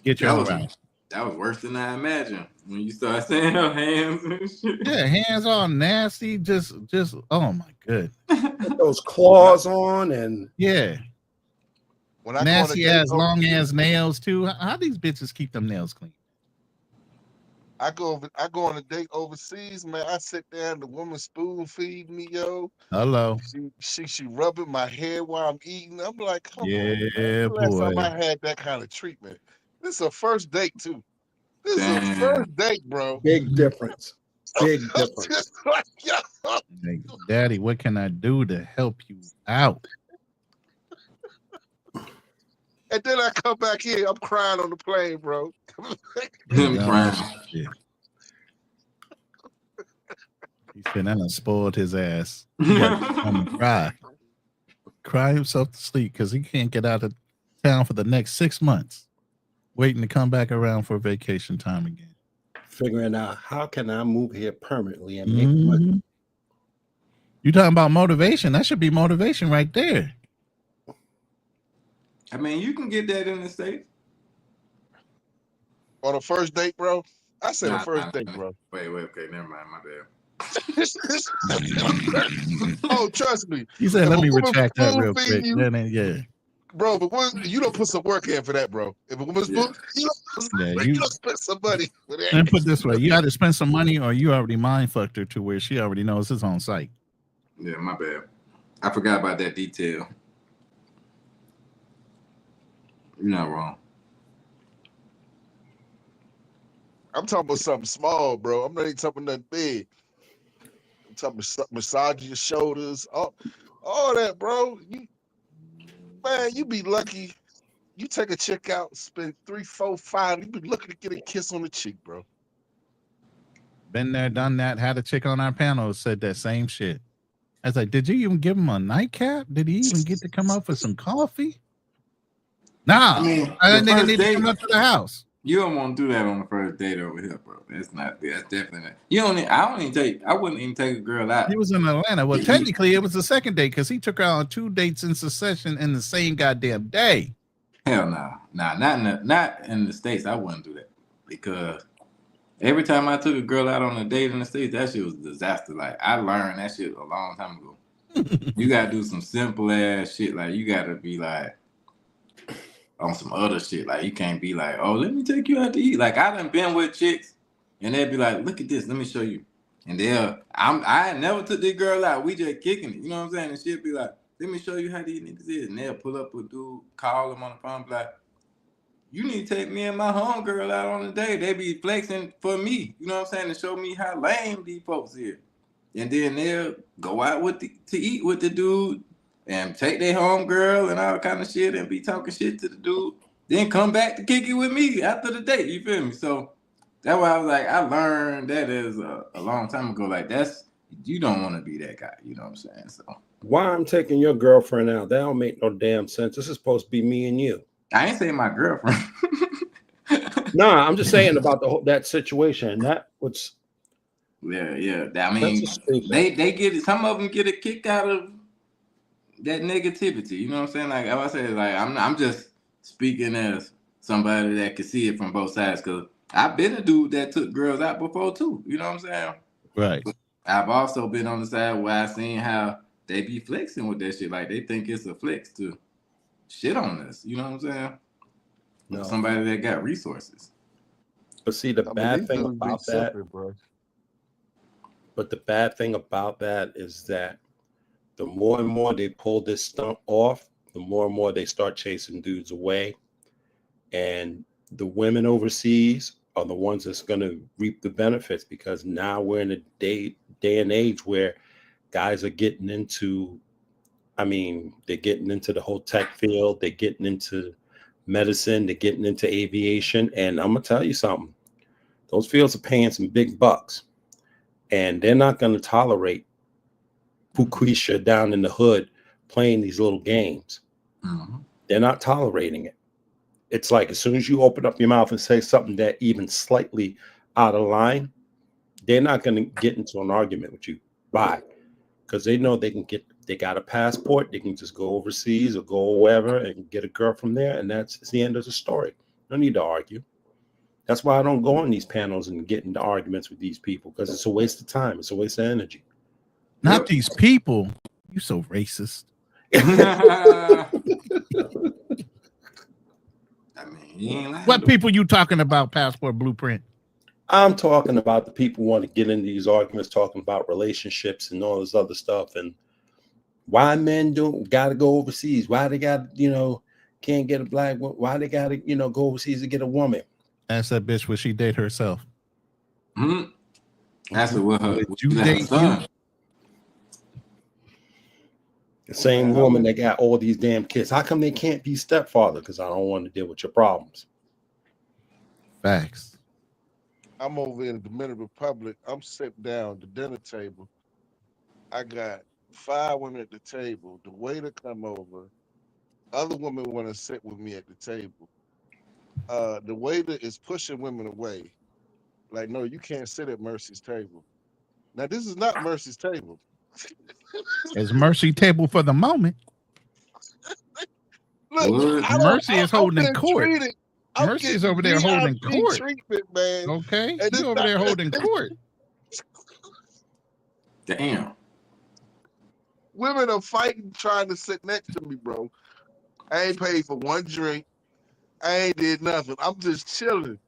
Get your own route. That was worse than I imagined when you start saying her hands and shit. Yeah, hands all nasty, just oh my god. Put those claws on and yeah. When I nasty ass long ass nails too. How these bitches keep them nails clean? I go on a date overseas, man. I sit there and the woman spoon feed me, yo. Hello. She rubbing my head while I'm eating. I'm like, come on, man. Last time I had that kind of treatment. This is a first date too. This is a first date, bro. Big difference. Big difference. Just like, yo. Like, Daddy, what can I do to help you out? And then I come back here, I'm crying on the plane, bro. Him Yeah, crying. shit. He said, I done spoiled his ass. He got to come and cry himself to sleep because he can't get out of town for the next 6 months, waiting to come back around for vacation time again. Figuring out how can I move here permanently and make money. Mhm. You talking about motivation? That should be motivation right there. I mean, you can get that in the States. On a first date, bro. I said Nah, a first nah, date, nah. bro. Wait, okay, never mind, my bad. Oh, trust me. He said, If let a me woman retract that spoon real feed quick. you- Yeah. Bro, but you don't put some work in for that, bro. If a woman's Yeah. you you- don't spend some money for that. And put it this way, you either spend some money or you already mind fucked her to where she already knows it's on site. Yeah, my bad. I forgot about that detail. You're not wrong. I'm talking about something small, bro. I'm not even talking nothing big. I'm talking massaging your shoulders, all that, bro. You be lucky. You take a chick out, spend 3, 4, 5. You be lucky to get a kiss on the cheek, bro. Been there, done that. Had a chick on our panel said that same shit. I was like, did you even give him a nightcap? Did he even get to come up for some coffee? Nah, I mean, I the didn't first need to date, come up to the house. you don't want to do that on the first date over here, bro. That's definitely not. I wouldn't even take a girl out. He was in Atlanta. Well, technically, it was the second date because he took her on 2 dates in succession in the same goddamn day. Hell no. Nah, not in the States. I wouldn't do that. Because every time I took a girl out on a date in the States, that shit was a disaster. Like, I learned that shit a long time ago. You gotta do some simple ass shit. Like, you gotta be like on some other shit. Like, you can't be like, oh, let me take you out to eat. Like, I done been with chicks and they'd be like, look at this, let me show you. And I never took this girl out. We just kicking it. You know what I'm saying? And she'd be like, let me show you how these niggas is. And they'll pull up a dude, call him on the phone, be like, you need to take me and my homegirl out on a date. They be flexing for me. You know what I'm saying? To show me how lame these folks is. And then they'll go out to eat with the dude and take their homegirl and all kind of shit and be talking shit to the dude. Then come back to kick it with me after the date. You feel me? So that's why I was like, I learned that is a long time ago. Like, you don't want to be that guy. You know what I'm saying? So Why I'm taking your girlfriend out? That don't make no damn sense. This is supposed to be me and you. I ain't saying my girlfriend. No, I'm just saying about that situation. That was Yeah. I mean, they get it. Some of them get a kick out of that negativity. You know what I'm saying? Like I said, like I'm just speaking as somebody that can see it from both sides. Cause I've been a dude that took girls out before too. You know what I'm saying? Right. But I've also been on the side where I seen how they be flexing with that shit. Like they think it's a flex to shit on us. You know what I'm saying? no. Somebody that got resources. But see, the bad thing about that, bro. but the bad thing about that is that the more and more they pull this stunt off, the more and more they start chasing dudes away. And the women overseas are the ones that's going to reap the benefits, because now we're in a day and age where guys are getting into, they're getting into the whole tech field, they're getting into medicine, they're getting into aviation. And I'm going to tell you something. Those fields are paying some big bucks, and they're not going to tolerate Fuquisha down in the hood playing these little games. Mm-hmm. They're not tolerating it. It's like as soon as you open up your mouth and say something that even slightly out of line, they're not going to get into an argument with you. Why? Because they know they got a passport, they can just go overseas or go wherever and get a girl from there, and that's the end of the story. No need to argue. That's why I don't go on these panels and get into arguments with these people, because it's a waste of time. It's a waste of energy. Not these people. You so racist. I mean, you ain't lying. What people you talking about, Passport Blueprint? I'm talking about the people who want to get into these arguments, talking about relationships and all this other stuff, and why men got to go overseas. Why they got, can't get a black woman. Why they got to, go overseas to get a woman. Ask that bitch, would she date herself? Mm-hmm. That's what her, Would what you she let her date son. The same woman that got all these damn kids. How come they can't be stepfather? Because I don't want to deal with your problems. Facts. I'm over in the Dominican Republic. I'm sitting down at the dinner table. I got 5 women at the table. The waiter come over. Other women want to sit with me at the table. The waiter is pushing women away. Like, no, you can't sit at Mercy's table. Now, this is not Mercy's table. It's Mercy table for the moment. Look, What? Mercy is holding in being court. treated. I'm Mercy is getting over there holding VIP court. treatment, man. Okay, And it's you over not- there holding court. Damn. Women are fighting trying to sit next to me, bro. I ain't paid for one drink. I ain't did nothing. I'm just chilling.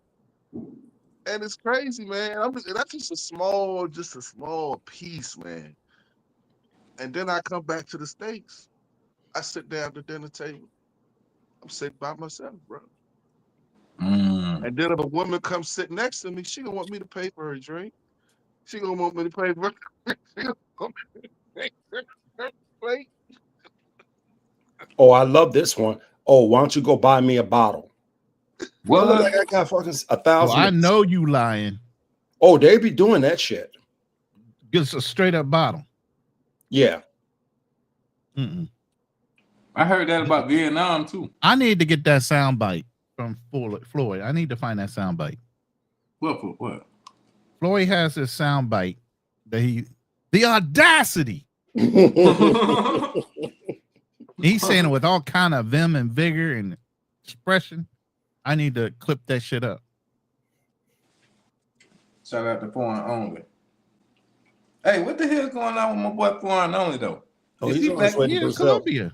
And it's crazy, man. That's just a small piece, man. And then I come back to the States. I sit down at the dinner table. I'm sitting by myself, bro. Mm. And then if a woman comes sit next to me, she gonna want me to pay for her drink. She gonna want me to pay for her plate. Oh, I love this one. Oh, why don't you go buy me a bottle? Well, look, What? I got fucking 1,000. Well, I know you lying. Oh, they be doing that shit. It's a straight up bottle. Yeah. Mm-mm. I heard that about Vietnam too. I need to get that sound bite from Floyd. I need to find that sound bite. What? Floyd has this sound bite that the audacity. He's saying it with all kind of vim and vigor and expression. I need to clip that shit up. Shout out to Foreign Only. Hey, what the hell's going on with my boy Foreign Only though? Oh, Is he's he on his back? way He to in Brazil. Colombia.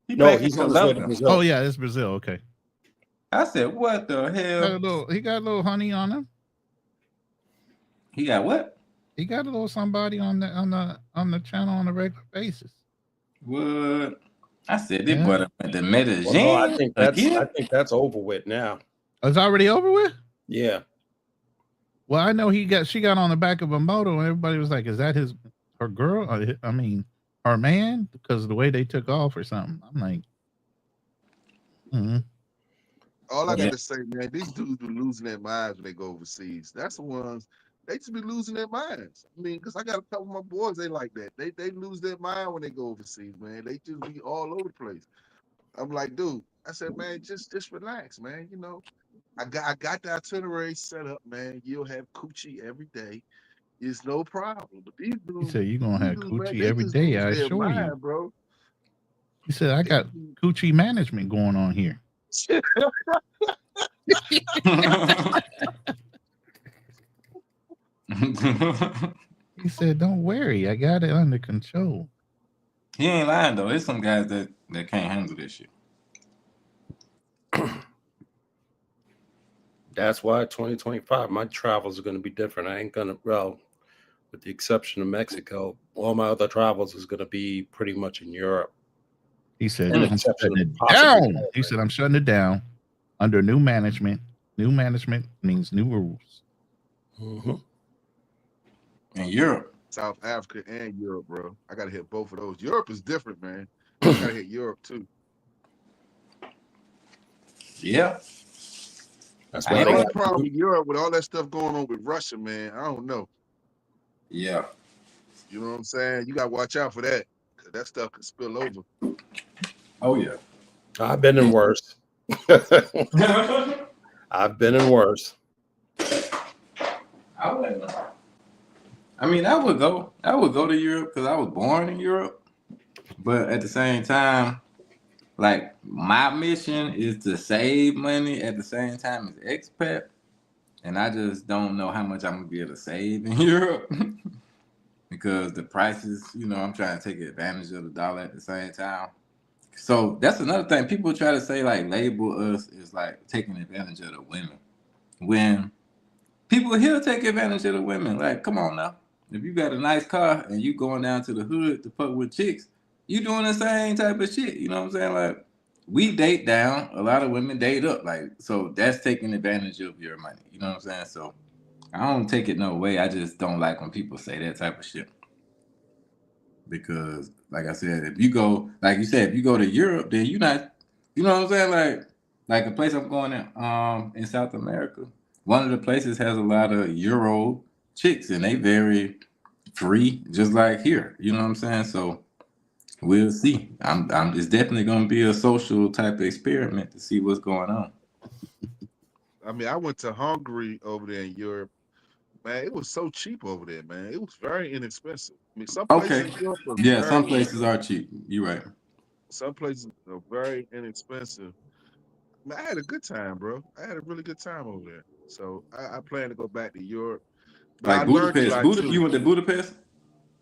He No, back he's in on his way to Colombia. Brazil. Oh yeah, it's Brazil. Okay. I said, what the hell? He got a little honey on him. He got what? He got a little somebody on the channel on a regular basis. What? I said, this Yeah. boy went to Medellin. Well, no, I think again? that's over with now. It's already over with. Yeah. Well, I know she got on the back of a moto, and everybody was like, "Is that her girl? I mean, her man?" Because of the way they took off or something. I'm like, All I Yeah. got to say, man, these dudes be losing their minds when they go overseas. That's the ones they just be losing their minds. I mean, because I got a couple of my boys, they like that. They lose their mind when they go overseas, man. They just be all over the place. I'm like, dude, I said, man, just relax, man. You know, I got the itinerary set up, man. You'll have coochie every day. It's no problem. But these he dudes, said, "You're gonna have dudes, man, coochie they every just day." lose I their assure you. mind, bro. He said, "I got coochie management going on here." He said, "Don't worry, I got it under control." He ain't lying though. There's some guys that can't handle this shit. That's why 2025, my travels are going to be different. I ain't going to, well, with the exception of Mexico, all my other travels is going to be pretty much in Europe. He said, An "I'm exception shutting of it possibly- down." He said, "I'm shutting it down under new management. New management means new rules." Mhm. In Europe. South Africa and Europe, bro. I gotta hit both of those. Europe is different, man. I gotta hit Europe too. Yeah. That's I why The they only got problem with Europe with all that stuff going on with Russia, man. I don't know. Yeah. You know what I'm saying? You gotta watch out for that, cause that stuff can spill over. Oh yeah. I've been in worse. I've been in worse. I wouldn't. I mean, I would go to Europe because I was born in Europe. But at the same time, like my mission is to save money at the same time as expat. And I just don't know how much I'm gonna be able to save in Europe. Because the prices, I'm trying to take advantage of the dollar at the same time. So that's another thing. People try to say like label us as like taking advantage of the women. When people here take advantage of the women. Like, come on now. If you got a nice car and you going down to the hood to fuck with chicks, you doing the same type of shit. You know what I'm saying? Like, we date down. A lot of women date up. Like, so that's taking advantage of your money. You know what I'm saying? So I don't take it no way. I just don't like when people say that type of shit. Because, like I said, if you go, like you said, if you go to Europe, then you not, you know what I'm saying? Like a place I'm going in South America. One of the places has a lot of Euro chicks, and they very free, just like here. You know what I'm saying? So we'll see. It's definitely going to be a social type of experiment to see what's going on. I mean, I went to Hungary over there in Europe. Man, it was so cheap over there, man. It was very inexpensive. I mean, some places Okay. in Europe are Yeah, very some places are cheap. You're right. some places are very inexpensive. Man, I had a good time, bro. I had a really good time over there. So I plan to go back to Europe. But I Like learned a Budapest. lot too. You went to Budapest?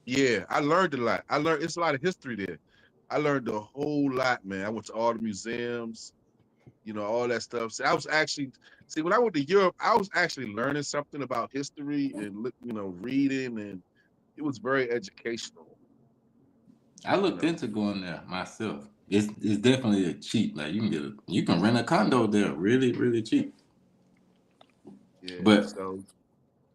Yeah, I learned a lot. I learned it's a lot of history there. I learned a whole lot, man. I went to all the museums, you know, all that stuff. So I was actually when I went to Europe, I was actually learning something about history and you know, reading, and it was very educational. I looked into going there myself. It's definitely cheap. Like you can rent a condo there really, really cheap. Yeah. But So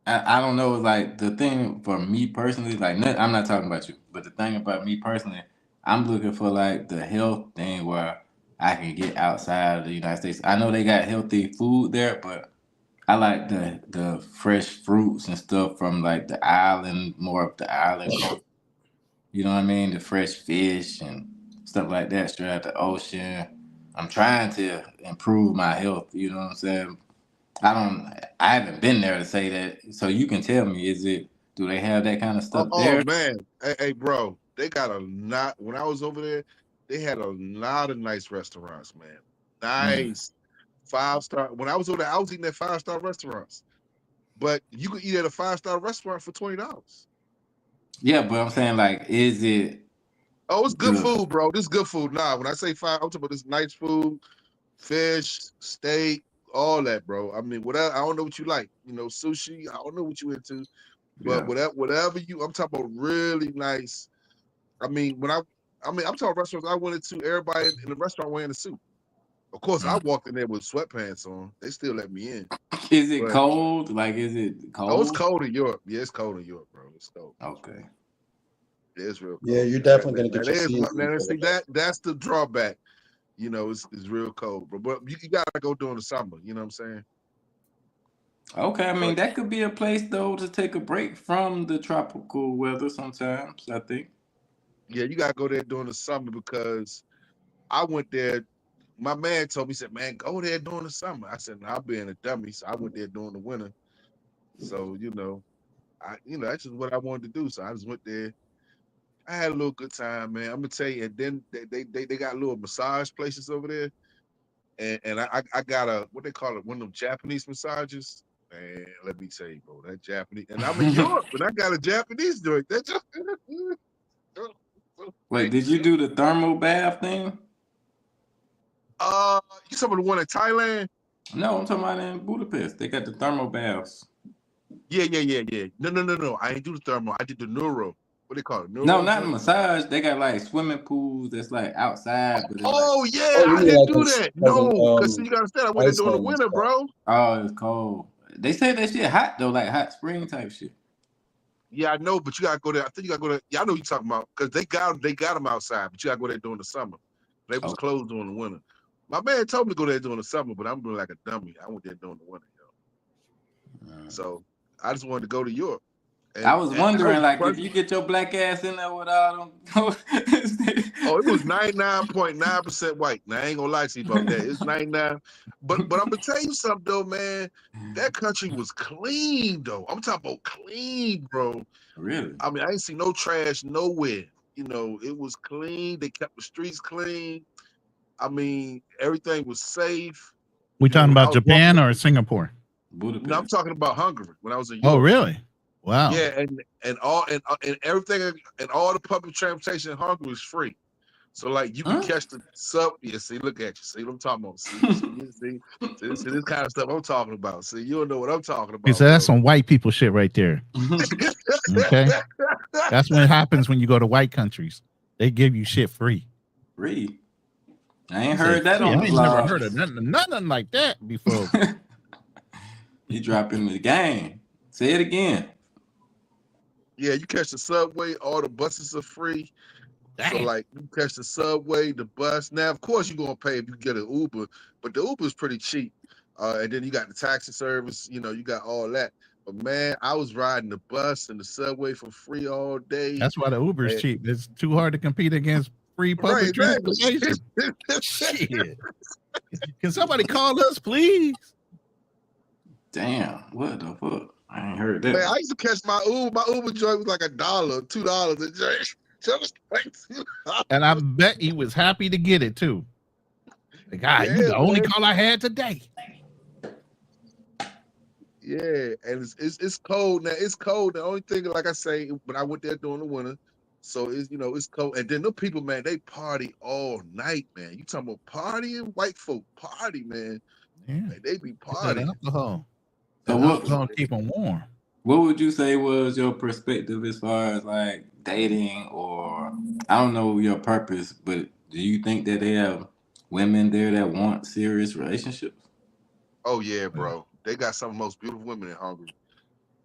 I don't know, like the thing for me personally, like I'm not talking about you, but the thing about me personally, I'm looking for like the health thing where I can get outside of the United States. I know they got healthy food there, but I like the fresh fruits and stuff from like the island, more of the island. You know what I mean? The fresh fish and stuff like that straight out the ocean. I'm trying to improve my health. You know what I'm saying? I haven't been there to say that. So you can tell me, do they have that kind of stuff oh there? man. Hey bro, they got a lot when I was over there, they had a lot of nice restaurants, man. Nice 5-star. When I was over there, I was eating at 5-star restaurants. But you could eat at a 5-star restaurant for $20. Yeah, but I'm saying like, is it Oh, it's good good? food, bro. This is good food. Nah, when I say five, I'm talking about this nice food, fish, steak, all that, bro. I mean, whatever. I don't know what you like. You know, sushi. I don't know what you into, but Yeah. whatever you. I'm talking about really nice. I mean, I'm talking restaurants I went into. Everybody in the restaurant wearing a suit. Of course, I walked in there with sweatpants on. They still let me in. Is it But cold? Like, is it oh, it's cold? cold in Europe. Yeah, it's cold in Europe, bro. It's cold. Okay. Yeah, it's real cold. Yeah, you're definitely gonna That get your is season. now, see that's the drawback. You know, it's real cold, bro. But you gotta go during the summer. You know what I'm saying? Okay, I mean But that could be a place though to take a break from the tropical weather sometimes, I think. yeah, you gotta go there during the summer because I went there. My man told me, he said, "Man, go there during the summer." I said, "No, I'll be in a dummy." So I went there during the winter. So that's just what I wanted to do. So I just went there. I had a little good time, man. I'm gonna tell you. And then they got little massage places over there, and I got a what they call it, one of them Japanese massages. Man, let me tell you, bro, that Japanese, and I'm in Europe, but I got a Japanese joint. That just Wait, did you do the thermal bath thing? you talking about the one in Thailand? No, I'm talking about in Budapest. They got the thermal baths. Yeah. No. I ain't do the thermal. I did the neuro. What they call it? Neuro No, not the joint? massage. They got like swimming pools that's like outside, but it's like, Oh yeah, Oh, you I mean didn't like do that. No, because you gotta understand, I went there during the Iceland and winter, stuff. bro. oh, it's cold. They say that shit hot though, like hot spring type shit. Yeah, I know, but you gotta go there. I think you gotta go there. Yeah, I know what you're talking about because they got them outside, but you gotta go there during the summer. They was Oh. closed during the winter. My man told me to go there during the summer, but I'm doing like a dummy. I went there during the winter, So I just wanted to go to Europe. And, I was wondering, like, first, if you get your black ass in there with all them. oh, it was 99.9% white. Now I ain't gonna lie to you about that. It's 99. But I'm gonna tell you something though, man. That country was clean though. I'm talking about clean, bro. Really? I mean, I ain't see no trash nowhere. You know, it was clean. They kept the streets clean. I mean, everything was safe. We You know, talking I about was Japan or Singapore? Budapest. No, I'm talking about Hungary when I was in Oh, Europe. really? Wow. Yeah, and everything and all the public transportation in Hungary was free. So like you can catch the sub. Yeah, see, look at you. See what I'm talking about. See this kind of stuff I'm talking about. See, you don't know what I'm talking about. So that's some white people shit right there. Okay, that's what happens when you go to white countries. They give you shit free. Free. I ain't heard that free. on I the ain't never blog. heard of nothing like that before. You dropping the game. Say it again. Yeah, you catch the subway, all the buses are free. So Damn. like you catch the subway, the bus. Now, of course, you're gonna pay if you get an Uber, but the Uber is pretty cheap. And then you got the taxi service. You know, you got all that. But man, I was riding the bus and the subway for free all day. That's why the Uber's And- cheap. It's too hard to compete against free public Right, transportation. exactly. Shit. Can somebody call us, please? Damn, what the fuck? I ain't heard that. Man, I used to catch my Uber. My Uber joint was like $1, $2 a joint. Just like $2. And I bet he was happy to get it too. Like, God, you Yeah, the only man. call I had today. Yeah, and it's cold now. It's cold. The only thing, like I say, when I went there during the winter, so it's cold. And then the people, man, they party all night, man. You talking about partying? White folk party, man. Yeah. Like, they be That partying. alcohol. So That what- alcohol keep them warm. What would you say was your perspective as far as like dating, or I don't know your purpose, but do you think that they have women there that want serious relationships? Oh yeah, bro. They got some of the most beautiful women in Hungary.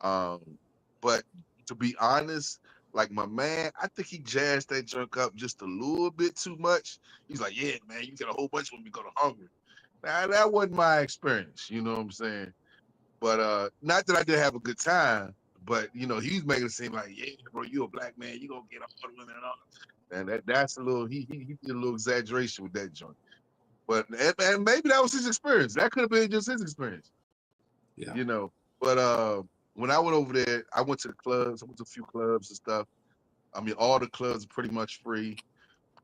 But to be honest, like my man, I think he jazzed that junk up just a little bit too much. He's like, yeah, man, you get a whole bunch when we go to Hungary. Now that wasn't my experience, you know what I'm saying? But not that I didn't have a good time, but you know, he's making it seem like, yeah, bro, you a black man, you gonna get all the women and all. And that's a little he did a little exaggeration with that joint. But and maybe that was his experience. That could have been just his experience. Yeah. You know. But when I went over there, I went to the clubs, I went to a few clubs and stuff. I mean, all the clubs are pretty much free,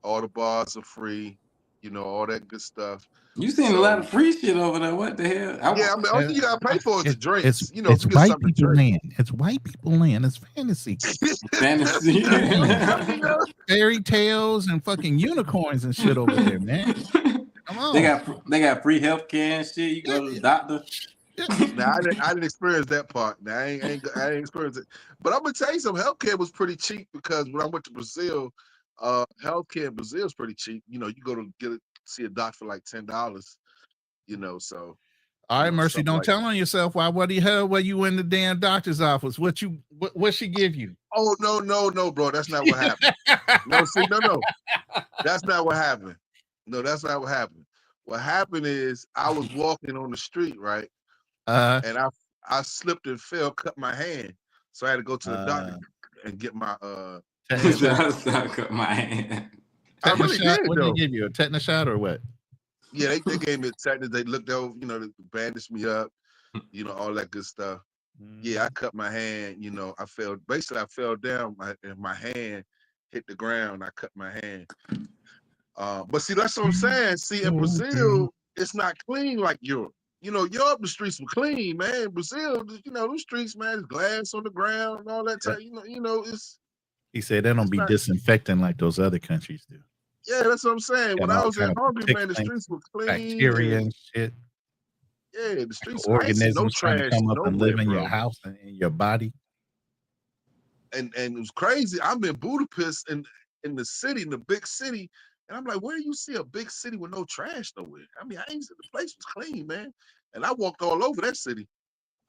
all the bars are free, you know, all that good stuff. You seen a lot of free shit over there. What the hell? Yeah, I mean, all you gotta pay for is the drinks. It's, You know, it's if you get white something to people drink. land. It's white people land. It's fantasy. Fantasy. You know? Fairy tales and fucking unicorns and shit over there, man. Come on. They got free healthcare and shit. You go to the doctor. Now I didn't experience that part. Now I ain't experienced it. But I'm gonna tell you something. Healthcare was pretty cheap because when I went to Brazil, healthcare in Brazil is pretty cheap. You know, you go to see a doc for like $10. You know, so. All right, you know, Mercy, something don't like tell on yourself. Why? What the hell? Were you in the damn doctor's office? What she give you? Oh no, bro. That's not what happened. No, see, no. That's not what happened. No, that's not what happened. What happened is I was walking on the street, right? And I slipped and fell, cut my hand. So I had to go to the doctor and get my Cut my hand. I really shot. did What did though. they give you? A tetanus shot or what? Yeah, they gave me a tetanus. They looked over, you know, they bandaged me up, you know, all that good stuff. Yeah, I cut my hand, you know, I fell down, and my hand hit the ground. I cut my hand. But see, that's what I'm saying. See, in Brazil, it's not clean like Europe. You know, Europe, the streets were clean, man. Brazil, you know, those streets, man, there's glass on the ground and all that type. You know, it's. He said they don't be not- disinfecting like those other countries do. Yeah, that's what I'm saying. When Got I all was in kind of Hungary, man, the particulates, streets were clean. Bacteria and- and shit. Yeah, the streets. I ain't seen no Organisms trying to trash come up and nowhere, live in bro. your house and in your body. And it was crazy. I'm in Budapest in the city, in the big city, and I'm like, where do you see a big city with no trash nowhere? I mean, I ain't seen the place was clean, man. And I walked all over that city.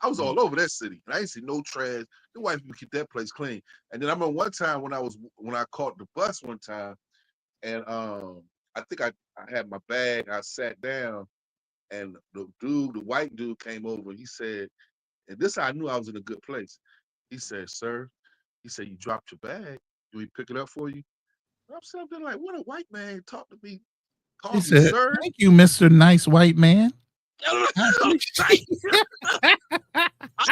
I was all over that city. And I ain't see no trash. The white people keep that place clean. And then I remember one time when I caught the bus one time, and I think I had my bag. I sat down, and the white dude came over. He said, and this I knew I was in a good place. He said, sir, he said, you dropped your bag. Do we pick it up for you? I'm sitting there like, what a white man talk to me. Call He me, said, sir. "Thank you, Mr. Nice White Man." I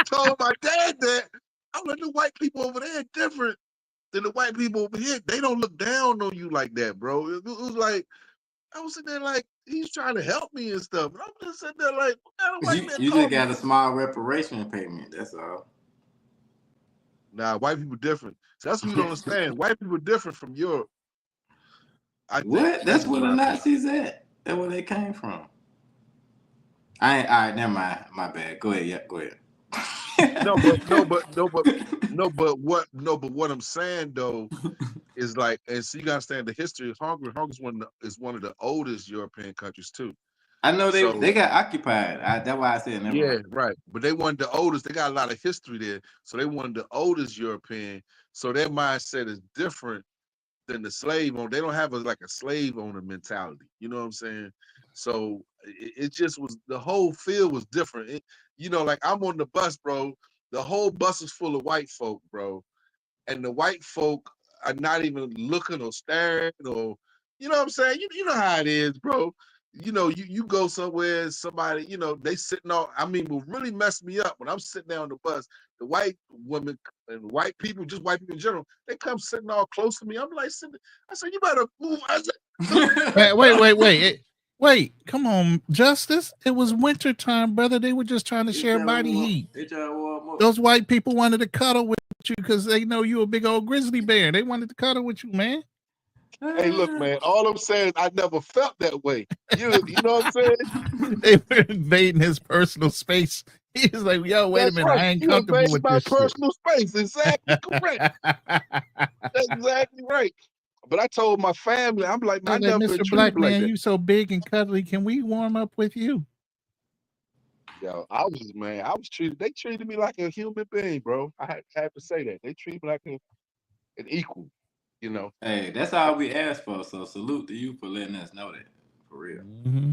told my dad that. I'm like, the white people over there are different than the white people over here. They don't look down on you like that, bro. It was like, I was sitting there like, he's trying to help me and stuff. And I'm just sitting there like, what kind of white man You called just got me? a small reparation payment. That's all. Nah, white people different. So that's what you don't understand. White people different from Europe. I think. What? That's where the Nazis at. That's where they came from. All right, never mind. My bad. Go ahead. Yeah, go ahead. But what I'm saying though is like, and so you gotta understand the history of Hungary. Hungary is one of the oldest European countries too. I know So they got occupied. That's why I said never yeah, mind. right. But they wanted the oldest. They got a lot of history there, so they wanted the oldest European. So their mindset is different than the slave owner. They don't have like a slave owner mentality. You know what I'm saying? So it just was the whole field was different. Like I'm on the bus, bro. The whole bus is full of white folk, bro, and the white folk are not even looking or staring or, you know what I'm saying? You know how it is, bro. You go somewhere, somebody, they sitting on. I mean, what really messed me up when I'm sitting there on the bus, the white women and white people, just white people in general, they come sitting all close to me. I'm like, I said, you better move. I said, Wait, come on, Justice. It was winter time, brother. They were just trying to share body heat. Those white people wanted to cuddle with you because they know you a big old grizzly bear. They wanted to cuddle with you, man. hey, look, man. All I'm saying is I never felt that way. You know what I'm saying? They were invading his personal space. He was like, yo, wait a minute. Right. I ain't You comfortable invade with my this personal space. Exactly correct. That's exactly right. But I told my family, I'm like, I like, never been Mr. treated Black like Man, that. you so big and cuddly. Can we warm up with you? Yo, I was treated. They treated me like a human being, bro. I had to say that. They treated me like an equal. Hey, that's all we asked for. So salute to you for letting us know that. For real. Mm-hmm.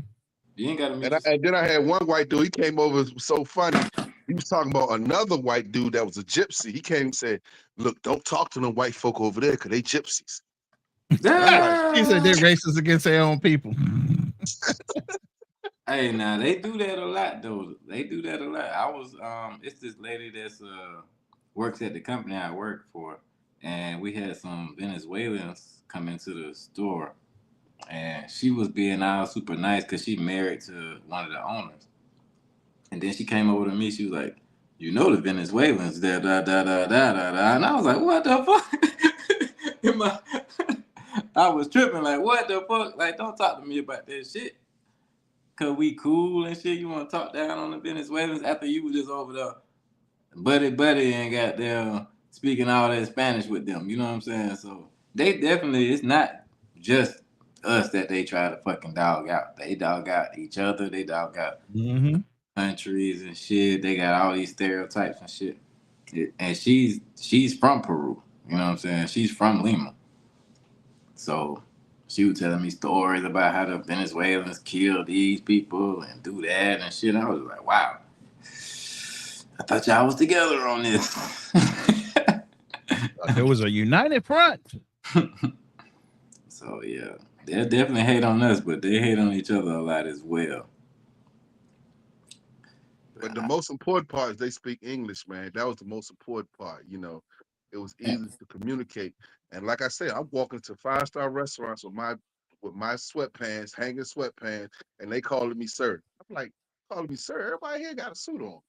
You ain't got to meet And then I had one white dude. He came over. It was so funny. He was talking about another white dude that was a gypsy. He came and said, "Look, don't talk to them white folk over there because they gypsies." And I'm like, He said they're racist against their own people. Hey, now they do that a lot though. They do that a lot. I was it's this lady that's works at the company I work for, and we had some Venezuelans come into the store, and she was being all super nice because she married to one of the owners. And then she came over to me. She was like, "You know the Venezuelans, da da da da da da da." And I was like, "What the fuck?" I was tripping like, "What the fuck?" Like, don't talk to me about that shit. Cause we cool and shit. You want to talk down on the Venezuelans after you was just over there, buddy, and goddamn speaking all that Spanish with them. You know what I'm saying? So they definitely, it's not just us that they try to fucking dog out. They dog out each other. They dog out countries and shit. They got all these stereotypes and shit. And she's from Peru. You know what I'm saying? She's from Lima. So she was telling me stories about how the Venezuelans kill these people and do that and shit. I was like, wow. I thought y'all was together on this. There was a united front. So yeah, they'll definitely hate on us, but they hate on each other a lot as well. but the most important part is they speak English, man. That was the most important part. It was easy to communicate. And like I said, I'm walking to 5-star restaurants with my sweatpants, hanging sweatpants, and they calling me sir. I'm like, calling me sir? Everybody here got a suit on.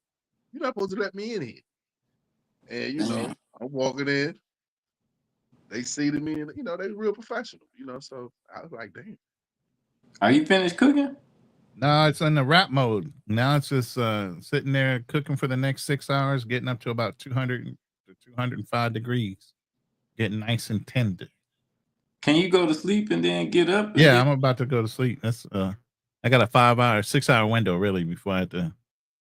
You're not supposed to let me in here. And I'm walking in. They seated me, and they real professional. So I was like, damn. Are you finished cooking? No, it's in the wrap mode. Now it's just sitting there cooking for the next 6 hours, getting up to about 200 to 205 degrees, getting nice and tender. Can you go to sleep and then get up? Yeah, I'm about to go to sleep. That's I got a 6-hour window really before I have to.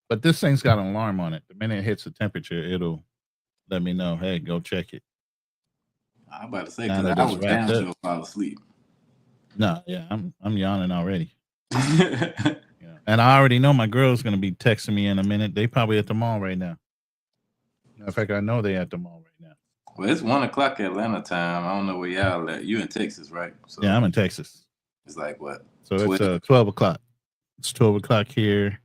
But this thing's got an alarm on it. The minute it hits the temperature, it'll let me know. Hey, go check it. I'm about to say because I was down to fall asleep. No, yeah, I'm yawning already. And I already know my girl's gonna be texting me in a minute. They probably at the mall right now. In fact, I know they at the mall right now. Well, it's 1:00 Atlanta time. I don't know where y'all at. You in Texas, right? So yeah, I'm in Texas. It's like what? So 12? It's 12 o'clock. It's 12 o'clock here.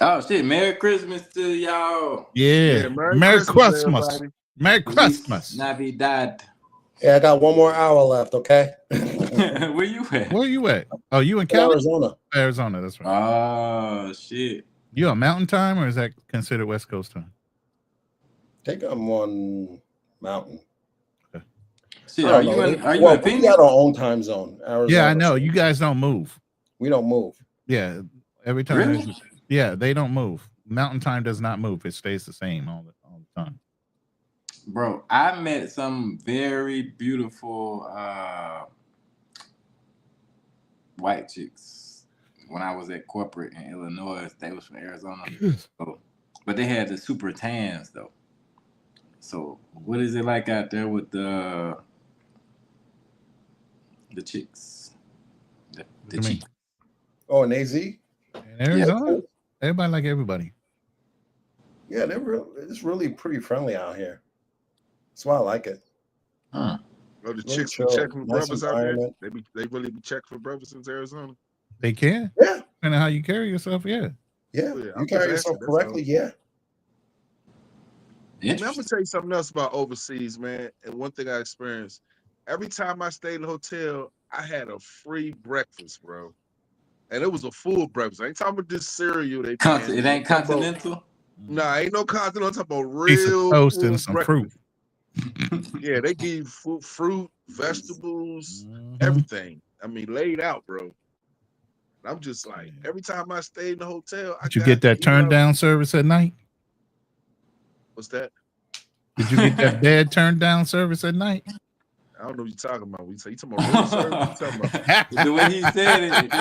Oh shit! Merry Christmas to y'all. Yeah, Merry Christmas. Merry Christmas. Navidad. Yeah, I got one more hour left. Okay. Where you at? Where you at? Oh, you in Cali? Arizona. Arizona, that's right. Oh shit! You on Mountain Time or is that considered West Coast time? I think I'm on Mountain. Okay. Shit, are you in Phoenix? We got our own time zone. Arizona. Yeah, I know. You guys don't move. We don't move. Yeah, every time. Really? Yeah, they don't move. Mountain Time does not move. It stays the same all the time. Bro, I met some very beautiful white chicks when I was at corporate in Illinois. They was from Arizona, so, but they had the super tans though. So what is it like out there with the chicks? The What you mean? chicks. Oh, in AZ? In Arizona, everybody like everybody. Yeah, it's really pretty friendly out here. That's why I like it. Huh. Oh, the Really chicks chill, be checking for nice brothers out there. environment. They really be checking for brothers in Arizona. They can, Yeah, depending on how you carry yourself. Yeah. yeah. Yeah, You I'm carry just asking, yourself that's correctly, yeah. Man, I'm gonna Interesting. tell you something else about overseas, man. And one thing I experienced, every time I stayed in a hotel, I had a free breakfast, bro. And it was a full breakfast. I ain't talking about this cereal they It ain't continental. Nah, ain't no continental. I'm talking about Piece of real toast full and some breakfast. fruit. Yeah, they give you fruit, vegetables, Mhm. everything. I mean, laid out, bro. And I'm just like, every time I stayed in the hotel, Did you get that turn down service at night? What's that? Did you get that bed turned down service at night? I don't know what you're talking about. You talking about room service? What you talking about? The way he said it,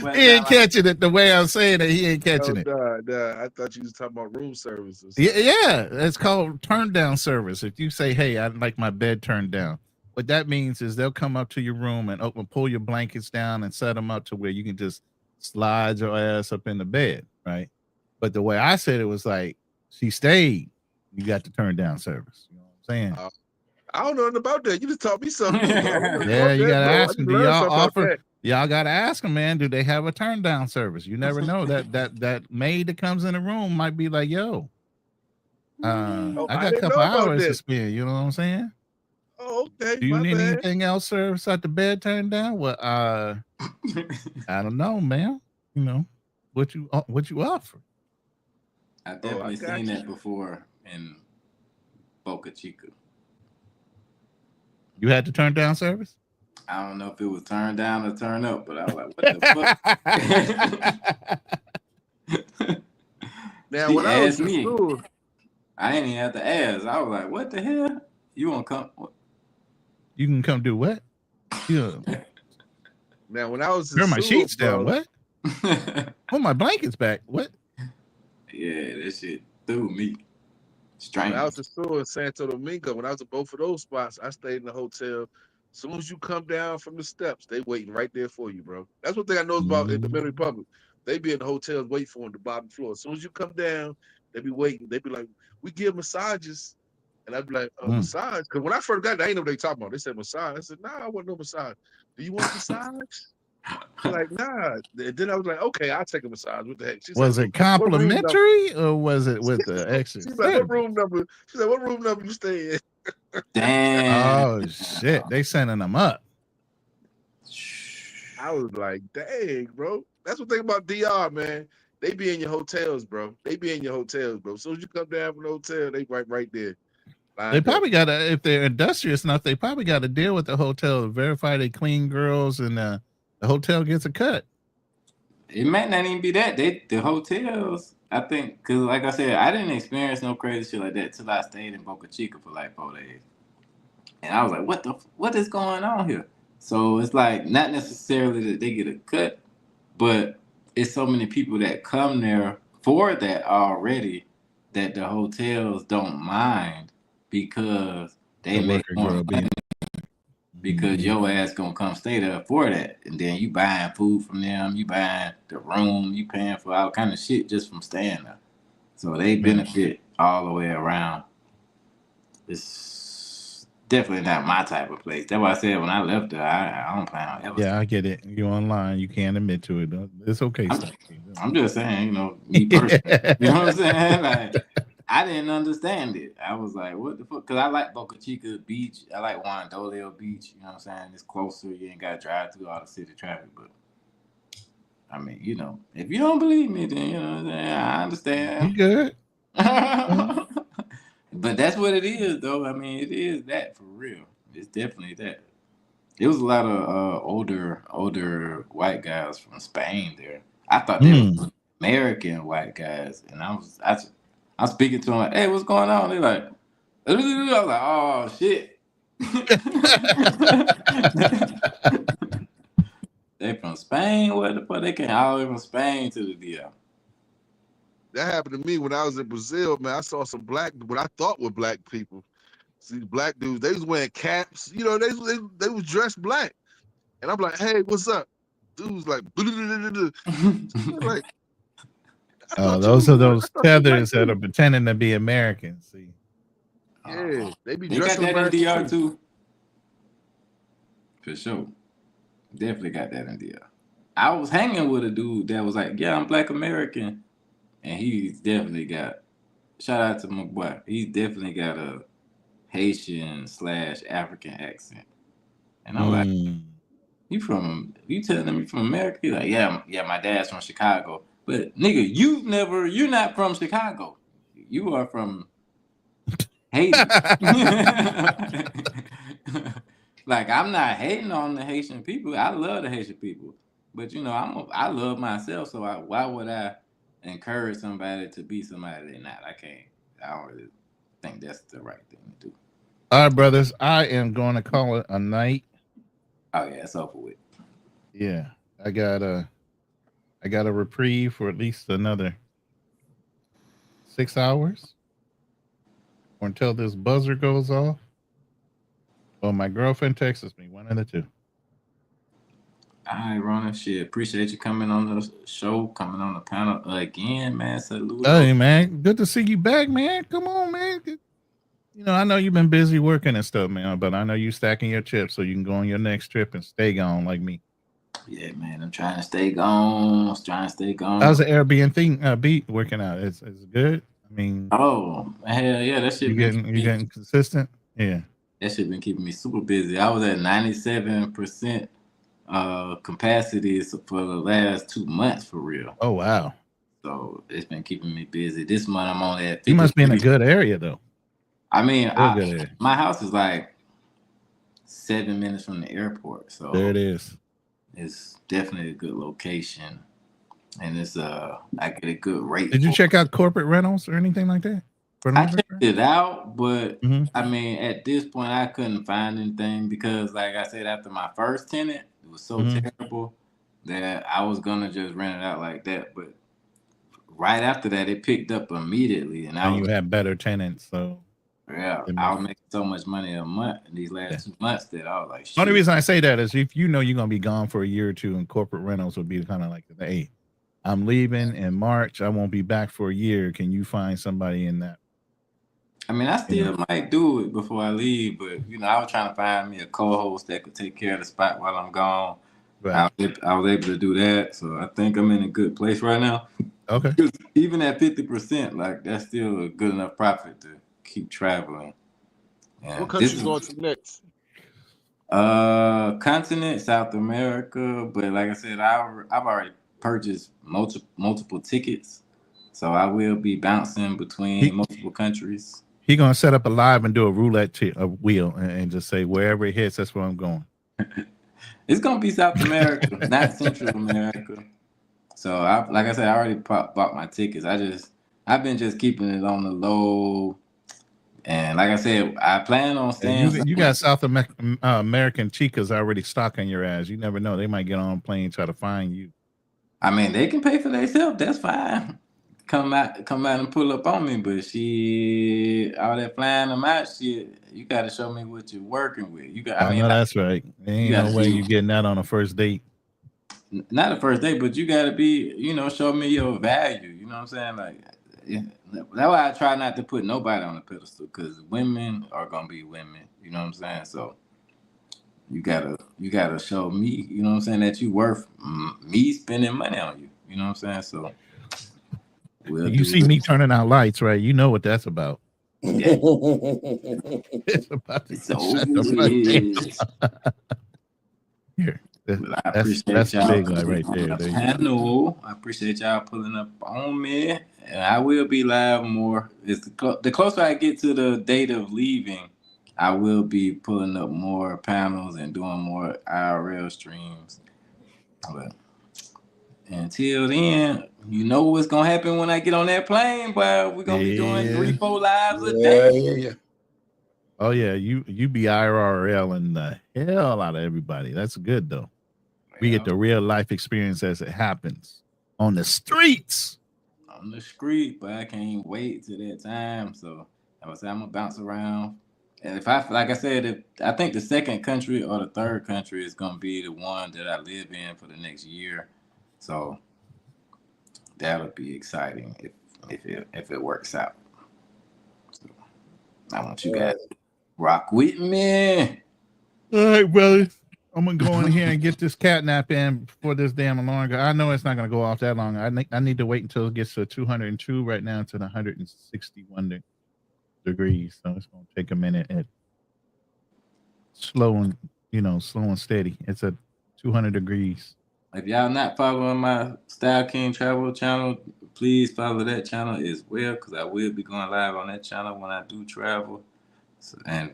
but He ain't catching it the way I'm saying it. He ain't catching it. Nah. I thought you was talking about room service. Yeah, it's called turn down service. If you say, "Hey, I'd like my bed turned down," what that means is they'll come up to your room and pull your blankets down and set them up to where you can just slide your ass up in the bed, right? But the way I said it was like, she stayed. You got the turn down service. You know what I'm saying? I don't know nothing about that. You just taught me something. Yeah, you gotta ask them. Do y'all offer? That. Y'all gotta ask them, man. Do they have a turn down service? You never know. That maid that comes in the room might be like, "Yo, I got a couple hours to spend." You know what I'm saying? Oh, okay. Do you need anything else service at the bed turned down? Well, I don't know, man. You know what you offer. I've definitely seen that before in Boca Chica. You had the turn down service? I don't know if it was turn down or turn up, but I was like, what the fuck? Now, she when I was asked me, school, I didn't even have to ask. I was like, what the hell? You want to come? What? You can come do what? Yeah. Now, when I was in turn my school, sheets down. What? Put my blankets back. What? Yeah, that shit threw me. Strange. When I was in school in Santo Domingo, when I was at both of those spots, I stayed in the hotel. As soon as you come down from the steps, they waiting right there for you, bro. That's one thing I know about in the Dominican Republic. They be in the hotels waiting for on the bottom floor. As soon as you come down, they be waiting. They be like, we give massages. And I'd be like, massage? Because when I first got there, I ain't know what they talking about. They said massage. I said, nah, I want no massage. Do you want a massage? Like, nah. Then I was like, okay, I'll take a massage. What the heck? She was said, it complimentary or was it with the extra? She's like, what room number? She said, what room number you stay in? Damn. Oh shit, they sending them up. I was like, dang, bro. That's the thing about DR, man. They be in your hotels, bro. They be in your hotels, bro. As soon as you come down from the hotel, they right there. They probably got to, if they're industrious enough, they probably got to deal with the hotel to verify they clean girls, and the hotel gets a cut. It might not even be that. The hotels, I think, because like I said, I didn't experience no crazy shit like that till I stayed in Boca Chica for like 4 days. And I was like, what is going on here? So it's like, not necessarily that they get a cut, but it's so many people that come there for that already that the hotels don't mind because they make more money because your ass gonna come stay there for that. And then you buying food from them, you buying the room, you paying for all kind of shit just from staying there. So they benefit all the way around. It's definitely not my type of place. That's why I said when I left there, I don't plan on ever. Yeah, I get it. You're online. You can't admit to it. It's okay. I'm just saying, me personally. You know what I'm saying? Like, I didn't understand it. I was like, what the fuck? Because I like Boca Chica Beach. I like Juan Dolio Beach. You know what I'm saying? It's closer. You ain't got to drive through all the city traffic. But, I mean, if you don't believe me, then, you know what I'm saying? I understand. You good. But that's what it is, though. I mean, it is that for real. It's definitely that. There was a lot of older white guys from Spain there. I thought they were American white guys. And I'm speaking to them like, hey, what's going on? They're like, I was like, oh, shit. They from Spain. What the fuck? They came all the way from Spain to the DR. That happened to me when I was in Brazil, man. I saw some what I thought were black people. See, black dudes, they was wearing caps. You know, they was dressed black. And I'm like, hey, what's up? Dudes like, like those are those tethers that are pretending to be Americans. See, yeah, they be They got dressing that in American DR too. For sure. Definitely got that in DR. I was hanging with a dude that was like, yeah, I'm Black American. And he's definitely got, shout out to my boy, he's definitely got a Haitian/African accent. And I'm like, you telling them you from America? He's like, yeah, my dad's from Chicago. But nigga, you're not from Chicago. You are from Haiti. Like, I'm not hating on the Haitian people. I love the Haitian people. But you know, I love myself, so why would I encourage somebody to be somebody they're not? I don't really think that's the right thing to do. All right, brothers, I am going to call it a night. Oh yeah, it's over with. Yeah, I got a reprieve for at least another 6 hours, or until this buzzer goes off. Well, my girlfriend texts me, one of the two. All right, Rona, shit. Appreciate you coming on the show, coming on the panel again, man. Salute. Hey, man, good to see you back, man. Come on, man. You know, I know you've been busy working and stuff, man, but I know you stacking your chips so you can go on your next trip and stay gone like me. Yeah, man, I'm trying to stay gone. How's the Airbnb beat working out? It's good. I mean, oh hell yeah, that shit. You getting consistent? Yeah, that shit been keeping me super busy. I was at 97% capacities for the last 2 months for real. Oh wow. So it's been keeping me busy. This month I'm only at 50. You must be in a good area though. I mean, my house is like 7 minutes from the airport. So there it is. It's definitely a good location. And it's I get a good rate. Did you check out corporate rentals or anything like that? I checked it out, but I mean, at this point, I couldn't find anything because, like I said, after my first tenant, it was so terrible that I was gonna just rent it out like that. But right after that, it picked up immediately, and you had better tenants, so yeah, I was making so much money a month in these last 2 months that I was like, shit. Only reason I say that is if you know you're gonna be gone for a year or two, and corporate rentals would be kind of like, hey, I'm leaving in March. I won't be back for a year. Can you find somebody in that? I mean, I still might do it before I leave, but you know, I was trying to find me a co-host that could take care of the spot while I'm gone. Right. I was able to do that, so I think I'm in a good place right now. Okay. Even at 50%, like that's still a good enough profit to keep traveling. And what country you going to next? Continent, South America, but like I said, I've already purchased multiple tickets, so I will be bouncing between multiple countries. He gonna set up a live and do a roulette wheel and just say wherever it hits, that's where I'm going. It's gonna be South America, not Central America. So like I said, I already bought my tickets. I've been just keeping it on the low, and like I said, I plan on staying. You got South American chicas already stalking your ass. You never know; they might get on a plane and try to find you. I mean, they can pay for themselves. That's fine. Come out and pull up on me, but all that flying them out shit, you got to show me what you're working with. You got. I mean, that's right. There ain't no way you getting that on a first date. Not a first date, but you got to be, show me your value. You know what I'm saying? Like, that's why I try not to put nobody on a pedestal, because women are gonna be women. You know what I'm saying? So you gotta show me. You know what I'm saying, that you worth me spending money on you. You know what I'm saying? So. You see me turning out lights, right? You know what that's about. Yeah. It's about to Here. That's the big light right there. I appreciate y'all pulling up on me. And I will be live more. It's the closer I get to the date of leaving, I will be pulling up more panels and doing more IRL streams. But until then, you know what's gonna happen when I get on that plane, but we're gonna be doing 3-4 lives a day. Yeah. Oh yeah, you be IRL and the hell out of everybody. That's good though. We get the real life experience as it happens on the streets. On the street, but I can't wait till that time. So I would say I'm gonna bounce around. And if I, like I said, I think the second country or the third country is gonna be the one that I live in for the next year. So that'll be exciting if it works out. So I want you guys to rock with me. All right, brother. I'm gonna go in here and get this catnap in before this damn alarm goes. I know it's not gonna go off that long. I need to wait until it gets to 202 right now to the 161 degrees. So it's gonna take a minute and slow and steady. It's at 200 degrees. If y'all not following my Style King Travel channel, please follow that channel as well, because I will be going live on that channel when I do travel. And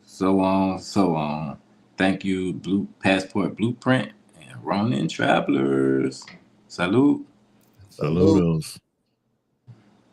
so on. Thank you, Passport Blueprint and Ronin Travelers. Salute. Saludos.